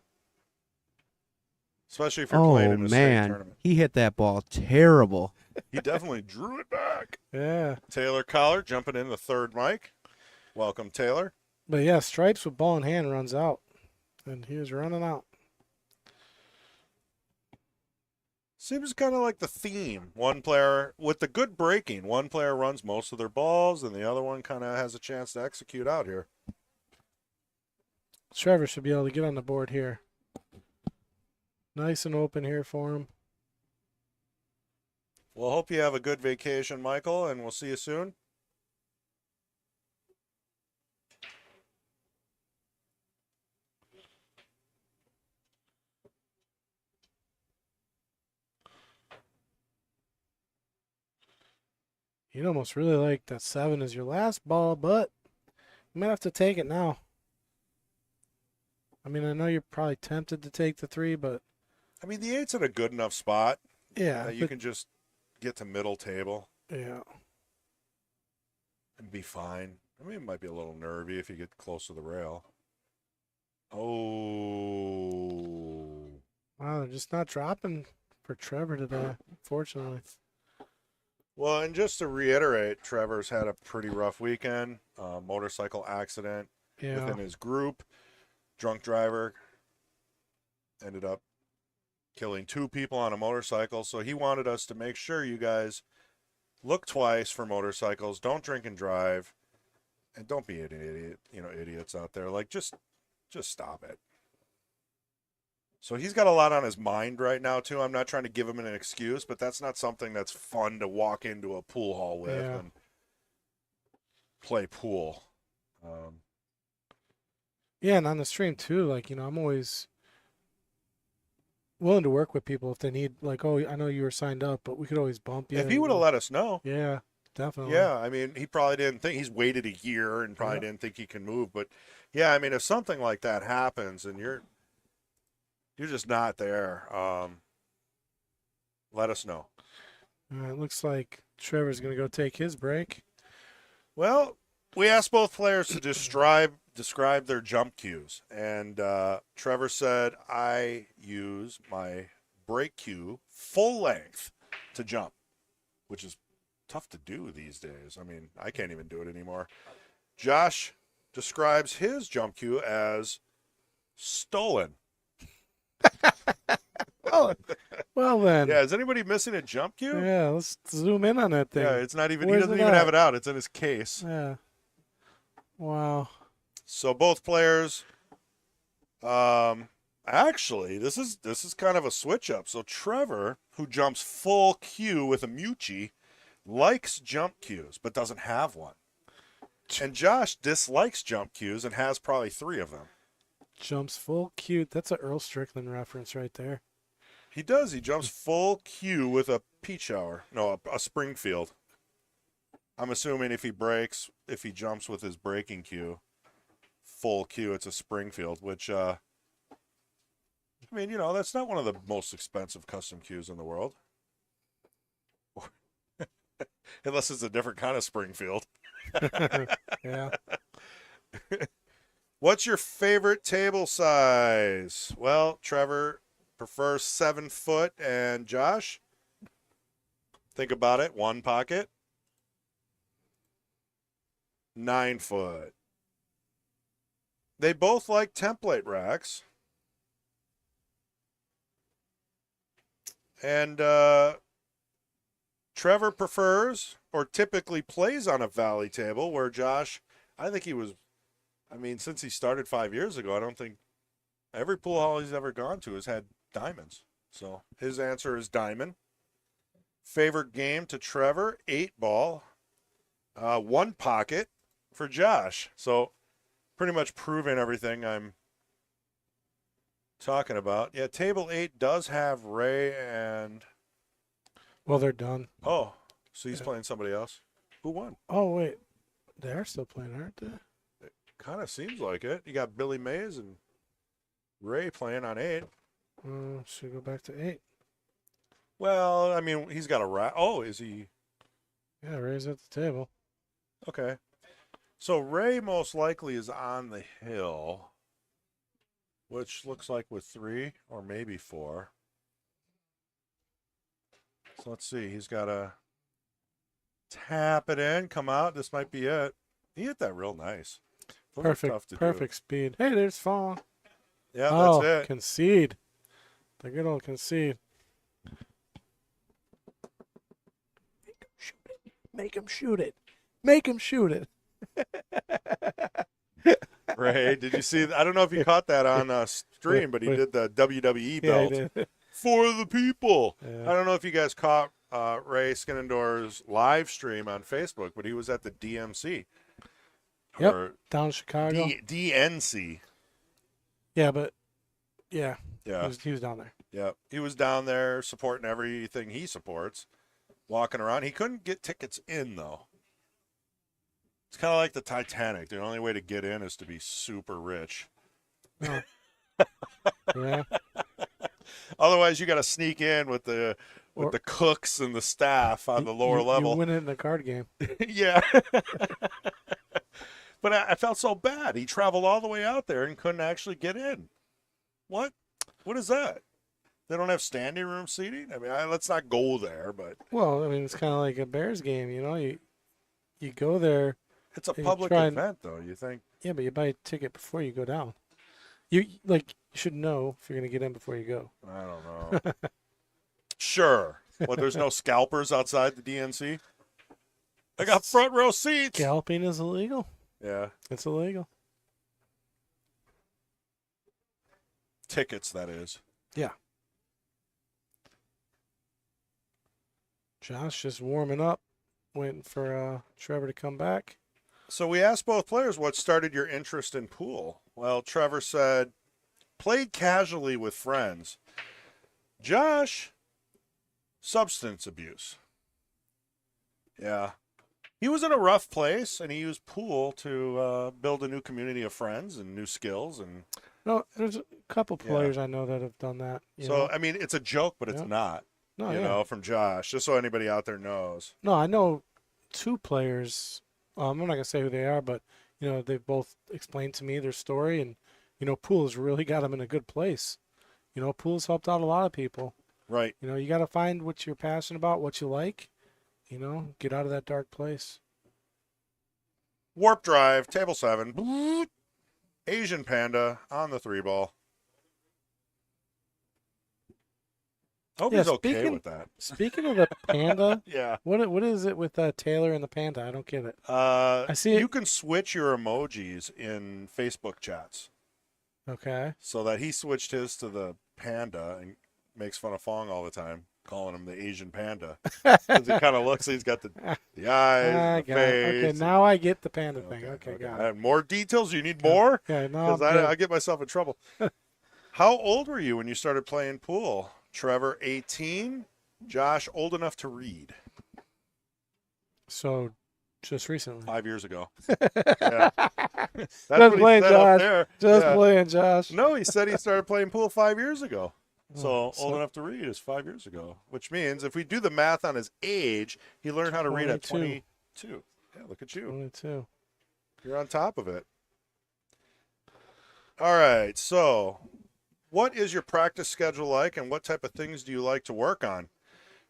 Especially if you're playing Oh in a state man, tournament. he hit that ball terrible. He definitely drew it back. yeah. Taylor Collar jumping in the third mic. Welcome, Taylor. But yeah, stripes with ball in hand runs out. And he was running out. Seems kind of like the theme. One player, with the good breaking, one player runs most of their balls, and the other one kind of has a chance to execute out here. Trevor should be able to get on the board here. Nice and open here for him. Well, hope you have a good vacation, Michael, and we'll see you soon. You'd almost really like that 7 as your last ball, but you might have to take it now. I mean, I know you're probably tempted to take the 3, but I mean, the 8's in a good enough spot yeah, that you can just get to middle table yeah. and be fine. I mean, it might be a little nervy if you get close to the rail. Oh. Wow, they're just not dropping for Trevor today, unfortunately. Well, and just to reiterate, Trevor's had a pretty rough weekend. Motorcycle accident Yeah. within his group. Drunk driver ended up killing 2 people on a motorcycle. So he wanted us to make sure you guys look twice for motorcycles. Don't drink and drive, and don't be idiots out there. Like just stop it. So he's got a lot on his mind right now too. I'm not trying to give him an excuse, but that's not something that's fun to walk into a pool hall with Yeah. and play pool. Yeah, and on the stream too, like, I'm always willing to work with people if they need. Like, oh, I know you were signed up, but we could always bump you. If he would have let us know. Yeah, definitely. Yeah, I mean, he probably didn't think he's waited a year and probably didn't think he can move. But yeah, I mean, if something like that happens and you're just not there, let us know. It looks like Trevor's gonna go take his break. Well, we asked both players to describe their jump cues, and Trevor said, "I use my break cue full length to jump," which is tough to do these days. I mean, I can't even do it anymore. Josh describes his jump cue as stolen. Well then. Yeah, is anybody missing a jump cue? Yeah, let's zoom in on that thing. Yeah, it's not even. Where's He doesn't it even have at? it out. It's in his case. Yeah. Wow. So both players, actually, this is kind of a switch up. So Trevor, who jumps full cue with a Mucci, likes jump cues but doesn't have one. And Josh dislikes jump cues and has probably 3 of them. Jumps full cute. That's a Earl Strickland reference right there. He does. He jumps full cue with a peach hour. No, a Springfield. I'm assuming if he jumps with his breaking cue, full cue, it's a Springfield, which, I mean, that's not one of the most expensive custom cues in the world. Unless it's a different kind of Springfield. Yeah. What's your favorite table size? Well, Trevor prefers 7 foot, and Josh, think about it, 1 pocket. 9 foot. They both like template racks. And Trevor prefers or typically plays on a valley table, where Josh, since he started 5 years ago, I don't think every pool hall he's ever gone to has had diamonds. So his answer is diamond. Favorite game to Trevor, 8-ball. 1 pocket for Josh. So pretty much proving everything I'm talking about. Yeah, table 8 does have Ray and... Well, they're done. Oh, so he's playing somebody else. Who won? Oh, wait. They are still playing, aren't they? It kind of seems like it. You got Billy Mays and Ray playing on 8. Should go back to 8. Well, I mean, he's got a rack. Oh, is he? Yeah, Ray's at the table. Okay. So Ray most likely is on the hill, which looks like with 3 or maybe 4. So let's see. He's got to tap it in, come out. This might be it. He hit that real nice. Those are tough to do. Perfect speed. Hey, there's Fong. Yeah, Oh, that's it. concede. The good old concede. Make him shoot it. Make him shoot it. Ray, did you see? I don't know if you caught that on stream, but he did the WWE Yeah, belt he did. for the people. Yeah. I don't know if you guys caught Ray Skinnendor's live stream on Facebook, but he was at the DMC. Yep, Or down in Chicago. DNC. Yeah, but yeah, Yeah, he was down there. yeah. He was down there supporting everything he supports, walking around. He couldn't get tickets in, though. It's kind of like the Titanic. The only way to get in is to be super rich. Oh. Yeah. Otherwise, you got to sneak in with the cooks and the staff on the lower level. You win it in a card game. Yeah. But I felt so bad. He traveled all the way out there and couldn't actually get in. What? What is that? They don't have standing room seating? I mean, let's not go there, but Well, I mean, it's kind of like a Bears game, you know. You go there. it's a You public try and- event, though. You think? Yeah, but you buy a ticket before you go down. You should know if you're gonna get in before you go. I don't know. Sure. Well, there's no scalpers outside the DNC? I got front row seats. Scalping is illegal. Yeah. It's illegal. Tickets, that is. Yeah. Josh just warming up, waiting for Trevor to come back. So we asked both players what started your interest in pool. Well, Trevor said, played casually with friends. Josh, substance abuse. Yeah. He was in a rough place, and he used pool to build a new community of friends and new skills. And No, there's a couple Yeah. players I know that have done that. You know? I mean, it's a joke, but it's Yeah. not. No, you yeah. know, from Josh, just so anybody out there knows. No, I know two players. I'm not gonna say who they are, but you know they've both explained to me their story, and you know Pool's really got them in a good place. You know, Pool's helped out a lot of people. Right. You know, you got to find what you're passionate about, what you like. You know, get out of that dark place. Warp Drive, table 7. Asian Panda on the 3-ball. Hope Yeah, he's okay speaking- with that. Speaking of the panda, Yeah. what is it with Taylor and the panda? I don't get it. I see it- You can switch your emojis in Facebook chats. Okay. So that he switched his to the panda and makes fun of Fong all the time, calling him the Asian panda. Because he kind of looks, he's got the eyes, I and the got it. face. Okay, now I get the panda thing. Okay, got it. And more details? You need more? Okay, no, Because I'm good. I get myself in trouble. How old were you when you started playing pool? Trevor, 18. Josh, old enough to read. So, just recently. 5 years ago. Yeah. That's Just what he playing, said up Josh. there. Just Yeah. playing, Josh. No, he said he started playing pool 5 years ago. So so- old enough to read is 5 years ago, which means if we do the math on his age, he learned how to read at 22. 22. Yeah, look at you. 22. You're on top of it. All right. So, what is your practice schedule like, and what type of things do you like to work on?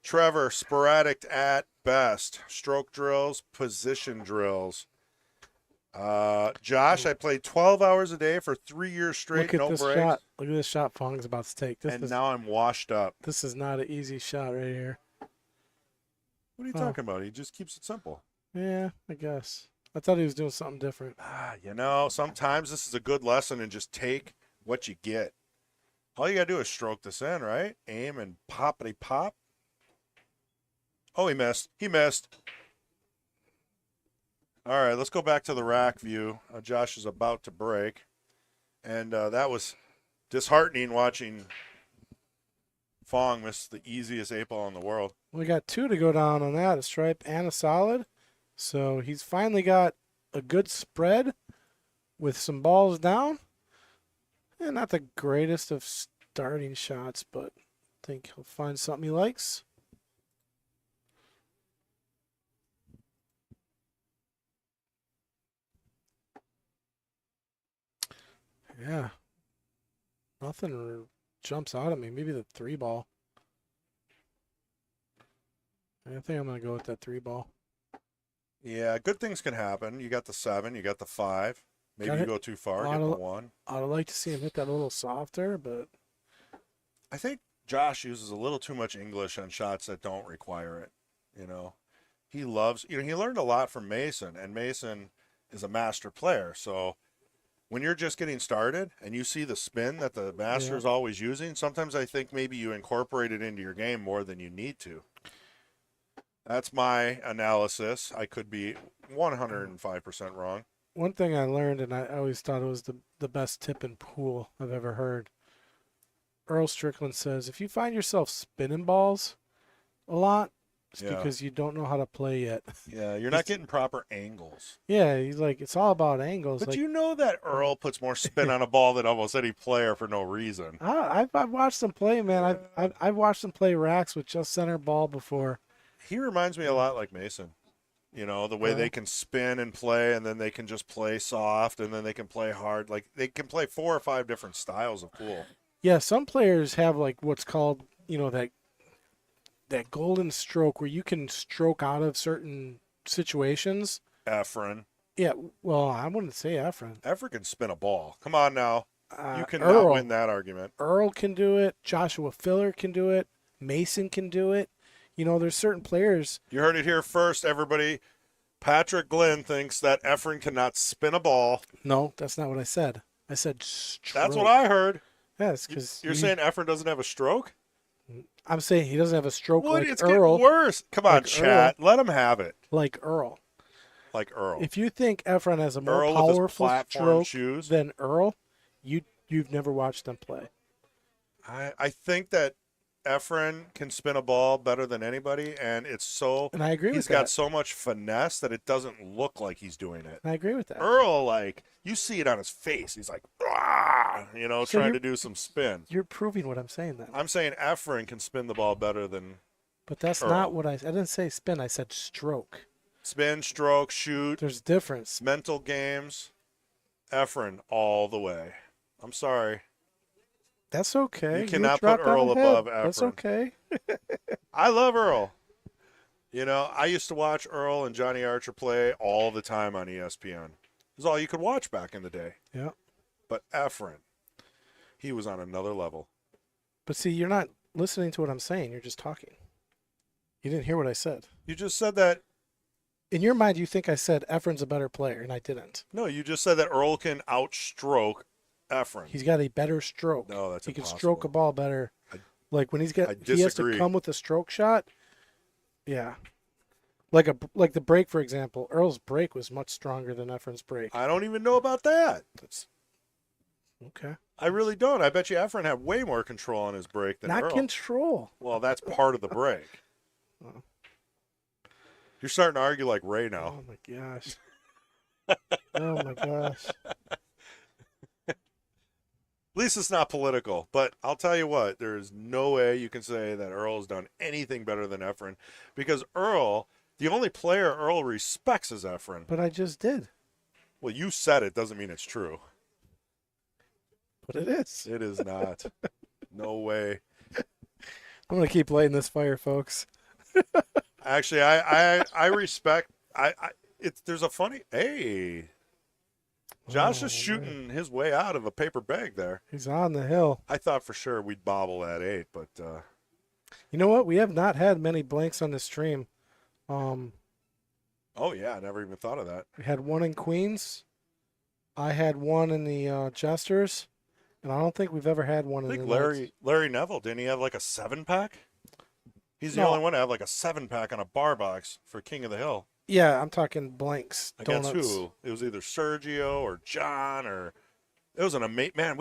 Trevor, sporadic at best. Stroke drills, position drills. Josh, I played 12 hours a day for 3 years straight, Look at no this breaks. shot. Look at this shot Fong's about to take. And now I'm washed up. This is not an easy shot right here. What are you Oh. talking about? He just keeps it simple. Yeah, I guess. I thought he was doing something different. You know, sometimes this is a good lesson and just take what you get. All you got to do is stroke this in, right? Aim and poppity pop. Oh, he missed. He missed. All right, let's go back to the rack view. Josh is about to break. And that was disheartening watching Fong miss the easiest 8-ball in the world. We got two to go down on that, a stripe and a solid. So he's finally got a good spread with some balls down. And not the greatest of starting shots, but I think he'll find something he likes. Yeah. Nothing jumps out at me. Maybe the 3-ball. I think I'm going to go with that 3-ball. Yeah, good things can happen. You got the 7, you got the 5. Maybe Got you it. go too far, Lot get the of- 1. I'd like to see him hit that a little softer, but I think Josh uses a little too much English on shots that don't require it. You know, he loves, he learned a lot from Mason, and Mason is a master player. So when you're just getting started and you see the spin that the master is always using, sometimes I think maybe you incorporate it into your game more than you need to. That's my analysis. I could be 105% wrong. one thing I learned, and I always thought it was the best tip in pool I've ever heard. Earl Strickland says, if you find yourself spinning balls a lot, it's Yeah. because you don't know how to play yet. Yeah, you're not getting proper angles. Yeah, he's like, it's all about angles. But like, you know that Earl puts more spin on a ball than almost any player for no reason. I've watched them play, man. I've watched them play racks with just center ball before. He reminds me a lot like Mason. You know, the way Yeah. they can spin and play, and then they can just play soft, and then they can play hard. Like, they can play 4 or 5 different styles of pool. Yeah, some players have like what's called, that golden stroke where you can stroke out of certain situations. Efren. Yeah, well, I wouldn't say Efren. Efren can spin a ball. Come on now. You cannot Earl, win that argument. Earl can do it. Joshua Filler can do it. Mason can do it. There's certain players. You heard it here first, everybody. Patrick Glenn thinks that Efren cannot spin a ball. No, that's not what I said. I said stroke. That's what I heard. Yeah, it's because You're saying Efren doesn't have a stroke? I'm saying he doesn't have a stroke What? like It's Earl. getting worse. Come on, Like chat. Let him have it. Like Earl. Like Earl. If you think Efren has a more Earl with his powerful platform stroke shoes. than Earl, you've never watched them play. I think that Efren can spin a ball better than anybody, and it's so And I agree with he's that. got so much finesse that it doesn't look like he's doing it. I agree with that. Earl, like, you see it on his face. He's like, "Rah!" So trying you're- to do some spin. You're proving what I'm saying then. I'm saying Efren can spin the ball better than But that's Earl. not what I didn't say spin. I said stroke. spin, stroke, shoot, There's difference. mental games. Efren all the way. I'm sorry. That's okay. You cannot dropped put on Earl the head. above That's Efren. okay. I love Earl. You know, I used to watch Earl and Johnny Archer play all the time on ESPN. It was all you could watch back in the day. Yeah. But Efren, he was on another level. But see, you're not listening to what I'm saying. You're just talking. You didn't hear what I said. You just said that. In your mind, you think I said Efren's a better player, and I didn't. No, you just said that Earl can outstroke Efren. He's got a better stroke. No, that's he can impossible. stroke a ball better. Like when he I has disagree. to come with a stroke shot. Yeah. Like the break, for example. Earl's break was much stronger than Efren's break. I don't even know about that. That's okay. I really don't. I bet you Efren had way more control on his break than Not Earl. control. Well, that's part of the break. Oh. You're starting to argue like Ray now. Oh my gosh. Oh my gosh. At least it's not political. But I'll tell you what, there is no way you can say that Earl's done anything better than Efren, because Earl, the only player Earl respects is Efren. But I just did. Well, you said it, doesn't mean it's true. But it is. It is not. No way. I'm gonna keep lighting this fire, folks. Actually, I respect. There's a funny. Hey, Josh is shooting his way out of a paper bag there. He's on the hill. I thought for sure we'd bobble at 8, but You know what? We have not had many blanks on the stream. oh yeah, I never even thought of that. We had one in Queens. I had one in the Jesters, and I don't think we've ever had one I in think the Knights. Larry Neville, didn't he have like a 7-pack? He's the No. only one to have like a 7-pack on a bar box for King of the Hill. Yeah, I'm talking blanks. Against Donuts. who? It was either Sergio or John, or it was an amazing man.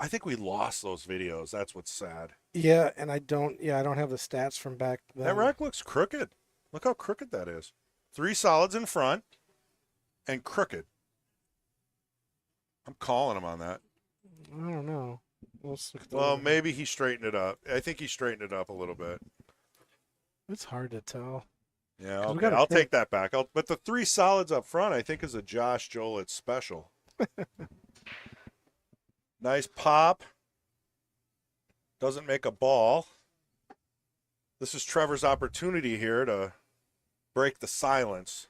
I think we lost those videos. That's what's sad. Yeah, and I don't have the stats from back then. That rack looks crooked. Look how crooked that is. 3 solids in front and crooked. I'm calling him on that. I don't know. Let's look at the Well, other- maybe he straightened it up. I think he straightened it up a little bit. It's hard to tell. Yeah, 'Cause we okay. gotta I'll think- take that back. But the 3 solids up front, I think, is a Josh Jolitz special. Nice pop. Doesn't make a ball. This is Trevor's opportunity here to break the silence.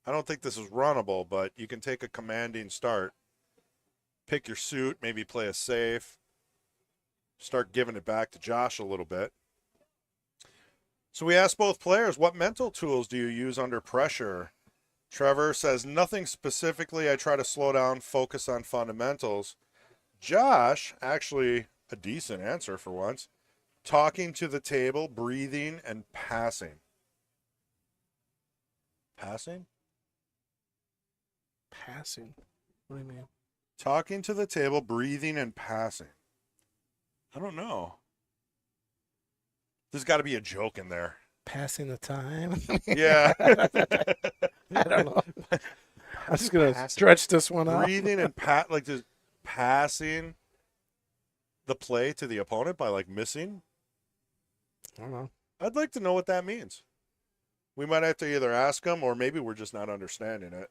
I don't think this is runnable, but you can take a commanding start. Pick your suit, maybe play a safe. Start giving it back to Josh a little bit. So we asked both players, what mental tools do you use under pressure? Trevor says, nothing specifically. I try to slow down, focus on fundamentals. Josh, actually a decent answer for once. Talking to the table, breathing, and passing. Passing? Passing. What do you mean? Talking to the table, breathing, and passing. I don't know. There's got to be a joke in there. Passing the time. Yeah. I don't know. I'm just gonna Passing. stretch this one out. Breathing and like just passing the play to the opponent by like missing. I don't know. I'd like to know what that means. We might have to either ask them or maybe we're just not understanding it.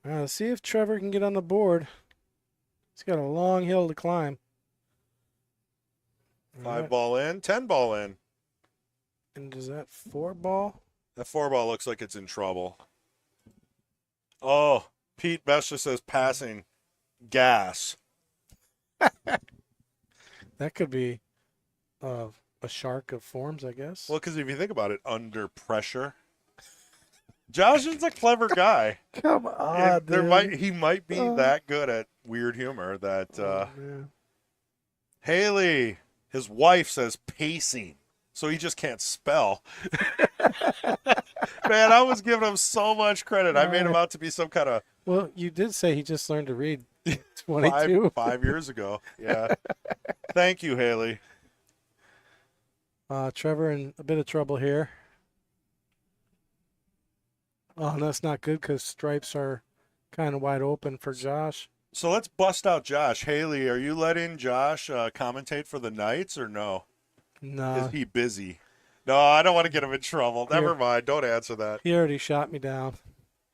Let's see if Trevor can get on the board. He's got a long hill to climb. 5 ball in, 10 ball in. And is that 4 ball? That 4 ball looks like it's in trouble. Oh, Pete Bester says passing gas. That could be a shark of forms, I guess. Well, because if you think about it, under pressure. Josh is a clever guy. Come on, He might be that good at weird humor that yeah. Haley, his wife, says pacing, so he just can't spell. Man, I was giving him so much credit. I made him out to be some kind of. Well, you did say he just learned to read 22. 5 years ago. Yeah. Thank you, Haley. Trevor in a bit of trouble here. Oh, and that's not good because stripes are kind of wide open for Josh. So let's bust out Josh. Haley, are you letting Josh commentate for the Knights or no? No, Is he busy? No, I don't want to get him in trouble. Here. Never mind. Don't answer that. he already shot me down.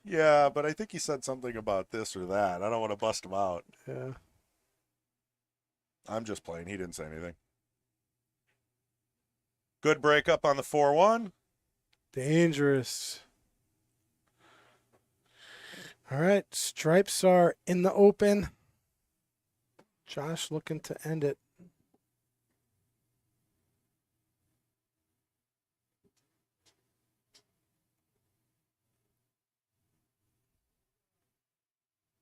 Yeah, but I think he said something about this or that. I don't want to bust him out. Yeah. I'm just playing. He didn't say anything. Good breakup on the 4-1. Dangerous. All right, stripes are in the open. Josh looking to end it.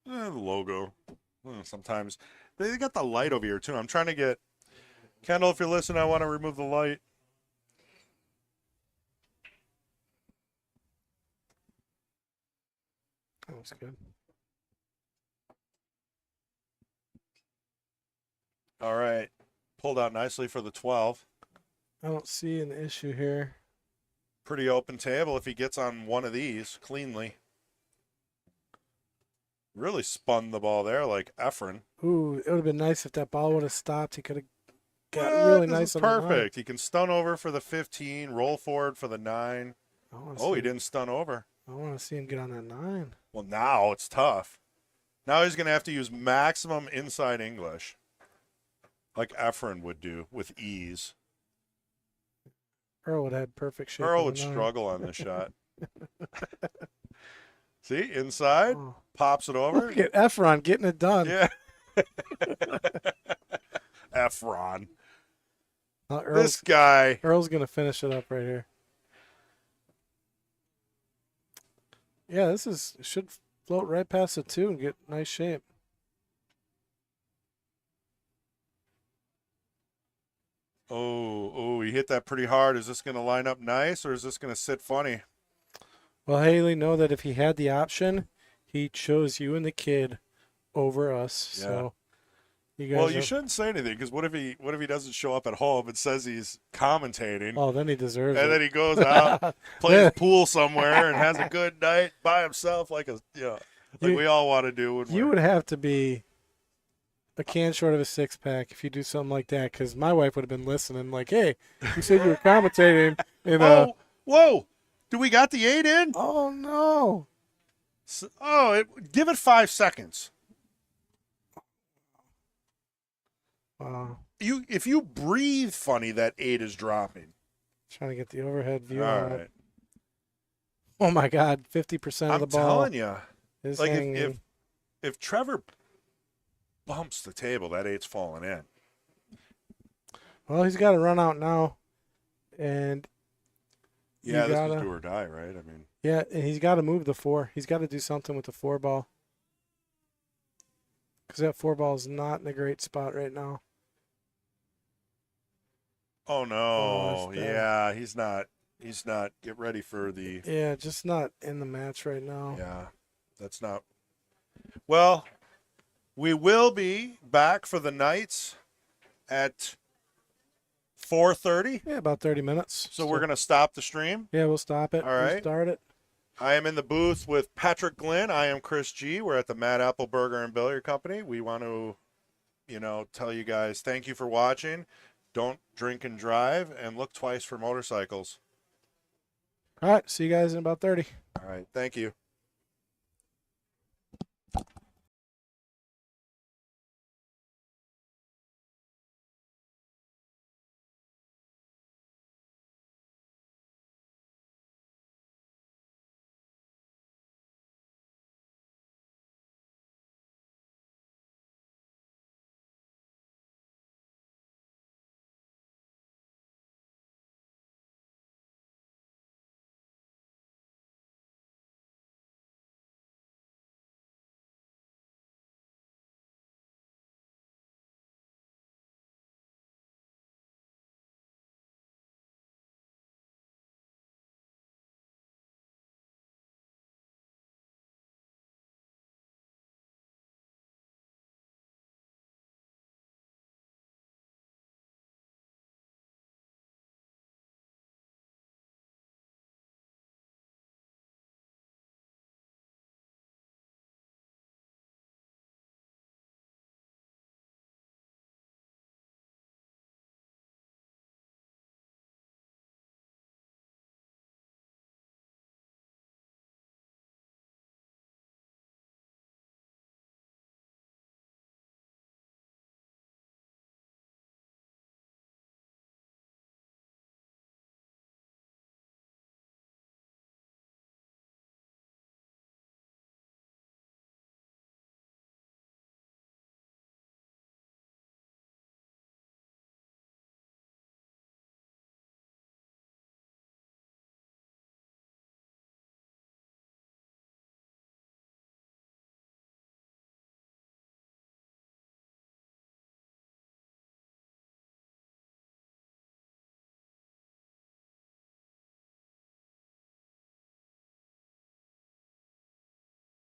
The logo. Sometimes they got the light over here too. I'm trying to get Kendall. If you're listening, I want to remove the light. That was good. All right, pulled out nicely for the 12. I don't see an issue here. Pretty open table if he gets on one of these cleanly. Really spun the ball there like Efren. Ooh, it would have been nice if that ball would have stopped. He could have got What? really This nice is on the line. perfect. He can stun over for the 15, roll forward for the 9. I wanna Oh, see- he didn't stun over. I want to see him get on that 9. Well, now it's tough. Now he's going to have to use maximum inside English, like Efren would do with ease. Earl would have had perfect shape. Earl on would the 9. struggle on this shot. See, inside, Oh. pops it over. Look at Efron getting it done. Yeah. Efron. Earl's This guy. going to finish it up right here. Yeah, this should float right past the 2 and get nice shape. Oh, he hit that pretty hard. Is this going to line up nice or is this going to sit funny? Well, Haley, know that if he had the option, he chose you and the kid over us. Yeah. So you guys Well, you are- shouldn't say anything because what if he doesn't show up at home and says he's commentating, Oh, then he deserves and it. then he goes out, plays pool somewhere, and has a good night by himself, like we all want to do. When You would have to be a can short of a 6-pack if you do something like that, because my wife would have been listening like, hey, you said you were commentating. In whoa! Do we got the 8 in? Oh, no. Give it 5 seconds. Wow. If you breathe funny, that 8 is dropping. Trying to get the overhead view All on right. it. Oh, my God. 50% of the I'm ball telling you, is like hanging. if Trevor bumps the table, that 8's falling in. Well, he's got to run out now. And Yeah, this gotta- is do or die, right? I mean, yeah, and he's got to move the 4. He's got to do something with the 4 ball. Because that 4 ball is not in a great spot right now. oh no, that's bad. yeah, he's not. Get ready for the. Yeah, just not in the match right now. Yeah, that's not. Well, we will be back for the Knights at 4:30. Yeah, about 30 minutes. So we're gonna stop the stream. Yeah, we'll stop it. All right. We'll start it. I am in the booth with Patrick Glynn. I am Chris G. We're at the Mad Apple Burger and Billiard Company. We want to, tell you guys thank you for watching. Don't drink and drive, and look twice for motorcycles. All right. See you guys in about 30. All right. Thank you.